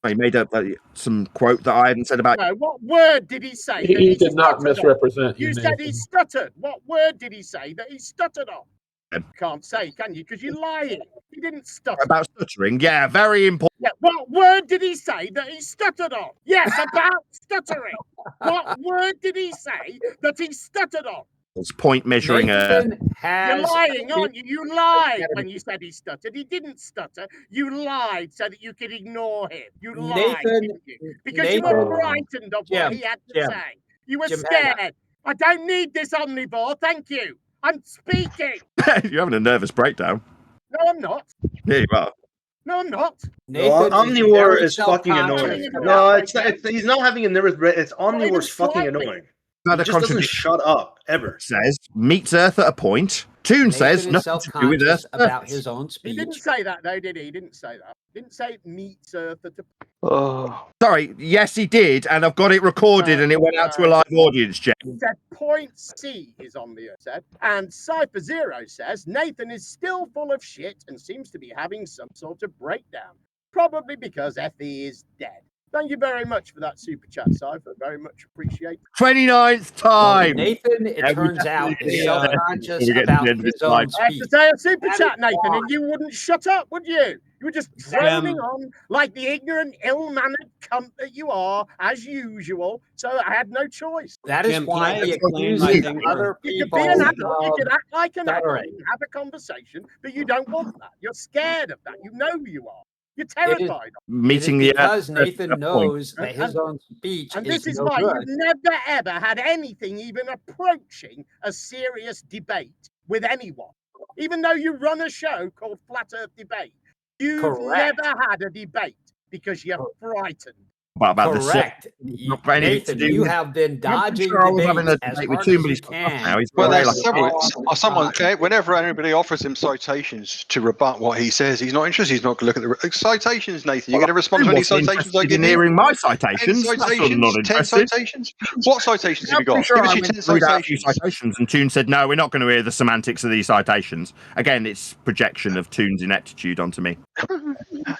He made up some quote that I hadn't said about. No, what word did he say? He that he did not stuttered on? misrepresent you, You said he Nathan. stuttered. What word did he say that he stuttered on? Can't say, can you? Because you're lying. He didn't stutter. About stuttering, yeah, very important. Yeah, what word did he say that he stuttered on? Yes, about stuttering. What word did he say that he stuttered on? It's point measuring. You're lying, aren't you? You lied when you said he stuttered. He didn't stutter. You lied so that you could ignore him. You lied, Nathan, didn't you? Because you were frightened of what he had to say. You were scared. I don't need this omnivore, thank you. I'm speaking. You're having a nervous breakdown. No, I'm not. Yeah, you are. No, I'm not. No, Omnivore is fucking annoying. No, he's not having a nervous breakdown. It's Omnivore's fucking annoying. He just doesn't shut up ever. Says meets Earth at a point. Toon says nothing to do with Earth. About his own speech. He didn't say that though, did he? He didn't say that. He didn't say it meets Earth at a Oh, sorry. Yes, he did, and I've got it recorded, and it went out to a live audience. Jeff. He said point C is on the Earth, said. And Cypher Zero says Nathan is still full of shit and seems to be having some sort of breakdown. Probably because Effie is dead. Thank you very much for that super chat, Cypher. Very much appreciate it. 29th time. Nathan, it turns out, is self-conscious about his own I have speech. to say a super chat, Nathan, and you wouldn't shut up, would you? You were just droning on like the ignorant, ill-mannered cunt that you are, as usual. So I had no choice. That is why he accused other You people could be an adult, you of could act like an adult stuttering. and have a conversation, but you don't want that. You're scared of that. You know you are. You're terrified. Meeting the because Nathan knows that his own speech And is this is no why good. you've never ever had anything even approaching a serious debate with anyone. Even though you run a show called Flat Earth Debate, you've Correct. never had a debate because you're frightened. About Correct. Nathan, you have been dodging debates as hard as you can. Well, there's someone, whenever anybody offers him citations to rebut what he says, he's not interested. He's not going to look at the citations, Nathan. You're going to respond to any citations I give you? Hearing my citations. 10 That's citations? not 10 interested. citations? What citations have you got? Sure Give us I your went 10 through that few citations. citations, and Toon said, "No, we're not going to hear the semantics of these citations." Again, it's projection of Toon's ineptitude onto me.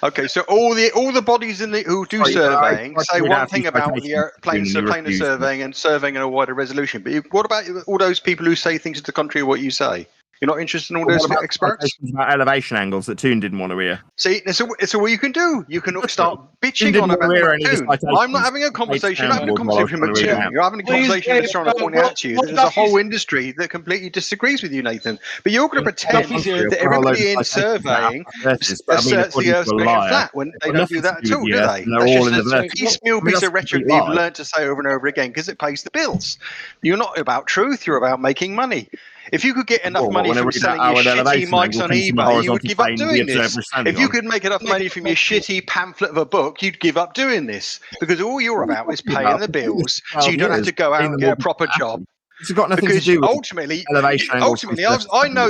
Okay, so all the bodies who do surveying say one thing about the planar surveying and surveying in a wider resolution. But what about all those people who say things to the contrary of what you say? You're not interested in all those experts? About elevation angles that Toon didn't want to hear. See, it's what you can do. You can start bitching on about Toon. I'm not having a conversation. You're having a conversation with Toon. You're having a conversation that's trying to point out to you that there's a whole industry that completely disagrees with you, Nathan. But you're going to pretend that everybody in surveying asserts the Earth's measured flat when they don't do that at all, do they? That's just a piecemeal piece of rhetoric that you've learned to say over and over again because it pays the bills. You're not about truth. You're about making money. If you could get enough money from selling your shitty mics on eBay, you would give up doing this. If you could make enough money from your shitty pamphlet of a book, you'd give up doing this. Because all you're about is paying the bills, so you don't have to go out and get a proper job. It's got nothing because to do with ultimately, elevation. I know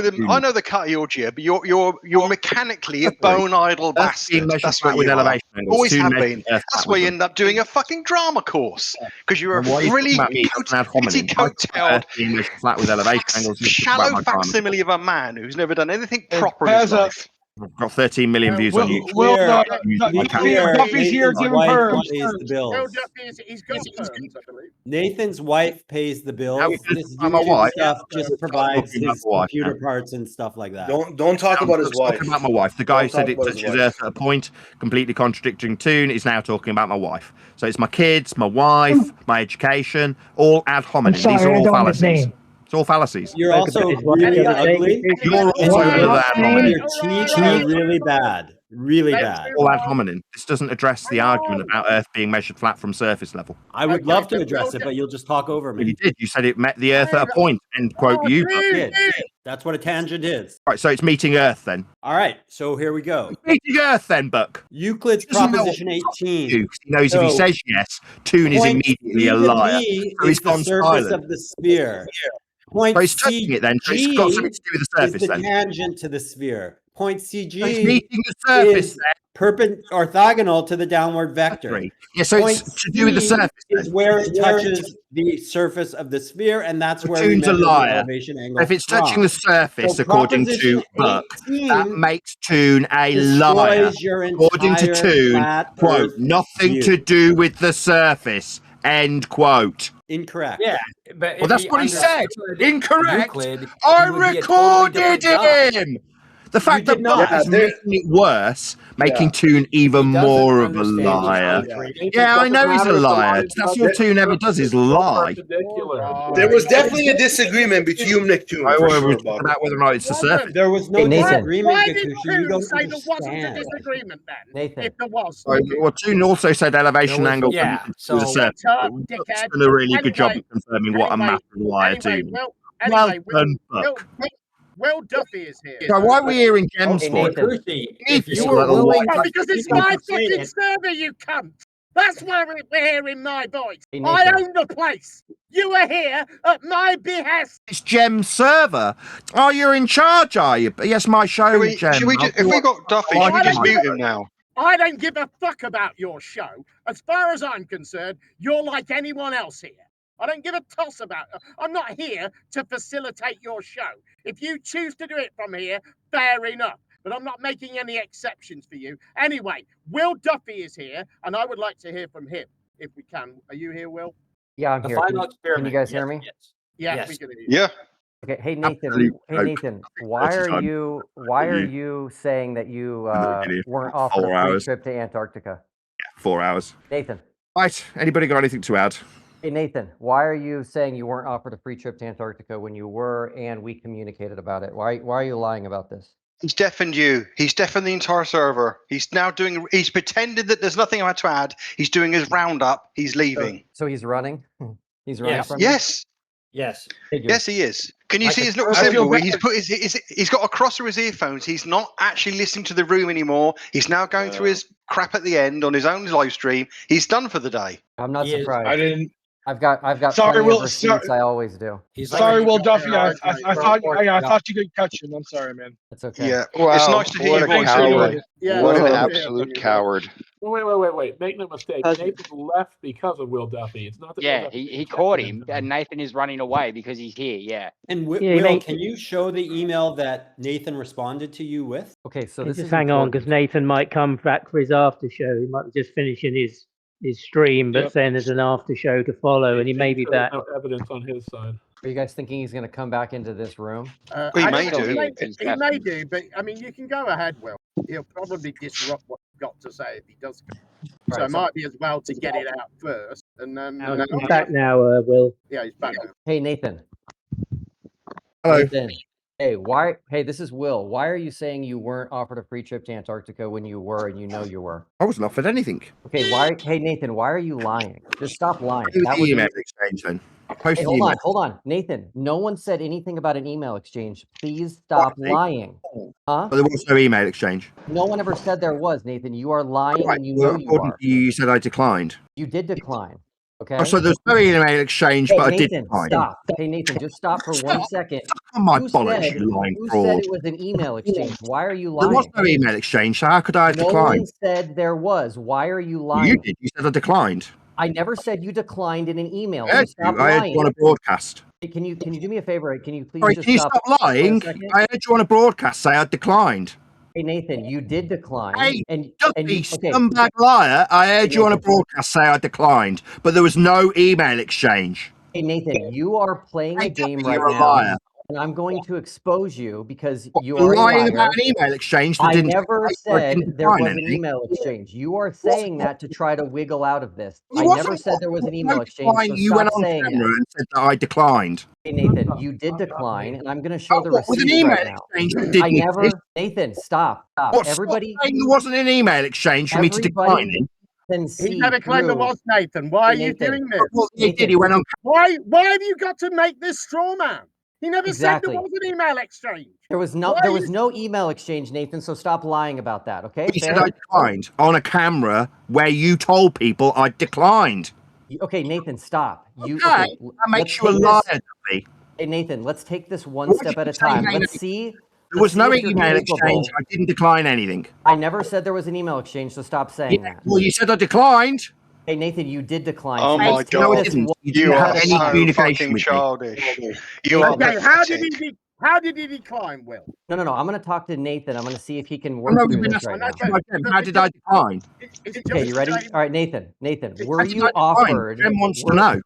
the cut of your jib, but you're mechanically a bone idle bastard. That's what you are. Always have been. That's why you end up doing a fucking drama course because you're a really petticoat-tailed, shallow facsimile of a man who's never done anything proper in his life. I've got 13 million views on YouTube. Duffy's here giving perms. Nathan's wife pays the bills. This YouTube stuff just provides his computer parts and stuff like that. Don't talk about his wife. Talking about my wife. The guy who said it touches Earth at a point, completely contradicting Toon, is now talking about my wife. So it's my kids, my wife, my education, all ad hominem. These are all fallacies. It's all fallacies. You're also really ugly. You're also another ad hominem. Your teeth are really bad. Really bad. All ad hominem. This doesn't address the argument about Earth being measured flat from surface level. I would love to address it, but you'll just talk over me. You did. You said it met the Earth at a point. End quote. You did. That's what a tangent is. Right, so it's meeting Earth then. All right, so here we go. Meeting Earth then, Buck. Euclid's proposition 18. He knows if he says yes, Toon is immediately a liar. So he's gone the surface silent. of the sphere. Point So he's touching it then. So it's got something to do with the surface is the then. tangent to the sphere. Point CG So he's meeting the surface is orthogonal to the downward vector. Yeah, so Point it's to do with the C surface. is where it touches the surface of the sphere, and that's where we Toon's a measure the liar. elevation angle. If it's touching the surface, So according to proposition Buck, 18 that makes Toon a destroys liar. your According to entire Toon, flat quote, Earth nothing view. to do with the surface, end quote. Incorrect. Yeah, but Well, that's what he said. Incorrect. Euclid, I he would be a totally recorded different guy. him. The fact that did not. Buck is making it worse, making Toon even more of a liar. Yeah, I know he's a liar. That's all Toon ever does is lie. There was definitely a disagreement between you and Nicktoon. I for worry sure, about Buck. whether or not it's the surface. There was no Why disagreement, did Gakushi. You Toon don't say there wasn't a understand. disagreement then? Nathan. If there was. Well, Toon also said elevation angle yeah, to the so- surface. Shut up, Buck's dickhead. done a really good job Anyway, of confirming what a massive liar Toon is. Anyway, Well done, Buck. Will Duffy is here. So why are we hearing gems Hey, for? Nathan, Need if this you were little willing liar. Oh, because it's my fucking server, you cunt. That's why we're hearing my voice. Hey, I Nathan. own the place. You are here at my behest. It's Gem's server. Oh, you're in charge, are you? Yes, my show, Gem. Should we if we got Duffy, should we just mute him now? I don't give a fuck about your show. As far as I'm concerned, you're like anyone else here. I don't give a toss about it. I'm not here to facilitate your show. If you choose to do it from here, fair enough. But I'm not making any exceptions for you. Anyway, Will Duffy is here, and I would like to hear from him, if we can. Are you here, Will? Yeah, I'm The here. final Can experiment. you guys hear me? Yeah, Yes. we can hear you. Yeah. Okay. Hey Nathan. Absolute Hey joke. Nathan. Why are you saying that you weren't offered 4 a free hours. trip to Antarctica? 4 hours. Nathan. Right. Anybody got anything to add? Hey Nathan. Why are you saying you weren't offered a free trip to Antarctica when you were, and we communicated about it? Why are you lying about this? He's deafened you. He's deafened the entire server. He's now doing. He's pretended that there's nothing I had to add. He's doing his roundup. He's leaving. So he's running. He's running Yes. from you? Yes. Yes. Figured. Yes, he is. Can you Like see a his little I feel symbol? Where bad. he's put he's got a cross through his earphones. He's not actually listening to the room anymore. He's now going through his crap at the end on his own live stream. He's done for the day. I'm not He is. surprised. I didn't. I've got Sorry, plenty Will, of receipts. I always do. He's Sorry, like, Will Duffy. I thought you could catch him. I'm sorry, man. It's okay. Yeah. Wow, It's nice to hear what your a voice. coward. Anyway. Yeah, What an yeah. absolute coward. Wait. Make no mistake. Nathan left because of Will Duffy. It's not that Yeah, Will Duffy he caught him, and Nathan is running away because he's here. Yeah. And Yeah, Will, mate. can you show the email that Nathan responded to you with? Okay, so Hey, this just is hang on, important. because Nathan might come back for his after show. He might be just finishing his stream, but Yep. saying there's an after show to follow, and he may be There's back. no evidence on his side. Are you guys thinking he's going to come back into this room? He I may don't do. know, He may do, but I mean, you can go ahead, Will. He'll probably disrupt what you've got to say if he does. So Right, it might be as well to get it out first, and then. He's back now, Will. Yeah, he's back now. Hey, Nathan. Hello. Nathan. Hey, why? Hey, this is Will. Why are you saying you weren't offered a free trip to Antarctica when you were, and you know you were? I wasn't offered anything. Okay, why? Hey, Nathan, why are you lying? Just stop lying. Do That the was email exchange then. Post Hey, the hold email. on, hold on, Nathan. No one said anything about an email exchange. Please stop What? lying. Huh? But there was no email exchange. No one ever said there was, Nathan. You are lying, Right. and you Well, know you according are. to you, you said I declined. You did decline. Okay. Oh, so there's no email exchange, Hey, but I did Nathan, decline. stop. Hey, Nathan, just stop for 1 second. Oh my Who bollocks, said, you lying who fraud. said it was an email exchange? Why are you There lying? was no email exchange, so how could I have No declined? one said there was. Why are you lying? You did. You said I declined. I never said you declined in an email. I heard So stop you. I heard lying. you on a broadcast. Hey, Can you do me a favor? Can you please Sorry, just can you stop stop for a lying? second? I heard you on a broadcast say I declined. Hey Nathan, you did decline. Hey, and Duffy, you, okay. scumbag liar. I heard Hey, you on a Nathan. broadcast say I declined, but there was no email exchange. Hey Nathan, you are playing Hey, a game Duffy, right you're a now, liar. and I'm going to expose you because you You're are a lying liar. about an email exchange that I didn't never take place, or said didn't there decline was an anything. email exchange. You are saying that to try to wiggle out of this. There I never wasn't said one. there was an There was email no exchange, decline. so You stop went on saying camera it. and said that I declined. Hey Nathan, you did decline, and I'm going to show the What, with an receipts email right now. exchange that I didn't never, exist? Nathan, stop. What, Everybody, stop saying there wasn't an email exchange for me to decline everybody it? can see He never claimed there through. was, Nathan. Why are Hey, you Nathan. doing this? Well, he did. Nathan. He went on. Why have you got to make this straw man? He never said there was an email exchange. There was no email exchange, Nathan. So stop lying about that, okay? You said I declined on a camera where you told people I declined. Okay, Nathan, stop. That makes you a liar, Duffy. Hey, Nathan, let's take this one step at a time. Let's see. There was no email exchange. I didn't decline anything. I never said there was an email exchange, so stop saying that. Well, you said I declined. Hey, Nathan, you did decline. Oh my God! You are so fucking childish. You are pathetic. How did he decline, Will? No. I'm going to talk to Nathan. I'm going to see if he can work through this right now. How did I decline? Okay, you ready? All right, Nathan, were you offered? Jen wants to know.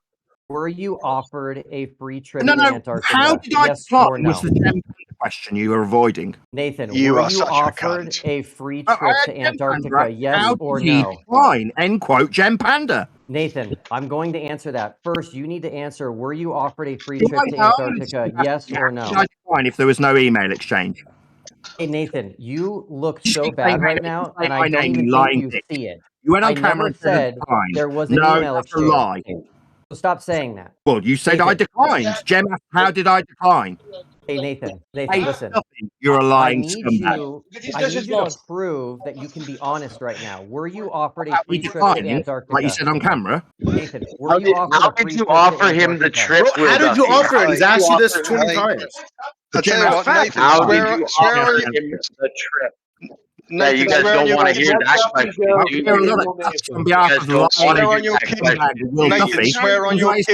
Were you offered a free trip to Antarctica? How did I decline? Was the Gempanda question you were avoiding? Nathan, were you offered a free trip to Antarctica? Yes or no? Decline. End quote. Gempanda. Nathan, I'm going to answer that. First, you need to answer, were you offered a free trip to Antarctica? Yes or no? How did I decline if there was no email exchange? Hey, Nathan, you look so bad right now, and I don't even think you see it. You went on camera and said there was an email exchange. No, that's a lie. So stop saying that. Well, you said I declined. Gem, how did I decline? Hey, Nathan, listen. You're a lying scumbag. I need you to prove that you can be honest right now. Were you offered a free trip to Antarctica? Like you said on camera. Nathan, how did you offer him the trip? How did you offer it? He's asked you this 20 times. I tell you what, Nathan, how did you offer him the trip? No, you guys don't want to hear that question. On behalf of the swear on your kids.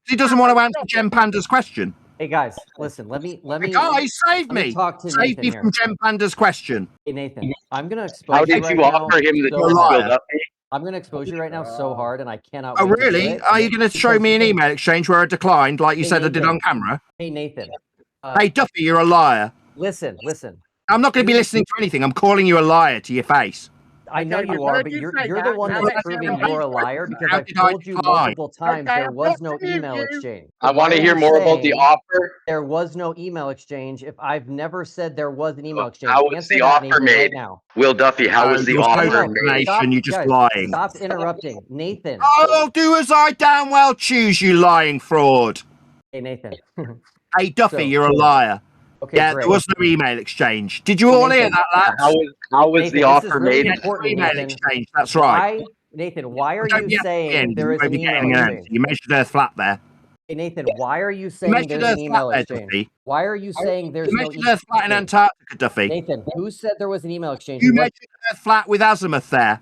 He doesn't want to answer Gempanda's question. Hey guys, listen. Let me. Guys, save me. Save me from Gempanda's question. Hey Nathan, I'm gonna expose. How did you offer him the trip? I'm going to expose you right now so hard, and I cannot. Oh, really? Are you going to show me an email exchange where I declined, like you said I did on camera? Hey, Nathan. Hey, Duffy, you're a liar. Listen. I'm not going to be listening to anything. I'm calling you a liar to your face. I know you are, but you're the one that's proving you're a liar because I've told you multiple times there was no email exchange. I want to hear more about the offer. There was no email exchange. If I've never said there was an email exchange, how was the offer made? Now. Will Duffy, how was the offer made? You're just lying. Stop interrupting, Nathan. I'll do as I damn well choose, you lying fraud. Hey, Nathan. Hey, Duffy, you're a liar. Okay, yeah, great. there was no email exchange. Did you all hear that, lads? How was the offer made? Email exchange. That's right. Nathan, why are you saying there is an email exchange? You measured Earth flat there. Hey, Nathan, why are you saying there's an email exchange? Why are you saying there's no email exchange? You measured Earth flat in Antarctica, Duffy. Nathan, who said there was an email exchange? You measured Earth flat with Azimuth there.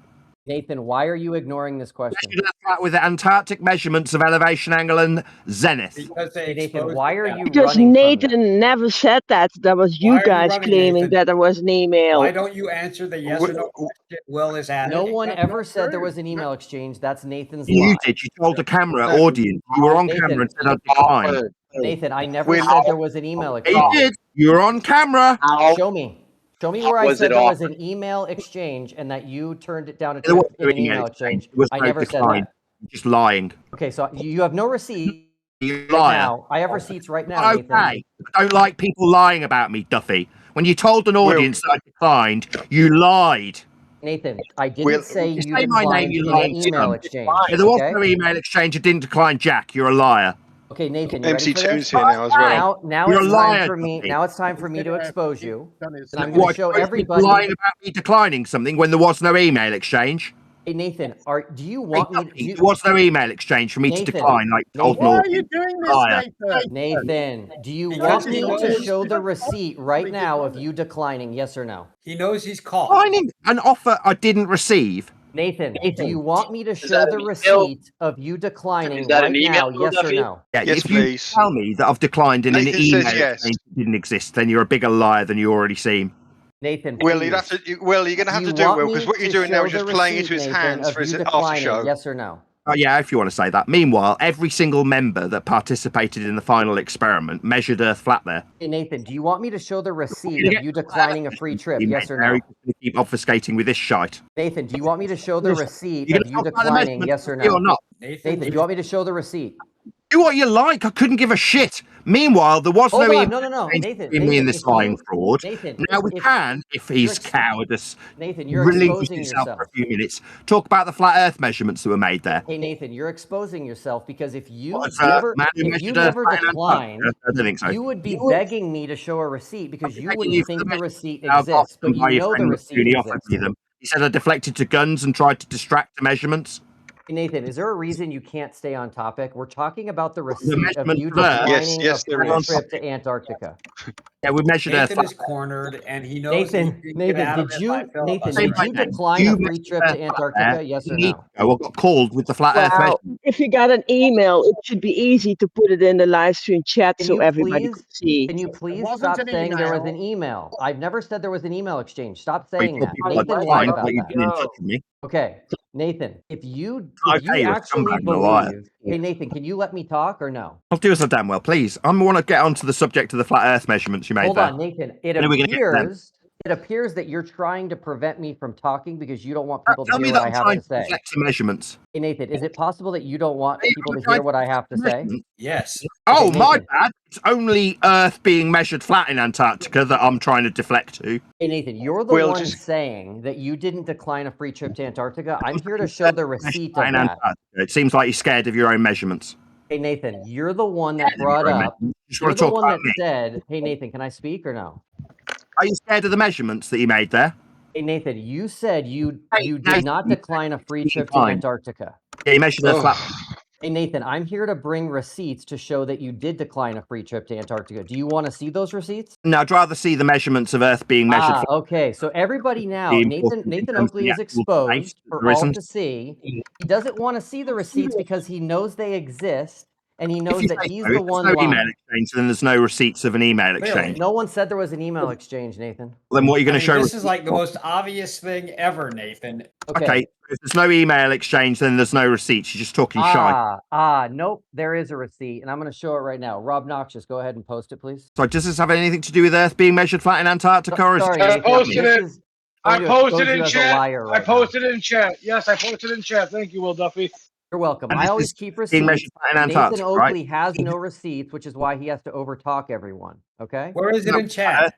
Nathan, why are you ignoring this question? With the Antarctic measurements of elevation angle and zenith. Nathan, why are you because Nathan never said that. That was you guys claiming that there was an email. Why don't you answer the yes or no question Will is asking? No one ever said there was an email exchange. That's Nathan's lie. You did. You told the camera audience. You were on camera and said I declined. Nathan, I never said there was an email exchange. You did. You were on camera. Show me. Show me where I said there was an email exchange and that you turned it down to an email exchange. I never said that. You're just lying. Okay, so you have no receipt. You liar. Now. I have receipts right now. Okay. Nathan. I don't like people lying about me, Duffy. When you told an audience that I declined, you lied. Nathan, I didn't say you declined an email exchange. Yeah, there was no email exchange. You didn't decline Jack. You're a liar. Okay, Nathan, MCToon's here now as well. Now it's time for me. Now it's time for me to expose you. And I'm going to show everybody. Lying about me declining something when there was no email exchange. Hey Nathan, do you want me? There was no email exchange for me to decline, like told Why are you doing this, Nathan? Nathan, do you want me to show the receipt right now of you declining? Yes or no? He knows he's caught. Declining an offer I didn't receive. Nathan, do you want me to show the receipt of you declining right now? Yes or no? Yeah, yes, if you tell me that I've declined in an email exchange that didn't exist, then you're a bigger liar than you already seem. Nathan, Will, you're going to have to do it, Will, because what you're doing now is just playing into his hands for his after show. Yes or no? Oh, yeah, if you want to say that. Meanwhile, every single member that participated in the final experiment measured Earth flat there. Hey, Nathan, do you want me to show the receipt of you declining a free trip? Yes or no? Keep obfuscating with this shite. Nathan, do you want me to show the receipt of you declining? Yes or no? Nathan, do you want me to show the receipt? Do what you like. I couldn't give a shit. Meanwhile, there was Hold no on. No. Nathan, me in this lying fraud. Nathan, now we can, if he's cowardice, Nathan, you're relinquish exposing himself yourself. for a few minutes. Talk about the flat Earth measurements that were made there. Hey Nathan, you're exposing yourself because if you never declined, I don't think so. you would be begging me to show a receipt because you wouldn't think the receipt exists, but you know the receipt exists. He said I deflected to guns and tried to distract the measurements. Hey Nathan, is there a reason you can't stay on topic? We're talking about the receipt of you Yes, declining there a is. trip to Antarctica. Yeah, we measured Nathan is cornered, and he knows. Nathan, did you decline a free trip to Antarctica? Yes or no? I got called with the flat Earth measurement. If you got an email, it should be easy to put it in the live stream chat so everybody could see. Can you please stop saying there was an email? I've never said there was an email exchange. Stop saying that. Nathan lied about that. Okay, Nathan, if you actually believe, hey Nathan, can you let me talk or no? I'll do as I damn well, please. I want to get onto the subject of the flat Earth measurements you made. Hold on, Nathan. It appears that you're trying to prevent me from talking because you don't want people to hear what I have to say. Measurements. Hey Nathan, is it possible that you don't want people to hear what I have to say? Yes. Oh, my bad. It's only Earth being measured flat in Antarctica that I'm trying to deflect to. Hey Nathan, you're the one saying that you didn't decline a free trip to Antarctica. I'm here to show the receipt of that. It seems like you're scared of your own measurements. Hey Nathan, you're the one that brought up. You're the one that said, "Hey Nathan, can I speak or no?" Are you scared of the measurements that you made there? Hey Nathan, you said you did not decline a free trip to Antarctica. Yeah, you measured the flat. Hey Nathan, I'm here to bring receipts to show that you did decline a free trip to Antarctica. Do you want to see those receipts? No, I'd rather see the measurements of Earth being measured. Okay. So everybody now, Nathan Oakley is exposed for all to see. He doesn't want to see the receipts because he knows they exist. And he knows that he's the one lying. Email exchange, then there's no receipts of an email exchange. No one said there was an email exchange, Nathan. Well, then what are you going to show? This is like the most obvious thing ever, Nathan. Okay, if there's no email exchange, then there's no receipts. You're just talking shy. Nope, there is a receipt, and I'm going to show it right now. Robnoxious, go ahead and post it, please. So does this have anything to do with Earth being measured flat in Antarctica? I posted it. I posted it in chat. I posted it in chat. Yes, I posted it in chat. Thank you, Will Duffy. You're welcome. I always keep receipts. Nathan Oakley has no receipts, which is why he has to overtalk everyone. Okay? Where is it in chat?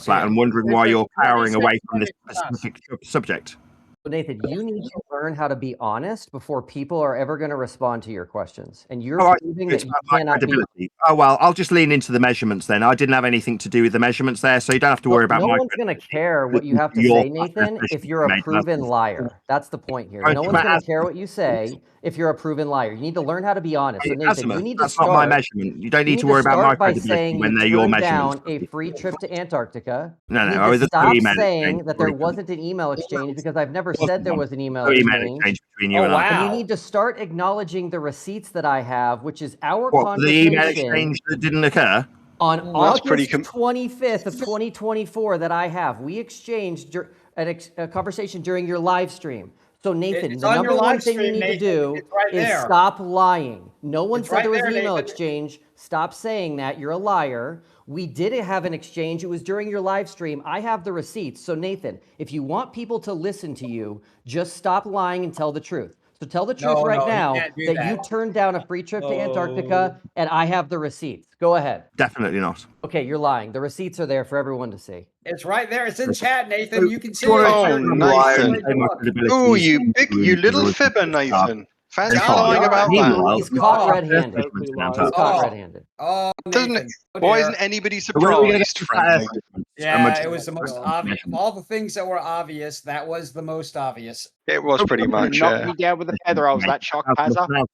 I'm wondering why you're powering away from this specific subject. Nathan, you need to learn how to be honest before people are ever going to respond to your questions. And you're proving that you cannot be. Oh, well, I'll just lean into the measurements then. I didn't have anything to do with the measurements there, so you don't have to worry about No one's going to care what you have to say, Nathan, if you're a proven liar. That's the point here. No one's going to care what you say if you're a proven liar. You need to learn how to be honest. So, Nathan, you need to start. That's not my measurement. You don't need to worry about my credibility when they're your measurements. Down a free trip to Antarctica. No. Stop saying that there wasn't an email exchange because I've never said there was an email exchange between you and I. And you need to start acknowledging the receipts that I have, which is our conversation. The email exchange that didn't occur? On August 25th of 2024 that I have. We exchanged a conversation during your live stream. So Nathan, the number one thing you need to do is stop lying. No one said there was an email exchange. Stop saying that. You're a liar. We did have an exchange. It was during your live stream. I have the receipts. So Nathan, if you want people to listen to you, just stop lying and tell the truth. So tell the truth now that you turned down a free trip to Antarctica and I have the receipts. Go ahead. Definitely not. Okay, you're lying. The receipts are there for everyone to see. It's right there. It's in chat, Nathan. You can see it. Nathan. Oh, you little fibber, Nathan. Fancy lying about that. He's caught red-handed. He's caught red-handed. Oh, why isn't anybody surprised? Yeah, it was the most obvious. Of all the things that were obvious, that was the most obvious. It was pretty much. Knocked me down with a feather. I was that shocked, Pazza.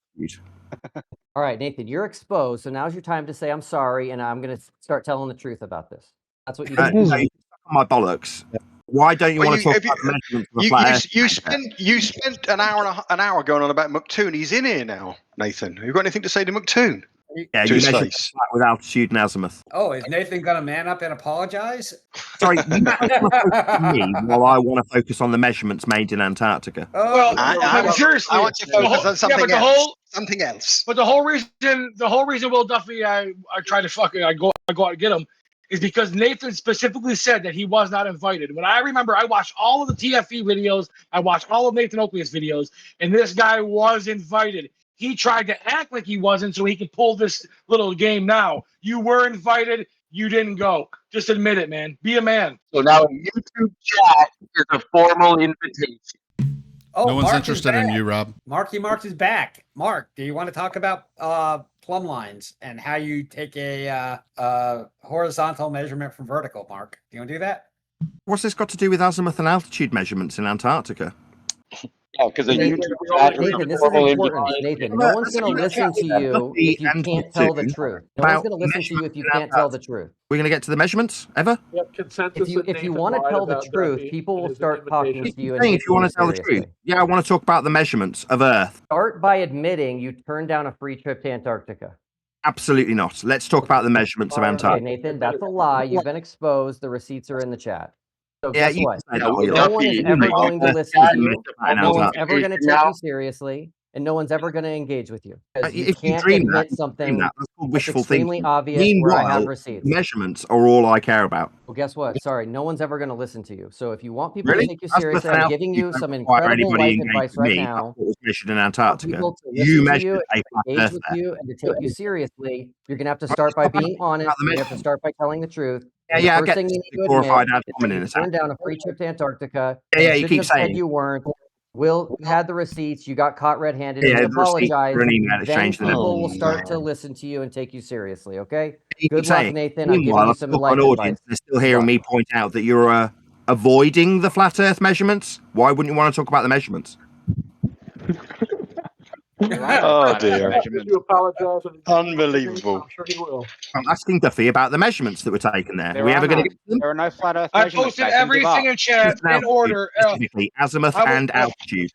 All right, Nathan, you're exposed. So now's your time to say I'm sorry, and I'm going to start telling the truth about this. That's what you do. My bollocks. Why don't you want to talk about the measurements? You spent an hour going on about MCToon. He's in here now, Nathan. Have you got anything to say to MCToon? Yeah, you measured with altitude and azimuth. Oh, is Nathan going to man up and apologize? Sorry, you me while I want to focus on the measurements made in Antarctica. Well, seriously, I want to focus on something else. Something else. But the whole reason, Will Duffy, I try to I go out and get him, is because Nathan specifically said that he was not invited. When I remember, I watched all of the TFE videos, I watched all of Nathan Oakley's videos, and this guy was invited. He tried to act like he wasn't so he could pull this little game now. You were invited. You didn't go. Just admit it, man. Be a man. So now YouTube chat is a formal invitation. Oh, No one's Mark interested in you, Rob. Mark is back. Mark, do you want to talk about plumb lines and how you take a horizontal measurement from vertical, Mark? Do you want to do that? What's this got to do with azimuth and altitude measurements in Antarctica? Oh, because Nathan, this is important. Nathan, no one's going to listen to you if you can't tell the truth. No one's going to listen to you if you can't tell the truth. We're going to get to the measurements ever? Yep, consensus. If you want to tell the truth, people will start talking to you. If you want to tell the truth, yeah, I want to talk about the measurements of Earth. Start by admitting you turned down a free trip to Antarctica. Absolutely not. Let's talk about the measurements of Antarctica. Okay, Nathan, that's a lie. You've been exposed. The receipts are in the chat. So Yeah, guess you what? can say that, No Duffy. one is You ever make going to it. listen to you. Yeah, No one's Antarctica. ever going to take you seriously, and no one's ever going to engage with you. Because you If you can't dream admit that, something that's called that's wishful extremely thinking. obvious where I have Meanwhile, receipts. measurements are all I care about. Well, guess what? Sorry, no one's ever going to listen to you. So if you want people Really? to take you That's seriously, nothing I'm else. giving You you don't some require incredible anybody life engage advice with right me. now. That's what was measured in For Antarctica. people to You listen to measured you a and flat engage Earth with there. you and to take you seriously, you're going to have to start by being honest. You're going to have to start by telling the truth. Yeah, And yeah, I the first get thing you the need to admit glorified ad is that hominem you attack. turned down a free trip to Antarctica. Yeah, you shouldn't keep have said saying. you weren't. You had the receipts. You got caught red-handed. Yeah, You the receipts apologize. for an email Then exchange. people will start to listen to you and take you seriously. Okay. You keep Good luck, saying. Nathan. I'm giving Meanwhile, you I've some got life an advice. audience. They're still hearing me point out that you're avoiding the flat Earth measurements. Why wouldn't you want to talk about the measurements? Oh dear. You apologize. Unbelievable. I'm sure he will. I'm asking Duffy about the measurements that were taken there. There Are we are ever going to none. get to them? There are no flat Earth I measurements. posted Nathan, give up. everything in chat in order. Specifically, azimuth and altitude.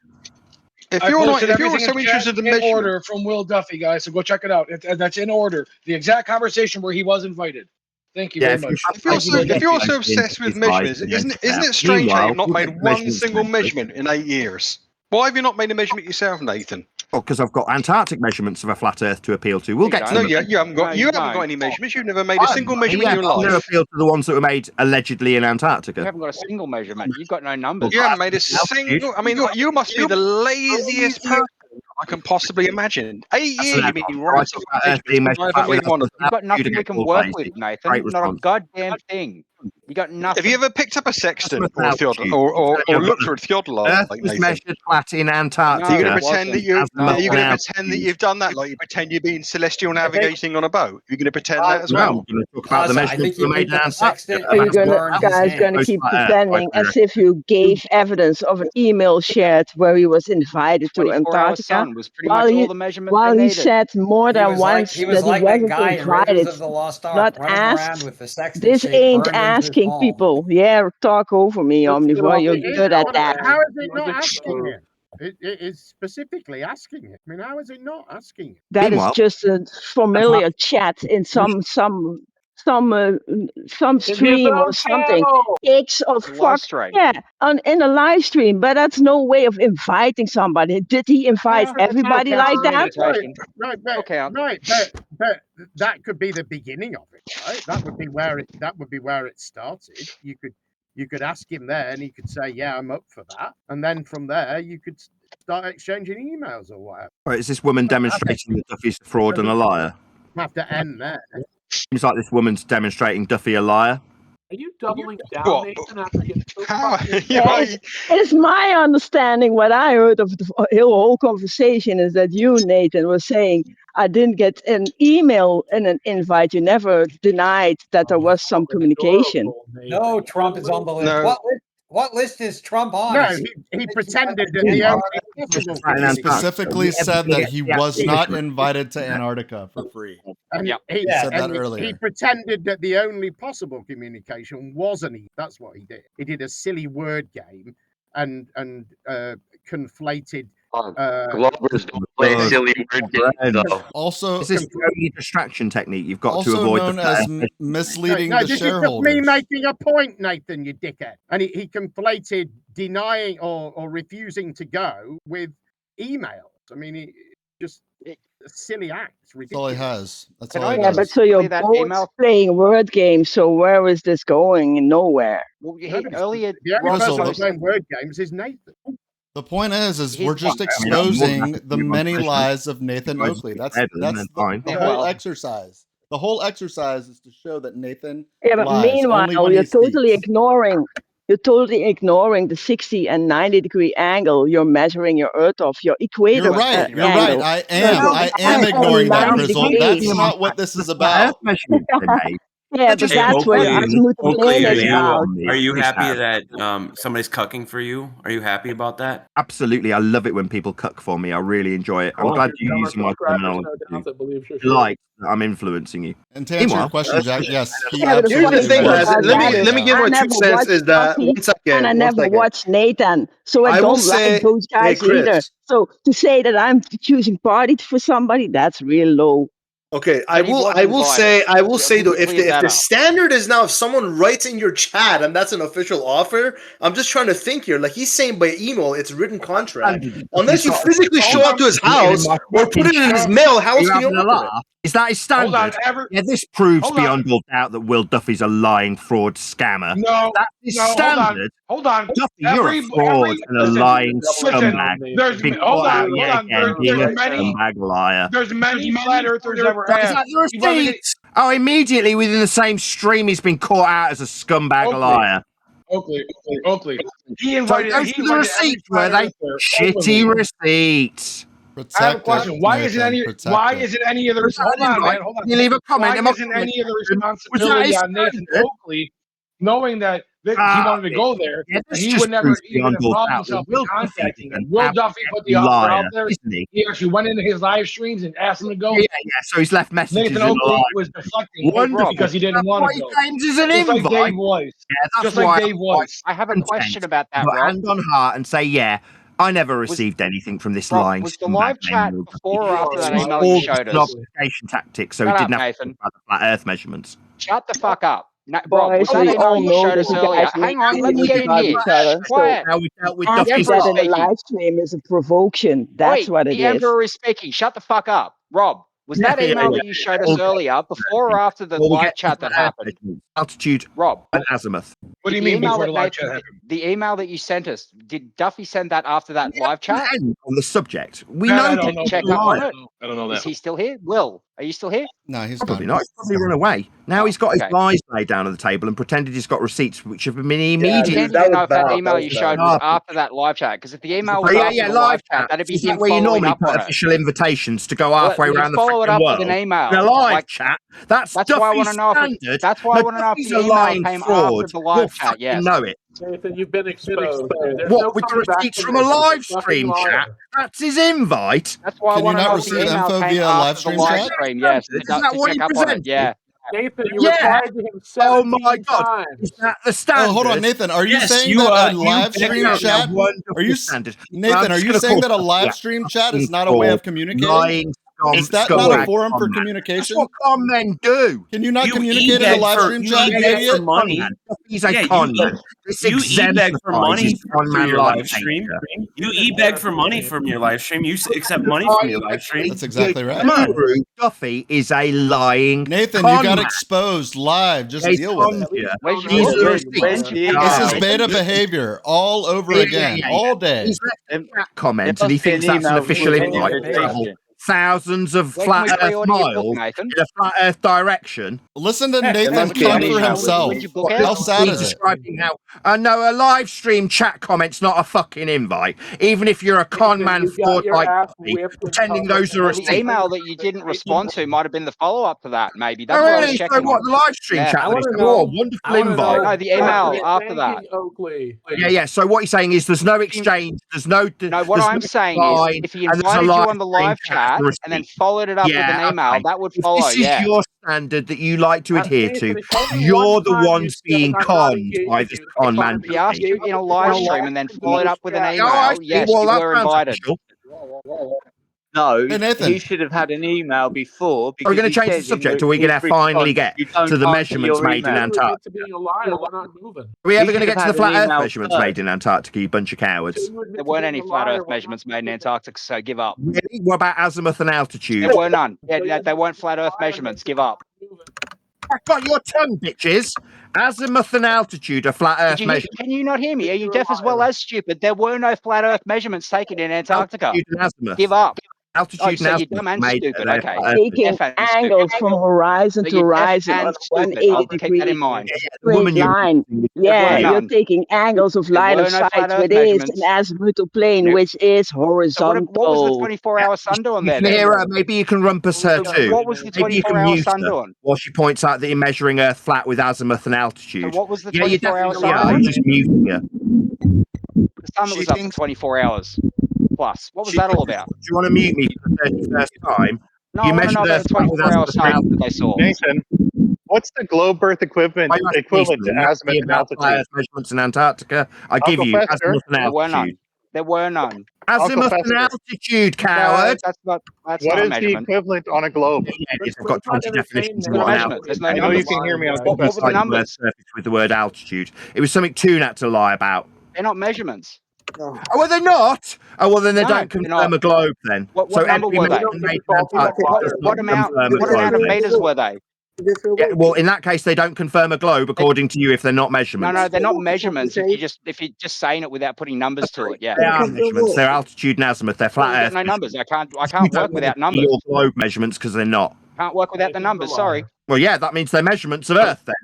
If I you're posted not, if you're everything so in chat interested in in measurement, order from Will Duffy, guys. So go check it out. That's in order. The exact conversation where he was invited. Thank you very much. if you're so obsessed with measurements, isn't it strange how you've not made one single measurement in 8 years? Why have you not made a measurement yourself, Nathan? Well, because I've got Antarctic measurements of a flat Earth to appeal to. We'll get to No, them. you haven't got. You haven't got any measurements. You've never made a single measurement in your I'm going to life. appeal to the ones that were made allegedly in Antarctica. You haven't got a single measurement. You've got no numbers. You haven't made a single. I mean, you must be the laziest person I can possibly imagine. 8 years, you mean right? I haven't made one of them. You've got nothing we can work with, Nathan. Not a goddamn thing. You got nothing. Have you ever picked up a sextant or a theodolite, or looked for a theodolite? Earth Like was Nathan? measured flat in Antarctica. You're going to pretend that you're Azimuth going to and pretend that you've done that, like you pretend you're being celestial navigating on a boat. You're going to pretend that as well. We're going to talk about the measurements that were made in Antarctica. Are you gonna keep pretending as if you gave evidence of an email shared where he was invited to 24-hour Antarctica? sun was pretty much all the measurement While they he needed. said more than was once he was that he like that wasn't guy in Raiders invited, of the Lost Ark, not running around asked. with the sextant This shape ain't burned into his asking palm. people. Yeah, talk over me, Omnivore. You're good at that. How is it not asking him? It is specifically asking him. I mean, how is it not asking him? That is just a familiar chat in some stream or something. It's fuck stream. yeah, in a live stream, but that's no way of inviting somebody. Did he invite everybody like that? Right, but that could be the beginning of it, right? That would be where it started. You could ask him there, and he could say, "Yeah, I'm up for that," and then from there you could start exchanging emails or whatever. Right, is this woman demonstrating that Duffy's a fraud and a liar? Have to end there. Seems like this woman's demonstrating Duffy a liar. Are you doubling down, Nathan, after getting It's my understanding. What I heard of the whole conversation is that you, Nathan, was saying I didn't get an email and an invite. You never denied that there was some communication. No, Trump is on the list. No. What list is Trump on? No, he pretended that the only He specifically said that he was not invited to Antarctica for free. And He said that earlier. He pretended that the only possible communication was an email. That's what he did. He did a silly word game and conflated. Globbers don't play silly word games, though. Also, is this the only distraction technique you've got to also avoid known as misleading No, the this is just shareholders. me making a point, Nathan, you dickhead. And he conflated denying or refusing to go with emails. I mean, it just a silly act. It's That's all he ridiculous. has. That's all he Yeah, does. but so you're See that both email? playing word games. So where is this going? Nowhere. Well, No, but earlier, the only Krizzle, person playing word games is Nathan. The point is we're just exposing the many lies of Nathan Oakley. That's the whole exercise. The whole exercise is to show that Nathan but lies meanwhile, only when you're he totally speaks. ignoring the 60 and 90-degree angle you're measuring your Earth off, your equator. You're right. You're right. I am ignoring that, Krizzle. That's not what this is about. Yeah, but that's what Azimuth plane is about. Are you happy that somebody's cucking for you? Are you happy about that? Absolutely. I love it when people cuck for me. I really enjoy it. I'm glad you're using my terminology. Like, I'm influencing you. And to answer your question, Jack, yes. Here's the thing, guys. Let me give my 2 cents. Is that once again? And I never watched Nathan, so I don't like those guys either. So to say that I'm choosing party for somebody, that's real low. Okay, I will say though, if the standard is now if someone writes in your chat and that's an official offer, I'm just trying to think here. Like he's saying by email, it's written contract. Unless you physically show up to his house or put it in his mail, how else can you open it? Is that his standard? Yeah, this proves beyond all doubt that Will Duffy's a lying, fraud, scammer. No, that's his standard. Hold on. Duffy, you're a fraud and a lying scumbag. There's many scumbag liar. There's many flat earthers that were asked. Oh, immediately within the same stream, he's been caught out as a scumbag liar. Oakley. He invited. So those are the receipts, were they? Shitty receipts. I have a question. Why isn't any of the hold on, man, hold on. You leave a comment. Why isn't any of the responsibility on Nathan Oakley, knowing that he wanted to go there, and he would never even involve himself in contacting him? Will Duffy put the offer out there? He actually went into his live streams and asked him to go. Yeah. So he's left messages. Nathan Oakley was deflecting because he didn't want to go. Is an invite. Just like Dave Weiss. Just like Dave Weiss. I have a question about that, Rob. Rob. Hand on heart and say, yeah, I never received anything from this lying. Was the live chat before or after that email you showed us? Obfuscation tactic, so he didn't have to talk about the flat Earth measurements. Shut the fuck up. No, Rob, was that email you showed us earlier? Hang on, let me get in here. Quiet. How we dealt with Duffy's that in the live stream is a provocation. That's what it is. The Emperor is speaking. Shut the fuck up. Rob, was that email that you showed us earlier before or after the live chat that happened? Altitude, Rob. And Azimuth. What do you mean before the live chat happened? The email that you sent us, did Duffy send that after that live chat? On the subject. We know. I don't know that. Is he still here? Will, are you still here? No, he's probably not. He's probably run away. Now he's got his lies laid down on the table and pretended he's got receipts which have been immediately. I don't know if that email you showed was after that live chat, because if the email was after the live chat, that'd be him where you following normally up put on official invitations to go halfway around the follow it freaking up world. with an email. The live chat. That's why I want to know standard. That's why I want to know if the email came after the live chat. Yes. Know it. Nathan, you've been exposed. What, with the receipts from a live stream chat? That's his invite. That's why I want to know if the email came after the live stream. Yes. Is that what he presented? Yeah. Nathan, you replied to him 17 Oh my God! times. Is that the standard? Oh, hold on, Nathan. Are you saying that a live stream chat? Are you Nathan? Are you saying that a live stream chat is not a way of communicating? Is that not a forum for communication? That's what con men do. Can you not communicate in a live stream chat? For money. He's a con man. You e-beg for money from your live stream. You e-beg for money from your live stream. You accept money from your live stream. That's exactly right. Duffy is a lying Nathan, you got exposed live. Just deal with it. This is beta behavior all over again, all day. He's left a comment and he thinks that's an official invite to travel thousands of flat Earth miles in a flat Earth direction. Listen to Nathan come for himself. How sad is it? Describing how no, a live stream chat comment's not a fucking invite. Even if you're a con man fraud like Duffy, pretending those are the email that you didn't respond to might have been the follow-up to that. Maybe that's what I was checking. So what? The live stream chat? Wonderful invite. No, the email after that. Yeah. So what you're saying is there's no exchange. There's no. No, what I'm saying is if he invited you on the live chat and then followed it up with an email, that would follow. This is your standard that you like to adhere to. You're the ones being conned by this con man. He asked you in a live stream and then followed up with an email. Yes, you were invited. No, he should have had an email before. Are we going to change the subject, or are we going to finally get to the measurements made in Antarctic? Are we ever going to get to the flat Earth measurements made in Antarctic, you bunch of cowards? There weren't any flat Earth measurements made in Antarctic, so give up. Really? What about azimuth and altitude? There were none. Yeah, they weren't flat Earth measurements. Give up. I've got your tongue, bitches. Azimuth and altitude are flat Earth measurements. Can you not hear me? Are you deaf as well as stupid? There were no flat Earth measurements taken in Antarctica. Give up. Altitude so you're dumb and stupid. Okay. Taking angles from horizon to horizon on a 180 degree straight line. Yeah, you're taking angles of line of sight, which is an azimuthal plane, which is horizontal. What was the 24-hour sundawn there? Maybe you can rumpus her too. What was the 24-hour sundawn? While she points out that you're measuring Earth flat with azimuth and altitude. So what was the 24-hour sundawn? Yeah, I'm just muting her. The sun was up for 24 hours plus. What was that all about? Do you want to mute me for the 31st time? No, I want to know about the 24-hour sun that they saw. Nathan, what's the globe Earth equivalent to azimuth and altitude? Measurements in Antarctica. I give you azimuth and altitude. There were none. Azimuth and altitude, coward. That's not what is the equivalent on a globe? I've got 20 definitions. I know you can hear me. What were the numbers? With the word altitude. It was something Toon had to lie about. They're not measurements. Oh, well, they're not. Oh, well, then they don't confirm a globe, then. What number were they? What amount of meters were they? Yeah, well, in that case, they don't confirm a globe, according to you, if they're not measurements. No, they're not measurements. If you're just saying it without putting numbers to it, yeah. They are measurements. They're altitude and azimuth. They're flat Earth. No numbers. I can't work without numbers. Your globe measurements because they're not. Can't work without the numbers. Sorry. Well, yeah, that means they're measurements of Earth then.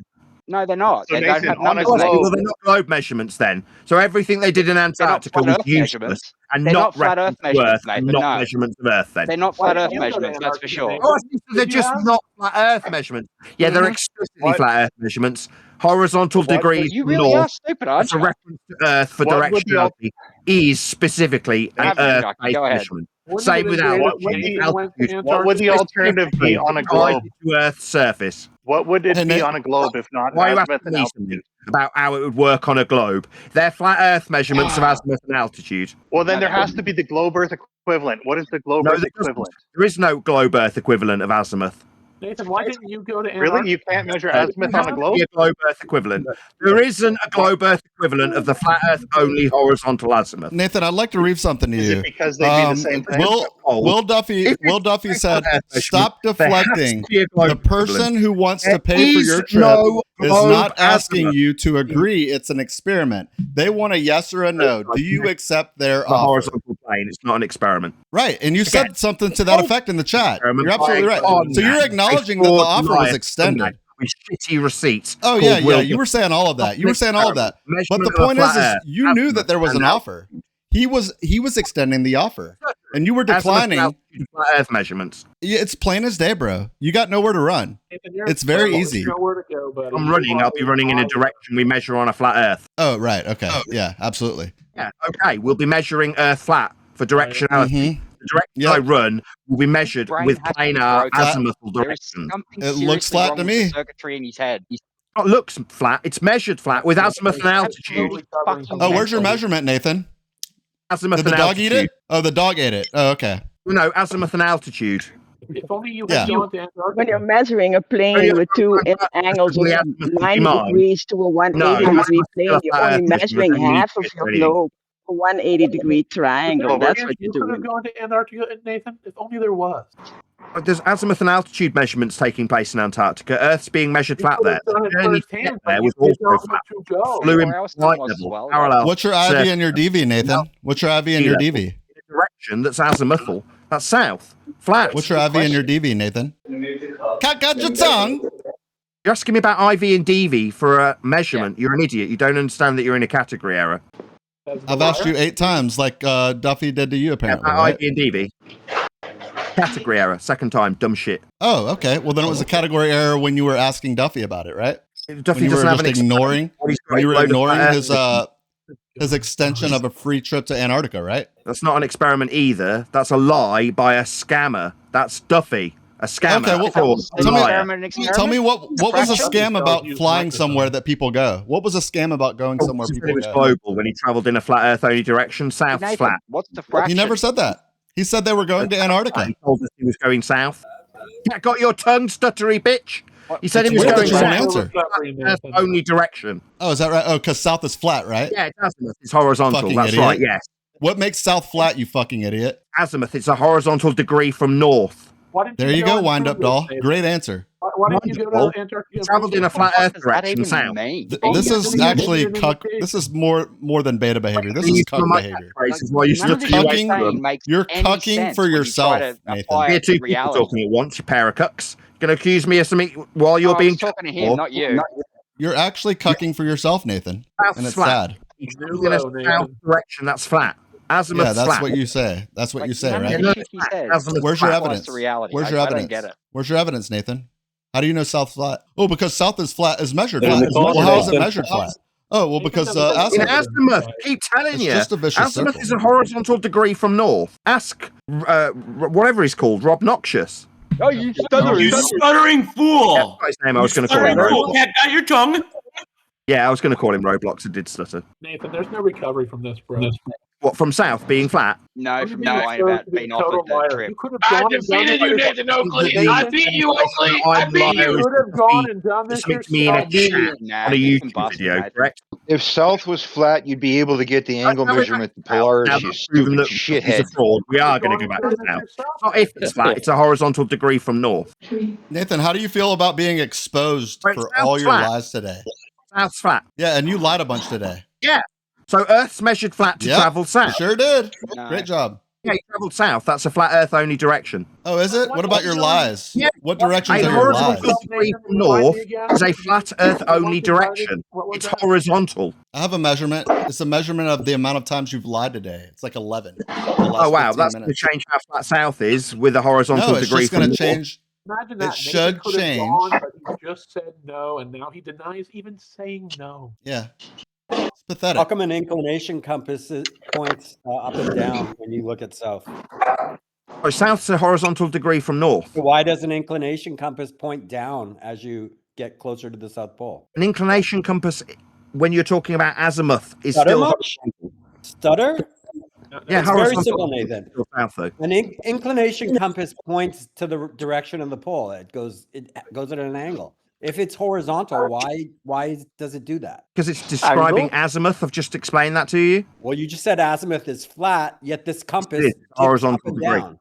No, they're not. So they don't have numbers. Well, they're not globe measurements then. So everything they did in Antarctica was useless and not flat Earth measurements, Nathan. Not measurements of Earth then. They're not flat Earth measurements, that's for sure. Oh, they're just not flat Earth measurements. Yeah, they're explicitly flat Earth measurements. Horizontal degrees. You really are stupid, aren't you? That's a reference to Earth for directionality. Is specifically an Earth-based measurement. Same with altitude. What would the alternative be on a globe? To Earth's surface. What would it be on a globe if not azimuth and altitude? About how it would work on a globe. They're flat Earth measurements of azimuth and altitude. Well, then there has to be the globe Earth equivalent. What is the globe Earth equivalent? There is no globe Earth equivalent of azimuth. Nathan, why didn't you go to Antarctica? Really? You can't measure azimuth on a globe? A globe Earth equivalent. There isn't a globe Earth equivalent of the flat Earth only horizontal azimuth. Nathan, I'd like to read something to you. Is it because they do the same thing? Will Duffy said, stop deflecting. The person who wants to pay for your trip is not asking you to agree. It's an experiment. They want a yes or a no. Do you accept their offer? Horizontal plane. It's not an experiment. Right. And you said something to that effect in the chat. You're absolutely right. So you're acknowledging that the offer was extended. With shitty receipts. Oh, yeah. You were saying all of that. But the point is you knew that there was an offer. He was extending the offer, and you were declining. Flat Earth measurements. Yeah, it's plain as day, bro. You got nowhere to run. It's very easy. I'm running. I'll be running in a direction we measure on a flat Earth. Oh, right. Okay. Yeah, absolutely. Yeah. Okay. We'll be measuring Earth flat for directionality. The direction I run will be measured with planar azimuthal directions. It looks flat to me. Circuitry in his head. It looks flat. It's measured flat with azimuth and altitude. Oh, where's your measurement, Nathan? Azimuth Did the and dog altitude. eat it? Oh, the dog ate it. Oh, okay. No, azimuth and altitude. If only you had gone to Antarctica. When you're measuring a plane with two angles of 90 degrees to a 180 degree plane, you're only measuring half of your globe. A 180-degree triangle. That's what you're You could doing. have gone to Antarctica, Nathan, if only there was. There's azimuth and altitude measurements taking place in Antarctica. Earth's being measured flat there. There was also flat. Fluid light level, parallel. What's your IV and your DV, Nathan? What's your IV and your DV? Direction that's azimuthal. That's south. Flat. What's your IV and your DV, Nathan? Got your tongue. You're asking me about IV and DV for a measurement. You're an idiot. You don't understand that you're in a category error. I've asked you 8 times, like Duffy did to you, apparently. Right? IV and DV. Category error. Second time. Dumb shit. Oh, okay. Well, then it was a category error when you were asking Duffy about it, right? Duffy when you were doesn't just ignoring. When you were ignoring his extension of a free trip to Antarctica, right? That's not an experiment either. That's a lie by a scammer. That's Duffy. A scammer. Okay, well, tell me what was a scam about flying somewhere that people go? What was a scam about going somewhere people go? It was global when he travelled in a flat Earth only direction. South's Nathan, flat. What's the fraction? He never said that. He said they were going to Antarctica. He told us he was going south. Got your tongue, stuttery bitch. He said he was Weird going that you south. won't Earth only direction. Oh, is that right? Oh, because south is flat, right? Yeah, it's azimuth. It's horizontal. Fucking That's idiot. right. Yes. What makes south flat, you fucking idiot? Azimuth. It's a horizontal degree from north. There you go, wind up doll. Great answer. why didn't you go to Antarctic? Traveled in a flat Earth direction south. This is actually cuck. This is more than beta behavior. This is cuck behavior. You're cucking for yourself, Nathan. Here, two people talking at once. You pair of cucks. Gonna accuse me of something while you're being talking to him, not you. You're actually cucking for yourself, Nathan, and it's sad. In a south direction, that's flat. Azimuth yeah, that's flat. what you say. That's what you say, right? Where's your evidence? Where's your evidence? Where's your evidence, Nathan? How do you know south flat? Oh, because south is flat is measured flat. Well, how is it measured flat? Oh, well, because in Azimuth, keep telling you, just a vicious Azimuth circle. is a horizontal degree from north. Ask whatever he's called, Robnoxious. Oh, you stuttering fool! That's his name. I was going to call him Roblox. Got your tongue. Yeah, I was going to call him Roblox. It did stutter. Nathan, there's no recovery from this, bro. What, from south being flat? No, from the line about being offered the trip. I defeated you, Nathan Oakley. I beat you, Oakley. I beat you. You could have gone and done this me in a chat on a YouTube video, correct? If south was flat, you'd be able to get the angle measurement, the polarity, you stupid shithead. He's a fraud. We are going to go back to south. Not if it's flat, it's a horizontal degree from north. Nathan, how do you feel about being exposed for all your lies today? South's flat. Yeah, and you lied a bunch today. Yeah. So Earth's measured flat to travel south. Sure did. Great job. Yeah, you travelled south. That's a flat Earth only direction. Oh, is it? What about your lies? Yeah. What directions A are your lies? horizontal degree from north is a flat Earth only direction. It's horizontal. I have a measurement. It's a measurement of the amount of times you've lied today. It's like 11. Oh wow, that's going to change how flat south is with a horizontal degree. It's just going to change. Imagine that. It should change. Gone, but he just said no, and now he denies even saying no. Yeah. It's pathetic. How come an inclination compass points up and down when you look at south? Oh, south's a horizontal degree from north. So why does an inclination compass point down as you get closer to the South Pole? An inclination compass, when you're talking about azimuth, is Stutter still much? Stutter? Yeah, it's very horizontal. simple, Nathan. South, though. An inclination compass points to the direction of the pole. It goes at an angle. If it's horizontal, why does it do that? Because it's describing azimuth. I've just explained that to you. Well, you just said azimuth is flat, yet this compass is horizontal degree. down.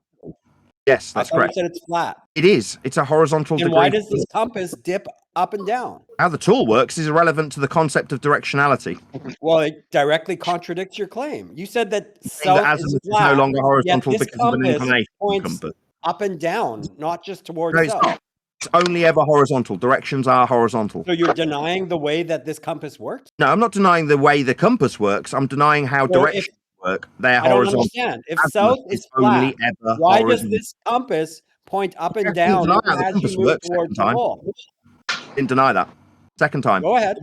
Yes, that's correct. You said it's flat. It is. It's a horizontal And degree. why does this compass dip up and down? How the tool works is irrelevant to the concept of directionality. Well, it directly contradicts your claim. You said that Saying that south is azimuth is flat, no longer horizontal yet this because of an compass inclination points compass. up and down, not just towards No, it's south. not. It's only ever horizontal. Directions are horizontal. So you're denying the way that this compass works? No, I'm not denying the way the compass works. I'm denying how Well, directions work. They're I don't horizontal. understand. If Azimuth south is only flat, ever why does horizontal. this compass point up and I didn't down deny how the as compass you move works towards second the time. pole? Didn't deny that. Second time. Go ahead.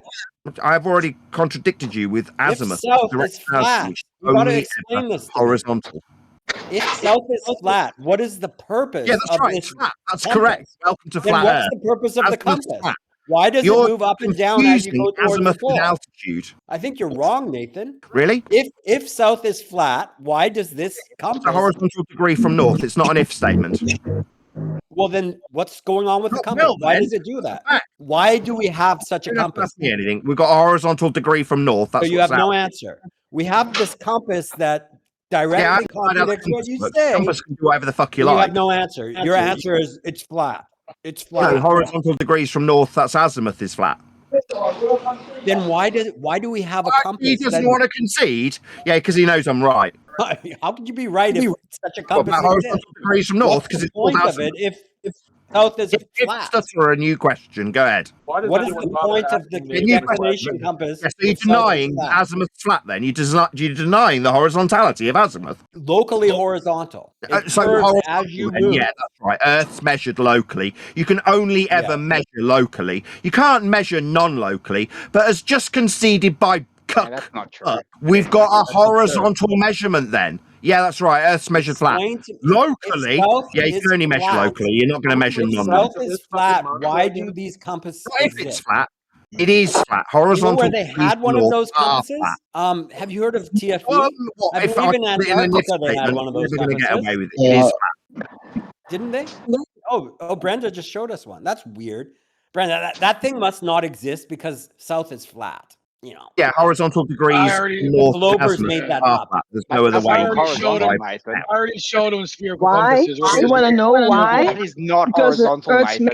I've already contradicted you with azimuth. south is Directionality flat, is you gotta only explain ever this to me. horizontal. If south is flat, what is the purpose? Yeah, that's of right. this It's flat. That's compass? correct. Welcome to Then flat what's Earth. the purpose of the Azimuth's compass? flat. Why does You're it move up and down as you go confusing towards the azimuth with pole? altitude. I think you're wrong, Nathan. Really? If south is flat, why does this compass? It's a horizontal degree from north. It's not an if statement. Well, then what's going on with the compass? well, Why then. does it do that? Why do we have such a You don't have to compass? ask me anything. We've got a horizontal degree from north. That's So you what's have no out. answer. We have this compass that directly Yeah, I can find out the contradicts what you compass. say. Compass can do whatever the fuck you and you like. have no answer. Your answer is it's flat. It's flat. No, horizontal degrees from north. That's azimuth is flat. Then why do we have a compass? He doesn't that- want to concede. Yeah, because he knows I'm right. How could you be right if such a What compass about horizontal exists? degrees from north? What's Because the it's called point of it azimuth. if south is If flat? stutter a new question, go ahead. What is the point of the inclination compass? Yes, so you're if south is denying flat? azimuth's flat then? You're denying the horizontality of azimuth. Locally horizontal. It So curves horizontal, as you then, move. yeah, that's right. Earth's measured locally. You can only ever measure locally. You can't measure non-locally. But as just conceded by Cuck, that's not true. we've got a horizontal measurement then. Yeah, that's right. Earth's measured flat. Locally, yeah, you can only measure locally. You're not going to measure If non-locally. south is flat, why do these compasses If it's exist? flat, it is flat. You know Horizontal. where they had one of north those are compasses? flat. Have you heard of TFE? I If believe in I put it in a Antarctica they had statement, one of those you're going to get compasses. away with it. It is flat. Didn't they? Oh, Brenda just showed us one. That's weird. Brenda, that thing must not exist because south is flat. you know. Yeah, horizontal degrees. Globers made that up. There's no other way. I already showed him spherical Why? compasses. You want to know why? That is not Because horizontal, Earth's Nathan.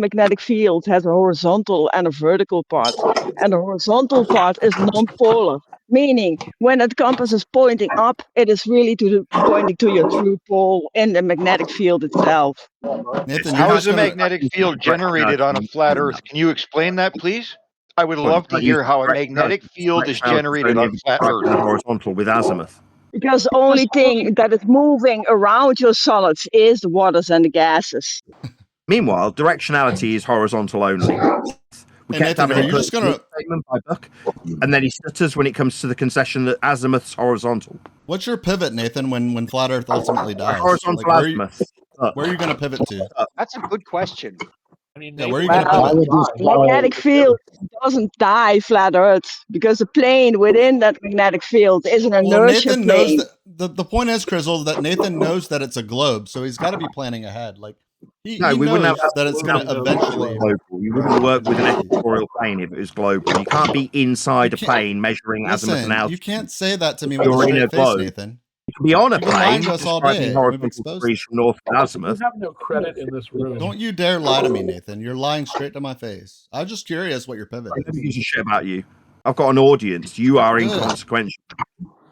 magnetic field has a horizontal and a vertical part, and the horizontal part is non-polar, meaning when that compass is pointing up, it is really pointing to your true pole in the magnetic field itself. Nathan, how is the magnetic field generated on a flat Earth? Can you explain that, please? I would love to hear how a magnetic field is generated on flat Earth. Horizontal with azimuth. Because the only thing that is moving around your solids is the waters and the gases. Meanwhile, directionality is horizontal only. We kept Nathan, having are a you just gonna statement by Buck, and then he stutters when it comes to the concession that azimuth's horizontal. What's your pivot, Nathan, when flat Earth ultimately dies? Horizontal azimuth. Where are you going to pivot to? That's a good question. Yeah, where are you going to pivot? Magnetic field doesn't die flat Earth because the plane within that magnetic field is an inertia Nathan plane. knows that the point is, Krizzle, that Nathan knows that it's a globe, so he's got to be planning ahead. Like he we knows wouldn't have that it's going to eventually. Global. You wouldn't work with an equatorial plane if it was global. You can't be inside a plane measuring azimuth and altitude. You can't say that to me with a You're in straight a face, globe. Nathan. You can be on a You've been lying plane to us all describing day. horizontal degrees from north to azimuth. You have no credit in this room. Don't you dare lie to me, Nathan. You're lying straight to my face. I'm just curious what your pivot is. Nobody gives a shit about you. I've got an audience. You are inconsequential.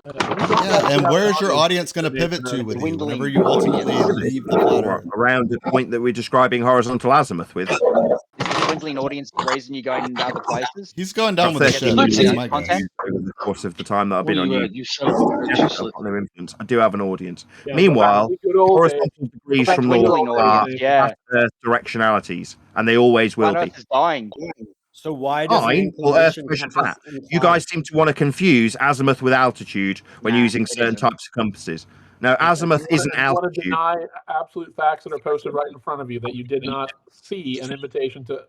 Yeah, and where's your audience going to pivot to with you whenever you ultimately leave the flat Earth? Around the point that we're describing horizontal azimuth with. Is the dwindling audience the reason you're going into other places? He's going down with the ship. Over the course of the time that I've been on YouTube. I do have an audience. Yeah, Meanwhile, horizontal degrees That from dwindling north are audience, yeah. Earth directionalities, and they always will Flat be. Earth is dying. So why does Fine, well, Earth measure flat. You guys seem to want to confuse azimuth with altitude when using certain types of compasses. No, azimuth isn't You want to altitude. deny absolute facts that are posted right in front of you that you did not see an invitation to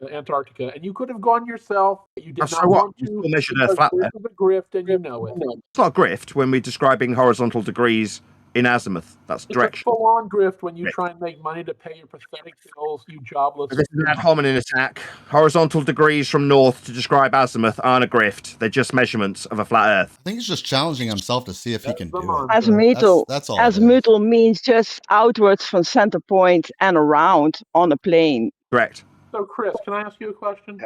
Antarctica, and you could have gone yourself. You did So not what? want You to. still measured Earth flat there. This is a grift, and you know it. It's not a grift when we're describing horizontal degrees in azimuth. That's It's a direction. full-on grift when you try and make money to pay your pathetic bills, you jobless. This is an ad hominem attack. Horizontal degrees from north to describe azimuth aren't a grift. They're just measurements of a flat Earth. I think he's just challenging himself to see if he can do it. Azimuthal. That's all. Azimuthal means just outwards from center point and around on a plane. Correct. So, Chris, can I ask you a question?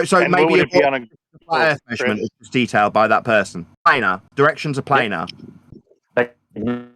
So And maybe would it be on a flat Earth measurement is just detailed by that person. Planar. Directions are planar.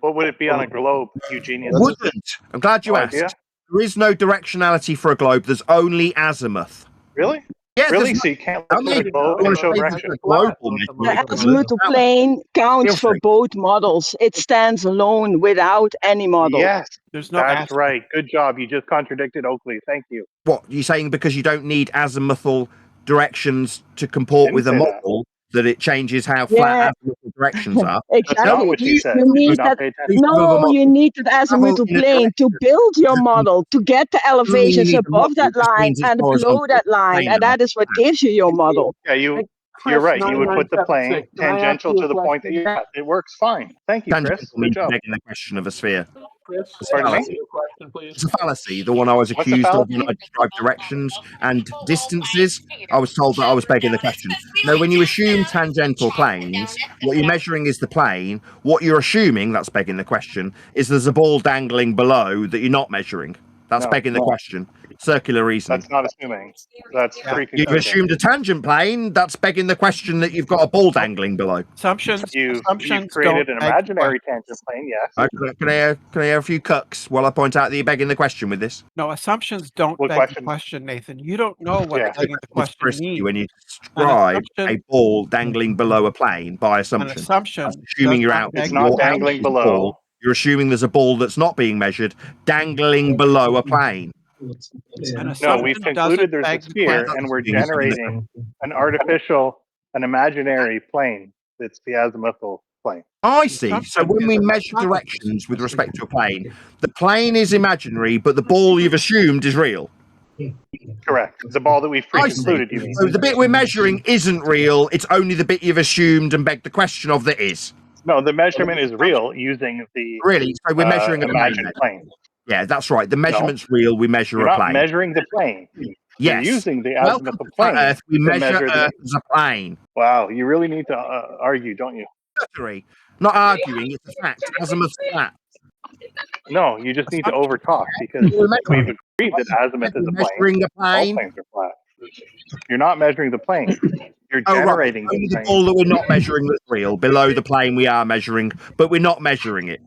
What would it be on a globe, Eugenius? Wouldn't. I'm glad you No asked. idea. There is no directionality for a globe. There's only azimuth. Really? Yeah, Really? So you can't look at a globe and show direction? The azimuthal plane counts for both models. It stands alone without any model. Yes, There's no that's right. Good job. You just contradicted Oakley. Thank you. What, you're saying because you don't need azimuthal directions to comport with a Didn't say that. model that it changes how flat azimuthal directions are? Exactly. That's not what she said. You You need did not that. pay attention. No, you need that azimuthal in a plane to build your model, to get the elevations need a above model, that it just line means it's and below horizontal. that line, Planar. and that is what gives you your model. Yeah, you're Chris, right. You would put the plane 9976, can I ask tangential you a to the point that question? you're at. It works fine. Thank you, Chris. Tangential Good means job. making the question of a sphere. Chris, It's can I Pardon ask me? you a question, please? It's a fallacy, the one I was What's a accused of when fallacy? I described directions and distances. I was told that I was begging the question. No, when you assume tangential planes, what you're measuring is the plane. What you're assuming, that's begging the question, is there's a ball dangling below that you're not measuring. That's No. begging the question. Circular reasoning. That's not assuming. That's You've pre-conclusion. assumed a tangent plane. That's begging the question that you've got a ball dangling below. Assumptions. You've Assumptions created don't an beg imaginary tangent plane, yes. Can I hear a few cucks while I point out that you're begging the question with this? No, assumptions don't What beg question? the question, Nathan. You don't know what Yeah. begging the It's question frisky means. when you describe assumption- a ball dangling below a plane by An assumption. assumption. That's assuming does you're not out. beg It's the not you're question. dangling out of the below. ball. You're assuming there's a ball that's not being measured dangling below a plane. An No, assumption we've doesn't concluded there's a beg the sphere, question. and we're generating an imaginary plane that's the azimuthal plane. I see. So Assumption when we is a measure hypothesis. directions with respect to a plane, the plane is imaginary, but the ball you've assumed is real. Correct. The ball that we've I see. pre-concluded, you mean. So the bit we're measuring isn't real. It's only the bit you've assumed and begged the question of that is. No, the measurement is real using the Really? So we're measuring a plane. imagined then? plane. Yeah, that's right. The measurement's real. We measure You're a not plane. measuring the plane. Yes. You're using the azimuth of plane. Earth, we to measure the- Earth as a plane. Wow, you really need to argue, don't you? Not arguing, it's a fact. Azimuth's flat. No, you just need to overtalk because we've agreed that azimuth is a plane. All planes are flat. You're not measuring the plane. You're generating Only the the ball that we're not measuring that's real. Below the plane we are measuring, but we're not measuring it.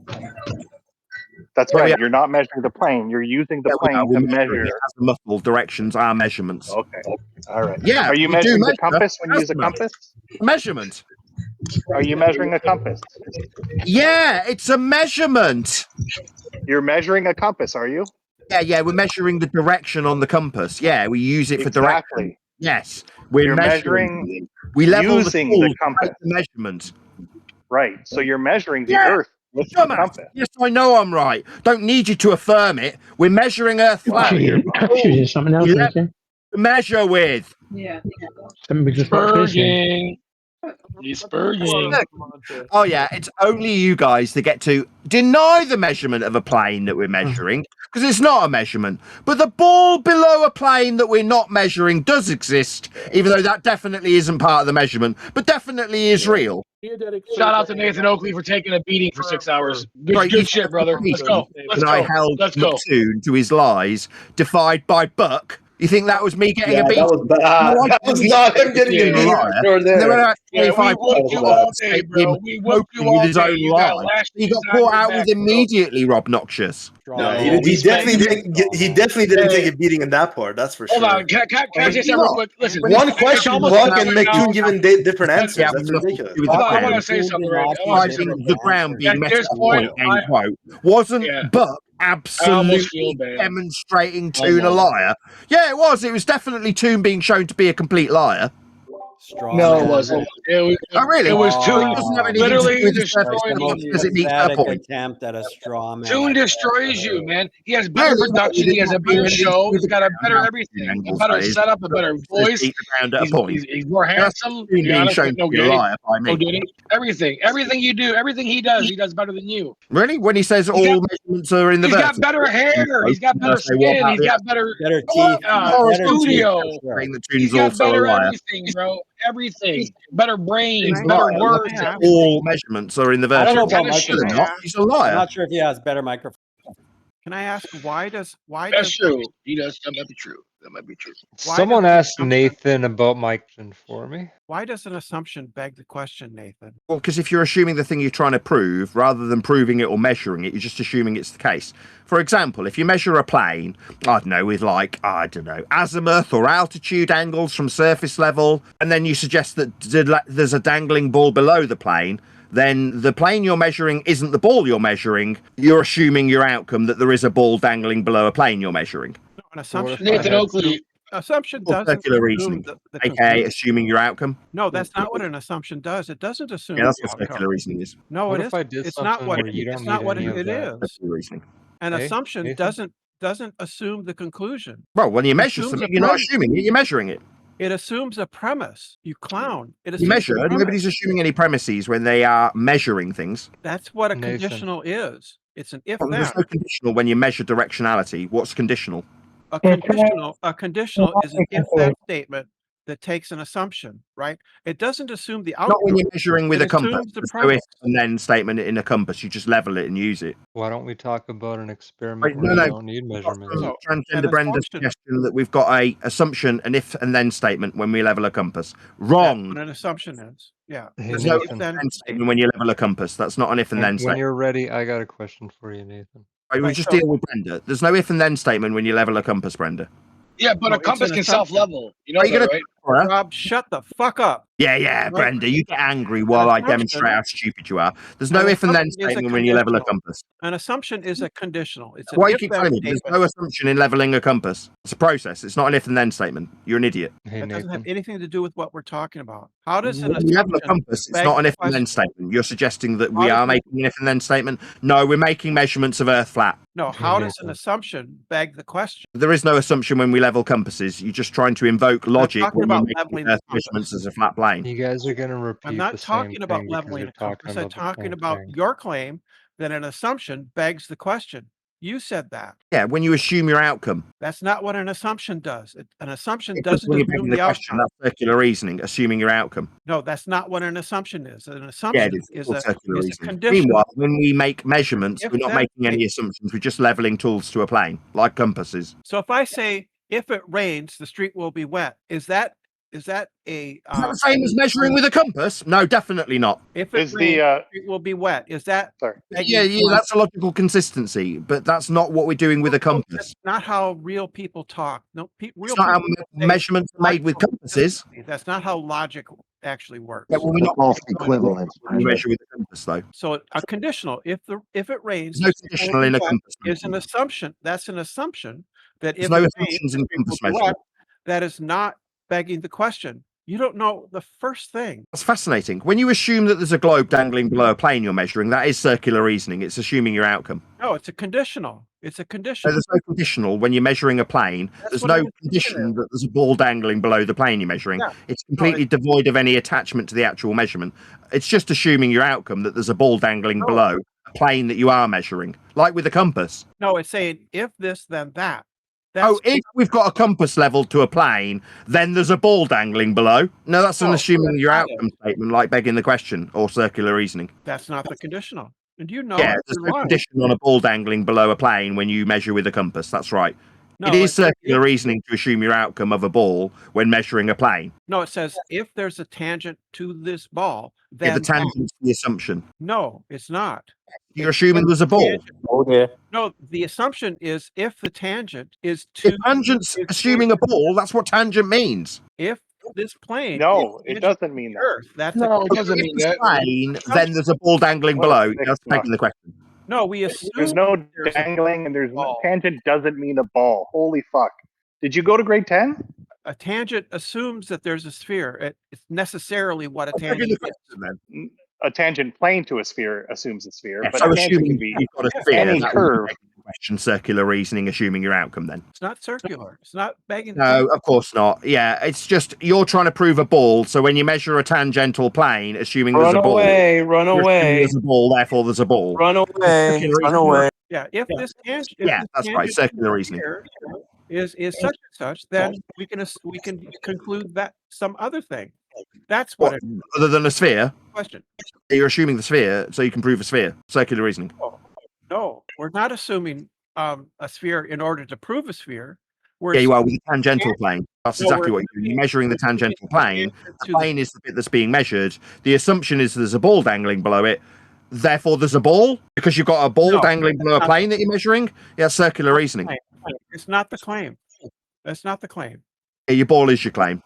That's right. You're not measuring the plane. You're using the plane to measure. Azimuthal directions are measurements. Okay. All right. Yeah. Are you measuring the compass when you use a compass? Measurement. Are you measuring a compass? Yeah, it's a measurement. You're measuring a compass, are you? Yeah, we're measuring the direction on the compass. Yeah, we use it for direction. Yes, we're measuring. We level using the the compass. Measurement. Right. So you're measuring the Earth with the compass. Yes, I know I'm right. Don't need you to affirm it. We're measuring Earth flat. Is something else? Measure with. Yeah. Somebody just watch this. He's spurging. Oh yeah, it's only you guys that get to deny the measurement of a plane that we're measuring because it's not a measurement. But the ball below a plane that we're not measuring does exist, even though that definitely isn't part of the measurement, but definitely is real. Shout out to Nathan Oakley for taking a beating for 6 hours. Good shit, brother. Let's go. I held MCToon to his lies, defied by Buck. You think that was me getting a beat? That was bad. No, that was not him getting a beat. There. We whooped you all day, bro. We whooped you all day. You got lashed. He got caught out with immediately, Robnoxious. No, he definitely didn't take a beating in that part. That's for sure. Hold on, can I say something real quick? Listen, one question, Buck and McToon giving different answers. That's ridiculous. I want to say something. The ground being met at point, end quote. Wasn't Buck absolutely demonstrating Toon a liar? Yeah, it was. It was definitely Toon being shown to be a complete liar. No, it wasn't. Really? It was Toon literally destroying the attempt at a straw man. Toon destroys you, man. He has better production. He has a better show. He's got a better everything. A better setup. A better voice. He's more handsome. Being shown to be a liar by me. Everything you do, everything he does better than you. Really? When he says all measurements are in the He's got better hair. He's got better skin. He's got better teeth. Studio. He's got better everything, bro. Everything. Better brains, better words. All measurements are in the version. I don't know about microphone. He's a liar. I'm not sure if he has better microphone. Can I ask why does That's true. He does. That might be true. That might be true. Someone asked Nathan about microphone for me. Why does an assumption beg the question, Nathan? Well, because if you're assuming the thing you're trying to prove, rather than proving it or measuring it, you're just assuming it's the case. For example, if you measure a plane, I don't know, with azimuth or altitude angles from surface level, and then you suggest that there's a dangling ball below the plane, then the plane you're measuring isn't the ball you're measuring. You're assuming your outcome that there is a ball dangling below a plane you're measuring. No, an assumption. Nathan Oakley. Assumption doesn't circular reasoning, aka assuming your outcome. No, that's not what an assumption does. It doesn't assume. Yeah, that's what circular reasoning is. No, it isn't. It's not what it is. An assumption doesn't assume the conclusion. Well, when you measure something, you're not assuming it. You're measuring it. It assumes a premise. You clown. You measure. Nobody's assuming any premises when they are measuring things. That's what a conditional is. It's an if-then. There's no conditional when you measure directionality. What's conditional? A conditional is an if-then statement that takes an assumption, right? It doesn't assume the outcome. Not when you're measuring with a compass. There's no if and then statement in a compass. You just level it and use it. Why don't we talk about an experiment where we don't need measurements? Transgender Brenda's suggestion that we've got a assumption, an if and then statement when we level a compass. Wrong. What an assumption is. Yeah. There's no if and then statement when you level a compass. That's not an if and then statement. When you're ready, I got a question for you, Nathan. We'll just deal with Brenda. There's no if and then statement when you level a compass, Brenda. Yeah, but a compass can self-level. You know that, right? Rob, shut the fuck up. Yeah, Brenda, you get angry while I demonstrate how stupid you are. There's no if and then statement when you level a compass. An assumption is a conditional. It's why you keep telling me there's no assumption in leveling a compass. It's a process. It's not an if and then statement. You're an idiot. That doesn't have anything to do with what we're talking about. How does an assumption level a compass? It's not an if and then statement. You're suggesting that we are making an if and then statement. No, we're making measurements of Earth flat. No, how does an assumption beg the question? There is no assumption when we level compasses. You're just trying to invoke logic when you're making Earth measurements as a flat plane. You guys are going to repeat. I'm not talking about leveling a compass. I'm talking about your claim that an assumption begs the question. You said that. Yeah, when you assume your outcome. That's not what an assumption does. An assumption Because doesn't when you're assume begging the the question, outcome. that's circular reasoning, assuming your outcome. No, that's not what an assumption is. An Yeah, assumption it is. is It's a circular reasoning. condition. Meanwhile, when we make measurements, If we're not that making any assumptions. We're just leveling tools to a plane, like compasses. So if I say, if it rains, the street will be wet, is that a Is that the same as measuring with a compass? No, definitely not. If it rains, the street will be wet. Is that Yeah, that's a logical consistency, but that's not what we're doing with a compass. That's not how real people talk. No, real It's not how people measurements are made with compasses. That's not how logic actually works. Yeah, well, we're not false equivalent. We measure with a compass, though. So a conditional, if it rains, There's no conditional in a compass is an assumption. That's an assumption that There's if no it assumptions rains, in compass it will be measurement. wet. That is not begging the question. You don't know the first thing. That's fascinating. When you assume that there's a globe dangling below a plane you're measuring, that is circular reasoning. It's assuming your outcome. No, it's a conditional. It's a conditional. There's no conditional when you're measuring a plane. There's no condition that there's a ball dangling below the plane you're measuring. Yeah. It's completely devoid of any attachment to the actual measurement. It's just assuming your outcome that there's a ball dangling below a plane that you are measuring, like with a compass. No, it's saying if this, then that. If we've got a compass leveled to a plane, then there's a ball dangling below. No, that's an assuming your outcome statement, like begging the question or circular reasoning. That's not the conditional. And you know, Yeah, there's no condition on a ball dangling below a plane when you measure with a compass. That's right. No, it is circular reasoning to assume your outcome of a ball when measuring a plane. No, it says if there's a tangent to this ball, then the tangent's the assumption. No, it's not. You're assuming there's a ball. No, the assumption is if the tangent is to tangent's assuming a ball, that's what tangent means. If this plane No, it doesn't mean that. Earth, that's it doesn't mean that. Plane, then there's a ball dangling below. That's taking the question. No, we assume there's no dangling and there's no tangent doesn't mean a ball. Holy fuck. Did you go to grade 10? A tangent assumes that there's a sphere. It's necessarily what a tangent is. A tangent plane to a sphere assumes a sphere, Yeah, but so a tangent assuming can be you've got a sphere, any that curve. would be the question, circular reasoning, assuming your outcome then. It's not circular. It's not begging. No, of course not. Yeah, it's just you're trying to prove a ball. So when you measure a tangential plane, assuming there's a ball, run away. There's a ball, therefore there's a ball. Run away, run away. Yeah, if this tangent, that's right, circular reasoning. Is such and such, then we can conclude that some other thing. That's what. Other than a sphere. Question. You're assuming the sphere, so you can prove a sphere. Circular reasoning. No, we're not assuming a sphere in order to prove a sphere. You are with a tangential plane. That's exactly what you're doing. You're measuring the tangential plane. The plane is the bit that's being measured. The assumption is there's a ball dangling below it. Therefore, there's a ball because you've got a ball dangling below a plane that you're measuring. Yeah, circular reasoning. It's not the claim. That's not the claim. Yeah, your ball is your claim.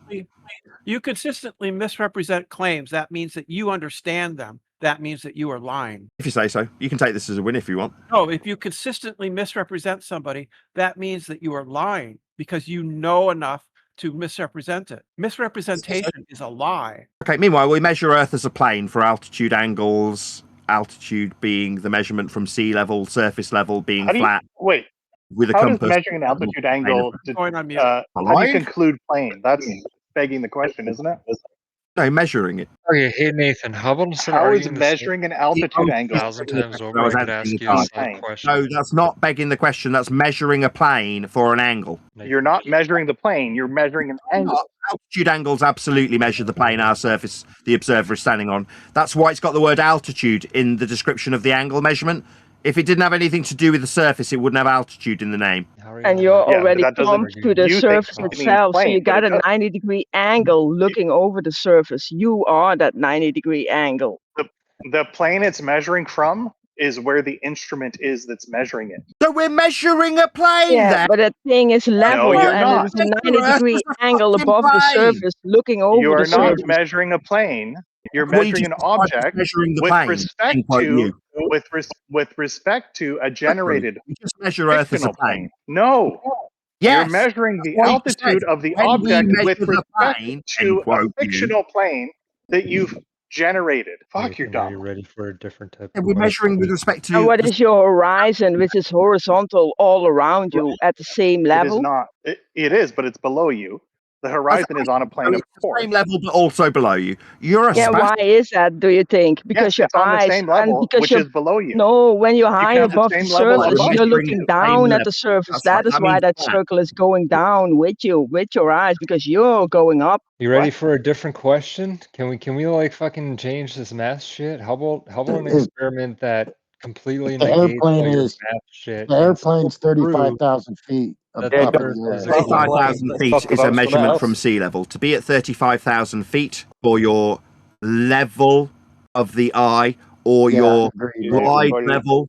You consistently misrepresent claims. That means that you understand them. That means that you are lying. If you say so, you can take this as a win if you want. No, if you consistently misrepresent somebody, that means that you are lying because you know enough to misrepresent it. Misrepresentation is a lie. Okay, meanwhile, we measure Earth as a plane for altitude angles, altitude being the measurement from sea level, surface level being flat. Wait. With a how compass. Does measuring an altitude angle how do you conclude plane? That's begging the question, isn't it? No, measuring it. Okay, hey Nathan, how about instead of How is arguing measuring an altitude angle? 1,000 times over, I could ask you a slight question. No, that's not begging the question. That's measuring a plane for an angle. You're not measuring the plane. You're measuring an angle. Altitude angles absolutely measure the planar surface the observer is standing on. That's why it's got the word altitude in the description of the angle measurement. If it didn't have anything to do with the surface, it wouldn't have altitude in the name. And you're already come to the surface itself, so you got a 90-degree angle looking over the surface. You are that 90-degree angle. The plane it's measuring from is where the instrument is that's measuring it. So we're measuring a plane then? But that thing is level you're and not. it's a 90-degree angle above the surface looking over You are the not surface. measuring a plane. You're measuring an object with respect to a generated just measure Earth as a plane. No. Yes. You're measuring the altitude of the object with respect to a fictional plane that you've generated. Fuck, you're dumb. Are you ready for a different type? And we're measuring with respect to. And what is your horizon, which is horizontal all around you at the same level? It is not. It is, but it's below you. The horizon is on a plane of course. Same level, but also below you. You're a why is that, do you think? Because your it's on the eyes same level, because which you're is below you. no, when you're high have the above the same level surface, above you're you. looking down at the surface. That is why that circle is going down with you, with your eyes, because you're going up. You ready for a different question? Can we like fucking change this math shit? How about an experiment that completely The negates airplane all your is math shit? the airplane's 35,000 feet that above the the Earth is air. 35,000 feet is a measurement from sea level. To be at 35,000 feet for your level of the eye, or your glide level,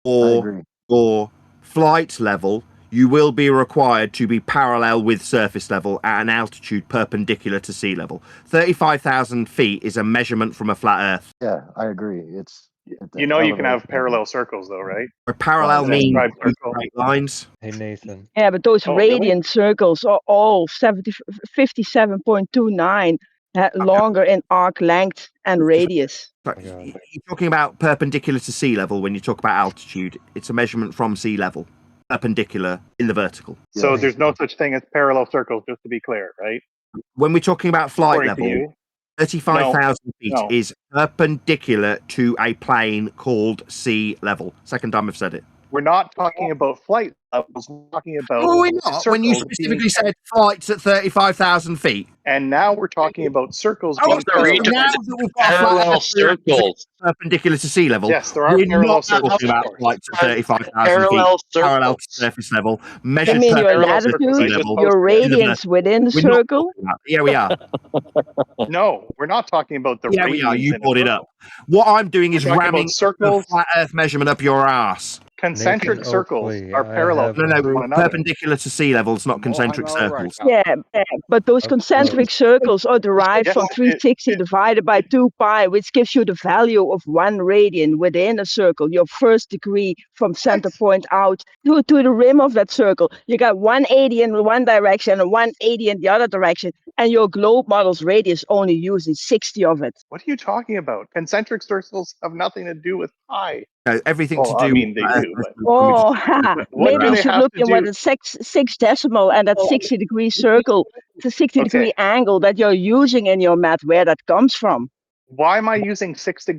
or your flight level, you will be required to be parallel with surface level at an altitude perpendicular to sea level. 35,000 feet is a measurement from a flat Earth. Yeah, I agree. It's You know you can have parallel circles though, right? Parallel means straight lines. Hey Nathan. Yeah, but those really? radiant circles are all 57.29 longer in arc length and radius. You're talking about perpendicular to sea level when you talk about altitude. It's a measurement from sea level, perpendicular in the vertical. So there's no such thing as parallel circles, just to be clear, right? When we're talking about flight According to level, you? 35,000 feet No. is perpendicular to a plane called sea level. Second time I've said it. We're not talking about flight levels. We're talking about Oh, we're not. When you circles specifically being- said flights at 35,000 feet. And now we're talking about circles Oh, being sorry, parallel. now that we've got Parallel flat circles. perpendicular to sea level. Yes, there are we're parallel not circles, talking of about course. flights at 35,000 Parallel feet, parallel to circles. surface level, You measured mean your perpendicular to sea latitude, level. your in the radians within the We're not circle? talking about- Yeah, we are. No, we're not talking about the Yeah, we are. radians You in a brought it circle. up. What I'm doing is We're talking ramming about circles. a flat Earth measurement up your ass. Concentric Nathan circles Oakley, are I parallel have to No, one another. perpendicular to sea level. It's not concentric circles. Yeah, but those concentric circles are derived from 360 divided by 2 pi, which gives you the value of 1 radian within a circle, your first degree from center point out to the rim of that circle. You got 180 in one direction and 180 in the other direction, and your globe model's radius only using 60 of it. What are you talking about? Concentric circles have nothing to do with pi. Everything Well, to do I mean, with they do, but Oh, what maybe do you they should have look to in what do? a six decimal and that 60-degree circle, the 60-degree angle that you're using in your math, where that comes from. Why am I using 60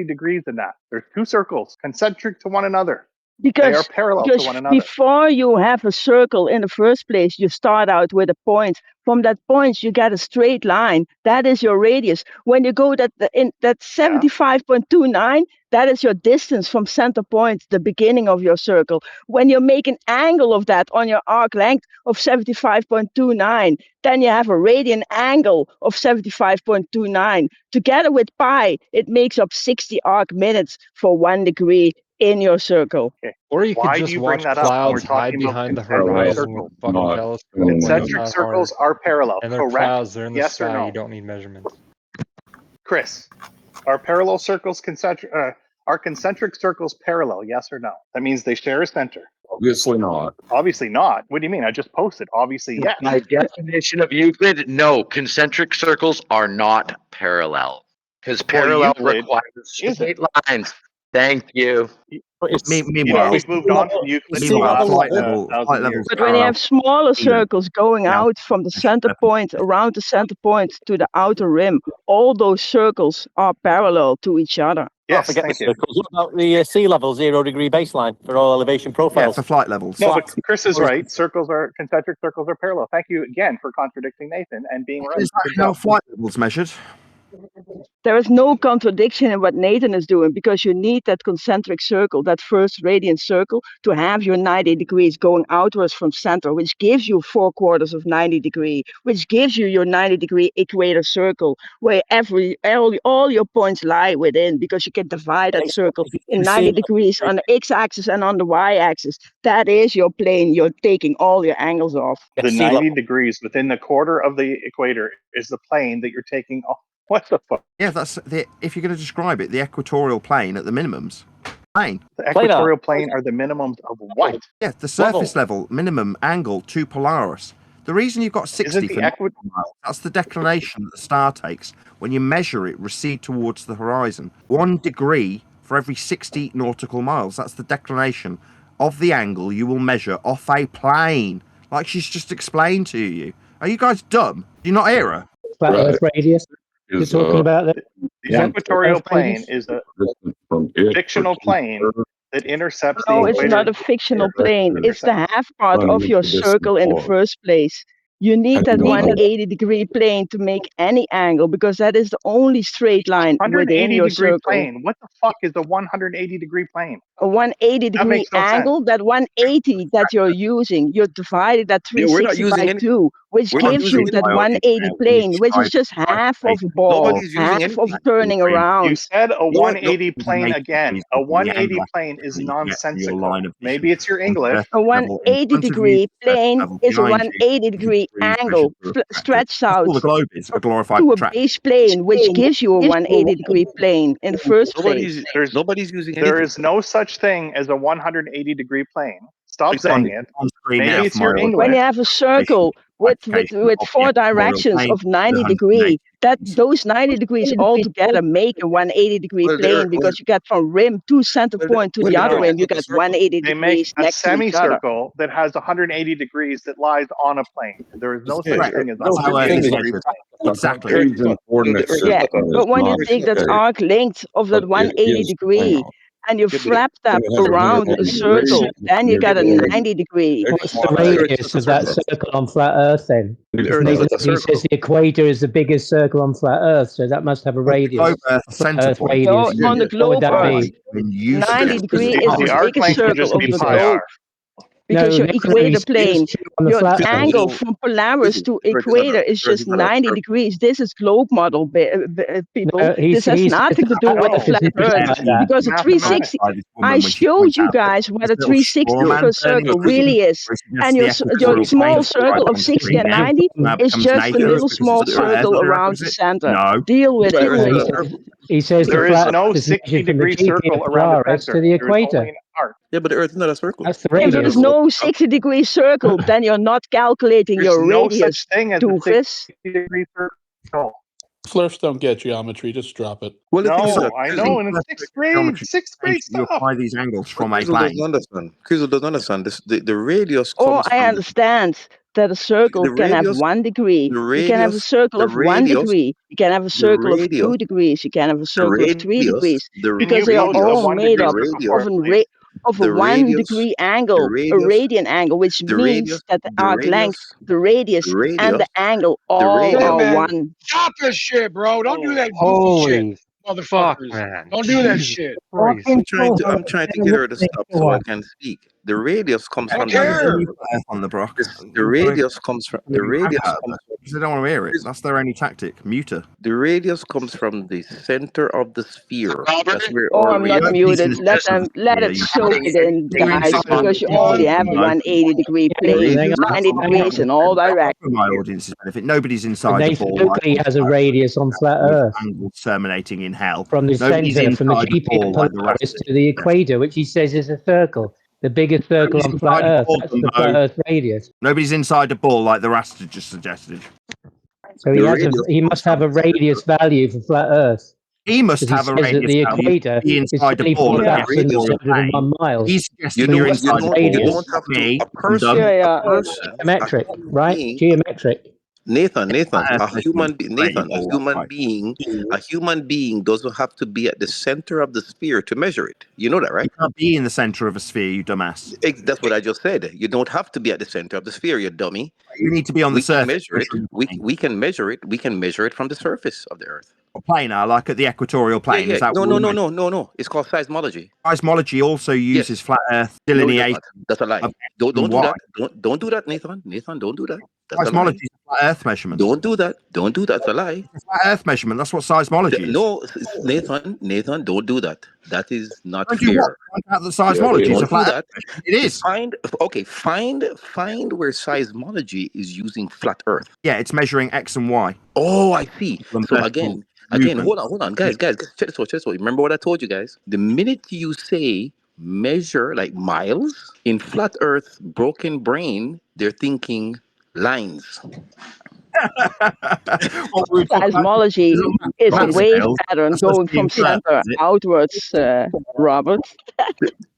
degrees in that? There's two circles concentric to one another. They are Because parallel to one another. before you have a circle in the first place, you start out with a point. From that point, you get a straight line. That is your radius. When you go in that 75.29, that is your distance from center point, the beginning of your circle. When you make an angle of that on your arc length of 75.29, then you have a radian angle of 75.29. Together with pi, it makes up 60 arc minutes for 1 degree in your circle. Okay. Or you could Why just do you bring watch that up when we're clouds hide talking about behind the concentric horizon circles? with a fucking telescope. when it's Concentric not circles hard. are parallel, And they're correct? clouds, they're in the Yes or sky, no? you don't need measurements. Chris, are parallel circles concentric? Are concentric circles parallel? Yes or no? That means they share a center. Obviously not. Obviously not. What do you mean? I just posted. Obviously, yes. By definition of Euclid, no, concentric circles are not parallel. Because parallel requires straight lines. Thank you. Meanwhile, we've moved on from Euclid. flight levels. But when you have smaller circles going out from the center point, around the center point to the outer rim, all those circles are parallel to each other. Yes, forget thank the you. circles. What about the sea level 0-degree baseline for all elevation profiles? for flight levels. No, but Chris is right. Concentric circles are parallel. Thank you again for contradicting Nathan and being right. Is that how flight levels measured? There is no contradiction in what Nathan is doing, because you need that concentric circle, that first radiant circle, to have your 90 degrees going outwards from center, which gives you 4/4 of 90 degree, which gives you your 90-degree equator circle, where all your points lie within, because you can divide that circle in 90 degrees on the x-axis and on the y-axis. That is your plane. You're taking all your angles off. The 90 degrees within the quarter of the equator is the plane that you're taking off. What the fuck? Yeah, that's if you're going to describe it, the equatorial plane at the minimums. Plane. The equatorial plane are the minimums of what? Yeah, the surface level minimum angle to Polaris. The reason you've got 60 for nautical miles, that's the declination that the star takes when you measure it recede towards the horizon. 1 degree for every 60 nautical miles. That's the declination of the angle you will measure off a plane, like she's just explained to you. Are you guys dumb? Do you not hear her? Flat Earth radius. You're talking about that? The equatorial plane is a fictional plane that intercepts the No, equator. it's not a fictional plane. It's the half part of your circle in the first place. You need that 180-degree plane to make any angle because that is the only straight line within your 180-degree circle. plane. What the fuck is a 180-degree plane? A 180-degree makes no angle, that 180 that you're using, you're dividing that Yeah, we're not 360 using by any- 2, which we're not gives you using that any- 180 plane, which is just half of a ball, Nobody's using half anything. of turning You around. said a No, 180 plane no. again. A 180 plane is nonsensical. Maybe it's your English. A 180-degree plane is a 180-degree angle stretched out All the globe is a glorified to a track. base plane, which gives you a 180-degree plane in the first place. Nobody's using There anything. is no such thing as a 180-degree plane. Stop saying it. screen Maybe now it's for your my English. When you have a circle with four directions of 90 degrees, those 90 degrees all together make a 180-degree plane because you get from rim to center point to the other rim, you get 180 They make degrees a next to each other. semicircle that has 180 degrees that lies on a plane. There is no such thing as a That's how 180-degree plane. Exactly. Yeah, but when you take that arc length of that 180 degree and you flap that around a circle, then you get a 90 degree. What's the radius of that circle on flat Earth then? He says the equator is the biggest circle on flat Earth, so that must have a radius. Earth radius. No, on the What globe would that Earth, be? 90 degree is the arc biggest length would circle just of be the pi globe. r. Because your equator plane, on the your flat Earth. angle from Polaris to equator is just 90 degrees. This is globe model, people. No, This has nothing to do with the flat Earth. Because the 360, I showed you guys where the 360 per circle really is. And your small circle of 60 and 90 is just a little small circle around the center. Deal with it. He says There the is flat no Earth is measured from the 60-degree GP circle of around the Polaris center. to the There is equator. only an arc. Yeah, but the Earth is not a circle. That's the If radius. there's no 60-degree circle, then you're not calculating There's your no radius, such thing as a doofus. 60-degree circle. Slurfs don't get geometry. Just drop it. Well, the thing is No, that I know. In sixth grade You stuff. apply these angles from a Krizzle doesn't plane. understand. Krizzle doesn't understand this. The radius Oh, comes I from understand that a circle the can have radius. 1 degree. The You can have a radius. circle The of 1 radius. degree. You can have a The circle of radius. 2 degrees. You can have a The circle of 3 radius. degrees. The Because they are radius. all made The up radius. of a The 1 radius. degree The angle, a radius. radian angle, which The means radius. that the The arc length, radius. the radius, The radius. and the angle The all radius. are man. 1. Stop this shit, bro. Don't do that goofy Holy shit, motherfuckers. man. Don't do that shit. Christ. I'm trying to get her to stop so I can speak. The radius comes I from don't care. On the Brock. the radius comes from the radius comes Because they don't want to hear it. That's their only tactic. Mute her. the radius comes from the center of the sphere. That's where Oh, our I'm not radius. muted. Let it soak it in, guys, because you only have a 180-degree plane, 90 degrees in all directions. For my audience's benefit, nobody's inside the Nathan ball. Oakley has a radius on flat Earth Angles terminating in hell. from the Nobody's center, from the inside the GP ball of like the Polaris rest of to the equator, which he says is a circle. The biggest circle on flat Earth. That's the flat Earth radius. Nobody's inside the ball like the Rasta just suggested. So he must have a radius value for flat Earth. He must have a says that radius the value equator be is inside the ball. 24,201 miles. He's suggesting you're inside the you ball. don't have to. Me, A person, Yeah. a person, Geometric, right? being- Geometric. Nathan, a human being doesn't have to be at the center of the sphere to measure it. You know that, right? You can't be in the center of a sphere, you dumbass. That's what I just said. You don't have to be at the center of the sphere, you dummy. You need to be on the surface. Measure it. We can measure it. We can measure it from the surface of the Earth. A planar, like at the equatorial plane. Yeah. Is that No. It's called seismology. Seismology also uses flat Earth delineation. That's a lie. Don't do that. Don't do that, Nathan. Nathan, don't do that. That's seismology is a flat Earth measurement. Don't do that. Don't do that. That's a lie. It's a flat Earth measurement. That's what seismology is. No, Nathan, don't do that. That is not Don't fair. you point out that seismology is a flat Earth measurement. It is. Find where seismology is using flat Earth. Yeah, it's measuring X and Y. Oh, I see. So again, hold on, guys, check this out. Remember what I told you guys? The minute you say measure like miles in flat Earth broken brain, they're thinking lines. Seismology is a wave pattern going from center outwards, Robert.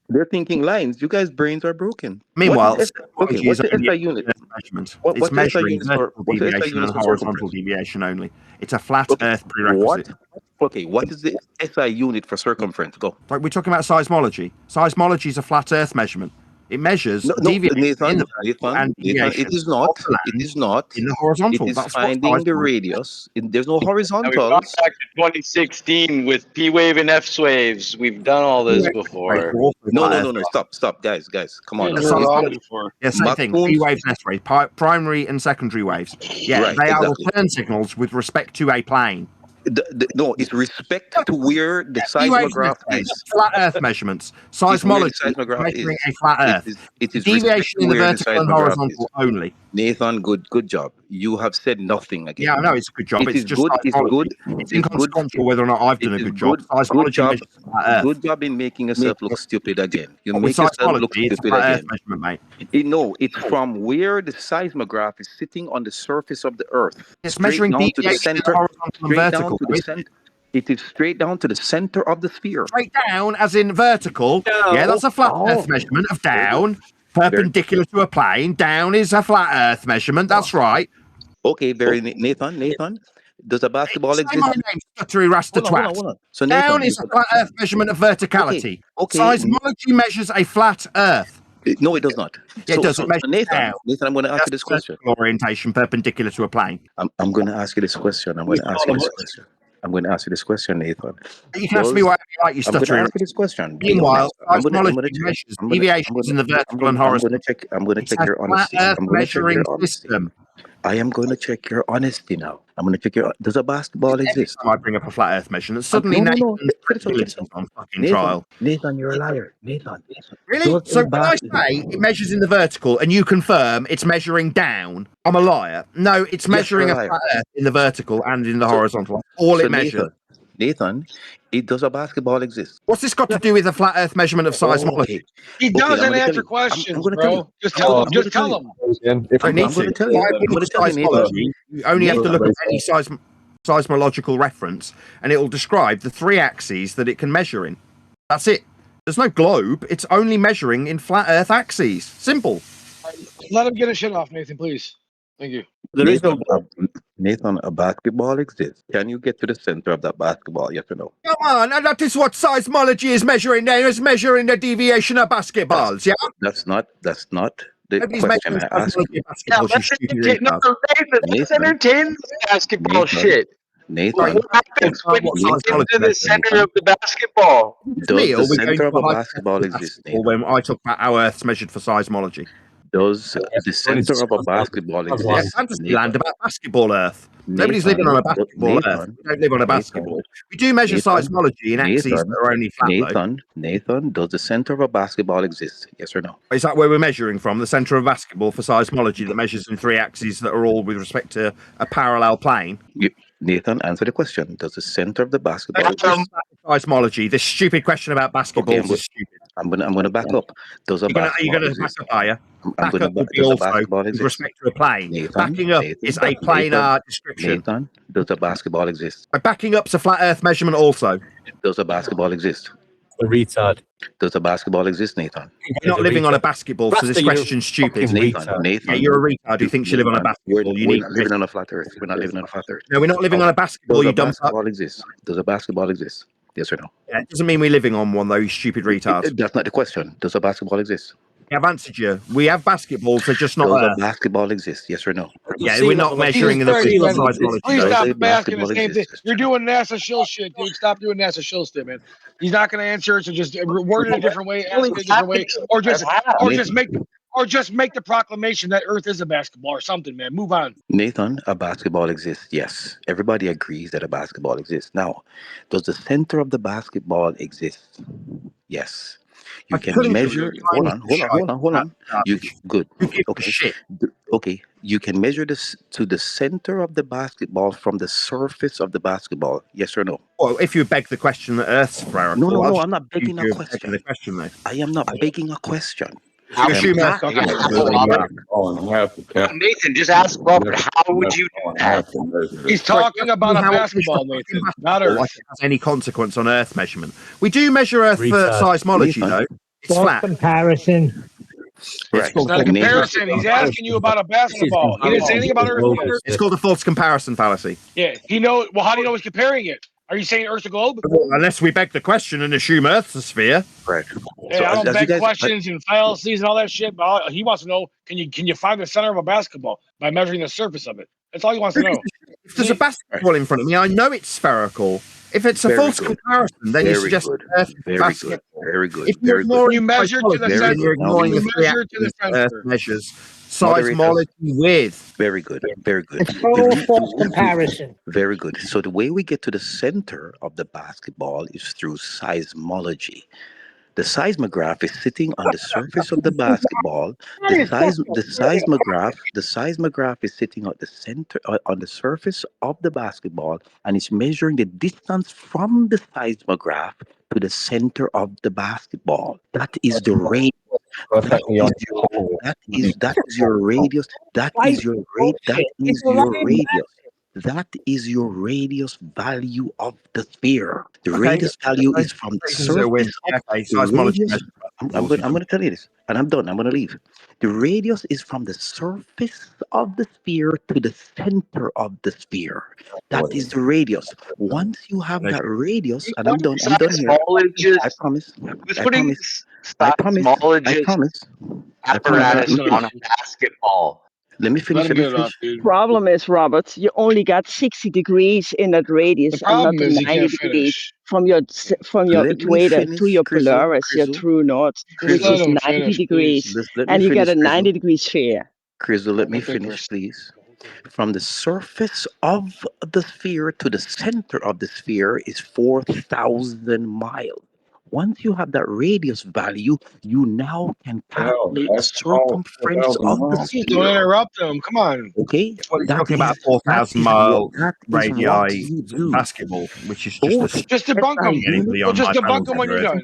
They're thinking lines. You guys' brains are broken. Meanwhile, what's a unit? measurement. What's It's the SI measuring units for vertical what's the SI deviation units and for horizontal circumference? deviation only. It's a flat Okay. Earth prerequisite. What is the SI unit for circumference? Go. Like we're talking about seismology. Seismology is a flat Earth measurement. It measures deviation in the vertical and deviation it is not. of the It land is not. in the horizontal. It is That's what finding the seismology is. radius. There's no Now we've gone horizontals. back to 2016 with P wave and F waves. We've done all this before. No. Stop, guys. Come on. Yeah, same thing. P waves and S waves, primary and secondary waves. Yeah, Right, they are exactly. return signals with respect to a plane. No, it's respect to where the seismograph is. Flat Earth measurements. Seismology measuring a flat Earth. It is Deviation in the where vertical and seismograph horizontal is. only. Nathan, good job. You have said nothing again. Yeah, I know it's a good job. It It's is just good. It's seismology. good. It's inconsequential whether or not I've done a good job. Seismology measures flat Earth. Good job in making yourself look stupid again. You With make yourself look seismology, it's a stupid flat Earth again. measurement, mate. No, it's from where the seismograph is sitting on the surface of the Earth. It's measuring down to the deviation in center. horizontal and Straight down vertical. to the center. It is straight down to the center of the sphere. Straight down, as in vertical. Yeah, that's a flat Earth measurement of down, perpendicular to a plane. Down is a flat Earth measurement. That's right. Okay, Nathan. Does a basketball Say exist? my name, stuttery rasta twat. Hold on. So Down Nathan, is a flat Earth measurement of verticality. Okay. Seismology measures a flat Earth. No, it does not. Yeah, it does. It measures Nathan, down. I'm going to ask you this question. Orientation perpendicular to a plane. I'm going to ask you this question. I'm going to ask you this question, Nathan. You can ask me whatever you like, you I'm going to stuttery. ask you this question. Meanwhile, I'm going seismology to measures deviations in the vertical and horizontal. I'm going to check your honesty. Earth measuring system. I am going to check your honesty now. I'm going to check your. Does a basketball exist? I bring up a flat Earth measurement. Suddenly, Nathan's credibility on fucking trial. Nathan, you're a liar. Nathan. Really? So when I say it measures in the vertical and you confirm it's measuring down, I'm a liar. No, it's measuring a flat Earth in the vertical and in the horizontal. All it measures. Nathan, does a basketball exist? What's this got to do with a flat Earth measurement of seismology? He doesn't answer questions, bro. Just tell him. Just tell him. I'm going to tell you. You only have to look at any seismological reference, and it will describe the three axes that it can measure in. That's it. There's no globe. It's only measuring in flat Earth axes. Simple. Let him get his shit off, Nathan, please. Thank you. Nathan, a basketball exists. Can you get to the center of that basketball? Yes or no? Come on, and that is what seismology is measuring there. It's measuring the deviation of basketballs, yeah? That's not the Nobody's question I asked you. Let's entertain the basketball shit. Nathan, what happens when you get into the center of the basketball? Does the center of a basketball exist? When I talk about how Earth's measured for seismology. Does the center of a basketball exist? Fantasyland about basketball Earth. Nobody's living on a basketball Earth. We don't live on a basketball. We do measure seismology in axes that are only flat. Nathan, does the center of a basketball exist? Yes or no? Is that where we're measuring from? The center of basketball for seismology that measures in three axes that are all with respect to a parallel plane? Nathan, answer the question. Does the center of the basketball exist? Seismology. This stupid question about basketballs is stupid. I'm gonna back up. Does a you're gonna back up, are you? Back up would be also with respect to a plane. Backing up is a planar description. Nathan, does a basketball exist? Backing up's a flat Earth measurement also. Does a basketball exist? A retard. Does a basketball exist, Nathan? You're not living on a basketball, so this question's stupid. Nathan. Yeah, you're a retard who thinks you live on a basketball. We're not living on a flat Earth. We're not living on a flat Earth. No, we're not living on a basketball, you dumb fuck. Does a basketball exist? Does a basketball exist? Yes or no? Yeah, it doesn't mean we're living on one, though, you stupid retards. That's not the question. Does a basketball exist? I've answered you. We have basketballs, they're just not Does a basketball exist? Yes or no? Yeah, we're not measuring in the seismology. Please stop asking the same thing. You're doing NASA shill shit, dude. Stop doing NASA shill shit, man. He's not going to answer it, so just word it a different way, ask it a different way, or just make the proclamation that Earth is a basketball or something, man. Move on. Nathan, a basketball exists. Yes, everybody agrees that a basketball exists. Now, does the center of the basketball exist? Yes. You can measure. Hold on. Good. Okay. Okay. You can measure this to the center of the basketball from the surface of the basketball. Yes or no? Well, if you beg the question that Earth's spherical. No, I'm not begging a question. I am not begging a question. Nathan, just ask Robert, how would you do that? He's talking about a basketball, Nathan, not Earth. Like it has any consequence on Earth measurement. We do measure Earth for seismology, though. It's flat. Comparison. It's not a comparison. He's asking you about a basketball. He didn't say anything about Earth yet. It's called a false comparison fallacy. Yeah, he knows. Well, how do you know he's comparing it? Are you saying Earth's a globe? Unless we beg the question and assume Earth's a sphere. Right. Yeah, so I don't beg questions and fallacies and all that shit. But he wants to know: can you find the center of a basketball by measuring the surface of it? That's all he wants to know. If there's a basketball in front of me, I know it's spherical. If it's a false comparison, then you suggest Earth basketball. Very good. If you're ignoring you measure to the center, you're ignoring the Earth measures seismology with. Very good. Very good. It's total false comparison. Very good. So the way we get to the center of the basketball is through seismology. The seismograph is sitting on the surface of the basketball. The seismograph is sitting at the center, on the surface of the basketball, and it's measuring the distance from the seismograph to the center of the basketball. That is the radius. That is your radius. That is your radius. That is your radius value of the sphere. The radius value is from the surface. I'm going to tell you this, and I'm done. I'm going to leave. The radius is from the surface of the sphere to the center of the sphere. That is the radius. Once you have that radius, and I'm done. I'm done here. I promise. I promise. Apparatus on a basketball. Let me finish. Problem is, Robert, you only got 60 degrees in that radius, and not 90 degrees from your equator to your Polaris, your true north, which is 90 degrees, and you get a 90-degree sphere. Krizzle, let me finish, please. From the surface of the sphere to the center of the sphere is 4,000 miles. Once you have that radius value, you now can calculate the circumference of the sphere. Don't interrupt him. Come on. Okay. Well, you're talking about 4,000-mile radii basketball, which is just debunk him. Well, just debunk him when you're done.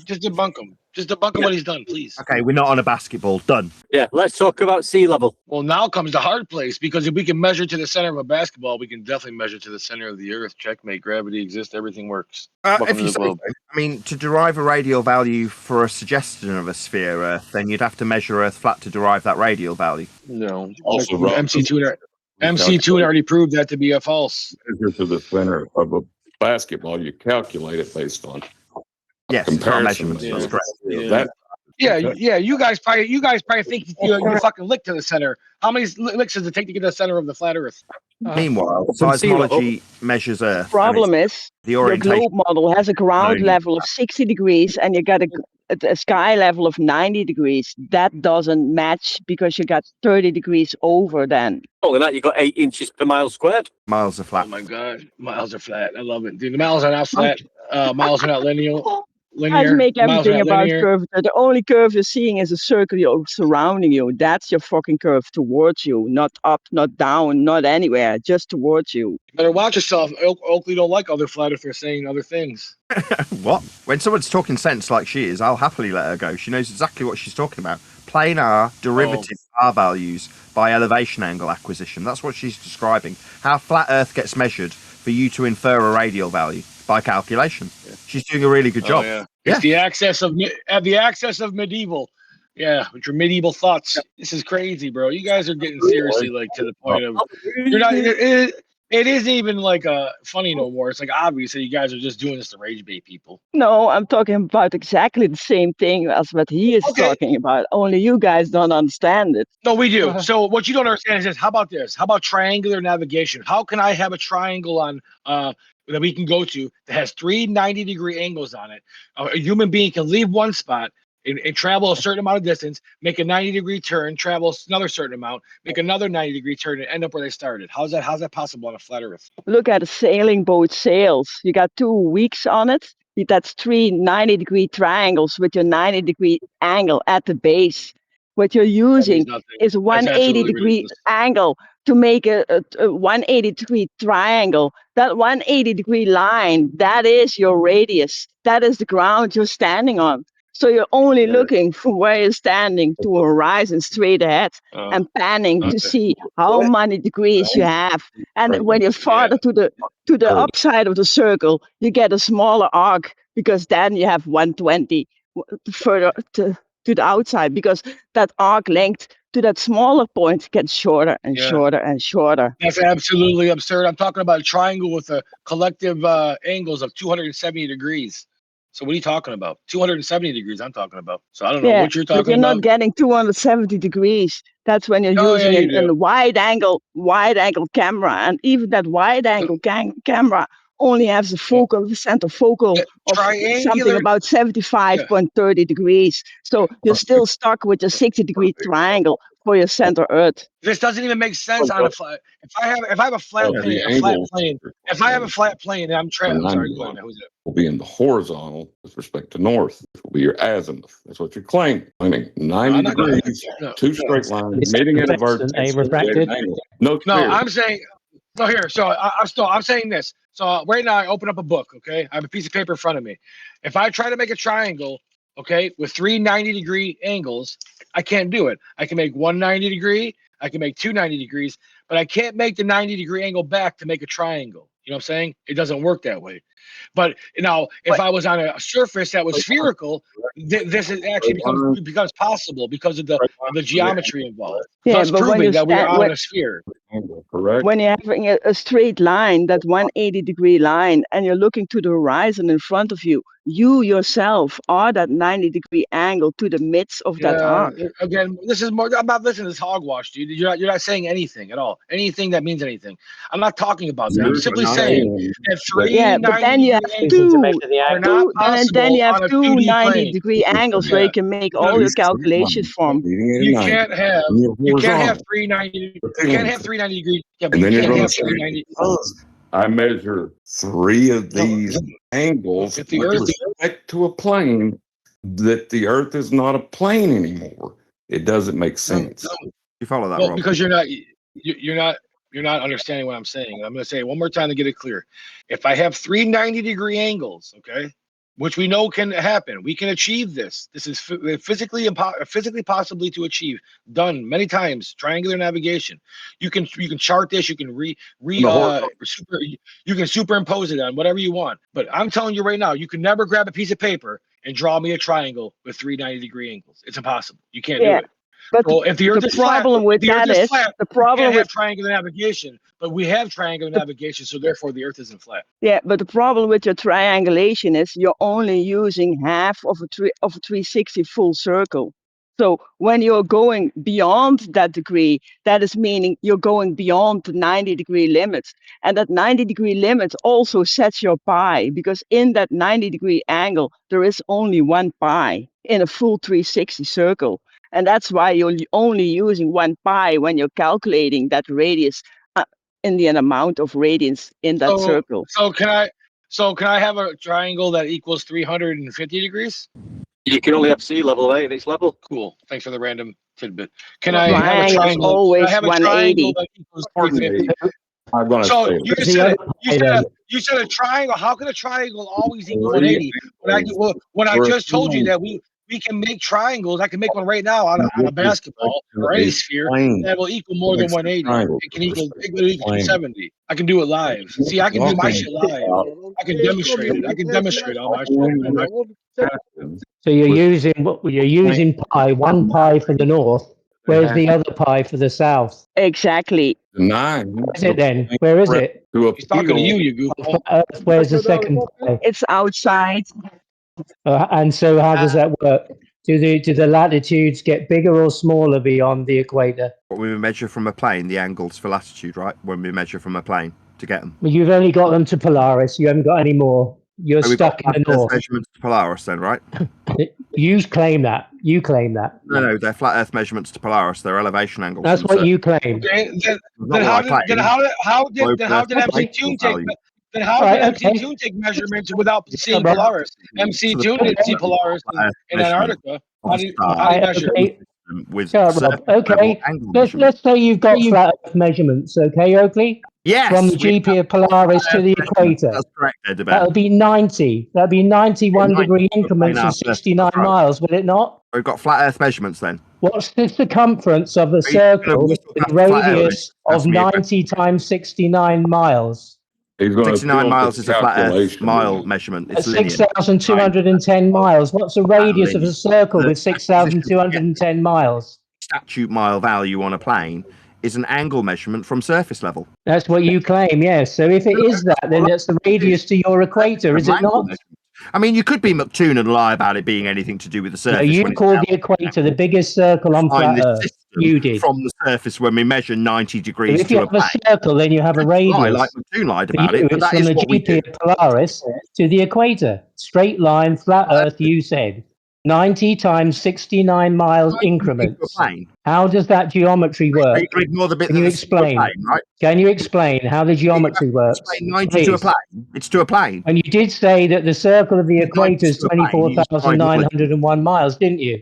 Just debunk him. Just debunk him when he's done, please. Okay, we're not on a basketball. Done. Yeah, let's talk about sea level. Well, now comes the hard place, because if we can measure to the center of a basketball, we can definitely measure to the center of the Earth. Checkmate. Gravity exists. Everything works. If you say, I mean, to derive a radial value for a suggestion of a sphere Earth, then you'd have to measure Earth flat to derive that radial value. No. MCToon already proved that to be a false. To the center of a basketball, you calculate it based on measurements. That's correct. Yeah. You guys probably think you fucking lick to the center. How many licks does it take to get to the center of the flat Earth? Meanwhile, seismology measures Earth. Problem is, your globe model has a ground level of 60 degrees, and you got a sky level of 90 degrees. That doesn't match because you got 30 degrees over then. Oh, and that you got 8 inches per mile squared. Miles are flat. Oh my god, miles are flat. I love it, dude. The miles are not flat. Miles are not linear. Guys make everything about curvature. The only curve you're seeing is a circle surrounding you. That's your fucking curve towards you, not up, not down, not anywhere, just towards you. You better watch yourself. Oakley don't like other flat if they're saying other things. What? When someone's talking sense like she is, I'll happily let her go. She knows exactly what she's talking about. Planar derivative R values by elevation angle acquisition. That's what she's describing. How flat Earth gets measured for you to infer a radial value by calculation. She's doing a really good job. It's the access of medieval. Yeah, with your medieval thoughts. This is crazy, bro. You guys are getting seriously to the point of you're not. It isn't even funny no more. It's obvious that you guys are just doing this to rage bait people. No, I'm talking about exactly the same thing as what he is talking about. Only you guys don't understand it. No, we do. So what you don't understand is this. How about this? How about triangular navigation? How can I have a triangle on that we can go to that has 3 90-degree angles on it? A human being can leave one spot and travel a certain amount of distance, make a 90-degree turn, travel another certain amount, make another 90-degree turn, and end up where they started. How's that possible on a flat Earth? Look at a sailing boat sails. You got 2 weeks on it. That's 3 90-degree triangles with your 90-degree angle at the base. What you're using is a 180-degree angle to make a 180-degree triangle. That 180-degree line, that is your radius. That is the ground you're standing on. So you're only looking from where you're standing to a horizon straight ahead and panning to see how many degrees you have. And when you're farther to the upside of the circle, you get a smaller arc because then you have 120 further to to the outside, because that arc length to that smaller point gets shorter and shorter and shorter. That's absolutely absurd. I'm talking about a triangle with a collective angles of 270 degrees. So what are you talking about? 270 degrees I'm talking about. So I don't know what you're talking but you're about. not getting 270 degrees. That's when you're using a wide angle camera, and even that wide angle camera only has a focal, the center focal of something about 75.30 degrees. So you're still stuck with a 60-degree triangle for your center Earth. This doesn't even make sense on a flat. If I have a flat plane, if I have a flat plane, and I'm sorry, go ahead. Who's it? Will be in the horizontal with respect to north. It will be your azimuth. That's what you're claiming. 90 degrees, two straight lines, meeting in a vertex. No, I'm saying. No, here. So I'm saying this. So right now I open up a book. Okay, I have a piece of paper in front of me. If I try to make a triangle, okay, with 3 90-degree angles, I can't do it. I can make 1 90-degree. I can make 2 90 degrees, but I can't make the 90-degree angle back to make a triangle. You know what I'm saying? It doesn't work that way. But now, if I was on a surface that was spherical, this is actually becomes possible because of the geometry involved. Thus proving that we are on a sphere. Correct. When you're having a straight line, that 180-degree line, and you're looking to the horizon in front of you, you yourself are that 90-degree angle to the midst of that arc. Again, this is more. I'm not listening to this hogwash, dude. You're not saying anything at all. Anything that means anything. I'm not talking about that. I'm simply saying that 3 but then you have then you have two 90-degree angles where you can make all your calculations from. You can't have 390. You can't have 390 degrees. Yeah, but And then you you're can't going have to 390. I measure 3 of these angles with respect to a plane, that the Earth is not a plane anymore. It doesn't make sense. You follow that, Well, Rob? because you're not understanding what I'm saying. I'm going to say it one more time to get it clear. If I have 3 90-degree angles, okay, which we know can happen, we can achieve this. This is physically possibly to achieve. Done many times. Triangular navigation. You can chart this. You can you can superimpose it on whatever you want. But I'm telling you right now, you can never grab a piece of paper and draw me a triangle with 3 90-degree angles. It's impossible. You can't do it. But well, if the Earth the is flat, problem with that is the problem with triangular navigation, but we have triangular navigation, so therefore the Earth isn't flat. Yeah, but the problem with your triangulation is you're only using half of a 360 full circle. So when you're going beyond that degree, that is meaning you're going beyond the 90-degree limits. And that 90-degree limit also sets your pi, because in that 90-degree angle, there is only 1 pi in a full 360 circle. And that's why you're only using 1 pi when you're calculating that radius in the amount of radians in that circle. So can I have a triangle that equals 350 degrees? You can only have sea level, at this level. Cool. Thanks for the random tidbit. Can I have a triangle? Always I have a 180. triangle that equals 350. So you said a triangle. How can a triangle always equal 180? When I just told you that we can make triangles. I can make one right now on a basketball or any sphere that will equal more than 180. It can equal 270. I can do it live. See, I can do my shit live. I can demonstrate it. I can demonstrate all my shit. So you're using pi, 1 pi for the north. Where's the other pi for the south? Exactly. 9. Where is it then? Where is it? He's talking to you, you goofball. Where's the second pi? It's outside. And so how does that work? Do the latitudes get bigger or smaller beyond the equator? What we measure from a plane, the angles for latitude, right? When we measure from a plane to get them. Well, you've only got them to Polaris. You haven't got any more. You're stuck in the north. Measurements to Polaris, then, right? You claim that. You claim that. No, they're flat Earth measurements to Polaris. They're elevation angles. That's what you claim. Okay, then how did MCToon take? Then how did MCToon take measurements without seeing Polaris? MCToon didn't see Polaris in Antarctica. How do you measure? Okay, let's say you've got flat Earth measurements, okay, Oakley? Yes. From the GP of Polaris to the equator. That's correct, that would be 90. That would be 91-degree increments of 69 miles, would it not? We've got flat Earth measurements then. What's the circumference of the circle with a radius of 90 times 69 miles? He's going 69 miles is a flat Earth mile measurement. It's linear. 6,210 miles. What's a radius of a circle with 6,210 miles? Statute mile value on a plane is an angle measurement from surface level. That's what you claim, yes. So if it is that, then that's the radius to your equator, is it not? I mean, you could be McToon and lie about it being anything to do with the surface. No, you called the equator the biggest circle on flat Earth. You did. From the surface when we measure 90 degrees if you have a circle, then you have a radius. I like McToon lied about it, but it's that from is the what we do. GP of Polaris to the equator. Straight line, flat Earth, you said. 90 times 69 miles increments. How does that geometry work? You can ignore the bit Can you explain? Plane, right? Can you explain how the geometry works? 90 to a plane. It's to a plane. And you did say that the circle of the equator is 24,901 miles, didn't you?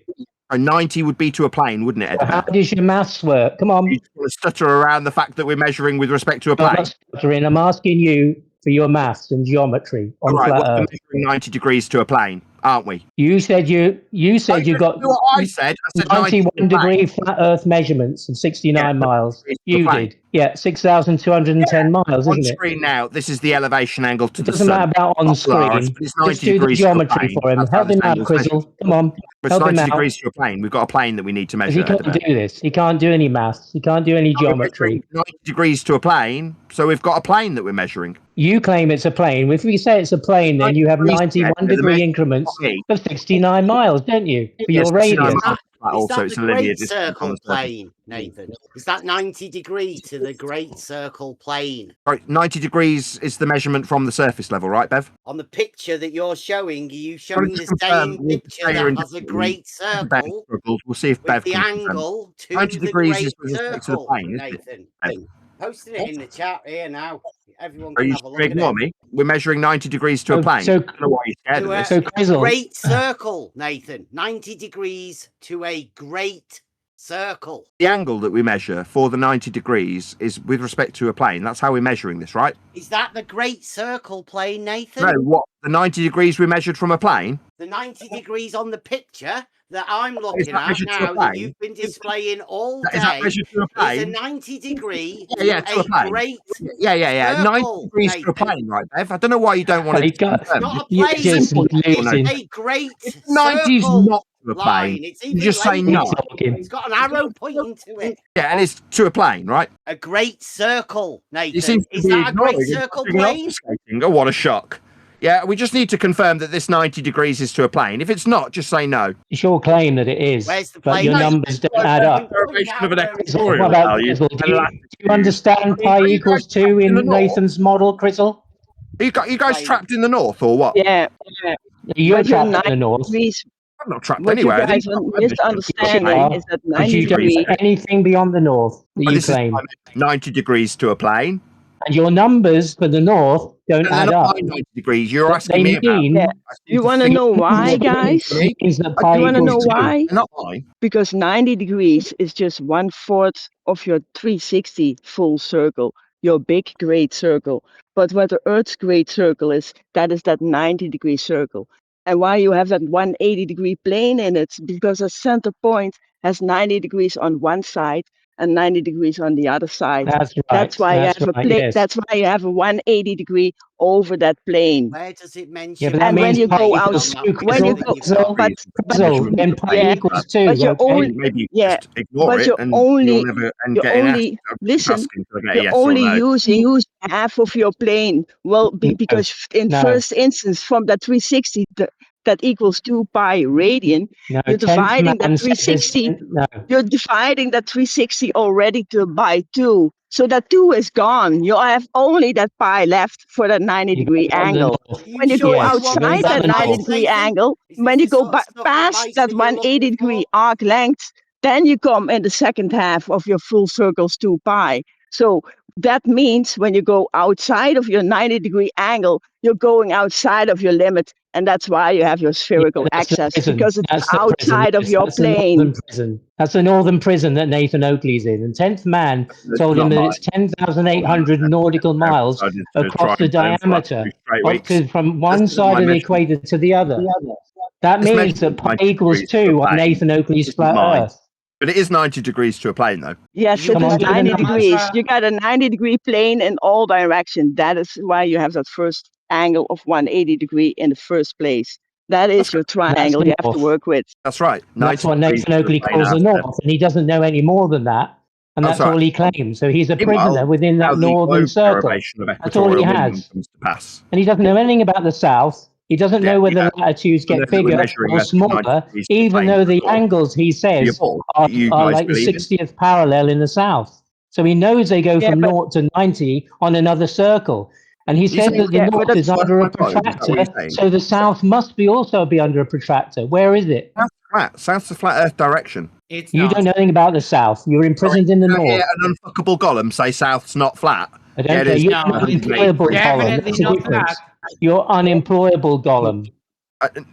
And 90 would be to a plane, wouldn't it, Well, how does your maths work? Come on. You just want to stutter around the fact that we're measuring with respect to a plane. I'm not stuttering. I'm asking you for your maths and geometry on flat Earth. We're measuring 90 degrees to a plane, aren't we? You said you got what I said. I said 91 degree flat Earth measurements of 69 miles. You did. Yeah, 6,210 miles, on isn't it? screen now, this is the elevation angle to the sun. It doesn't matter about on screen. It's 90 Just do the degrees geometry for him. Help him out, Krizzle. Come on. It's Help him 90 out. degrees to a plane. We've got a plane that we need to measure. He can't do this. He can't do any maths. He can't do any geometry. 90 degrees to a plane, so we've got a plane that we're measuring. You claim it's a plane. If we say it's a plane, then you have 91 degree increments of 69 miles, don't you? For your radius. Also, it's a linear circle plane, Nathan. Is that 90 degrees to the great circle plane? Right, 90 degrees is the measurement from the surface level, right, Bev? On the picture that you're showing, are you showing the same picture that has a great circle? We'll see if Bev the can angle to 90 the degrees great is with respect to the circle, plane, isn't Nathan. it? Posting it in the chat here now. Everyone Are can you have a look ignore at it. me? We're measuring 90 degrees to a plane. So, I don't know why you're scared of this. So, Krizzle. Great circle, Nathan. 90 degrees to a great circle. The angle that we measure for the 90 degrees is with respect to a plane. That's how we're measuring this, right? Is that the great circle plane, Nathan? No, what? The 90 degrees we measured from a plane? The 90 degrees on the picture that I'm looking at now that you've been displaying all day is that measured to a plane? is a 90 degree to a plane. great Yeah. 90 circle, degrees to a Nathan. plane, right, Bev? I don't know why you don't want to. It's not a plane. It's a great 90's circle not to a line. plane. It's You even just say labelled. no. It's got an arrow pointing to it. Yeah, and it's to a plane, right? A great circle, You Nathan. seem to Is be that a great ignoring it. circle You're plane? obfuscating. Oh, what a shock. Yeah, we just need to confirm that this 90 degrees is to a plane. If it's not, just say no. It's your claim that it is, Where's the but plane? your numbers don't add up. Of an equatorial What about value. Krizzle? Do you understand pi equals 2 in Nathan's model, Krizzle? You guys trapped in the north, or what? Yeah. You're But your trapped in the north. I'm not trapped What anywhere. you guys are misunderstanding is that But 90 you don't degrees. see anything beyond the north that you This is claim. 90 degrees to a plane. And your numbers for the north don't And add they're not up. my 90 degrees. You're But asking they me about. mean- Yeah. You want to know why, guys? Means that You pi want to know equals 2. why? They're not mine. Because 90 degrees is just 1/4 of your 360 full circle, your big great circle. But what the Earth's great circle is that 90-degree circle. And why you have that 180-degree plane in it, because a center point has 90 degrees on one side and 90 degrees on the other side. That's right. That's why That's you have right, a plane. yes. That's why you have a 180-degree over that plane. Where does it mention? Yeah, but that And when means you pi go out, equals 2, when you Krizzle. go, but Krizzle, then pi yeah, equals 2. but you're Okay? only Maybe you yeah, just ignore but it you're and only you'll never and you're getting only listen. asking to get a You're yes or only no. using half of your plane. Well, because in no. first instance, from that 360, that equals 2 pi radian. No, You're 10th dividing that man says 360. no. You're dividing that 360 already by 2. So that 2 is gone. You have only that pi left for that 90-degree angle. When you go outside that 90-degree angle, when you go past that 180-degree arc length, then you come in the second half of your full circle's 2 pi. So that means when you go outside of your 90-degree angle, you're going outside of your limit. And that's why you have your spherical axis, because it's outside of your plane. That's the northern prison that Nathan Oakley's in. And 10th man told him that it's 10,800 nautical miles across the diameter, up to from one side of the equator to the other. That means that pi equals 2 on Nathan Oakley's flat Earth. But it is 90 degrees to a plane, though. Yes, it is 90 degrees. You got a 90-degree plane in all directions. That is why you have that first angle of 180 degree in the first place. That is your triangle you have to work with. That's right. That's what Nathan Oakley calls the north, and he doesn't know any more than that. And that's all he claims. So he's a prisoner within that northern circle. That's all he has. And he doesn't know anything about the south. He doesn't know whether latitudes get bigger or smaller, even though the angles he says are like the 60th parallel in the south. So he knows they go from 0 to 90 on another circle. And he said that the north is under a protractor, so the south must also be under a protractor. Where is it? South's flat. South's the flat Earth direction. You don't know anything about the south. You're imprisoned in the north. Yeah, an unfuckable golem say south's not flat. I don't care. You're unemployable golem. That's the difference. You're unemployable golem.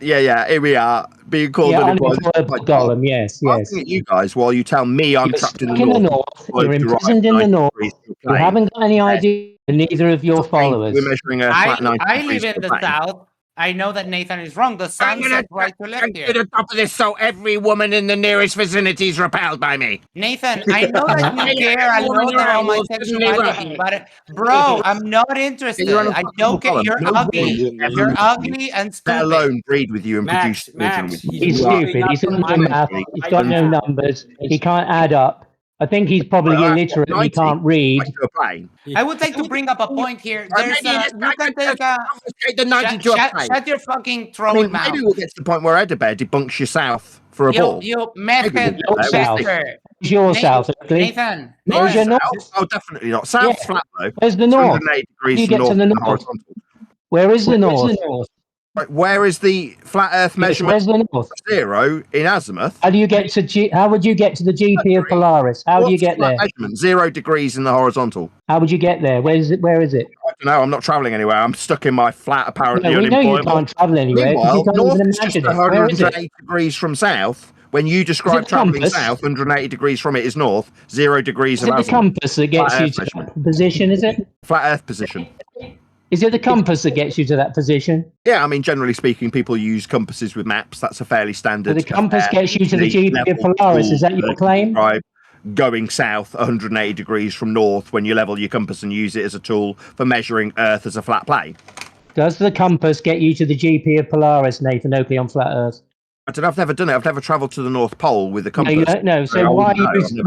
Yeah. Here we are being called unemployable golem. Yes. I'm looking at you guys while you tell me I'm trapped in the north. You're imprisoned in the north. You haven't got any idea. Neither of your followers. We're measuring a flat 90 I live in the south. I know that Nathan is wrong. The sun sets right to left here. To the top of this, so every woman in the nearest vicinity is repelled by me. Nathan, I know that you care. I know that all my sexuality, but bro, I'm not interested. I don't care. You're ugly. You're ugly and stupid. Let alone breed with you and produce children with you. He's stupid. He's not math. He's got no numbers. He can't add up. I think he's probably illiterate and he can't read. I would like to bring up a point here. There's you can take shut your fucking troll mouth. Maybe we'll get to the point where ElderBear debunks your south for a ball. You method Where's your south, Nathan. Where's your north? Oh, definitely not. South's flat though. Where's the north? 180 degrees You get to the north. Where is the north? Right, where is the flat Earth measurement? Where's the north? 0 in Azimuth. How do you get to How would you get to the GP of Polaris? How do you get there? Measurement? 0 degrees in the horizontal. How would you get there? Where is it? I don't know. I'm not traveling anywhere. I'm stuck in my flat. Apparently, we know you can't travel anywhere. Meanwhile, north is just it. 180 degrees from south. When you describe traveling south, 180 degrees from it is north. 0 degrees of Azimuth. Is it the compass that gets you to that position? Is it flat Earth position? Is it the compass that gets you to that position? Yeah, I mean, generally speaking, people use compasses with maps. That's a fairly standard. So the compass gets you to the GP of Polaris. Is that your claim? Going south 180 degrees from north when you level your compass and use it as a tool for measuring Earth as a flat plane. Does the compass get you to the GP of Polaris, Nathan Oakley, on flat Earth? I don't know. I've never done it. I've never travelled to the North Pole with the compass. No, you don't know. So why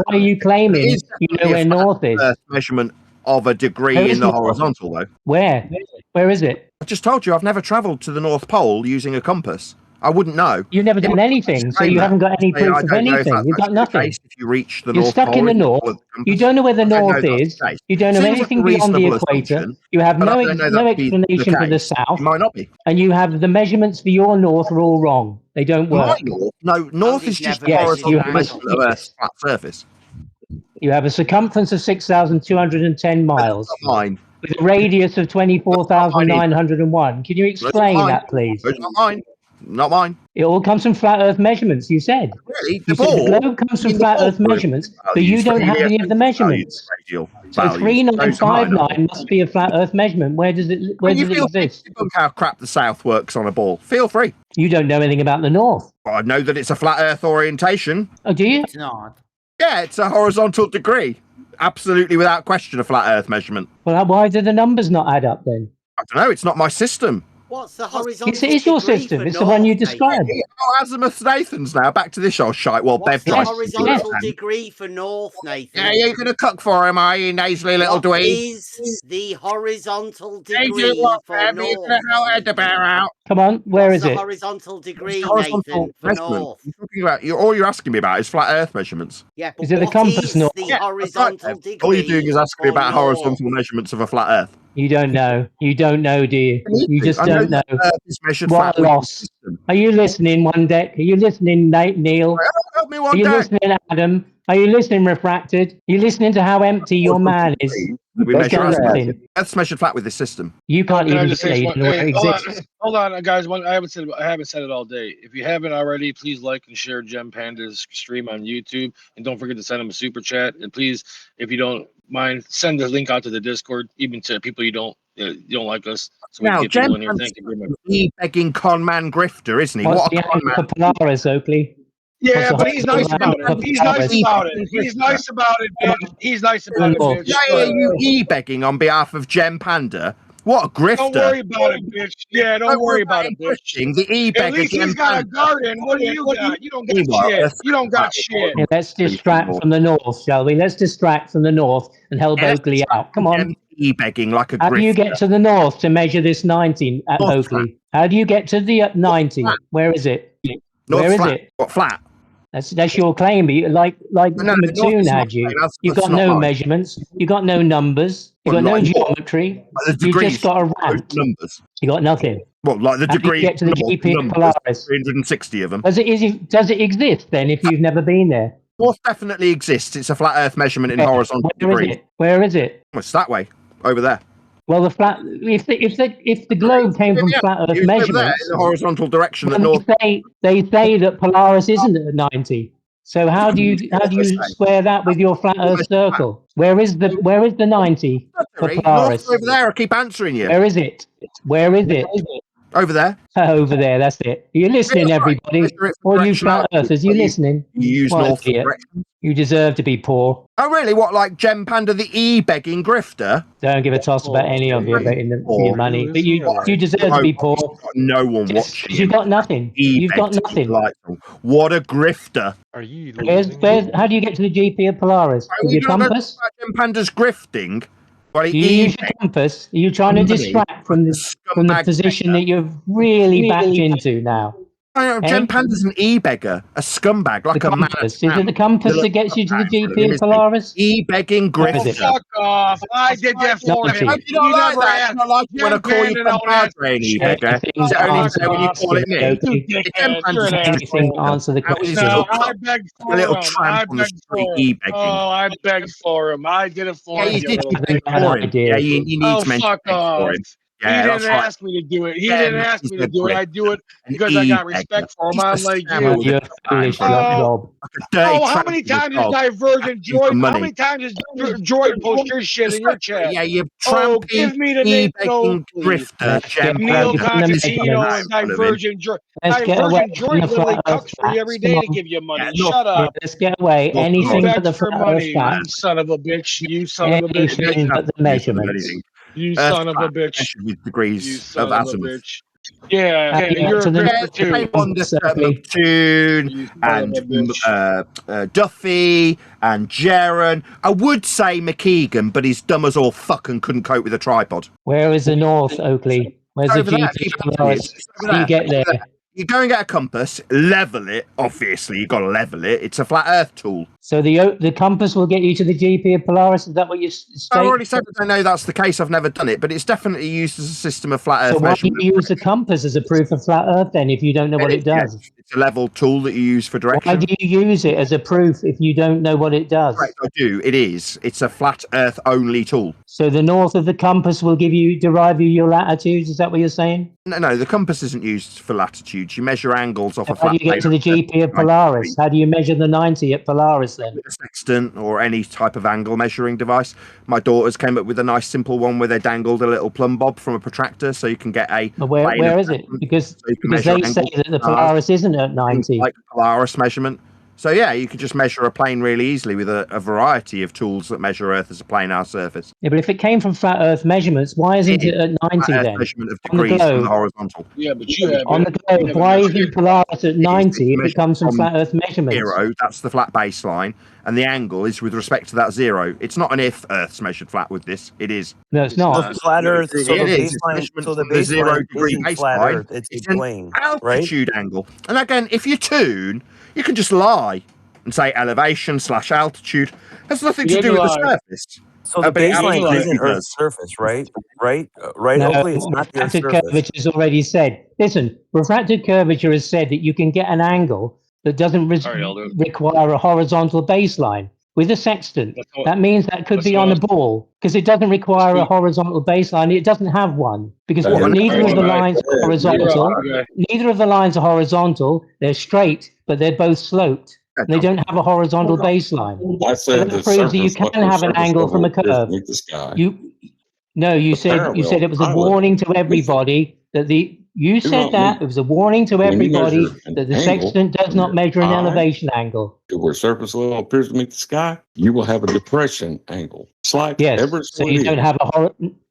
are you claiming you know where north is? Earth measurement of a degree in the horizontal, though. Where? Where is it? I just told you I've never travelled to the North Pole using a compass. I wouldn't know. You've never done anything, so you haven't got any proof of anything. You've got nothing. If you reach the You're North stuck Pole, in the north. You don't know where the north is. You don't know anything beyond the equator. You have no explanation for the south. Might not be. And you have the measurements for your north are all wrong. They don't work. No, north is just horizontal measurement of Earth's flat surface. You have a circumference of 6,210 miles. That's not mine. With a radius of 24,901. Can you explain that, please? It's not mine. Not mine. It all comes from flat Earth measurements, you said. Really? The globe comes from flat Earth measurements, but you don't have any of the measurements. So 3959 must be a flat Earth measurement. Where does it exist? Look how crap the south works on a ball. Feel free. You don't know anything about the north. Well, I know that it's a flat Earth orientation. Oh, do you? It's not. Yeah, it's a horizontal degree. Absolutely, without question, a flat Earth measurement. Well, why do the numbers not add up then? I don't know. It's not my system. What's the horizontal? It is your system. It's the one you described. Oh, Azimuth Nathan's now. Back to this old shite. Well, What's the horizontal degree for north, Nathan? Yeah, you're going to cook for him, are you, nasally little dweeb? What is the horizontal degree for north? Out. Come on, where is it? Horizontal degree, Nathan, for north. All you're asking me about is flat Earth measurements. Yeah, but is it the compass north? The horizontal degree. All you're doing is asking me about horizontal measurements of a flat Earth. You don't know. You don't know, do you? You just don't know. What a loss. Are you listening, One Deck? Are you listening, Neil? Help me, Are you listening, Adam? Are you listening, Refracted? Are you listening to how empty your man is? We measure Earth's measured flat with this system. You can't even say it exists. Hold on, guys. I haven't said it all day. If you haven't already, please like and share Gempanda's stream on YouTube, and don't forget to send him a super chat. And please, if you don't mind, send the link out to the Discord, even to people you don't like us. So now, Gempanda's begging con man grifter, isn't he? What's what a con man. Polaris, Oakley? Yeah, but he's nice about it. He's nice about it. He's nice about it, bitch. He's nice about it, bitch. Did I hear you e-begging on behalf of Gempanda? What a grifter. Don't worry about it, bitch. Yeah, don't worry about it, bitch. The e-begger. At least he's got a garden. What do you got? You don't got shit. You don't got shit. Yeah, let's distract from the north, shall we? Let's distract from the north and help Oakley out. Come on. E-begging like a grifter. How do you get to the north to measure this 90 at Oakley? How do you get to the 90? Where is it? Where is it? What, flat? That's your claim, but like MCToon had you. You've got no measurements. You've got no numbers. You've got no geometry. You just got a rant. Numbers. You got nothing. Well, like the degree. Get to the GP of Polaris. 360 of them. Does it exist then? If you've never been there, North definitely exists. It's a flat Earth measurement in horizontal degree. Where is it? Well, it's that way, over there. Well, the flat. If the globe came from flat Earth measurements, there, in the horizontal direction. They say that Polaris isn't at 90. So how do you square that with your flat Earth circle? Where is the 90 for Polaris? Over there. I keep answering you. Where is it? Where is it? Over there. Over there. That's it. You're listening, everybody. All you flat Earthers, you listening? You use north direction. You deserve to be poor. Oh, really? What, like Gempanda, the e-begging grifter? Don't give a toss about any of you betting your money. But you deserve to be poor. No one watching. You've got nothing. You've got nothing. What a grifter. Are you? How do you get to the GP of Polaris? With your compass? Gempanda's grifting. Do you use your compass? Are you trying to distract from the position that you've really backed into now? Gempanda's an e-beggar, a scumbag, like a man. Is it the compass that gets you to the GP of Polaris? E-begging grifter. Fuck off! I did that for him. You don't like that. You don't like when I call you compadre an e-beggar. Is it only so when you call it me? Anything to answer the question. No, I begged for a little him. tramp on the street e-begging. Oh, I begged for him. I did it for him. Yeah, you did. Yeah, you need to mention it for him. Yeah, he didn't ask me to do it. He didn't ask me to do it. I do it because I got respect for him. I'm like you. How many times has Divergent Droid? How many times has Droid post your shit in your chat? Yeah, you trampy, give me the name, grifter, Neil Constantino and Divergent Droid. Divergent Droid literally cucks for you every day to give you money. Shut up. Let's get away. Anything but the money, you son of a bitch. You son of a bitch. Anything but the measurements. You son of a bitch. With degrees of Azimuth. Yeah, you're a grifter too. And Duffy and Jaren. I would say McKeegan, but he's dumb as all fuck and couldn't cope with a tripod. Where is the north, Oakley? Where's the GP? How do you get there? You go and get a compass, level it. Obviously, you got to level it. It's a flat Earth tool. So the compass will get you to the GP of Polaris. Is that what you state? I already said I don't know that's the case. I've never done it, but it's definitely used as a system of flat Earth measurement. So why do you use the compass as a proof of flat Earth then, if you don't know what it does? It's a level tool that you use for direction. Why do you use it as a proof if you don't know what it does? Correct, I do. It is. It's a flat Earth only tool. So the north of the compass will derive you your latitudes. Is that what you're saying? No, the compass isn't used for latitudes. You measure angles off a flat. How do you get to the GP of Polaris? How do you measure the 90 at Polaris then? With a sextant or any type of angle measuring device. My daughters came up with a nice simple one where they dangled a little plumb bob from a protractor, so you can get a. Where is it? Because they say that the Polaris isn't at 90. Like Polaris measurement. So yeah, you could just measure a plane really easily with a variety of tools that measure Earth as a planar surface. Yeah, but if it came from flat Earth measurements, why isn't it at 90 then? Measurement of degrees from the horizontal. Yeah, but you have on the globe. Why isn't Polaris at 90 if it comes from flat Earth measurements? 0, that's the flat baseline, and the angle is with respect to that 0. It's not an if Earth's measured flat with this. It is. No, it's not. Flat Earth. So it the is. baseline. So the baseline 0 degree baseline flat baseline. Earth. It's an plane, altitude angle. And again, if you tune, you can just lie and say elevation / altitude. Has nothing to do with the surface. So the baseline isn't Earth's surface, right? Right? No, Hopefully it's not the Earth's surface. Curvature has already said. Listen, refracted curvature has said that you can get an angle that doesn't require a horizontal baseline with a sextant. That means that could be on a ball because it doesn't require a horizontal baseline. It doesn't have one because neither of the lines are horizontal. Neither of the lines are horizontal. They're straight, but they're both sloped. They don't have a horizontal baseline. I said that proves that you can have an angle from a curve. You said it was a warning to everybody that You said that it was a warning to everybody that the sextant does not measure an elevation angle. Where surface level appears to meet the sky, you will have a depression angle. Slight, ever so you don't have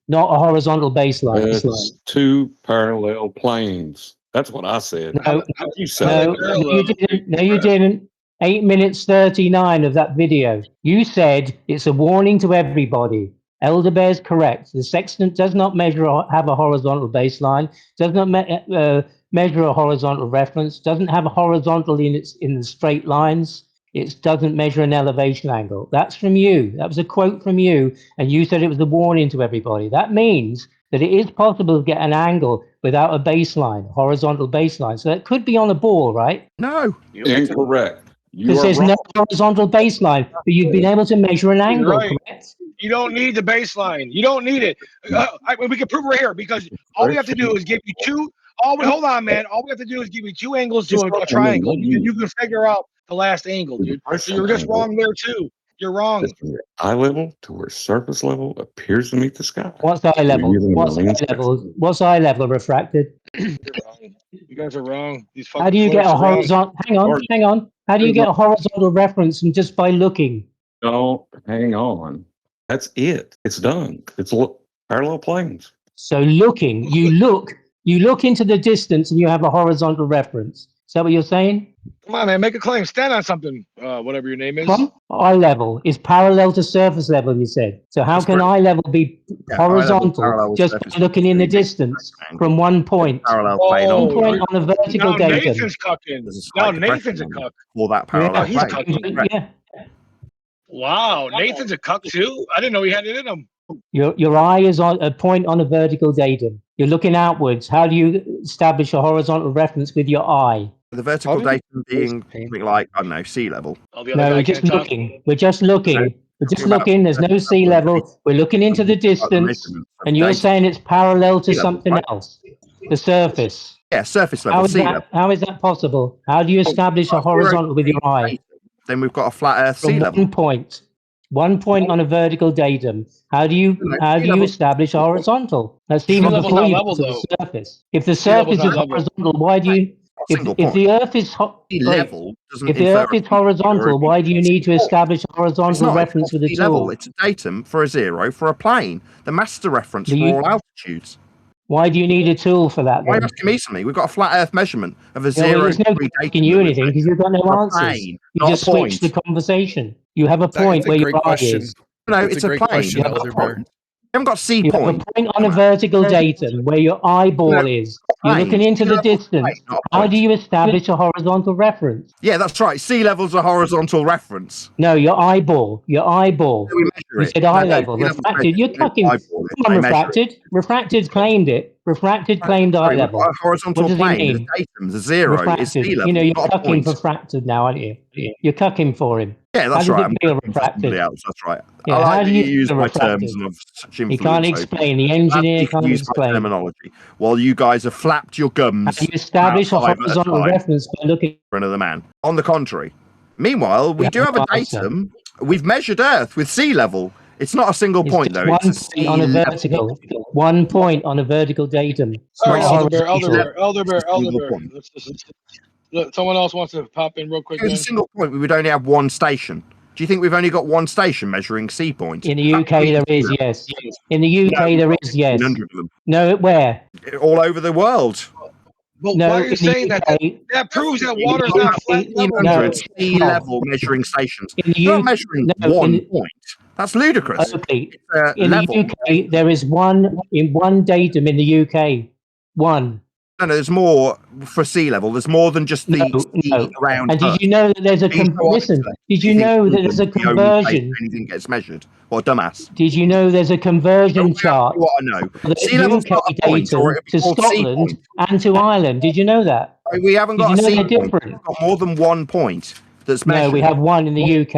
not a horizontal baseline. It's two parallel planes. That's what I said. No, You said you didn't. No, you didn't. 8 minutes 39 of that video. You said it's a warning to everybody. ElderBear's correct. The sextant does not have a horizontal baseline, does not measure a horizontal reference, doesn't have a horizontal in the straight lines. It doesn't measure an elevation angle. That's from you. That was a quote from you, and you said it was a warning to everybody. That means that it is possible to get an angle without a baseline, horizontal baseline. So that could be on a ball, right? No. Incorrect. Because there's no horizontal baseline, but you've been able to measure an angle, correct? You don't need the baseline. You don't need it. We can prove right here because all we have to do is give you two. Hold on, man. All we have to do is give you two angles to a triangle. You can figure out the last angle, dude. So you're just wrong there too. You're wrong. Eye level to where surface level appears to meet the sky. What's eye level? What's eye level? What's eye level refracted? You guys are wrong. How do you get a horizontal? Hang on. How do you get a horizontal reference from just by looking? Don't hang on. That's it. It's done. It's parallel planes. So looking, you look into the distance and you have a horizontal reference. Is that what you're saying? Come on, man. Make a claim. Stand on something. Whatever your name is. Eye level is parallel to surface level, you said. So how can eye level be horizontal just by looking in the distance from one point? Parallel plane on a vertical datum. Nathan's cucking. Now Nathan's a cuck. For that parallel he's plane. cucking. Yeah. Wow, Nathan's a cuck too? I didn't know he had it in him. Your eye is on a point on a vertical datum. You're looking outwards. How do you establish a horizontal reference with your eye? The vertical datum being something like, I don't know, sea level. No, we're just looking. We're just looking. We're just looking. There's no sea level. We're looking into the distance, and you're saying it's parallel to something else. The surface. Yeah, surface level, sea level. How is that possible? How do you establish a horizontal with your eye? Then we've got a flat Earth sea level. 1 point on a vertical datum. How do you establish a horizontal? That's even before you get to the surface. If the surface is horizontal, why do you? If the Earth is horizontal, why do you need to establish a horizontal reference with a tool? It's a datum for a zero for a plane. The master reference for all altitudes. Why do you need a tool for that? Why are you asking me something? We've got a flat Earth measurement of a zero. There's no asking you anything because you've got no answers. You just switch the conversation. You have a point where your eye is. No, it's a plane. You haven't got C point. You have a point on a vertical datum where your eyeball is. You're looking into the distance. How do you establish a horizontal reference? Yeah, that's right. Sea level's a horizontal reference. No, your eyeball. Your eyeball. You said eye level. Refracted. You're talking. Come on, refracted. Refracted claimed it. Refracted claimed eye level. A horizontal plane. The datum, the zero is sea level. You know, you're cucking for Refracted now, aren't you? You're cucking for him. Yeah, that's right. I'm Refracted. Else, that's right. Yeah, I like how do you use my refracted? terms and of such influence. You can't explain. The engineer can't use explain. my terminology. While you guys have flapped your gums. How do you establish a horizontal reference by looking for another man? On the contrary. Meanwhile, we do have a datum. We've measured Earth with sea level. It's not a single point though. It's on a vertical. 1 point on a vertical datum. All right, ElderBear. Look, someone else wants to pop in real quick. It's a single point. We would only have one station. Do you think we've only got one station measuring sea point? In the UK, there is, yes. In the UK, there is, yes. No, where? All over the world. But why are you saying that? That proves that water's not flat. 1,500 sea level measuring stations. You're not measuring 1 point. That's ludicrous. Okay. In the UK, there is one datum in the UK. One. No, there's more for sea level. There's more than just the sea around. And did you know that there's a listen? Did you know that there's a conversion? Anything gets measured. What dumbass? Did you know there's a conversion chart? What I know. The UK datum to Scotland and to Ireland. Did you know that? We haven't got a sea point. Different. We've got more than 1 point. That's measured. No, we have one in the UK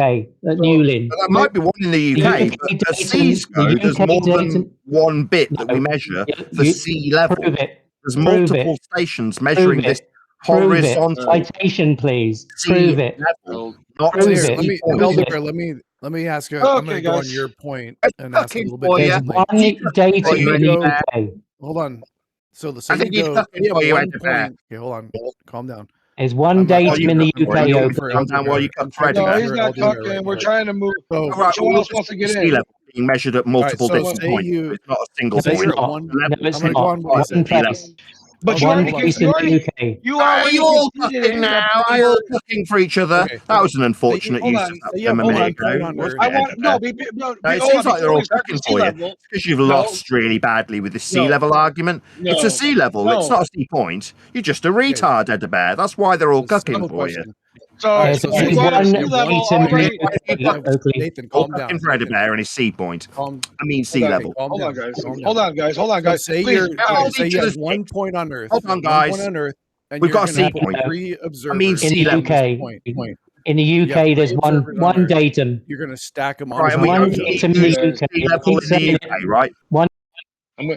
at Newlyn. That might be one in the UK, but as seas go, there's more than one bit that we measure for sea level. Prove it. There's multiple stations measuring this horizontal. Citation, please. Prove it. Not prove it. ElderBear, let me ask you. I'm going to go on your point and ask a little bit. One datum in the UK. Hold on. So I think you you'd go. fucking You have you 1 had to bear. point. Okay, hold on. Calm down. There's one datum in the UK You open. calm down while you cut thread. No, he's not talking. We're trying to move. So, Right, Someone else wants to get sea in. level being measured at multiple so different say points. you- It's not a single No, it's point. not. One- No, it's I'm gonna not. go on what I One said. place. But you One already, place you in the already, UK. you Are already you all conceded cooking it. now? Are you all cooking for each other? Okay. That was an unfortunate Hold use on. of that Yeah, term a hold minute on, ago. on wasn't Earth. I it, want Edgar? no. It Hold seems on, like they're before all we start cooking the sea for you level. because you've No. lost really badly with the sea No. level argument. It's No. a sea level. It's No. not a sea point. You're just a retard, ElderBear. That's why they're all cooking Simple for you. question. So All right, There's so only say you you are have sea one level datum in already. the UK, Oakley. Nathan, All calm down. cooking for ElderBear and his sea point. Calm. I mean sea Hold on. level. Calm Hold down. on, guys. Calm down. Hold on, guys. Hold on, So guys. say Please, you're guys. say you to have the 1 point on Earth. Hold on, 1 guys. point on Earth, and We've you're got a gonna sea put point. 3 observers. I mean In sea the level. UK. In the You have UK, there's 3 one observers on Earth. datum. You're gonna stack them on Right, top and of One each other. datum in the UK. sea level Keep in saying the it. UK, right? One. I'm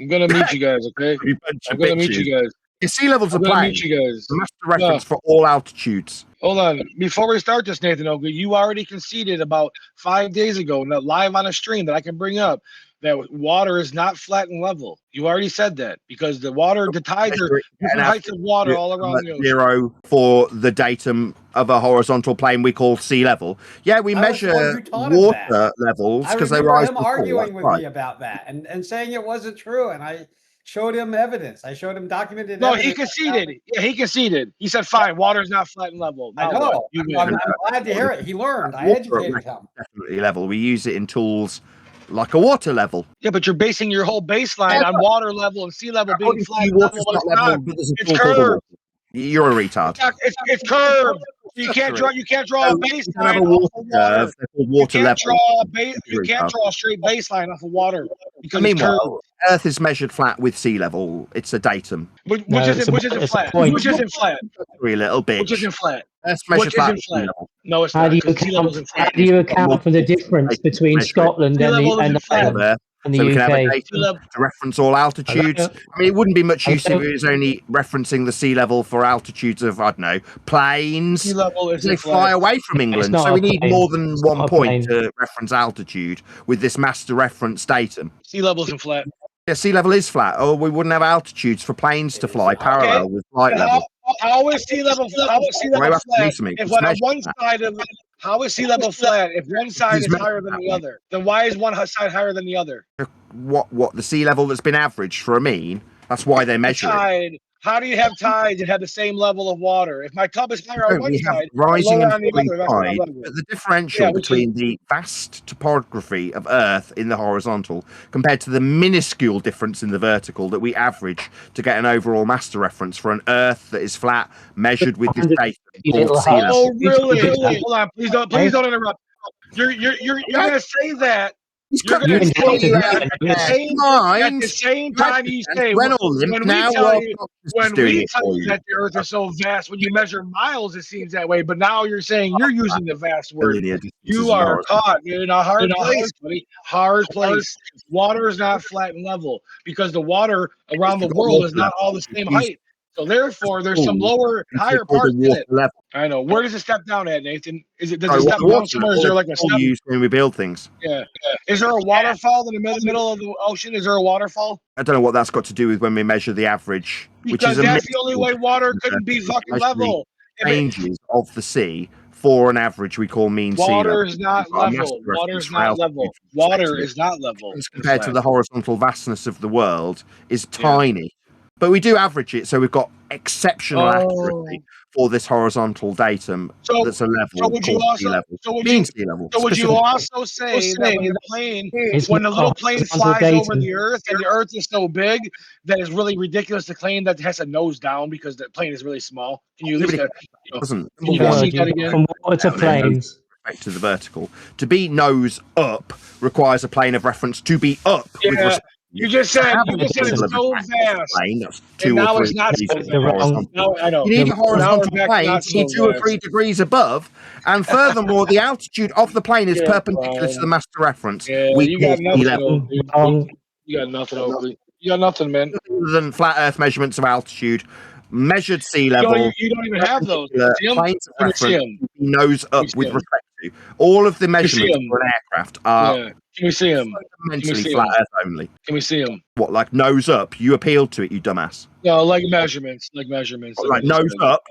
gonna meet you guys, okay? You bunch I'm of gonna meet bitches. you guys. Your sea level's a I'm gonna plane. meet you guys. The master reference for all altitudes. Hold on. Before we start this, Nathan Oakley, you already conceded about 5 days ago, not live on a stream that I can bring up, that water is not flat and level. You already said that because the water, the tides are different heights of water all around the ocean. 0 for the datum of a horizontal plane we call sea level. Yeah, we I was the one measure who taught him water that. levels I because they remember rise him and fall. arguing That's with right. me about that and saying it wasn't true. And I showed him evidence. I showed him documented No, evidence. he conceded. Yeah, he conceded. He said, fine, water is not flat and level. I Now know. what? You I'm win. glad to hear it. He learned. I Water educated at him. definitely level. We use it in tools like a water level. Yeah, but you're basing your whole baseline on water level and sea level being According to flat you, and water's level, but not it's level, not. but there's a It's tool called a curved. water. You're a retard. It's curved. You can't draw. You can't draw a You can baseline have a off water of water. curve. They're called You water can't level. draw a base. You can't draw a straight baseline off of water because it's curved. Meanwhile, Earth is measured flat with sea level. It's a datum. Which No, isn't it's a flat. point. Which isn't flat. A little bitch. Which isn't flat. Earth's measured Which flat isn't with sea flat. level. No, it's How not do you because sea level account? isn't How flat. do you account for the difference between Scotland Sea and level isn't flat. Ireland and So we the can have a UK? datum to reference all altitudes. Hello? I mean, it wouldn't be much use if Hello? it was only referencing the sea level for altitudes of, I don't know, planes. Sea level They isn't fly flat. away from England, not so a we need plane. more than It's one not a point plane. to reference altitude with this master reference datum. Sea level isn't flat. Yeah, sea level is flat, or we wouldn't have altitudes for planes to fly parallel with flight level. How is sea level? How is sea Well, level you have to do flat? something. If It's on measured one flat. side of it, how is sea level flat? If one side It's is measured higher than that the way. other, then why is one side higher than the other? What the sea level that's been averaged for a mean? That's why they measure it. Tide. How do you have tides and have the same level of water? If my tub is higher on one We have side, rising lower and on the falling other, that's not tide, level. but the differential Yeah, which is- between the vast topography of Earth in the horizontal compared to the minuscule difference in the vertical that we average to get an overall master reference for an Earth that is flat, measured with this data called sea level. Oh, really? Hold on, please don't interrupt. You're gonna say that. You're gonna say that at the same time you say when we tell you that the Earth is so vast, when you measure miles, it seems that way. But now you're saying you're using the vast word. You are caught in a hard place, buddy. Hard place. Water is not flat and level because the water around the world is not all the same height. So therefore, there's some lower, higher parts in it. I know. Where does it step down at, Nathan? Does it step down somewhere? Is there like a step? Use when we build things. Yeah. Is there a waterfall in the middle of the ocean? Is there a waterfall? I don't know what that's got to do with when we measure the average, which Because is that's the only way water couldn't be fucking level. Ranges of the sea for an average we call mean sea level. Water is not level. Water is not level. Water is not level. Compared to the horizontal vastness of the world is tiny. But we do average it, so we've got exceptional accuracy for this horizontal datum that's a level called sea level. Mean sea level. So would you also say that when the little plane flies over the Earth and the Earth is so big that it's really ridiculous to claim that it has a nose down because the plane is really small? Can you at least Doesn't can you see that again? From water to planes. To the vertical. To be nose up requires a plane of reference to be up with respect. You just said it's so vast. That's 2 and now or 3 it's not degrees so vast. Now, I know. You need a horizontal Now we're plane back to be not 2 or so 3 degrees above, and furthermore, the altitude of the plane is perpendicular to the master reference. Yeah, we you got nothing, level. You got nothing, Oakley. You got nothing, man. Other than flat Earth measurements of altitude, measured sea level. You don't even have those. Planes of reference, nose up with respect All of the measurements for an aircraft are Can we see them? fundamentally flat Earth only. Can we see them? What, like nose up? You appealed to it, you dumbass. No, like measurements. Like measurements. Like nose up?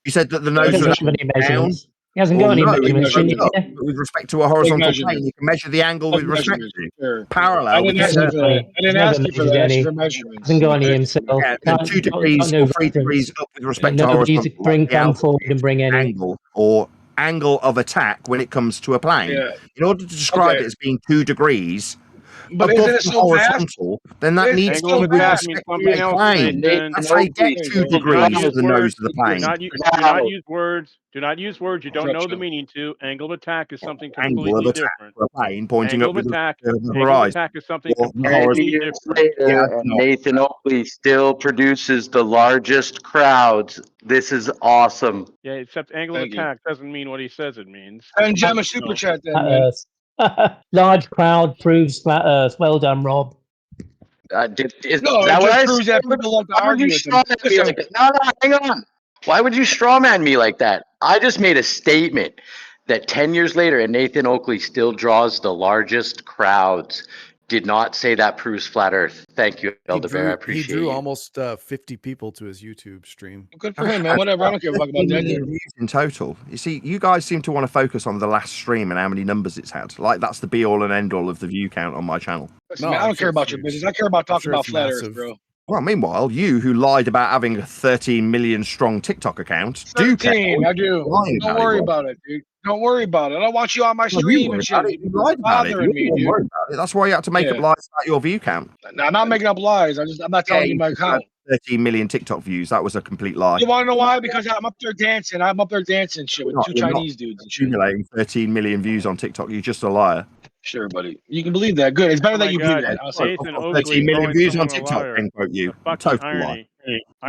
You said that the nose doesn't was have any down. measurements. He hasn't got any measurements. With respect to a horizontal plane, you can measure the angle with respect to parallel. I didn't ask you for that. I didn't ask you for that. I asked you for measurements. Hasn't got any himself. Yeah, 2 degrees or 3 degrees up with respect to nobody's horizontal. come forward and bring any angle or angle of attack when it comes to a plane. Yeah. In order to describe it as being 2 degrees but above isn't it the so horizontal, then that needs to be with respect to a plane. That's how you get 2 degrees to the nose of the plane. Do not use words. Do not use words you don't know the meaning to. Angle of attack is something completely Angle of attack different. for a plane pointing Angle up of with attack, the angle of horizon. attack is something Or completely Years different. later, and Nathan Oakley still produces the largest crowds. This is awesome. Yeah, except angle of attack doesn't mean what he says it means. And Gemma super chat then, man. Large crowd proves flat Earth. Well done, Rob. Is No, that it what just I proves said? that people love to Why would argue you with them. strawman me like that? No, hang on. Why would you strawman me like that? I just made a statement that 10 years later, and Nathan Oakley still draws the largest crowds. Did not say that proves flat Earth. Thank you, ElderBear. I appreciate it. He drew almost 50 people to his YouTube stream. Good for him, man. Whatever. I don't give a fuck about that. Views in total. You see, you guys seem to want to focus on the last stream and how many numbers it's had. Like that's the be all and end all of the view count on my channel. Listen, man, I don't care about your business. I care about talking about flat Earth, bro. Well, meanwhile, you who lied about having a 13 million strong TikTok account do care. 13, I do. Don't worry about it, dude. Don't worry about it. I want you on my stream and shit. You lied about it. Me, dude. That's why you had to make up lies about your view count. No, I'm not making up lies. I'm not telling you my account. 13 million TikTok views. That was a complete lie. You want to know why? Because I'm up there dancing. I'm up there dancing shit with two Chinese dudes and shit. Accumulating 13 million views on TikTok. You're just a liar. Sure, buddy. You can believe that. Good. It's better that you believe that. I'll say 13 million views on TikTok. End quote you. Total lie.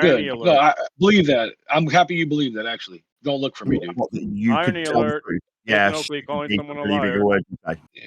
Good. No, I believe that. I'm happy you believe that. Actually, don't look for me, dude. Irony alert. Yeah. Oakley calling someone a liar. Yeah.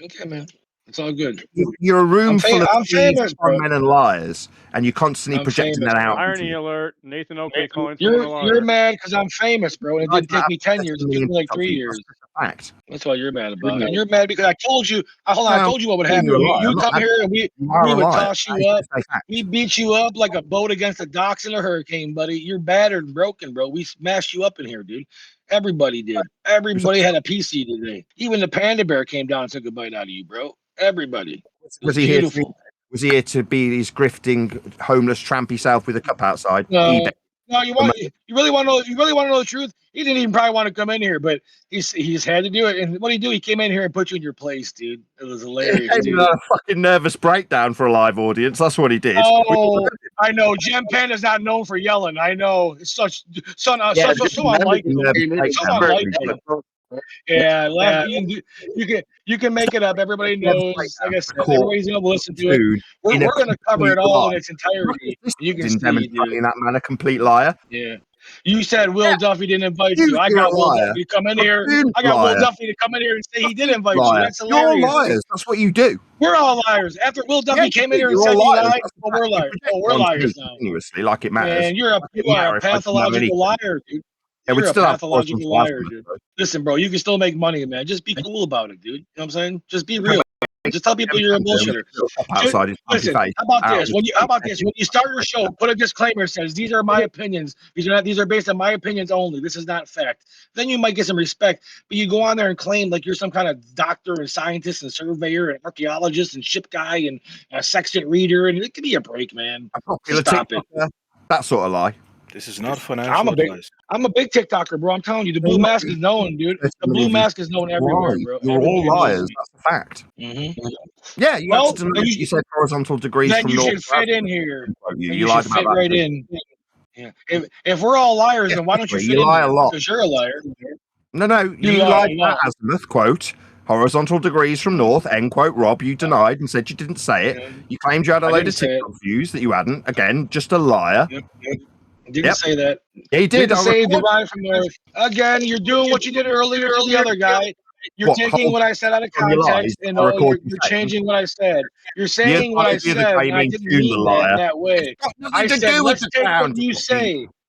Okay, man. It's all good. You're a room full of famous, men and liars, and you're constantly projecting that out. Irony alert. Nathan Oakley calling someone a liar. You're mad because I'm famous, bro. And it didn't take me 10 years. It took me like 3 years. Fact. That's why you're mad about it. And you're mad because I told you. Hold on, I told you what would happen. You come here and we would toss you up. We beat you up like a boat against the docks in a hurricane, buddy. You're battered and broken, bro. We smashed you up in here, dude. Everybody did. Everybody had a PC today. Even the panda bear came down and took a bite out of you, bro. Everybody. Was he here to be these grifting homeless trampy self with a cup outside? No, you really want to know the truth? He didn't even probably want to come in here, but he just had to do it. And what did he do? He came in here and put you in your place, dude. It was hilarious. He had a fucking nervous breakdown for a live audience. That's what he did. Oh, I know. Gempanda's not known for yelling. I know. It's so unlike him. Yeah, you can make it up. Everybody knows. Like I said, everybody's gonna listen to it. We're gonna cover it all in its entirety. You can see, dude. In that manner, complete liar. Yeah. You said Will Duffy didn't invite you. I got Will Duffy to come in here. I got Will Duffy to come in here and say he did invite you. That's hilarious. You're all liars. That's what you do. We're all liars. After Will Duffy came in here and said he lied, we're liars. Oh, we're liars now. Continuously, like it matters. And you are a pathological liar, dude. You're a pathological liar, dude. Listen, bro, you can still make money, man. Just be cool about it, dude. You know what I'm saying? Just be real. Just tell people you're a bullshitter. Listen, how about this? When you start your show, put a disclaimer that says these are my opinions. These are based on my opinions only. This is not fact. Then you might get some respect. But you go on there and claim like you're some kind of doctor and scientist and surveyor and archaeologist and ship guy and a sextant reader, and it could be a break, man. Stop it. That sort of lie. This is not financial advice. I'm a big TikToker, bro. I'm telling you, the blue mask is known, dude. The blue mask is known everywhere, bro. You're all liars. That's a fact. Mm-hmm. Yeah, you said horizontal degrees then from you north. should fit in here. You lied should about fit that. right in. Yeah. If we're all liars, then why don't you fit in? You lie a lot. Because you're a liar. No, you lied about Azimuth, quote, horizontal degrees from north, end quote, Rob. You denied and said you didn't say it. You claimed you had a load of TikTok views that you hadn't. Again, just a liar. Didn't say that. Yeah, he did. Didn't say derived from there. Again, you're doing what you did earlier to the other guy. You're taking what I said out of context and you're changing what I said. You're saying what I said, and I didn't mean that way. I said, let's take what you say.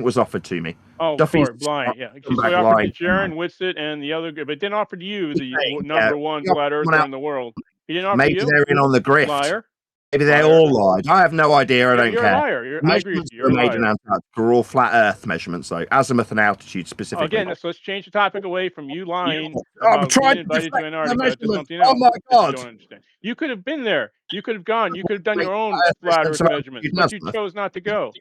nothing was offered to me. Oh, Duffy's sorry, blind. Yeah. come So back he offered to lying. Sharon, Witsit, and the other, but didn't offer to you, the saying, number one yeah, flat come earther out. in the world. He didn't offer to Maybe you? they're in on the grift. Liar. Maybe they all lied. I have no idea. I don't You're care. a liar. I agree with you. You're a made in liar. Antarctic are all flat Earth measurements, though. Azimuth and altitude specifically. Again, let's change the topic away from you lying I'm about trying being to invited to deflect the Antarctica to measurements. something else. Oh my God! You don't understand. You could have been there. You could have gone. You could have done your own flat Earth measurements, but you chose not to go.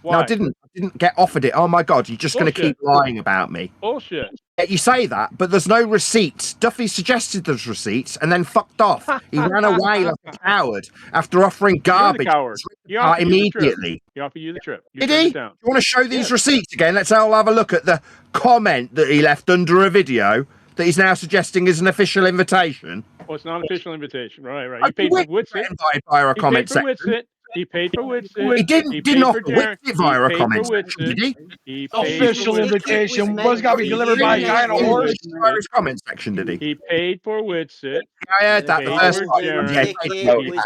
Why? No, I didn't get offered it. Oh my God! You're just going to keep lying about me. Bullshit. Yeah, you say that, but there's no receipts. Duffy suggested there's receipts and then fucked off. He ran away like a coward after offering garbage. You're the coward. He offered Immediately. He offered you the trip. You Did turned he? it down. You want to show these receipts again? Let's all have a look at the comment that he left under a video that he's now suggesting is an official invitation. Well, it's not an official invitation. Right. He paid for Witsit. Via a comment section. He paid for Witsit. He didn't offer Witsit via a comment section, did he? Official invitation was got to be delivered by a guy on a horse. Via his comment section, did he? He paid for Witsit. I heard that the first time.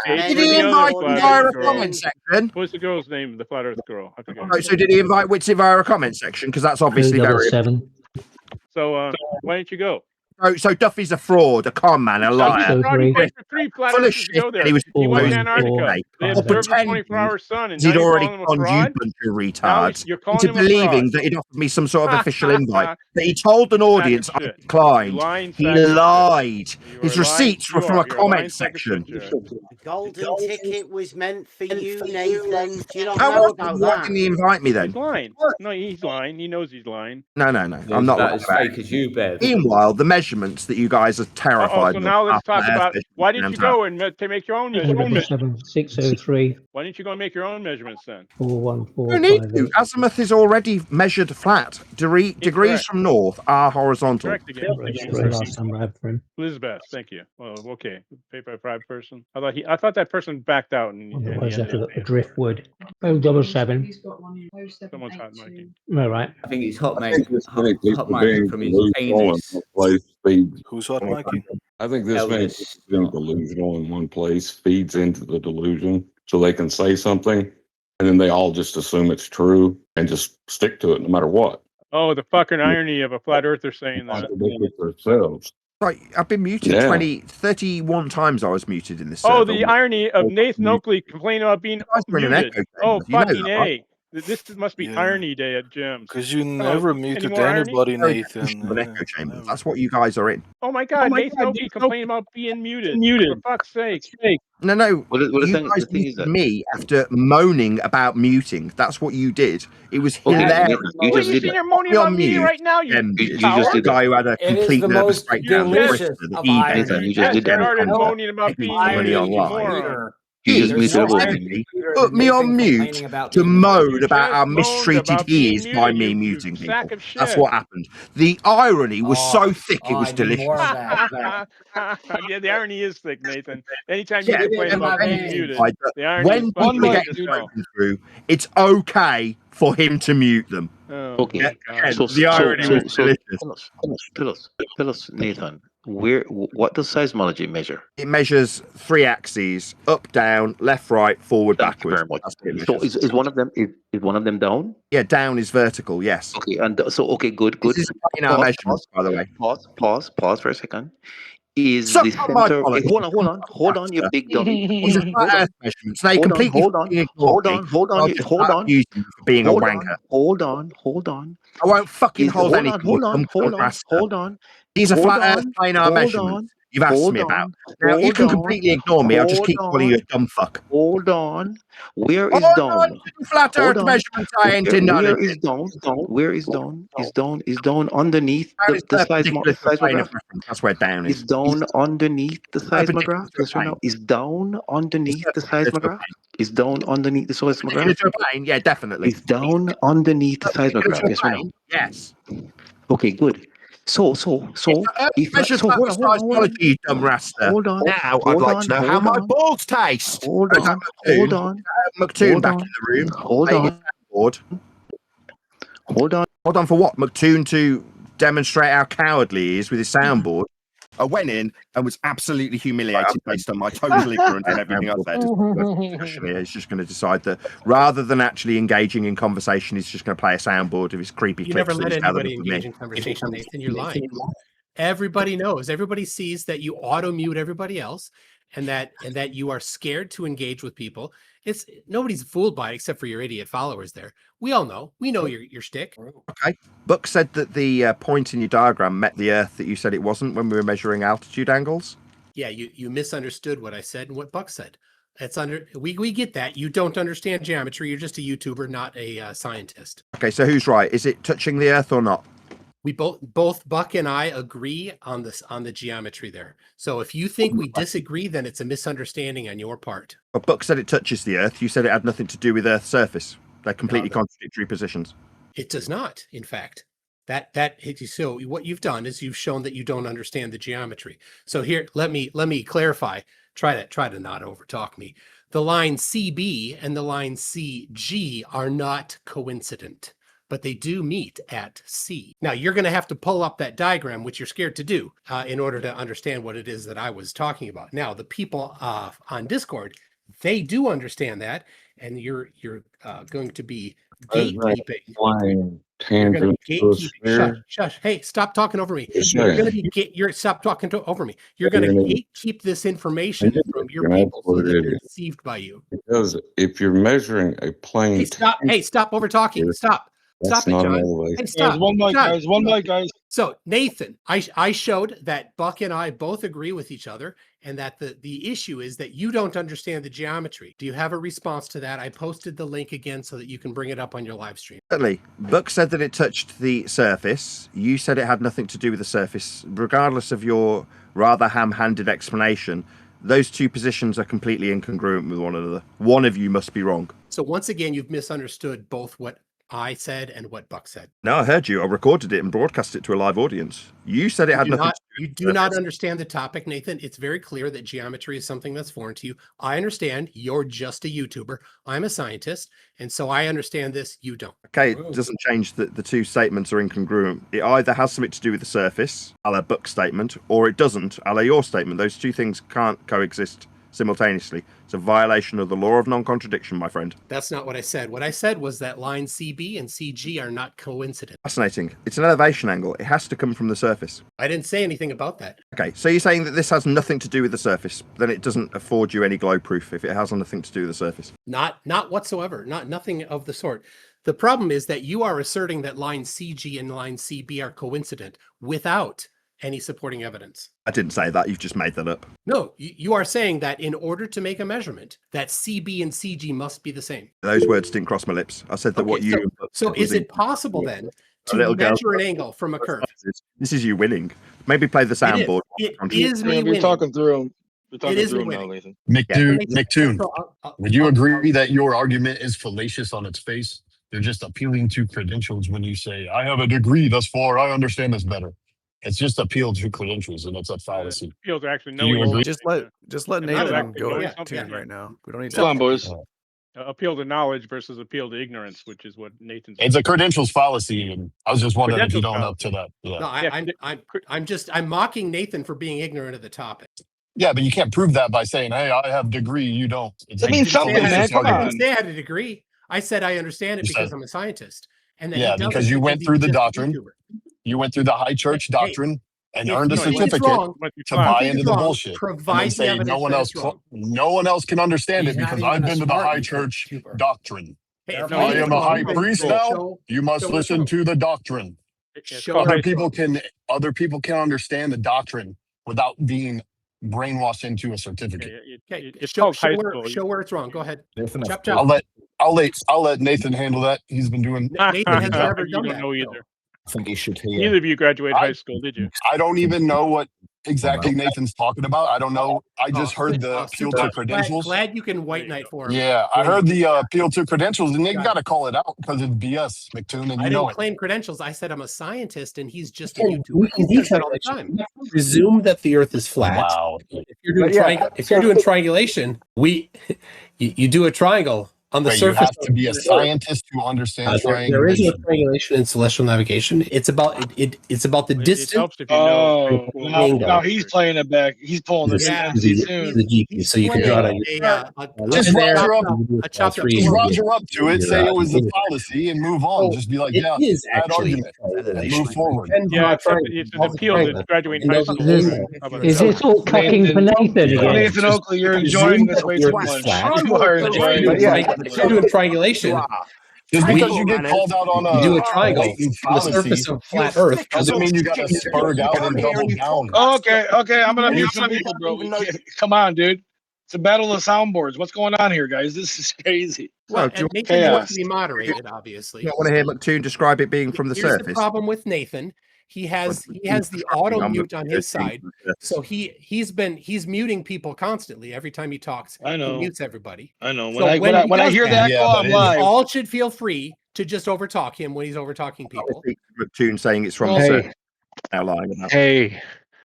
Did he invite via a comment section? What's the girl's name? The flat Earth girl. I forget. Oh, so did he invite Witsit via a comment section? Because that's obviously very. So why didn't you go? So Duffy's a fraud, a con man, a liar. He paid for 3 flat Full of Earthers to go there. He was He went to Antarctica. They observed the 24-hour sun, and he'd now already you're gone, calling him a you fraud? bunch of retards, You're calling into him a fraud. believing that he'd offered me some sort of official invite. That he told an audience I declined. He lied. His receipts were from a comment section. The golden ticket was meant for you, Nathan. Do you not How know was about why that? didn't he invite me then? He's lying. No, he's lying. He knows he's lying. No. I'm not. That as fake as you, Bev. Meanwhile, the measurements that you guys are terrified So now let's talk about why didn't you go and make your own measurements? 603. Why didn't you go and make your own measurements then? 414. You need to. Azimuth is already measured flat. Degrees from north are horizontal. Correct again. Last time I had for him. Elizabeth, thank you. Well, okay. Paid by a private person. I thought that person backed out. And Otherwise, you have to look for driftwood. 077. Someone's hot miking. All right. I think it's hot mate from his anus. Who's hot miking? I think this makes them delusional in one place, feeds into the delusion, so they can say something, and then they all just assume it's true and just stick to it no matter what. Oh, the fucking irony of a flat earther saying that. Themselves. Right, I've been muted 31 times. I was muted in this. Oh, server. the irony of Nathan Oakley complaining about being muted. Oh, fucking A. This must be irony day at Jim's. Because you never muted anybody, Nathan. An echo chamber. That's what you guys are in. Oh my God, Nathan Oakley complaining about being muted. For fuck's sake. No. You guys muted me after moaning about muting. That's what you did. It was hilarious. You just did it. Moaning about me right now. You just did the guy who had a complete nervous breakdown. You just did that. Started moaning about being muted. You just put me on mute to moan about how mistreated he is by me muting people. That's what happened. The irony was so thick it was delicious. Yeah, the irony is thick, Nathan. Anytime you complain about being muted, the irony when people get broken through, it's okay for him to mute them. Okay. The irony was delicious. Tell us, Nathan. What does seismology measure? It measures 3 axes: up, down, left, right, forward, backwards. So is one of them down? Yeah, down is vertical. Yes. Okay, and good. This is in our measurements, by the way. Pause for a second. Is the center? Hold on, you big dummy. These are flat Earth measurements. They completely hold on. Being a wanker. Hold on. I won't fucking hold anything. Hold on. These are flat Earth planar measurements. You've asked me about. Now you can completely ignore me. I'll just keep calling you a dumb fuck. Hold on. Where is down? Flat Earth measurements. I ain't in none of it. Where is down? Is down underneath the seismograph? That's where down is. Is down underneath the seismograph? Yes or no? Is down underneath the seismograph? Is down underneath the seismograph? Yeah, definitely. Is down underneath the seismograph? Yes or no? Yes. Okay, good. So, if measures seismology, you dumb rasta. Hold on. Now I'd like to know how my balls taste. Hold on. MCToon back in the room. Hold on for what? MCToon to demonstrate how cowardly he is with his soundboard. I went in and was absolutely humiliated based on my total ignorance and everything I said. He's just going to decide that rather than actually engaging in conversation, he's just going to play a soundboard of his creepy clips. You never let anybody engage in conversation, Nathan. You're lying. Everybody knows. Everybody sees that you auto-mute everybody else. and that you are scared to engage with people. Nobody's fooled by it except for your idiot followers there. We all know. We know your shtick. Okay. Buck said that the point in your diagram met the Earth that you said it wasn't when we were measuring altitude angles. Yeah, you misunderstood what I said and what Buck said. We get that. You don't understand geometry. You're just a YouTuber, not a scientist. Okay, so who's right? Is it touching the Earth or not? We both Buck and I agree on the geometry there. So if you think we disagree, then it's a misunderstanding on your part. But Buck said it touches the Earth. You said it had nothing to do with Earth's surface. They're completely contradictory positions. It does not, in fact. So what you've done is you've shown that you don't understand the geometry. So here, let me clarify. Try to not overtalk me. The line CB and the line CG are not coincident, but they do meet at C. Now, you're going to have to pull up that diagram, which you're scared to do, in order to understand what it is that I was talking about. Now, the people on Discord, they do understand that, and you're going to be gatekeeping. You're going to be gatekeeping. Shush. Hey, stop talking over me. You're going to be stop talking over me. You're going to gatekeep this information from your people so that they're deceived by you. Because if you're measuring a plane, stop over talking. Stop. Stop it, John. Hey, stop. There's one mic, guys. So, Nathan, I showed that Buck and I both agree with each other, and that the issue is that you don't understand the geometry. Do you have a response to that? I posted the link again so that you can bring it up on your live stream. Certainly. Buck said that it touched the surface. You said it had nothing to do with the surface. Regardless of your rather ham-handed explanation, those two positions are completely incongruent with one another. One of you must be wrong. So once again, you've misunderstood both what I said and what Buck said. No, I heard you. I recorded it and broadcast it to a live audience. You said it had nothing to do with You do not understand the topic, Nathan. It's very clear that geometry is something that's foreign to you. I understand you're just a YouTuber. I'm a scientist, and so I understand this. You don't. Okay, it doesn't change that the two statements are incongruent. It either has something to do with the surface, a la Buck's statement, or it doesn't, a la your statement. Those two things can't coexist simultaneously. It's a violation of the law of non-contradiction, my friend. That's not what I said. What I said was that line CB and CG are not coincident. Fascinating. It's an elevation angle. It has to come from the surface. I didn't say anything about that. Okay, so you're saying that this has nothing to do with the surface. Then it doesn't afford you any glow proof if it has nothing to do with the surface. Not whatsoever. Nothing of the sort. The problem is that you are asserting that line CG and line CB are coincident without any supporting evidence. I didn't say that. You've just made that up. No, you are saying that in order to make a measurement, that CB and CG must be the same. Those words didn't cross my lips. I said that what you... So is it possible then to measure an angle from a curve? This is you winning. Maybe play the soundboard. It is me winning. You're talking through him. It is me winning. MCToon, would you agree that your argument is fallacious on its face? You're just appealing to credentials when you say, I have a degree thus far, I understand this better. It's just appeal to credentials, and it's a fallacy. Appeal to actually Do you knowing. agree? Just let Nathan go right now. We don't need Come on, boys. Appeal to knowledge versus appeal to ignorance, which is what Nathan's. It's a credentials fallacy, and I was just wondering if you don't up to that. Yeah. No, I'm mocking Nathan for being ignorant of the topic. Yeah, but you can't prove that by saying, "Hey, I have a degree, you don't." It means something, man. Come I on. didn't say I had a degree. I said I understand it because I'm a scientist. And yeah, because you went through the doctrine. You went through the high church doctrine and earned a certificate to buy into the bullshit. And then say no one else can understand it because I've been to the high church doctrine. If I am a high priest now, you must listen to the doctrine. Other people can understand the doctrine without being brainwashed into a certificate. Show where it's wrong. Go ahead. Chop, chop. I'll let Nathan handle that. He's been doing. Nathan has never done that. Know either. I think he should hear. Neither of you graduated high school, did you? I don't even know what exactly Nathan's talking about. I don't know. I just heard the appeal to credentials. Glad you can white knight for him. Yeah, I heard the appeal to credentials, and you got to call it out because it's BS, MCToon, and I you know didn't it. claim credentials. I said I'm a scientist, and he's just a YouTuber. He does that all the time. Presume that the Earth is flat. Wow. If you're doing triangulation, you do a triangle On the Wait, surface, you have to be a scientist to understand there is no triangulation. triangulation in celestial navigation. It's about it's about the distance. It helps if you know. Now he's playing it back. He's pulling the MCToon. The GPU, so you can draw it on your Just Roger up. Just Roger up to it. Say it was a fallacy and move on. Just be like, it yeah, is bad actually argument. And move forward. Yeah, it's an appeal to graduating high school. Is this all cocking for Nathan again? Nathan Oakley, you're enjoying this way too much. You are enjoying But this. if you're doing triangulation, just because you get called out on you do a triangle blatant on the surface of flat Earth doesn't mean you got to spurg out and double down. Okay, I'm gonna mute some people, bro. Come on, dude. It's a battle of soundboards. What's going on here, guys? This is crazy. Well, and Nathan wants to be moderated, obviously. You want to hear MCToon describe it being from the Here's surface? the problem with Nathan. He has the auto mute on his side, so he's muting people constantly every time he talks. I know. He mutes everybody. I know. So When I hear that, I'm live. All should feel free to just overtalk him when he's overtalking people. MCToon saying it's from the surface. Now lying about. Hey,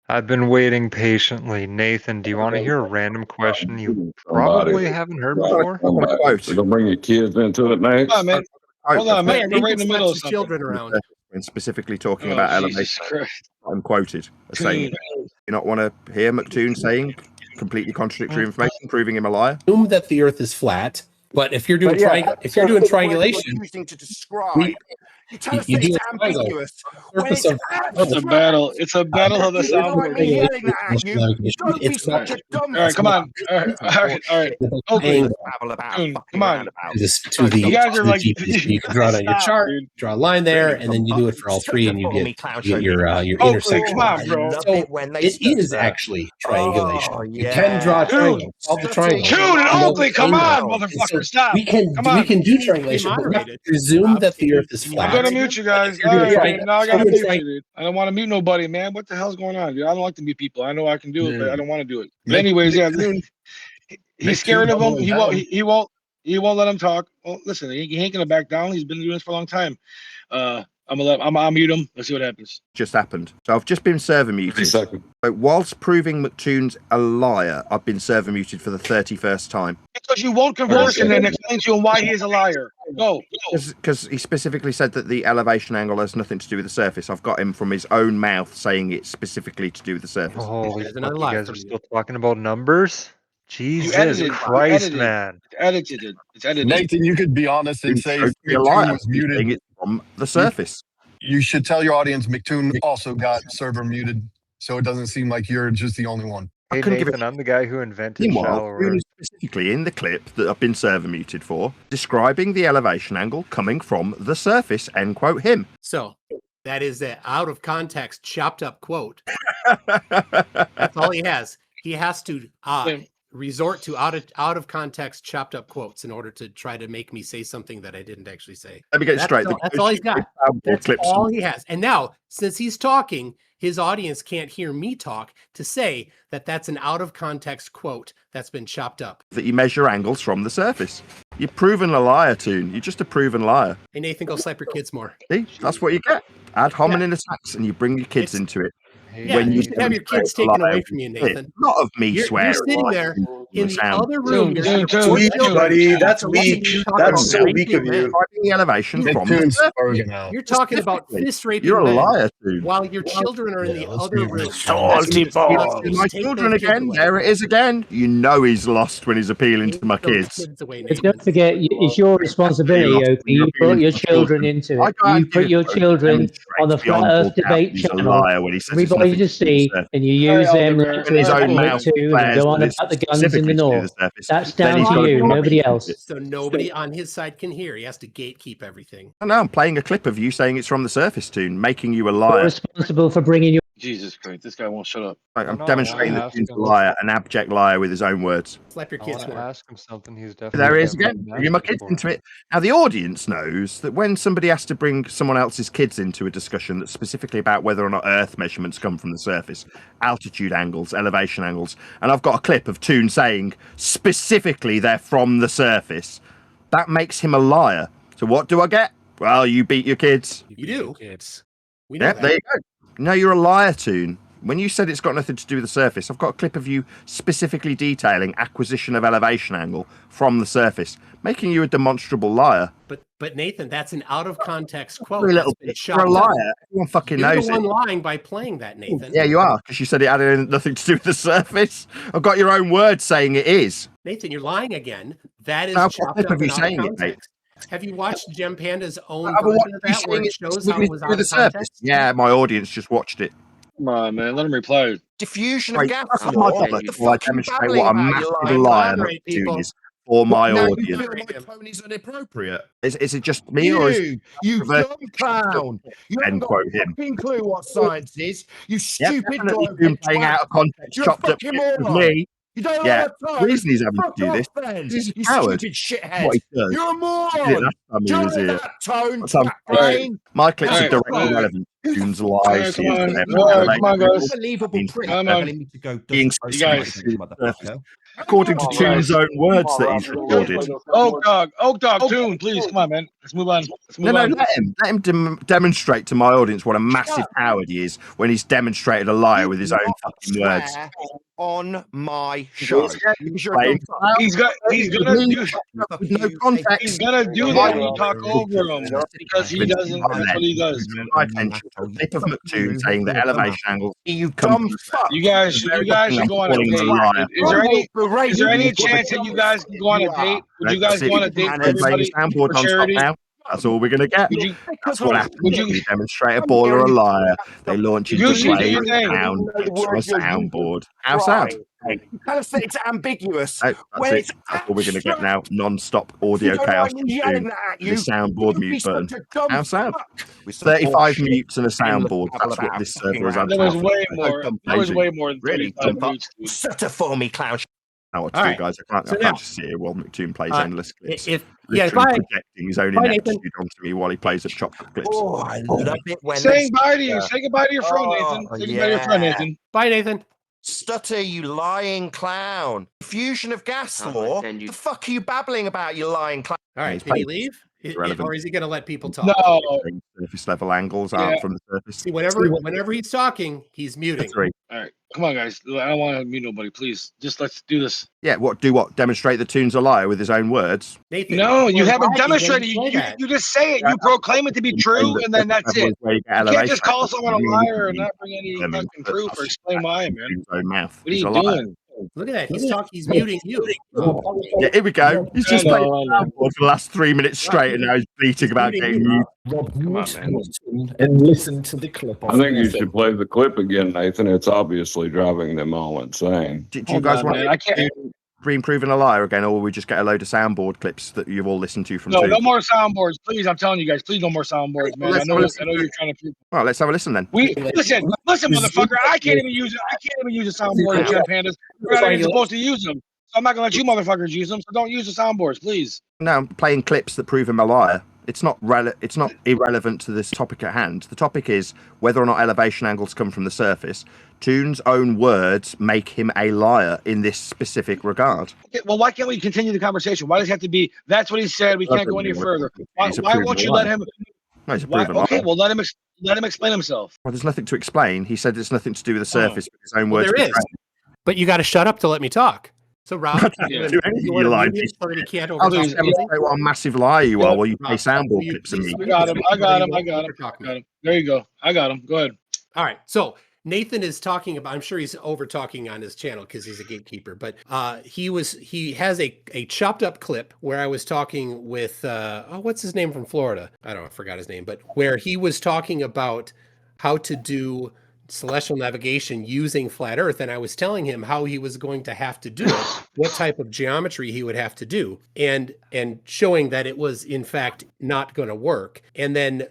I've been waiting patiently. Nathan, do you want to hear a random question you probably haven't heard before? Don't bring your kids into it next. Hold on, man. Hold on, man. We're right in the middle of children around. And specifically talking about elevation. I'm quoted as saying, you not want to hear MCToon saying completely contradictory information, proving him a liar? Assume that the Earth is flat, but if you're doing triangulation, You tell us you it's do ambiguous. It's a battle. It's a battle of the soundboard. All right, come on. All right. Okay. Come on. You guys are like, you can draw it on your chart, draw a line there, and then you do it for all three, and you get your intersection. Come on, bro. So it is actually triangulation. You can draw a triangle. All the triangles. Tune and Oakley, come on, motherfucker, stop. We can do triangulation, but we have to presume that the Earth is flat. I'm gonna mute you guys. All right, now I gotta mute you, dude. I don't want to mute nobody, man. What the hell's going on, dude? I don't like to mute people. I know I can do it, but I don't want to do it. But anyways, yeah, he's scared of him. He won't let him talk. Well, listen, he ain't gonna back down. He's been doing this for a long time. I'll mute him. Let's see what happens. Just happened. So I've just been server muted. So whilst proving MCToon's a liar, I've been server muted for the 31st time. Because you won't converse and then explain to him why he is a liar. Go. Because he specifically said that the elevation angle has nothing to do with the surface. I've got him from his own mouth saying it's specifically to do with the surface. Holy fuck, you guys are still talking about numbers? Jesus Christ, man. It's edited. Nathan, you could be honest and say MCToon was muted. It's from the surface. You should tell your audience MCToon also got server muted, so it doesn't seem like you're just the only one. Hey, Nathan, I'm the guy who invented shallow Earth. Specifically in the clip that I've been server muted for, describing the elevation angle coming from the surface, end quote him. So that is an out of context, chopped up quote. That's all he has. He has to resort to out of context, chopped up quotes in order to try to make me say something that I didn't actually say. Let me get it straight. That's all he's got. That's all he has. And now, since he's talking, his audience can't hear me talk to say that that's an out of context quote that's been chopped up. That you measure angles from the surface. You're proven a liar, Toon. You're just a proven liar. Hey, Nathan, go slap your kids more. See, that's what you get. Ad hominem attacks, and you bring your kids into it. Yeah, when you should have your kids taken away from you, Nathan. Not of me swearing. You're sitting there in the other room. That's weak, buddy. That's weak. That's so weak of you. The elevation from You're talking about fist raping. You're a liar, dude. While your children are in the other room. My children again. There it is again. You know he's lost when he's appealing to my kids. But don't forget, it's your responsibility, Oakley. You put your children into it. You put your children on the Flat Earth Debate channel. Everybody to see, and you use them to go on about the guns in the north. That's down to you, nobody else. So nobody on his side can hear. He has to gatekeep everything. I know. I'm playing a clip of you saying it's from the surface, Toon, making you a liar. You're responsible for bringing your. Jesus Christ, this guy won't shut up. I'm demonstrating that Toon's a liar, an abject liar with his own words. Slap your kids. Ask him something. He's definitely. There he is again. Bringing my kids into it. Now the audience knows that when somebody has to bring someone else's kids into a discussion that's specifically about whether or not Earth measurements come from the surface, altitude angles, elevation angles, and I've got a clip of Toon saying specifically they're from the surface, that makes him a liar. So what do I get? Well, you beat your kids. You do. Kids. We know that. There you go. No, you're a liar, Toon. when you said it's got nothing to do with the surface, I've got a clip of you specifically detailing acquisition of elevation angle from the surface, making you a demonstrable liar. But Nathan, that's an out of context quote. Every little bit. You're a liar. Everyone fucking You're knows the one it. lying by playing that, Nathan. Yeah, you are, because you said it had nothing to do with the surface. I've got your own words saying it is. Nathan, you're lying again. That is I've got chopped a clip up of you and out of saying it, mate. context. Have you watched Gempanda's own I've version watched of you that where saying it shows with how it was out of the surface. context? Yeah, my audience just watched it. Come on, man. Let him reply. Diffusion of Right, gas that's law. my What topic. the Well, I fuck are you demonstrate babbling what a about, you massive lying liar Moderate, MCToon people. is for my Now you audience. feel my tone is inappropriate. Is it just me or is You dumb clown. You haven't end got quote a him? fucking clue what science is. You Yeah, stupid definitely globe. been playing out of context, You're a chopped up fucking with moron. me. You don't Yeah, like my the tone. reason he's having to Fuck do off this then. is he's a You coward. stupid shithead. What he does. You're a He did it moron. last time he Do you was like here. that tone, That's how twat I'm- brain? My clips are Alright, directly alright. relevant to Tune's Alright, lies. come He is on. whatever. Alright, come on, guys. Unbelievable prick Come on. telling me to go Being You guys. motherfucker. According to You guys. Tune's own words that he's recorded. Oak Dog, Tune, please, come on, man. Let's move on. Let's move No, on. let him demonstrate to my audience what a massive coward he is when he's demonstrated a liar with his own fucking words. On my show. He's gonna do with no context. He's gonna do that when you talk over him because he doesn't. That's what he does. My attention to a clip of MCToon saying the elevation angles. You dumb fuck. You guys should go on a date. Is there any chance that you guys can go on a date? Would you guys go on a date for everybody for charity? That's all we're gonna get. That's what happens when you demonstrate a ball or a liar. They launch into Gucci, do play your thing. sound clips from a soundboard. How sad? You kind of say it's ambiguous. No, that's it. That's all we're gonna get now. Non-stop audio chaos from Tune. The soundboard mute button. How sad? 35 mutes and a soundboard. That's what this server is. There was way more. There was way more than 35 mutes. Shut up for me, clown. Now what to do, guys? I can't just sit here while MCToon plays endless clips. Projecting his own ineptitude onto me while he plays at chopped up clips. Oh, I love it when saying bye to you. Say goodbye to your friend, Nathan. Say goodbye to your friend, Nathan. Bye, Nathan. Stutter, you lying clown. Fusion of gas law? The fuck are you babbling about, you lying clown? All right, did he leave? Or is he going to let people talk? No. Surface level angles aren't from the surface. See, whenever he's talking, he's muting. All right, come on, guys. I don't want to mute nobody. Please, just let's do this. Yeah, what? Demonstrate the Tune's a liar with his own words? Nathan, no, you haven't demonstrated. You just say it. You proclaim it to be true, and then that's it. You can't just call someone a liar and not bring any fucking proof or explain why, man. What are you doing? Look at that. He's muting you. Yeah, here we go. He's just playing for the last 3 minutes straight, and now he's bleating about getting muted. And listen to the clip. I think you should play the clip again, Nathan. It's obviously driving them all insane. Do you guys want to re-improving a liar again, or will we just get a load of soundboard clips that you've all listened to from No more soundboards, please. I'm telling you guys, please no more soundboards, man. I know you're trying to. All right, let's have a listen then. Listen, motherfucker. I can't even use it. I can't even use a soundboard in Gempandas. We're not even supposed to use them. So I'm not gonna let you motherfuckers use them. So don't use the soundboards, please. No, I'm playing clips that prove him a liar. It's not irrelevant to this topic at hand. The topic is whether or not elevation angles come from the surface. Tune's own words make him a liar in this specific regard. Okay, well, why can't we continue the conversation? Why does it have to be? That's what he said. We can't go any further. Why won't you let him? No, he's a proven liar. Okay, well, let him explain himself. Well, there's nothing to explain. He said there's nothing to do with the surface. But his own words. There is. But you got to shut up to let me talk. So, Rob, do anything you like. I'll just demonstrate what a massive liar you are while you play soundboard clips of me. I got him. There you go. I got him. Go ahead. All right. So Nathan is talking about, I'm sure he's over talking on his channel because he's a gatekeeper, but he has a chopped up clip where I was talking with, what's his name from Florida? I forgot his name, but where he was talking about how to do celestial navigation using flat Earth, and I was telling him how he was going to have to do it, what type of geometry he would have to do, and showing that it was in fact not going to work. And then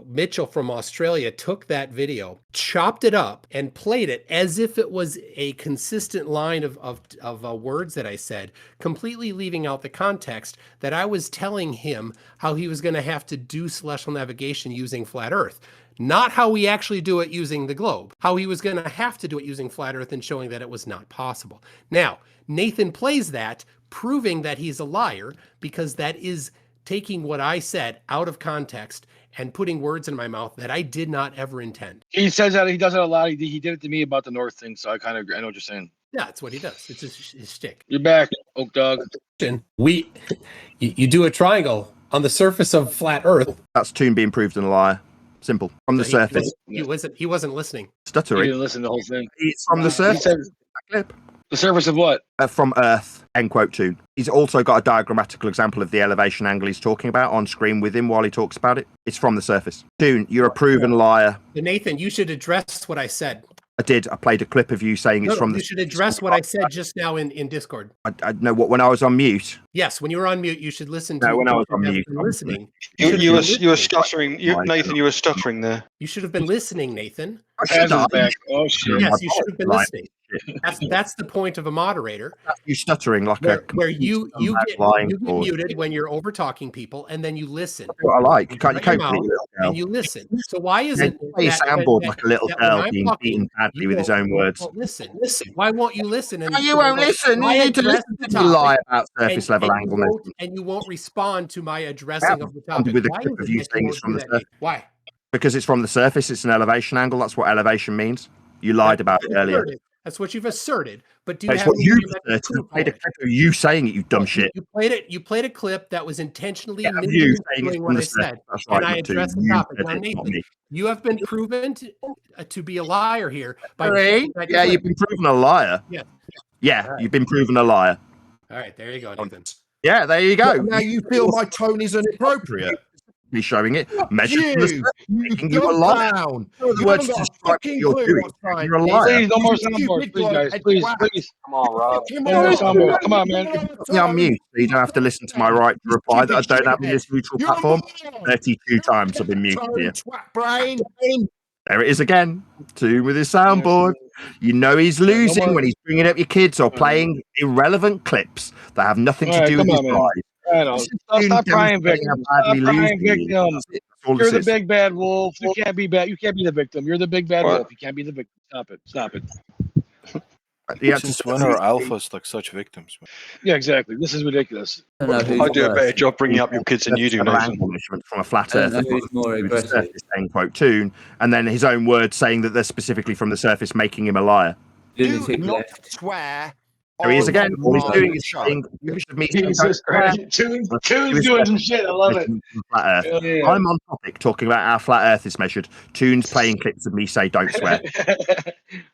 Mitchell from Australia took that video, chopped it up, and played it as if it was a consistent line of words that I said, completely leaving out the context that I was telling him how he was going to have to do celestial navigation using flat Earth. Not how we actually do it using the globe, how he was going to have to do it using flat Earth and showing that it was not possible. Now, Nathan plays that, proving that he's a liar, because that is taking what I said out of context and putting words in my mouth that I did not ever intend. He says that he does it a lot. He did it to me about the North thing, so I kind of agree. I know what you're saying. Yeah, that's what he does. It's his shtick. You're back, Oak Dog. You do a triangle on the surface of flat Earth. That's Toon being proved and a liar. Simple. From the surface. He wasn't listening. Stuttering. He didn't listen to the whole thing. It's from the surface. The surface of what? From Earth. End quote, Toon. He's also got a diagrammatical example of the elevation angle he's talking about on screen with him while he talks about it. It's from the surface. Toon, you're a proven liar. Nathan, you should address what I said. I did. I played a clip of you saying it's from the... You should address what I said just now in Discord. I know what, when I was on mute. Yes, when you were on mute, you should listen to... No, when I was on mute. Listening. You were stuttering. Nathan, you were stuttering there. You should have been listening, Nathan. Back. Oh, shit. Yes, you should have been listening. That's the point of a moderator. You stuttering like where you get muted when you're over talking people, and then you listen. That's what I like. You can't and you listen. So why isn't play a soundboard like a little girl being beaten badly with his own words? Listen. Why won't you listen? And you won't listen. You need to listen to lie about surface level angle measurement. And you won't respond to my addressing of the topic. With a clip of you saying it's from the surface. Why? Because it's from the surface. It's an elevation angle. That's what elevation means. You lied about it earlier. That's what you've asserted. But do you That's have what you played a clip of you saying it, you dumb shit. You played a clip that was intentionally you saying it's what I said. That's right, and I addressed the topic. Now, Nathan, you have been proven to be a liar here. Yeah, you've been proven a liar. Yeah, you've been proven a liar. All right, there you go, Nathan. Yeah, there you go. Now you feel my tone is inappropriate. Be showing it. Measure making you a liar. The words to describe what you're doing. You're a liar. Please, no more soundboard, please, guys. Please. Come on, Rob. No more soundboard. Come on, man. Yeah, I'm mute. So you don't have to listen to my right to reply that I don't have in this neutral platform. 32 times I've been muted here. There it is again. Toon with his soundboard. You know he's losing when he's bringing up your kids or playing irrelevant clips that have nothing to do with his life. Stop crying, victim. Stop crying, victim. You're the big bad wolf. You can't be bad. You can't be the victim. You're the big bad wolf. You can't be the victim. Stop it. Stop it. Since when are alphas like such victims? Yeah, exactly. This is ridiculous. I do a better job bringing up your kids than you do, Nathan. Measurement from a flat earth. End quote Toon, and then his own words saying that they're specifically from the surface, making him a liar. Do not swear. There he is again. All he's doing is saying, Jesus Christ. Toon's doing some shit. I love it. Flat Earth. Yeah. I'm on topic talking about how flat Earth is measured. Toon's playing clips of me say don't swear.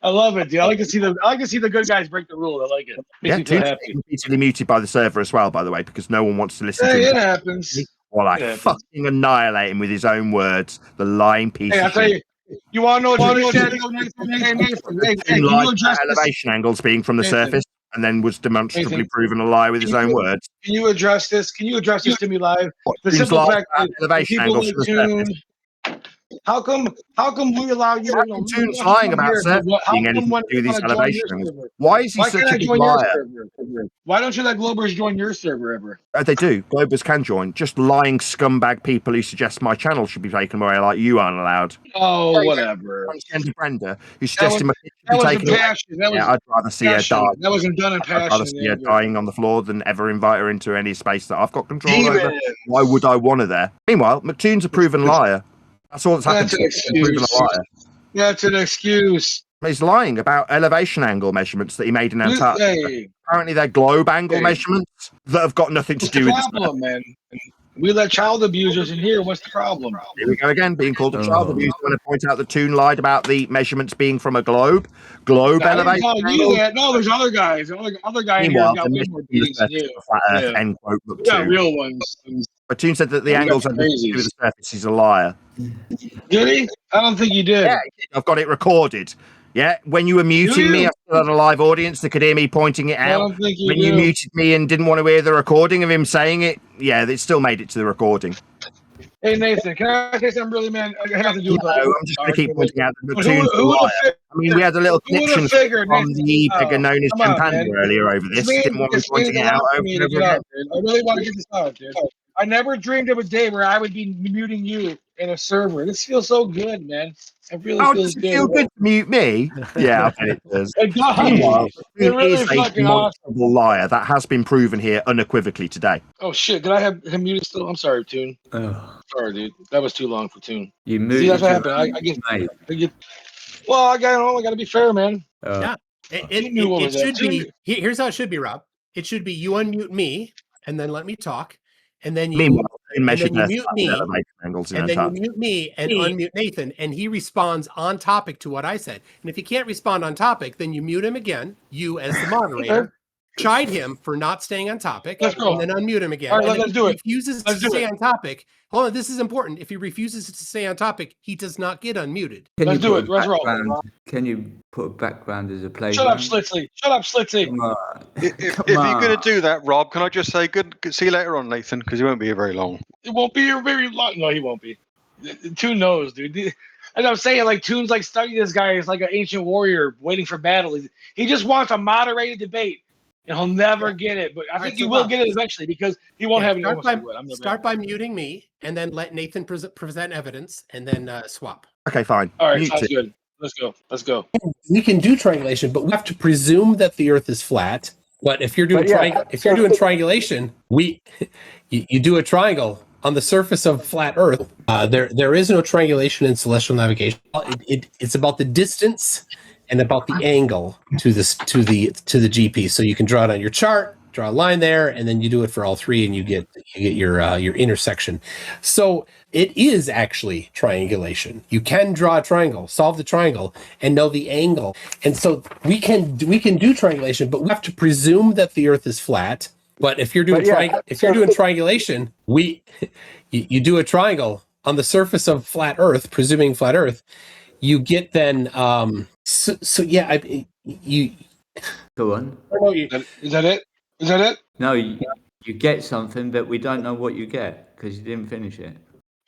I love it, dude. I like to see the good guys break the rule. I like it. Makes me feel happy. Repeatedly muted by the server as well, by the way, because no one wants to listen to him. It happens. Or fucking annihilate him with his own words. The lying piece of shit. You want to know what elevation angles being from the surface, and then was demonstrably proven a lie with his own words. Can you address this? Can you address this to me live? The simple fact that elevation angles from the surface. How come we allow you to know? Toon's lying about being anything to do with these elevation angles. Why is he such a big liar? Why don't you let Globers join your server ever? They do. Globers can join. Just lying scumbag people who suggest my channel should be taken away, like you aren't allowed. Oh, whatever. Brenda, who suggested my kids should be taken away. Yeah, I'd rather see her die. That wasn't done in passion. I'd rather see her dying on the floor than ever invite her into any space that I've got control over. Why would I want her there? Meanwhile, MCToon's a proven liar. That's all that's happened. That's an excuse. He's lying about elevation angle measurements that he made in Antarctic. Apparently, they're globe angle measurements that have got nothing to do with the problem, man. We let child abusers in here. What's the problem? Here we go again, being called a child abuser. I want to point out that Toon lied about the measurements being from a globe elevation. No, there's other guys. Other guy in here got way more beatings than you. End quote. Yeah, real ones. But Toon said that the angles have nothing to do with the surface. He's a liar. Did he? I don't think he did. Yeah, I've got it recorded. Yeah, when you were muting me, I still had a live audience that could hear me pointing it out. When you muted me and didn't want to hear the recording of him saying it, yeah, it still made it to the recording. Hey, Nathan, can I say something really, man? I have to do I'm just going to keep pointing out the Toon's a liar. I mean, we had a little connection from the figure known as Gempanda earlier over this. Didn't want me pointing it out over and over again. I really want to get this out, dude. I never dreamed of a day where I would be muting you and a server. This feels so good, man. It really feels does it good. feel good to mute me? Yeah, I bet it does. It does. Meanwhile, You're Spoon really is a fucking awesome. demonstrable liar. That has been proven here unequivocally today. Oh shit! Did I have him muted still? I'm sorry, Toon. Oh, Sorry, dude. That was too long for Toon. you See, that's muted what your happened. I mate. get. Well, I got to be fair, man. Yeah, it should be. Here's how it should be, Rob. It should be you unmute me and then let me talk, and then you mute me, and then you mute me and unmute Nathan, and he responds on topic to what I said. And if he can't respond on topic, then you mute him again. You as the moderator. Chide him for not staying on topic, and then unmute him again. All right, and let's do it. If he refuses to stay on topic, hold on, this is important. If he refuses to stay on topic, he does not get unmuted. Let's do it. Let's roll. Can you put a background as a playground? Shut up, Slitsy. Shut up, Slitsy. Come on. If you're going to do that, Rob, can I just say see you later on, Nathan, because he won't be here very long. It won't be here very long. No, he won't be. Toon knows, dude. And I'm saying, like, Toon's like studying this guy as like an ancient warrior waiting for battle. He just wants a moderated debate. And he'll never get it, but I think you will get it eventually because he won't have it. Start by muting me, and then let Nathan present evidence, and then swap. Okay, fine. All right, sounds good. Let's go. We can do triangulation, but we have to presume that the Earth is flat. But if you're doing triangulation, you do a triangle on the surface of flat Earth. There is no triangulation in celestial navigation. It's about the distance and about the angle to the GP. So you can draw it on your chart, draw a line there, and then you do it for all three, and you get your intersection. So it is actually triangulation. You can draw a triangle, solve the triangle, and know the angle. And so we can do triangulation, but we have to presume that the Earth is flat. But if you're doing triangulation, you do a triangle on the surface of flat Earth, presuming flat Earth. You get then you go on. Is that it? No, you get something, but we don't know what you get because you didn't finish it.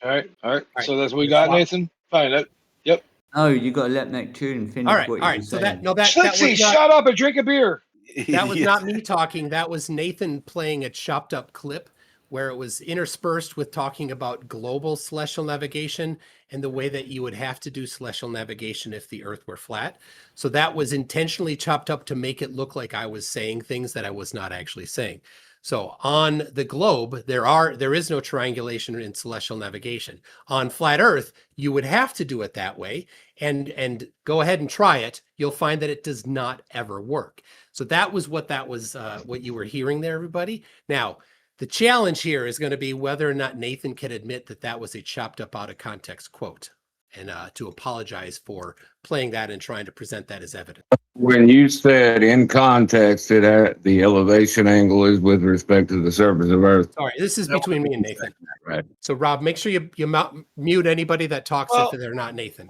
All right. So that's what we got, Nathan. Fine. Yep. No, you got to let MCToon finish. All right. What All right. So saying. Shut up and drink a beer. That was not me talking. That was Nathan playing a chopped up clip where it was interspersed with talking about global celestial navigation and the way that you would have to do celestial navigation if the Earth were flat. So that was intentionally chopped up to make it look like I was saying things that I was not actually saying. So on the globe, there is no triangulation in celestial navigation. On flat Earth, you would have to do it that way, and go ahead and try it. You'll find that it does not ever work. So that was what you were hearing there, everybody. Now, the challenge here is going to be whether or not Nathan can admit that that was a chopped up out of context quote, and to apologize for playing that and trying to present that as evidence. When you said in context that the elevation angle is with respect to the surface of Earth. Sorry, this is between me and Nathan. Right. So Rob, make sure you mute anybody that talks if they're not Nathan.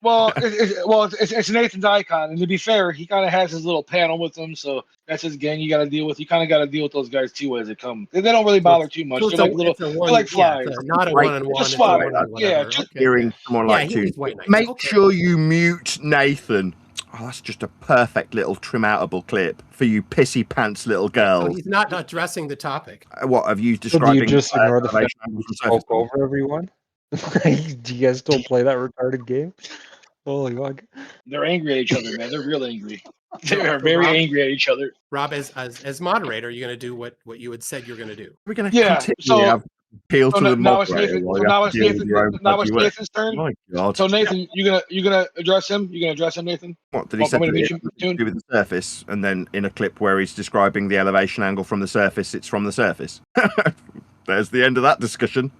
It's Nathan's icon, and to be fair, he kind of has his little panel with him, so that's his gang you got to deal with. You kind of got to deal with those guys too as they come. They don't really bother too much. They're like flies. Not a one-on-one. Just hearing someone like you. Make sure you mute Nathan. Oh, that's just a perfect little trim-outable clip for you pissy pants little girl. He's not addressing the topic. What have you describing? Do you just ignore the fact that you spoke over everyone? Do you guys still play that retarded game? Holy fuck! They're angry at each other, man. They're real angry. They are very angry at each other. Rob, as moderator, you're going to do what you had said you're going to do. We're going to continue. Appeal to the moderator. Now it's Nathan's turn. My God. So Nathan, you gonna address him? You gonna address him, Nathan? What did he say? To do with the surface, and then in a clip where he's describing the elevation angle from the surface, it's from the surface. There's the end of that discussion.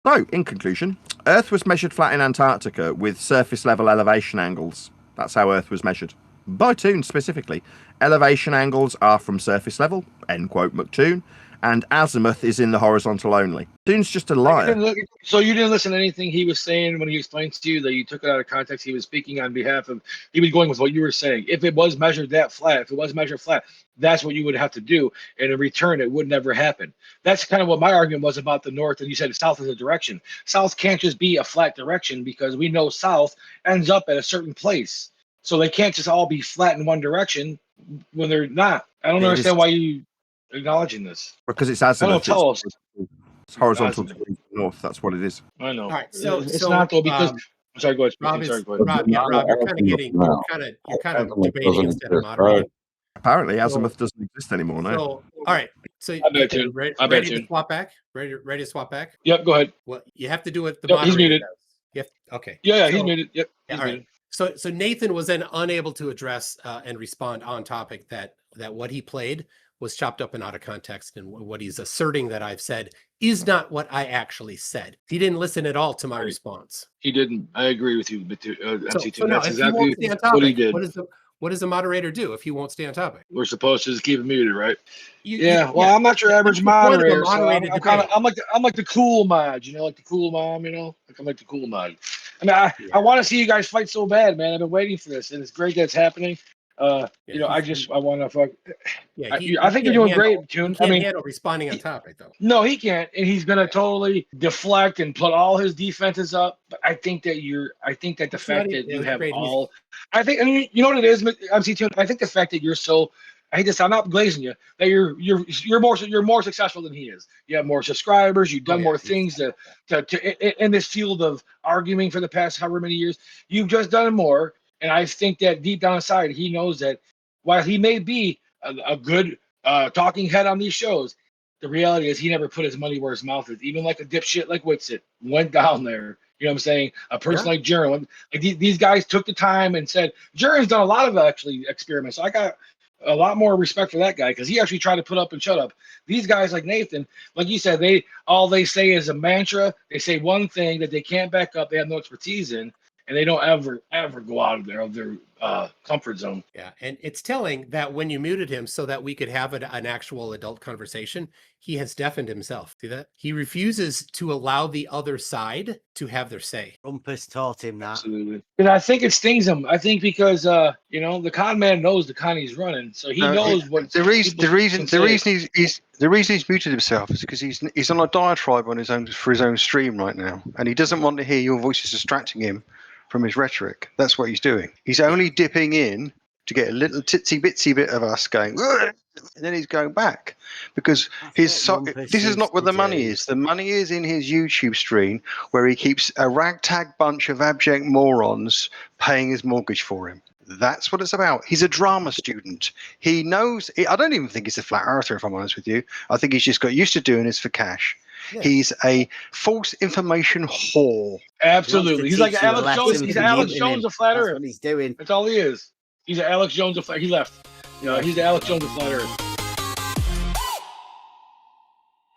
So, in conclusion, Earth was measured flat in Antarctica with surface level elevation angles. That's how Earth was measured. By Toon specifically. Elevation angles are from surface level, end quote MCToon, and azimuth is in the horizontal only. Toon's just a liar. So you didn't listen to anything he was saying when he explained to you that you took it out of context. He was speaking on behalf of, he was going with what you were saying. If it was measured that flat, that's what you would have to do. And in return, it would never happen. That's kind of what my argument was about the north. And you said south is a direction. South can't just be a flat direction because we know south ends up at a certain place. So they can't just all be flat in one direction when they're not. I don't understand why you acknowledging this. Because it's azimuth. Tell us. It's horizontal to the north. That's what it is. I know. All right, so it's not though because I'm sorry. Go ahead. Rob, Sorry, go ahead. Rob, you're kind of getting, you're kind of debating instead of moderating. Apparently, Azimuth doesn't exist anymore now. So, all right. So, ready to swap back? Ready to swap back? Yep. Go ahead. Well, you have to do it. The Yep, moderator he's muted. does. Okay. Yeah, he's muted. Yep. All right. So Nathan was then unable to address and respond on topic that what he played was chopped up and out of context, and what he's asserting that I've said is not what I actually said. He didn't listen at all to my response. He didn't. I agree with you, MCToon. So That's exactly what he did. What does the moderator do if he won't stay on topic? We're supposed to just keep him muted, right? I'm not your average moderator. So I'm like the cool mod, like the cool mom, like I'm like the cool mod. I mean, I want to see you guys fight so bad, man. I've been waiting for this, and it's great that it's happening. I want to fuck. I think you're doing great, Toon. I mean, handle responding on topic though. No, he can't, and he's gonna totally deflect and put all his defenses up. But I think that the fact that you have all, I mean, you know what it is, MCToon. I think the fact that you're so. I hate this. I'm not glazing you. That you're more successful than he is. You have more subscribers. You've done more things to in this field of arguing for the past however many years. You've just done more. And I think that deep down inside, he knows that while he may be a good talking head on these shows, the reality is he never put his money where his mouth is. Even like a dipshit like Witsit went down there. You know what I'm saying? A person like Jern, like these guys took the time and said, Jern's done a lot of actually experiments. So I got a lot more respect for that guy because he actually tried to put up and shut up. These guys like Nathan, like you said, all they say is a mantra. They say one thing that they can't back up. They have no expertise in. And they don't ever go out of their comfort zone. Yeah, and it's telling that when you muted him so that we could have an actual adult conversation, he has deafened himself. See that? He refuses to allow the other side to have their say. Rumpus taught him that. Absolutely. Because I think it stings him. I think because the con man knows the con he's running, so he knows what the reason he's muted himself is because he's on a diatribe on for his own stream right now, and he doesn't want to hear your voices distracting him from his rhetoric. That's what he's doing. He's only dipping in to get a little titsy bitsy bit of us going, and then he's going back because this is not where the money is. The money is in his YouTube stream where he keeps a ragtag bunch of abject morons paying his mortgage for him. That's what it's about. He's a drama student. He knows. I don't even think he's a flat earther, if I'm honest with you. I think he's just got used to doing this for cash. Yeah. He's a false information whore. Absolutely. He's like Alex Jones. He's Alex Jones of flat earth. That's what he's doing. That's all he is. He's an Alex Jones of flat. He left. He's the Alex Jones of flat earth.